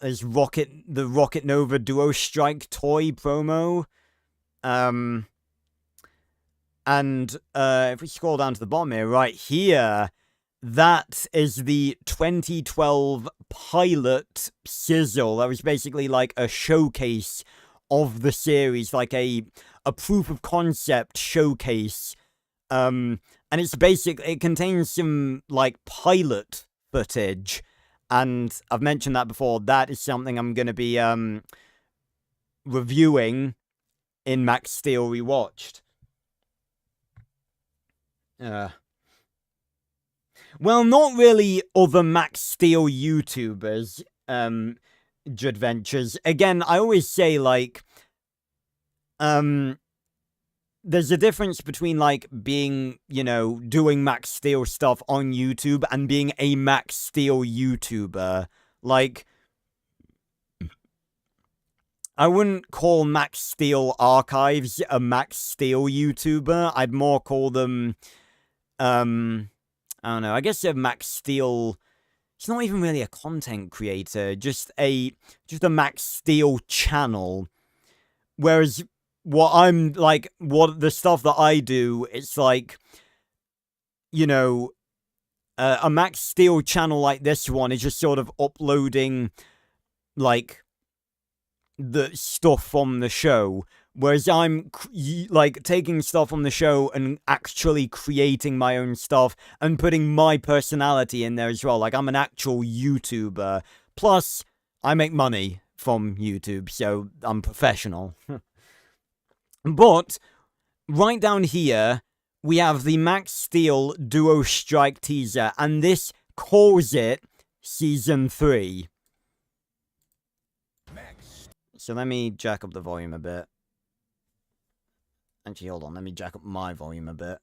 this the Rocket Nova Duo Strike toy promo. And if we scroll down to the bottom here, right here, that is the 2012 pilot sizzle. That was basically like a showcase of the series, like a proof of concept showcase. And it contains some like pilot footage. And I've mentioned that before. That is something I'm going to be reviewing in Max Steel Rewatched. Well, not really other Max Steel YouTubers, Jadventures. Again, I always say, like, there's a difference between, like, being, you know, doing Max Steel stuff on YouTube and being a Max Steel YouTuber. Like, I wouldn't call Max Steel Archives a Max Steel YouTuber. I'd more call them, I don't know, I guess they're Max Steel. He's not even really a content creator, just a Max Steel channel. Whereas what the stuff that I do, it's like, you know, a Max Steel channel like this one is just sort of uploading, like, the stuff from the show. Whereas I'm, like, taking stuff from the show and actually creating my own stuff and putting my personality in there as well. Like, I'm an actual YouTuber. Plus, I make money from YouTube, so I'm professional. But, right down here, we have the Max Steel Duo Strike teaser, and this calls it Season 3. So let me jack up the volume a bit. Actually, hold on. Let me jack up my volume a bit.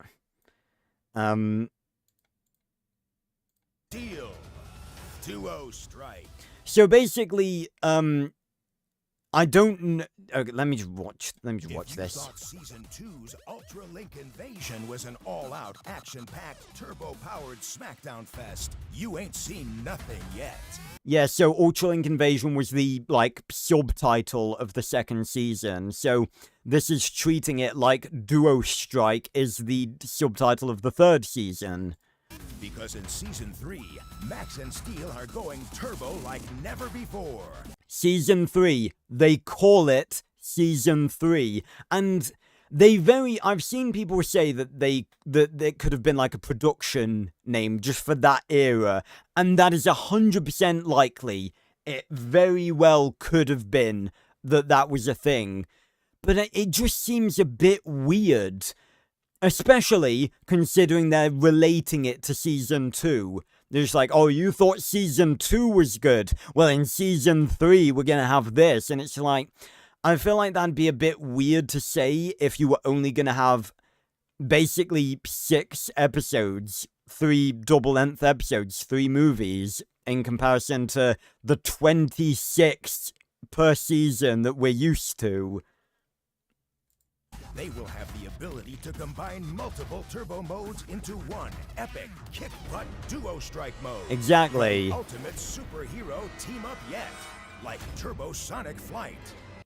Steel Duo Strike. So basically, I don't. Okay, let me just watch this. Thought Season 2's Ultra Link Invasion was an all-out, action-packed, turbo-powered SmackDown fest. You ain't seen nothing yet. Yeah, so Ultra Link Invasion was the, like, subtitle of the second season. So this is treating it like Duo Strike is the subtitle of the third season. Because in Season 3, Max and Steel are going turbo like never before. Season 3. They call it Season 3. And I've seen people say that it could have been like a production name just for that era. And that is 100% likely. It very well could have been that was a thing. But it just seems a bit weird. Especially considering they're relating it to Season 2. They're just like, oh, you thought Season 2 was good? Well, in Season 3, we're gonna have this. And it's like, I feel like that'd be a bit weird to say if you were only gonna have basically 6 episodes, 3 double-length episodes, 3 movies, in comparison to the 26 per season that we're used to. They will have the ability to combine multiple turbo modes into one epic kick-butt duo strike mode. Exactly. The ultimate superhero team-up yet, like Turbo Sonic Flight.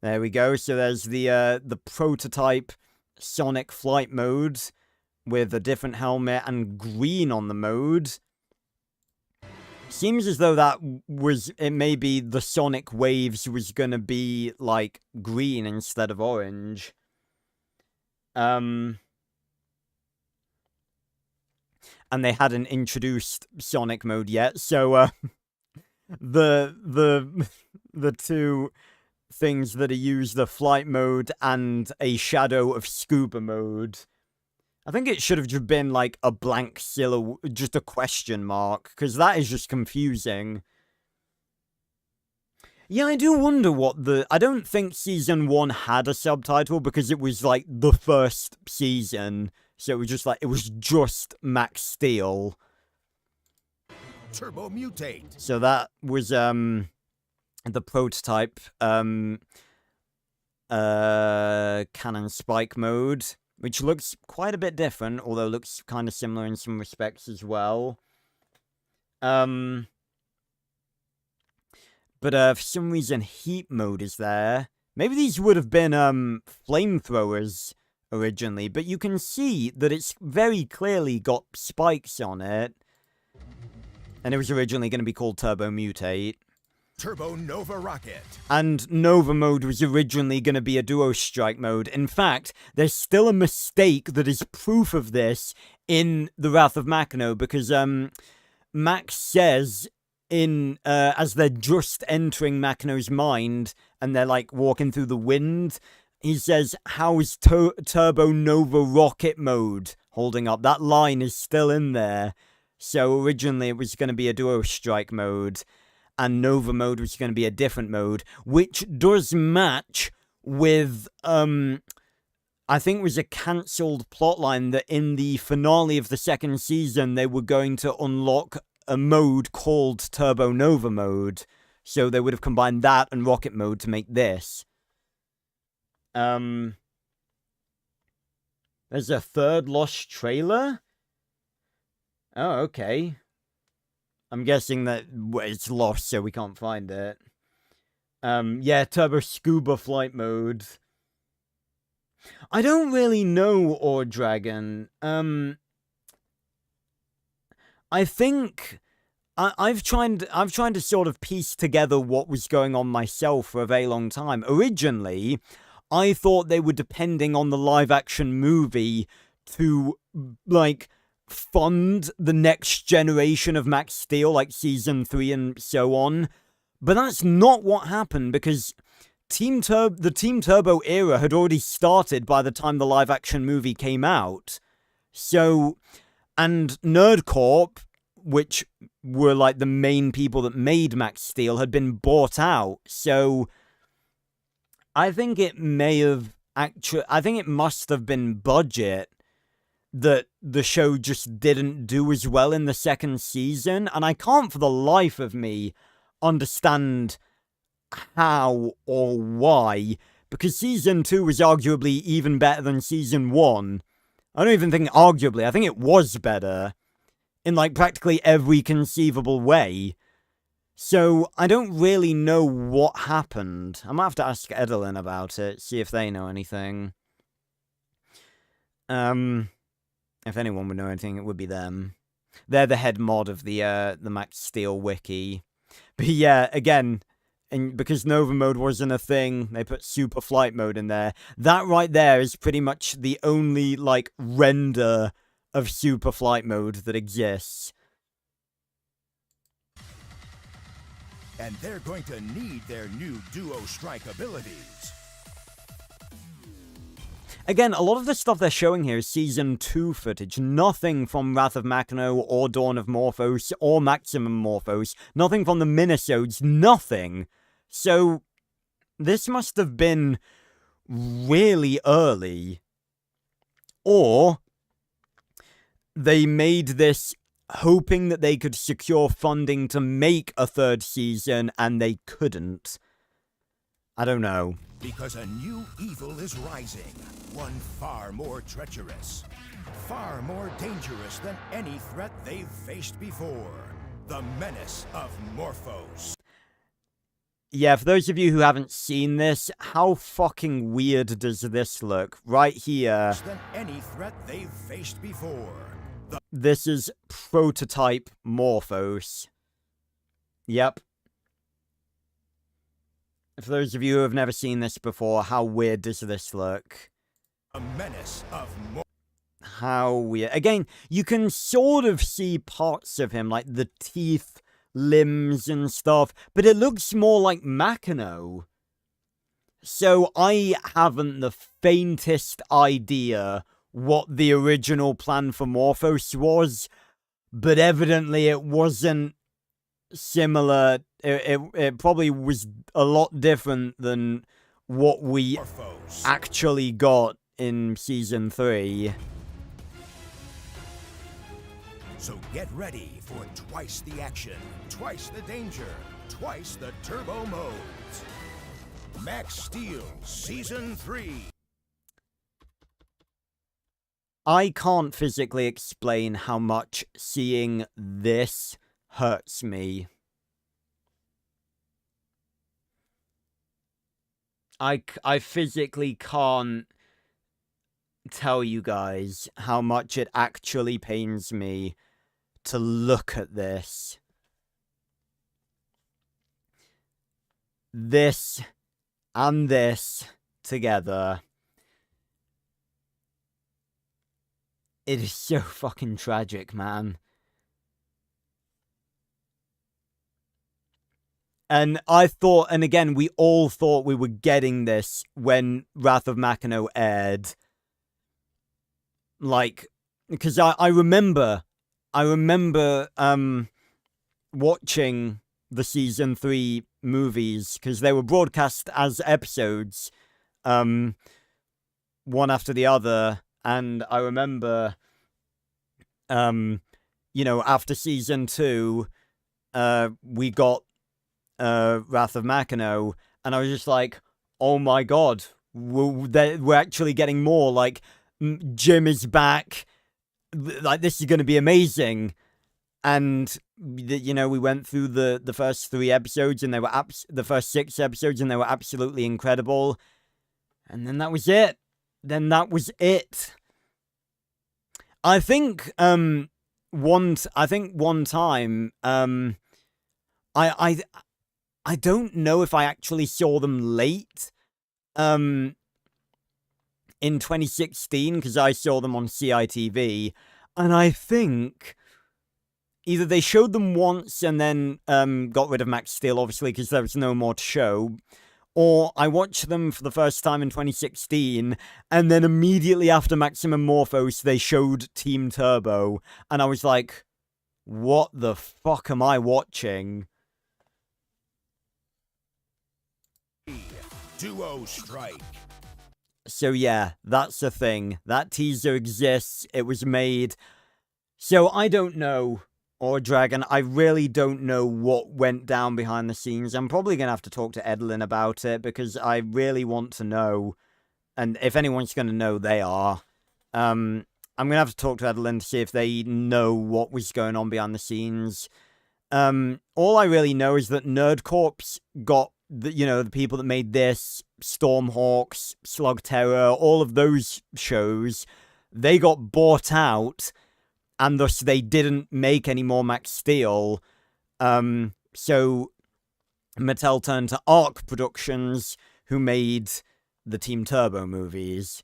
There we go. So there's the prototype Sonic Flight mode with a different helmet and green on the mode. Seems as though it may be the Sonic Waves was gonna be like green instead of orange. And they hadn't introduced Sonic mode yet, so the two things that are used, the flight mode and a Shadow of Scuba mode. I think it should have just been like a blank silhouette, just a question mark, because that is just confusing. Yeah, I do wonder I don't think Season 1 had a subtitle because it was, like, the first season. So it was just Max Steel. Turbo Mutate. So that was, the prototype cannon spike mode, which looks quite a bit different, although looks kind of similar in some respects as well. But for some reason, heat mode is there. Maybe these would have been flamethrowers originally, but you can see that it's very clearly got spikes on it. And it was originally going to be called Turbo Mutate. Turbo Nova Rocket. And Nova mode was originally going to be a Duo Strike mode. In fact, there's still a mistake that is proof of this in The Wrath of Makino, because Max says in as they're just entering Makino's mind and they're like walking through the wind, he says, "How is Turbo Nova Rocket mode holding up?" That line is still in there. So originally it was going to be a Duo Strike mode, and Nova mode was going to be a different mode, which does match with, I think it was a cancelled plotline that in the finale of the second season, they were going to unlock a mode called Turbo Nova mode. So they would have combined that and Rocket mode to make this. There's a third lost trailer? Oh, okay. I'm guessing that it's lost, so we can't find it. Yeah, Turbo Scuba Flight mode. I don't really know Ore Dragon. I think I've tried to sort of piece together what was going on myself for a very long time. Originally, I thought they were depending on the live-action movie to, like, fund the next generation of Max Steel, like Season 3 and so on. But that's not what happened, because the Team Turbo era had already started by the time the live-action movie came out. So, and Nerd Corp, which were like the main people that made Max Steel, had been bought out. So, I think it must have been budget that the show just didn't do as well in the second season, and I can't for the life of me understand how or why, because Season 2 was arguably even better than Season 1. I don't even think arguably, I think it was better in like practically every conceivable way. So I don't really know what happened. I might have to ask Edelin about it, see if they know anything. If anyone would know anything, it would be them. They're the head mod of the Max Steel wiki. But yeah, again, and because Nova mode wasn't a thing, they put Super Flight mode in there. That right there is pretty much the only, like, render of Super Flight mode that exists. And they're going to need their new Duo Strike abilities. Again, a lot of the stuff they're showing here is Season 2 footage. Nothing from Wrath of Makino, or Dawn of Morphos, or Maximum Morphos. Nothing from the minisodes. Nothing. So, this must have been really early. Or, they made this hoping that they could secure funding to make a third season, and they couldn't. I don't know. Because a new evil is rising, one far more treacherous, far more dangerous than any threat they've faced before. The menace of Morphos. Yeah, for those of you who haven't seen this, how fucking weird does this look? Right here. Than any threat they've faced before. This is prototype Morphos. Yep. For those of you who have never seen this before, how weird does this look? A menace of Morphos. How weird. Again, you can sort of see parts of him, like the teeth, limbs and stuff, but it looks more like Makino. So I haven't the faintest idea what the original plan for Morphos was, but evidently it wasn't similar. It probably was a lot different than what we Morphos. actually got in Season 3. So get ready for twice the action, twice the danger, twice the turbo modes. Max Steel Season 3. I can't physically explain how much seeing this hurts me. I physically can't tell you guys how much it actually pains me to look at this. This and this together. It is so fucking tragic, man. And I thought, and again, we all thought we were getting this when Wrath of Makino aired. Like, because I remember watching the season 3 movies, because they were broadcast as episodes, one after the other. And I remember, after season 2, we got Wrath of Makino, and I was just like, oh my god, we're actually getting more. Like, Jim is back. Like, this is going to be amazing. And, we went through the first 3 episodes, and they were the first 6 episodes, and they were absolutely incredible. And then that was it. I think one time I don't know if I actually saw them late in 2016, because I saw them on CITV, and I think either they showed them once and then got rid of Max Steel, obviously, because there was no more to show, or I watched them for the first time in 2016, and then immediately after Maximum Morphos, they showed Team Turbo, and I was like, what the fuck am I watching? Duo Strike. So yeah, that's the thing. That teaser exists. It was made. So I don't know, or Dragon, I really don't know what went down behind the scenes. I'm probably going to have to talk to Edlin about it, because I really want to know. And if anyone's going to know, they are. I'm going to have to talk to Edlin to see if they know what was going on behind the scenes. All I really know is that Nerd Corps got the people that made this, Stormhawks, Slug Terror, all of those shows, they got bought out, and thus they didn't make any more Max Steel. So Mattel turned to Arc Productions, who made the Team Turbo movies.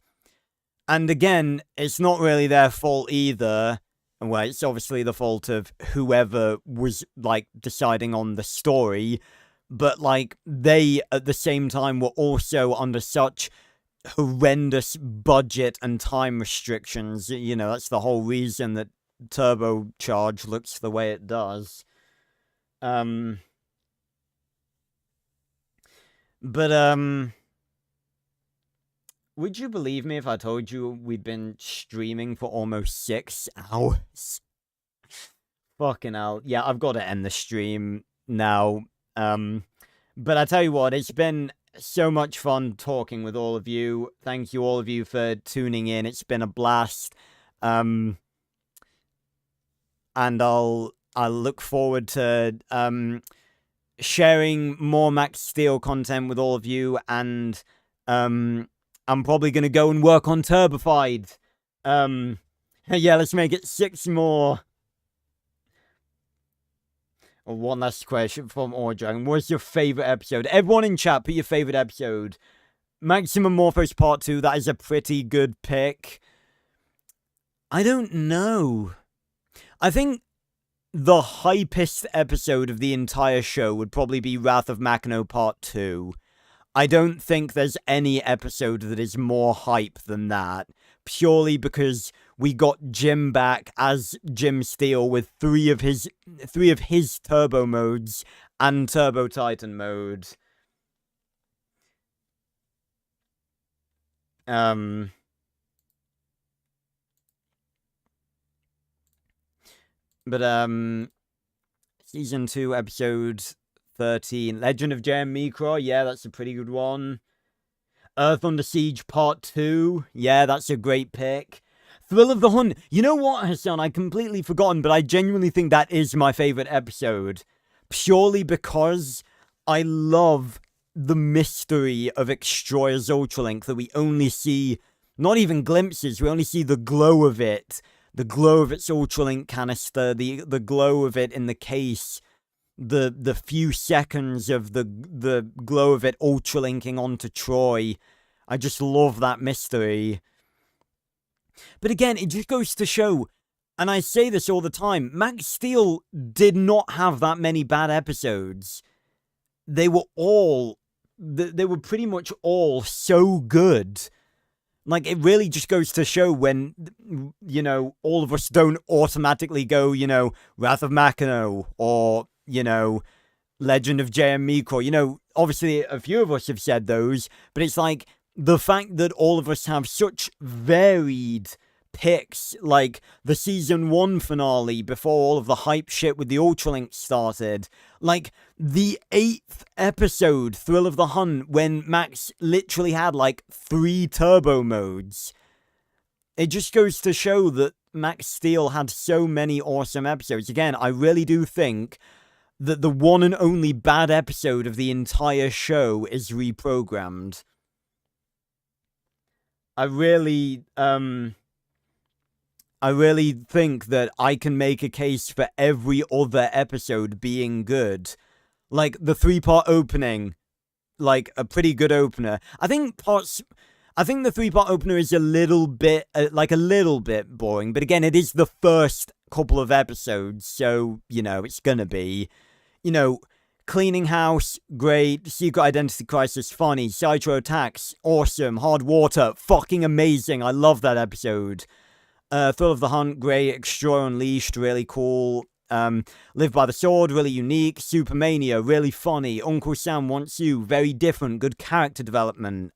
And again, it's not really their fault either. Well, it's obviously the fault of whoever was, deciding on the story. But, they, at the same time, were also under such horrendous budget and time restrictions. That's the whole reason that Turbocharge looks the way it does. Would you believe me if I told you we'd been streaming for almost 6 hours? Fucking hell. Yeah, I've got to end the stream now. But I tell you what, it's been so much fun talking with all of you. Thank you all of you for tuning in. It's been a blast. And I'll look forward to sharing more Max Steel content with all of you, and I'm probably gonna go and work on Turbified. Yeah, let's make it 6 more. One last question from Ordragon. What's your favorite episode? Everyone in chat, put your favorite episode. Maximum Morphos Part 2, that is a pretty good pick. I don't know. I think the hypest episode of the entire show would probably be Wrath of Makino Part 2. I don't think there's any episode that is more hype than that, purely because we got Jim back as Jim Steele with three of his turbo modes and Turbo Titan mode. Season 2, episode 13. Legend of J.M. Micro, yeah, that's a pretty good one. Earth Under Siege Part 2, yeah, that's a great pick. Thrill of the Hunt, you know what, Hassan, I completely forgotten, but I genuinely think that is my favorite episode. Purely because I love the mystery of Extroya's Ultralink that we only see, not even glimpses, we only see the glow of it. The glow of its Ultralink canister, the glow of it in the case, the few seconds of the glow of it ultralinking onto Troy. I just love that mystery. But again, it just goes to show, and I say this all the time, Max Steel did not have that many bad episodes. They were pretty much all so good. Like, it really just goes to show when, you know, all of us don't automatically go, you know, Wrath of Makino or, you know, Legend of J.M. Miko. You know, obviously a few of us have said those, but it's like the fact that all of us have such varied picks, like the season 1 finale before all of the hype shit with the Ultralink started, like the 8th episode, Thrill of the Hunt, when Max literally had like 3 turbo modes. It just goes to show that Max Steel had so many awesome episodes. Again, I really do think that the one and only bad episode of the entire show is reprogrammed. I really think that I can make a case for every other episode being good. Like, the 3-part opening, like, a pretty good opener. I think the 3-part opener is a little bit boring, but again, it is the first couple of episodes, so, you know, it's gonna be, you know, Cleaning House, great. Secret Identity Crisis, funny. Sideshow Attacks, awesome. Hard Water, fucking amazing. I love that episode. Thrill of the Hunt, great. Extra Unleashed, really cool. Live by the Sword, really unique. Supermania, really funny. Uncle Sam Wants You, very different. Good character development.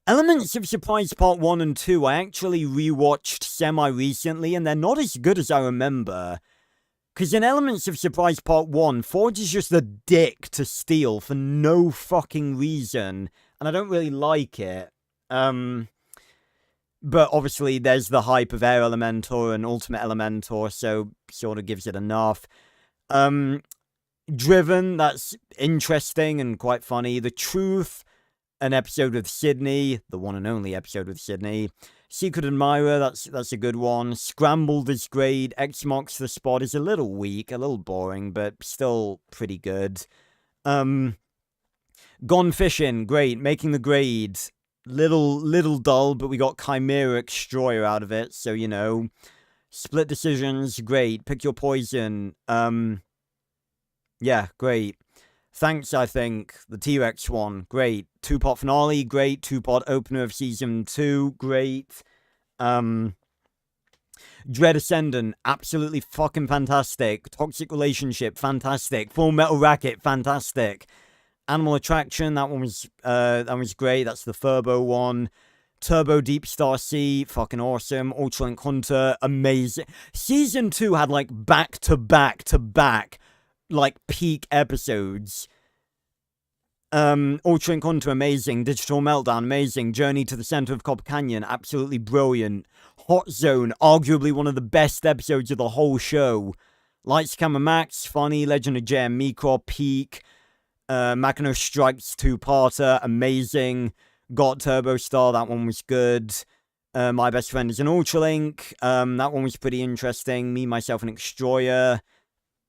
Elements of Surprise Part 1 and 2, I actually rewatched semi-recently, and they're not as good as I remember. Because in Elements of Surprise Part 1, Forge is just a dick to Steel for no fucking reason, and I don't really like it. But obviously there's the hype of Air Elementor and Ultimate Elementor, so sort of gives it enough. Driven, that's interesting and quite funny. The Truth, an episode with Sydney, the one and only episode with Sydney. Secret Admirer, that's a good one. Scrambled is great. X Marks the Spot is a little weak, a little boring, but still pretty good. Gone Fishing, great. Making the Grade, little dull, but we got Chimera Extroyer out of it, so you know. Split Decisions, great. Pick Your Poison, yeah, great. Thanks, I think. The T-Rex one, great. 2-part finale, great. 2-part opener of season 2, great. Dread Ascendant, absolutely fucking fantastic. Toxic Relationship, fantastic. Full Metal Racket, fantastic. Animal Attraction, that one was great. That's the Furbo one. Turbo Deep Star Sea, fucking awesome. Ultralink Hunter, amazing. Season 2 had like back to back like peak episodes. Ultralink Hunter, amazing. Digital Meltdown, amazing. Journey to the Center of Copper Canyon, absolutely brilliant. Hot Zone, arguably one of the best episodes of the whole show. Lights Camera Max, funny. Legend of J.M. Micro, peak. Makino Strikes 2-parter, amazing. Got Turbo Star, that one was good. My Best Friend is an Ultralink, that one was pretty interesting. Me, Myself, and Extroyer,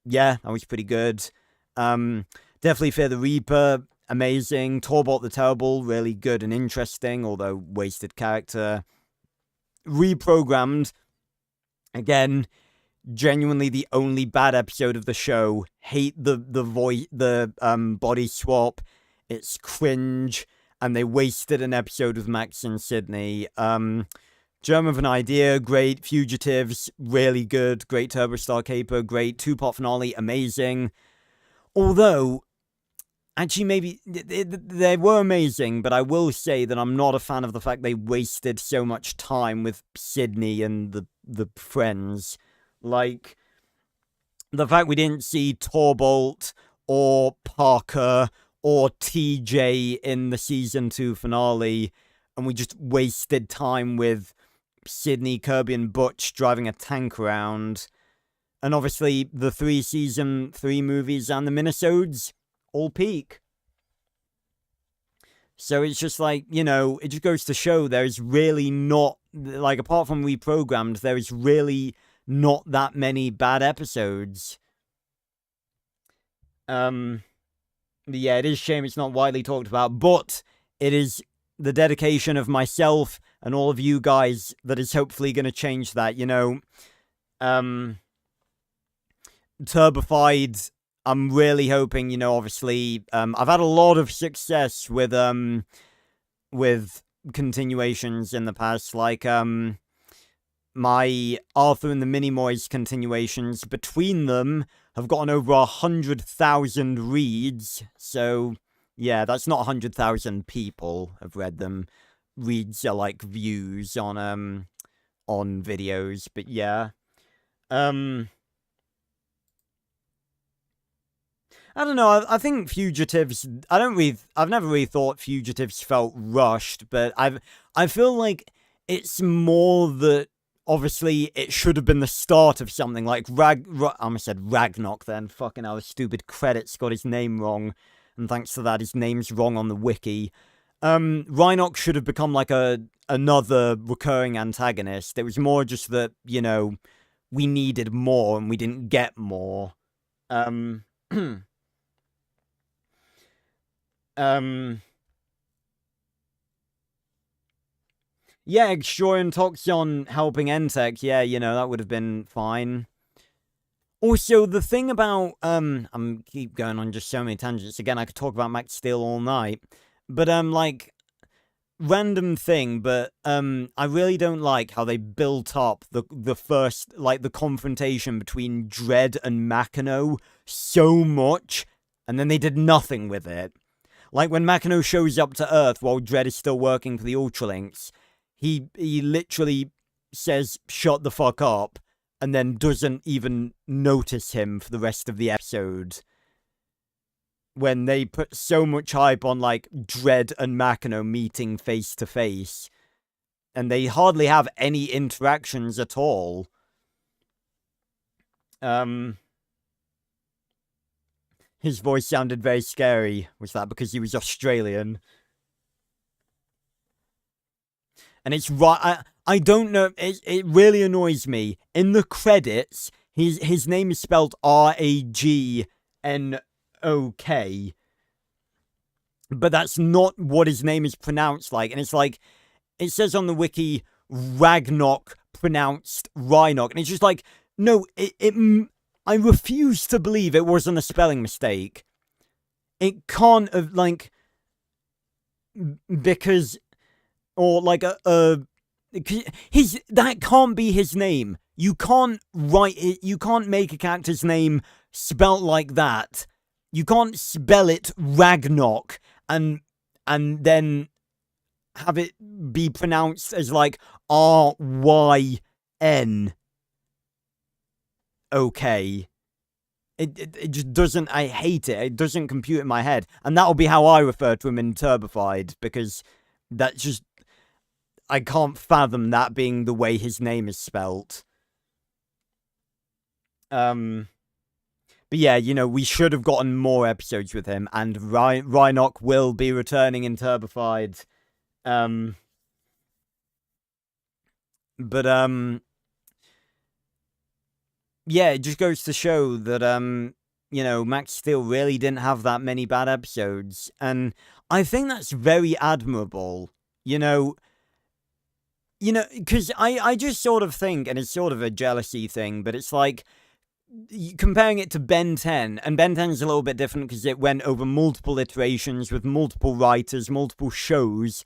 yeah, that was pretty good. Definitely Fear the Reaper, amazing. Torbot the Terrible, really good and interesting, although wasted character. Reprogrammed, again, genuinely the only bad episode of the show. Hate the body swap. It's cringe, and they wasted an episode with Max and Sydney. Germ of an Idea, great. Fugitives, really good. Great Turbo Star Caper, great. 2-part finale, amazing. Although, actually, maybe they were amazing, but I will say that I'm not a fan of the fact they wasted so much time with Sydney and the friends. Like, the fact we didn't see Torbolt or Parker or TJ in the season 2 finale, and we just wasted time with Sydney, Kirby, and Butch driving a tank around. And obviously, the 3 season 3 movies and the minisodes all peak. So it's just like, you know, it just goes to show there's really not, like, apart from Reprogrammed, there is really not that many bad episodes. Yeah, it is a shame it's not widely talked about, but it is the dedication of myself and all of you guys that is hopefully going to change that, you know. Turbified, I'm really hoping, you know, obviously, I've had a lot of success with continuations in the past, like, my Arthur and the Minimoys continuations, between them, have gotten over 100,000 reads, so, yeah, that's not 100,000 people have read them. Reads are like views on videos, but yeah. I don't know, I think Fugitives, I've never really thought Fugitives felt rushed, but I feel like it's more that, obviously, it should have been the start of something, like I almost said Ragnarok then, fucking hell, stupid credits got his name wrong, and thanks to that, his name's wrong on the wiki. Rhinoc should have become like another recurring antagonist. It was more just that, you know, we needed more, and we didn't get more. Yeah, Extra and Toxion helping Entech, yeah, you know, that would have been fine. Also, the thing about, I'm keep going on just so many tangents, again, I could talk about Max Steel all night, but, like, random thing, but, I really don't like how they built up the first, like, the confrontation between Dredd and Makino so much, and then they did nothing with it. Like, when Makino shows up to Earth while Dredd is still working for the Ultralinks, he literally says, shut the fuck up, and then doesn't even notice him for the rest of the episode. When they put so much hype on, like, Dredd and Makino meeting face to face, and they hardly have any interactions at all. His voice sounded very scary. Was that because he was Australian? And it's right. I don't know. It really annoys me. In the credits, his name is spelled Ragnok, but that's not what his name is pronounced like. And it's like, it says on the wiki, Ragnarok pronounced Rhinoc, and it's just like, no, I refuse to believe it wasn't a spelling mistake. It can't have, like, because, or like that can't be his name. You can't write it, you can't make a character's name spelt like that. You can't spell it Ragnarok and then have it be pronounced as like R-Y-N. Okay. It just doesn't, I hate it. It doesn't compute in my head. And that'll be how I refer to him in Turbified, because that's just, I can't fathom that being the way his name is spelt. But yeah, you know, we should have gotten more episodes with him, and Rhinoc will be returning in Turbified. Yeah, it just goes to show that, you know, Max Steel really didn't have that many bad episodes, and I think that's very admirable, you know, because I just sort of think, and it's sort of a jealousy thing, but it's like, comparing it to Ben 10, and Ben 10 is a little bit different because it went over multiple iterations with multiple writers, multiple shows,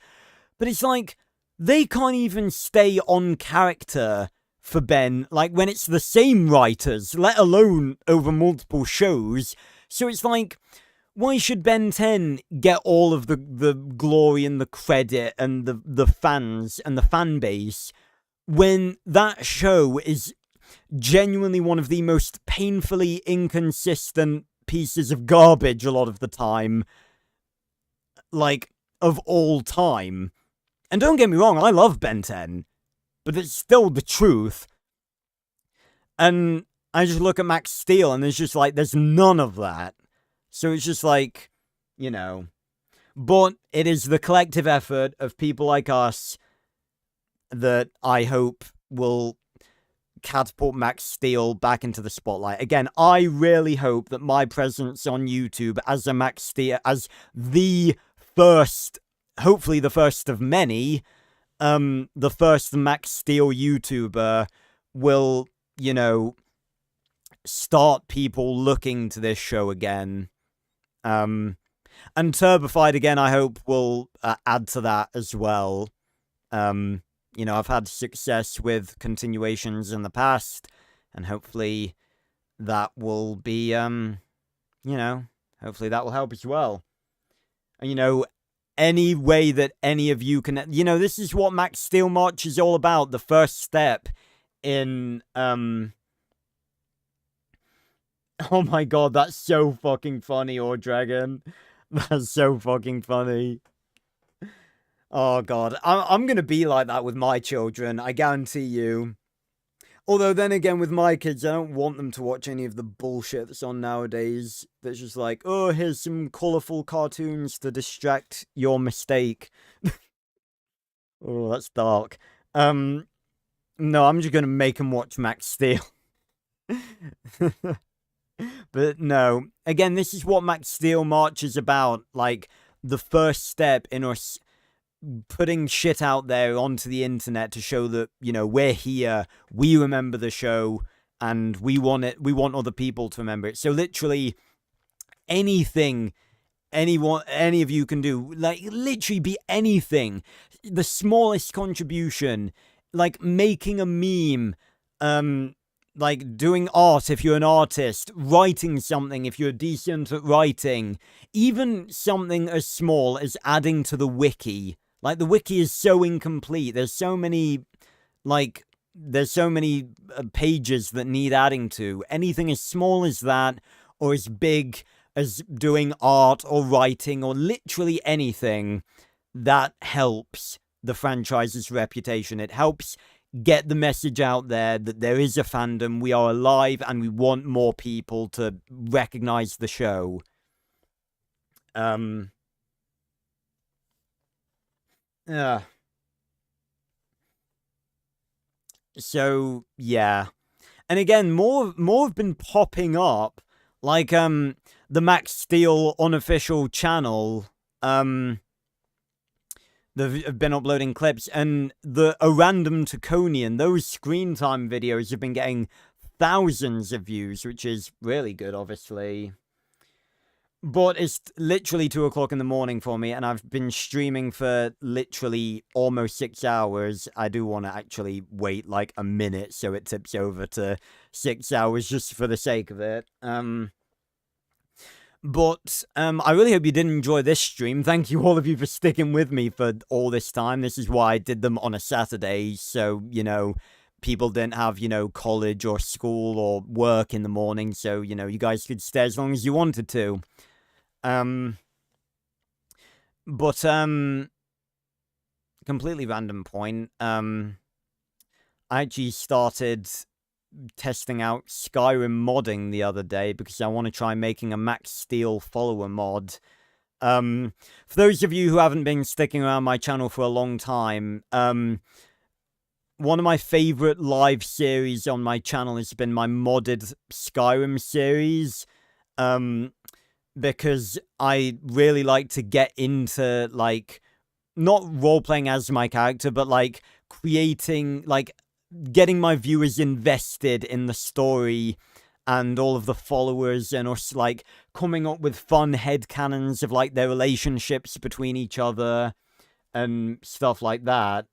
but it's like, they can't even stay on character for Ben, like, when it's the same writers, let alone over multiple shows. So it's like, why should Ben 10 get all of the glory and the credit and the fans and the fan base when that show is, genuinely one of the most painfully inconsistent pieces of garbage a lot of the time, like, of all time. And don't get me wrong, I love Ben 10, but it's still the truth. And I just look at Max Steel and there's just like, there's none of that. So it's just like, you know. But it is the collective effort of people like us that I hope will catapult Max Steel back into the spotlight. Again, I really hope that my presence on YouTube as a Max Steel, as the first, hopefully the first of many, the first Max Steel YouTuber will, you know, start people looking to this show again. And Turbified, again, I hope will add to that as well. You know, I've had success with continuations in the past, and hopefully that will be, you know, hopefully that will help as well. And, you know, any way that any of you can, you know, this is what Max Steel March is all about. The first step in, oh my god, that's so fucking funny, Or Dragon. That's so fucking funny. Oh god, I'm gonna be like that with my children, I guarantee you. Although then again, with my kids, I don't want them to watch any of the bullshit that's on nowadays. That's just like, oh, here's some colourful cartoons to distract your mistake. Oh, that's dark. No, I'm just gonna make them watch Max Steel. But no, again, this is what Max Steel March is about. Like, the first step in us putting shit out there onto the internet to show that, you know, we're here, we remember the show, and we want other people to remember it. So literally anything any of you can do, like, literally be anything, the smallest contribution, like making a meme, like doing art if you're an artist, writing something if you're decent at writing, even something as small as adding to the wiki. Like, the wiki is so incomplete. There's so many pages that need adding to. Anything as small as that, or as big as doing art or writing or literally anything, that helps the franchise's reputation. It helps get the message out there that there is a fandom, we are alive, and we want more people to recognize the show. So, yeah. And again, more have been popping up, like, the Max Steel unofficial channel, they've been uploading clips, and a random Taconian, those screen time videos have been getting thousands of views, which is really good, obviously. But it's literally 2 o'clock in the morning for me, and I've been streaming for literally almost 6 hours. I do want to actually wait like a minute so it tips over to 6 hours just for the sake of it. But I really hope you did enjoy this stream. Thank you all of you for sticking with me for all this time. This is why I did them on a Saturday, so, you know, people didn't have, you know, college or school or work in the morning, so, you know, you guys could stay as long as you wanted to. Completely random point, I actually started testing out Skyrim modding the other day because I want to try making a Max Steel follower mod. For those of you who haven't been sticking around my channel for a long time, one of my favorite live series on my channel has been my modded Skyrim series, because I really like to get into, like, not role-playing as my character, but, like, creating, like, getting my viewers invested in the story and all of the followers, and us, like, coming up with fun headcanons of, like, their relationships between each other and stuff like that.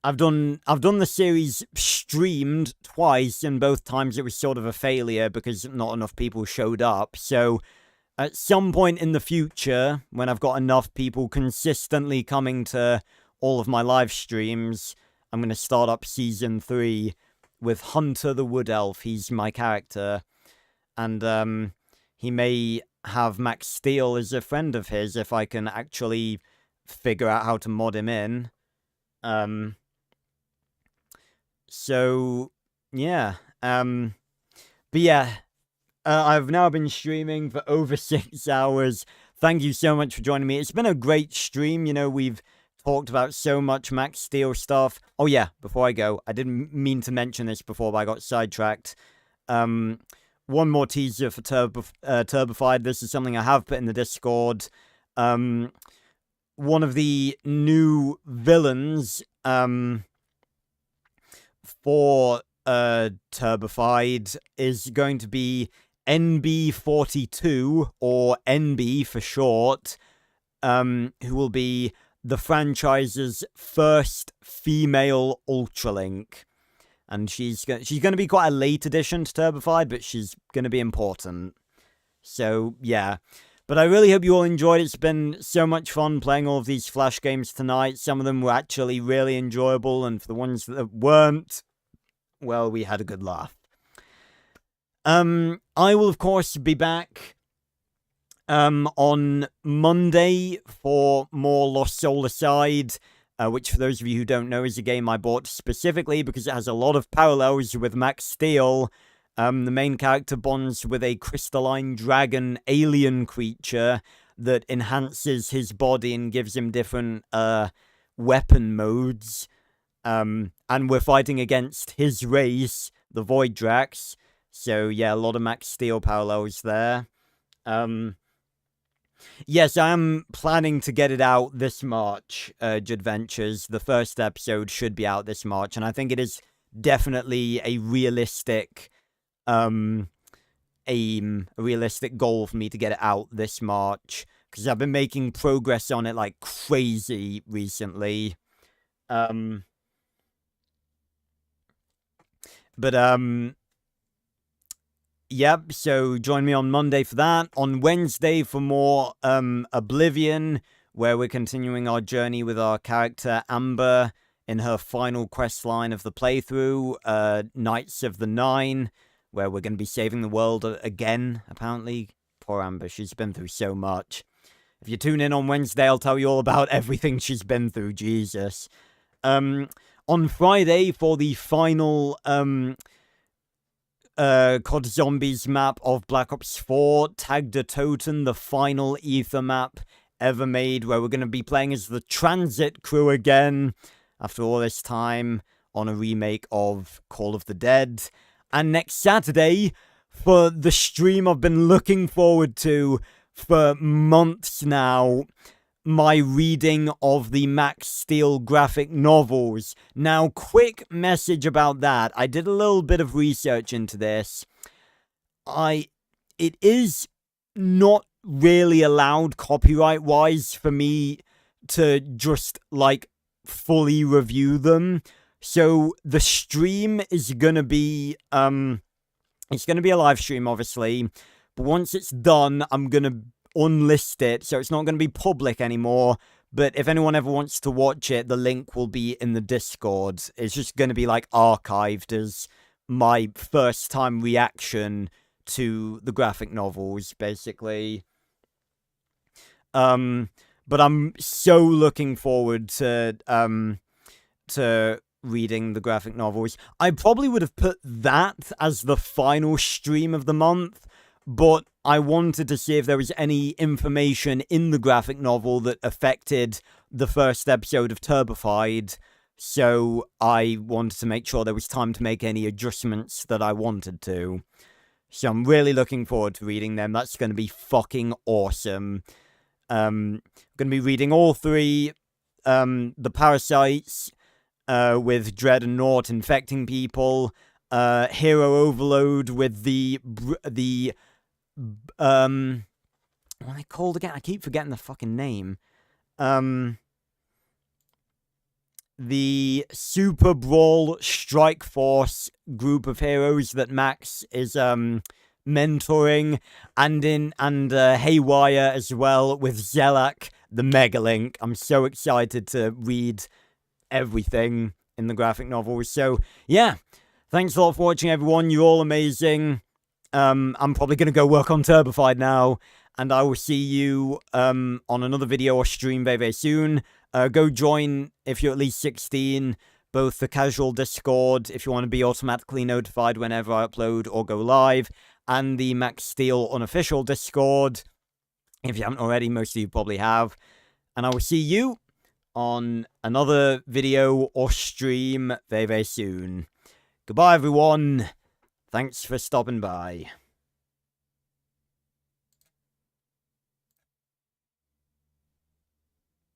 I've done the series streamed twice, and both times it was sort of a failure because not enough people showed up. So at some point in the future, when I've got enough people consistently coming to all of my live streams, I'm going to start up Season 3 with Hunter the Wood Elf. He's my character. And he may have Max Steel as a friend of his if I can actually figure out how to mod him in. So, yeah. But yeah, I've now been streaming for over 6 hours. Thank you so much for joining me. It's been a great stream. You know, we've talked about so much Max Steel stuff. Oh yeah, before I go, I didn't mean to mention this before, but I got sidetracked. One more teaser for Turbified. This is something I have put in the Discord. One of the new villains for Turbified is going to be NB42, or NB for short, who will be the franchise's first female Ultralink. And she's going to be quite a late addition to Turbified, but she's going to be important. So, yeah. But I really hope you all enjoyed it. It's been so much fun playing all of these Flash games tonight. Some of them were actually really enjoyable, and for the ones that weren't, well, we had a good laugh. I will, of course, be back on Monday for more Lost Soul Aside, which, for those of you who don't know, is a game I bought specifically because it has a lot of parallels with Max Steel. The main character bonds with a crystalline dragon alien creature that enhances his body and gives him different weapon modes. And we're fighting against his race, the Void Drax. So, yeah, a lot of Max Steel parallels there. Yes, I am planning to get it out this March, Jadventures. The first episode should be out this March, and I think it is definitely a realistic aim, a realistic goal for me to get it out this March, because I've been making progress on it like crazy recently. Yep, so join me on Monday for that. On Wednesday for more Oblivion, where we're continuing our journey with our character Amber in her final quest line of the playthrough, Knights of the Nine, where we're going to be saving the world again, apparently. Poor Amber, she's been through so much. If you tune in on Wednesday, I'll tell you all about everything she's been through, Jesus. On Friday, for the final COD Zombies map of Black Ops 4, Tag der Toten, the final Ether map ever made, where we're going to be playing as the Transit crew again, after all this time, on a remake of Call of the Dead. And next Saturday, for the stream I've been looking forward to for months now, my reading of the Max Steel graphic novels. Now, quick message about that. I did a little bit of research into this. It is not really allowed copyright-wise for me to just, like, fully review them. So, the stream is gonna be, it's gonna be a live stream, obviously. But once it's done, I'm gonna unlist it, so it's not going to be public anymore. But if anyone ever wants to watch it, the link will be in the Discord. It's just going to be like archived as my first time reaction to the graphic novels, basically. But I'm so looking forward to reading the graphic novels. I probably would have put that as the final stream of the month, but I wanted to see if there was any information in the graphic novel that affected the first episode of Turbified, so I wanted to make sure there was time to make any adjustments that I wanted to. So I'm really looking forward to reading them. That's going to be fucking awesome. I'm going to be reading all three. The Parasites, with Dread and Nort infecting people. Hero Overload with the what are they called again? I keep forgetting the fucking name. The Super Brawl Strike Force group of heroes that Max is mentoring, and Haywire as well with Zelak, the mega link. I'm so excited to read everything in the graphic novel. So, yeah. Thanks a lot for watching, everyone. You're all amazing. I'm probably going to go work on Turbified now. And I will see you on another video or stream very, very soon. Go join, if you're at least 16, both the casual Discord, if you want to be automatically notified whenever I upload or go live, and the Max Steel unofficial Discord. If you haven't already, most of you probably have. And I will see you on another video or stream very, very soon. Goodbye, everyone. Thanks for stopping by.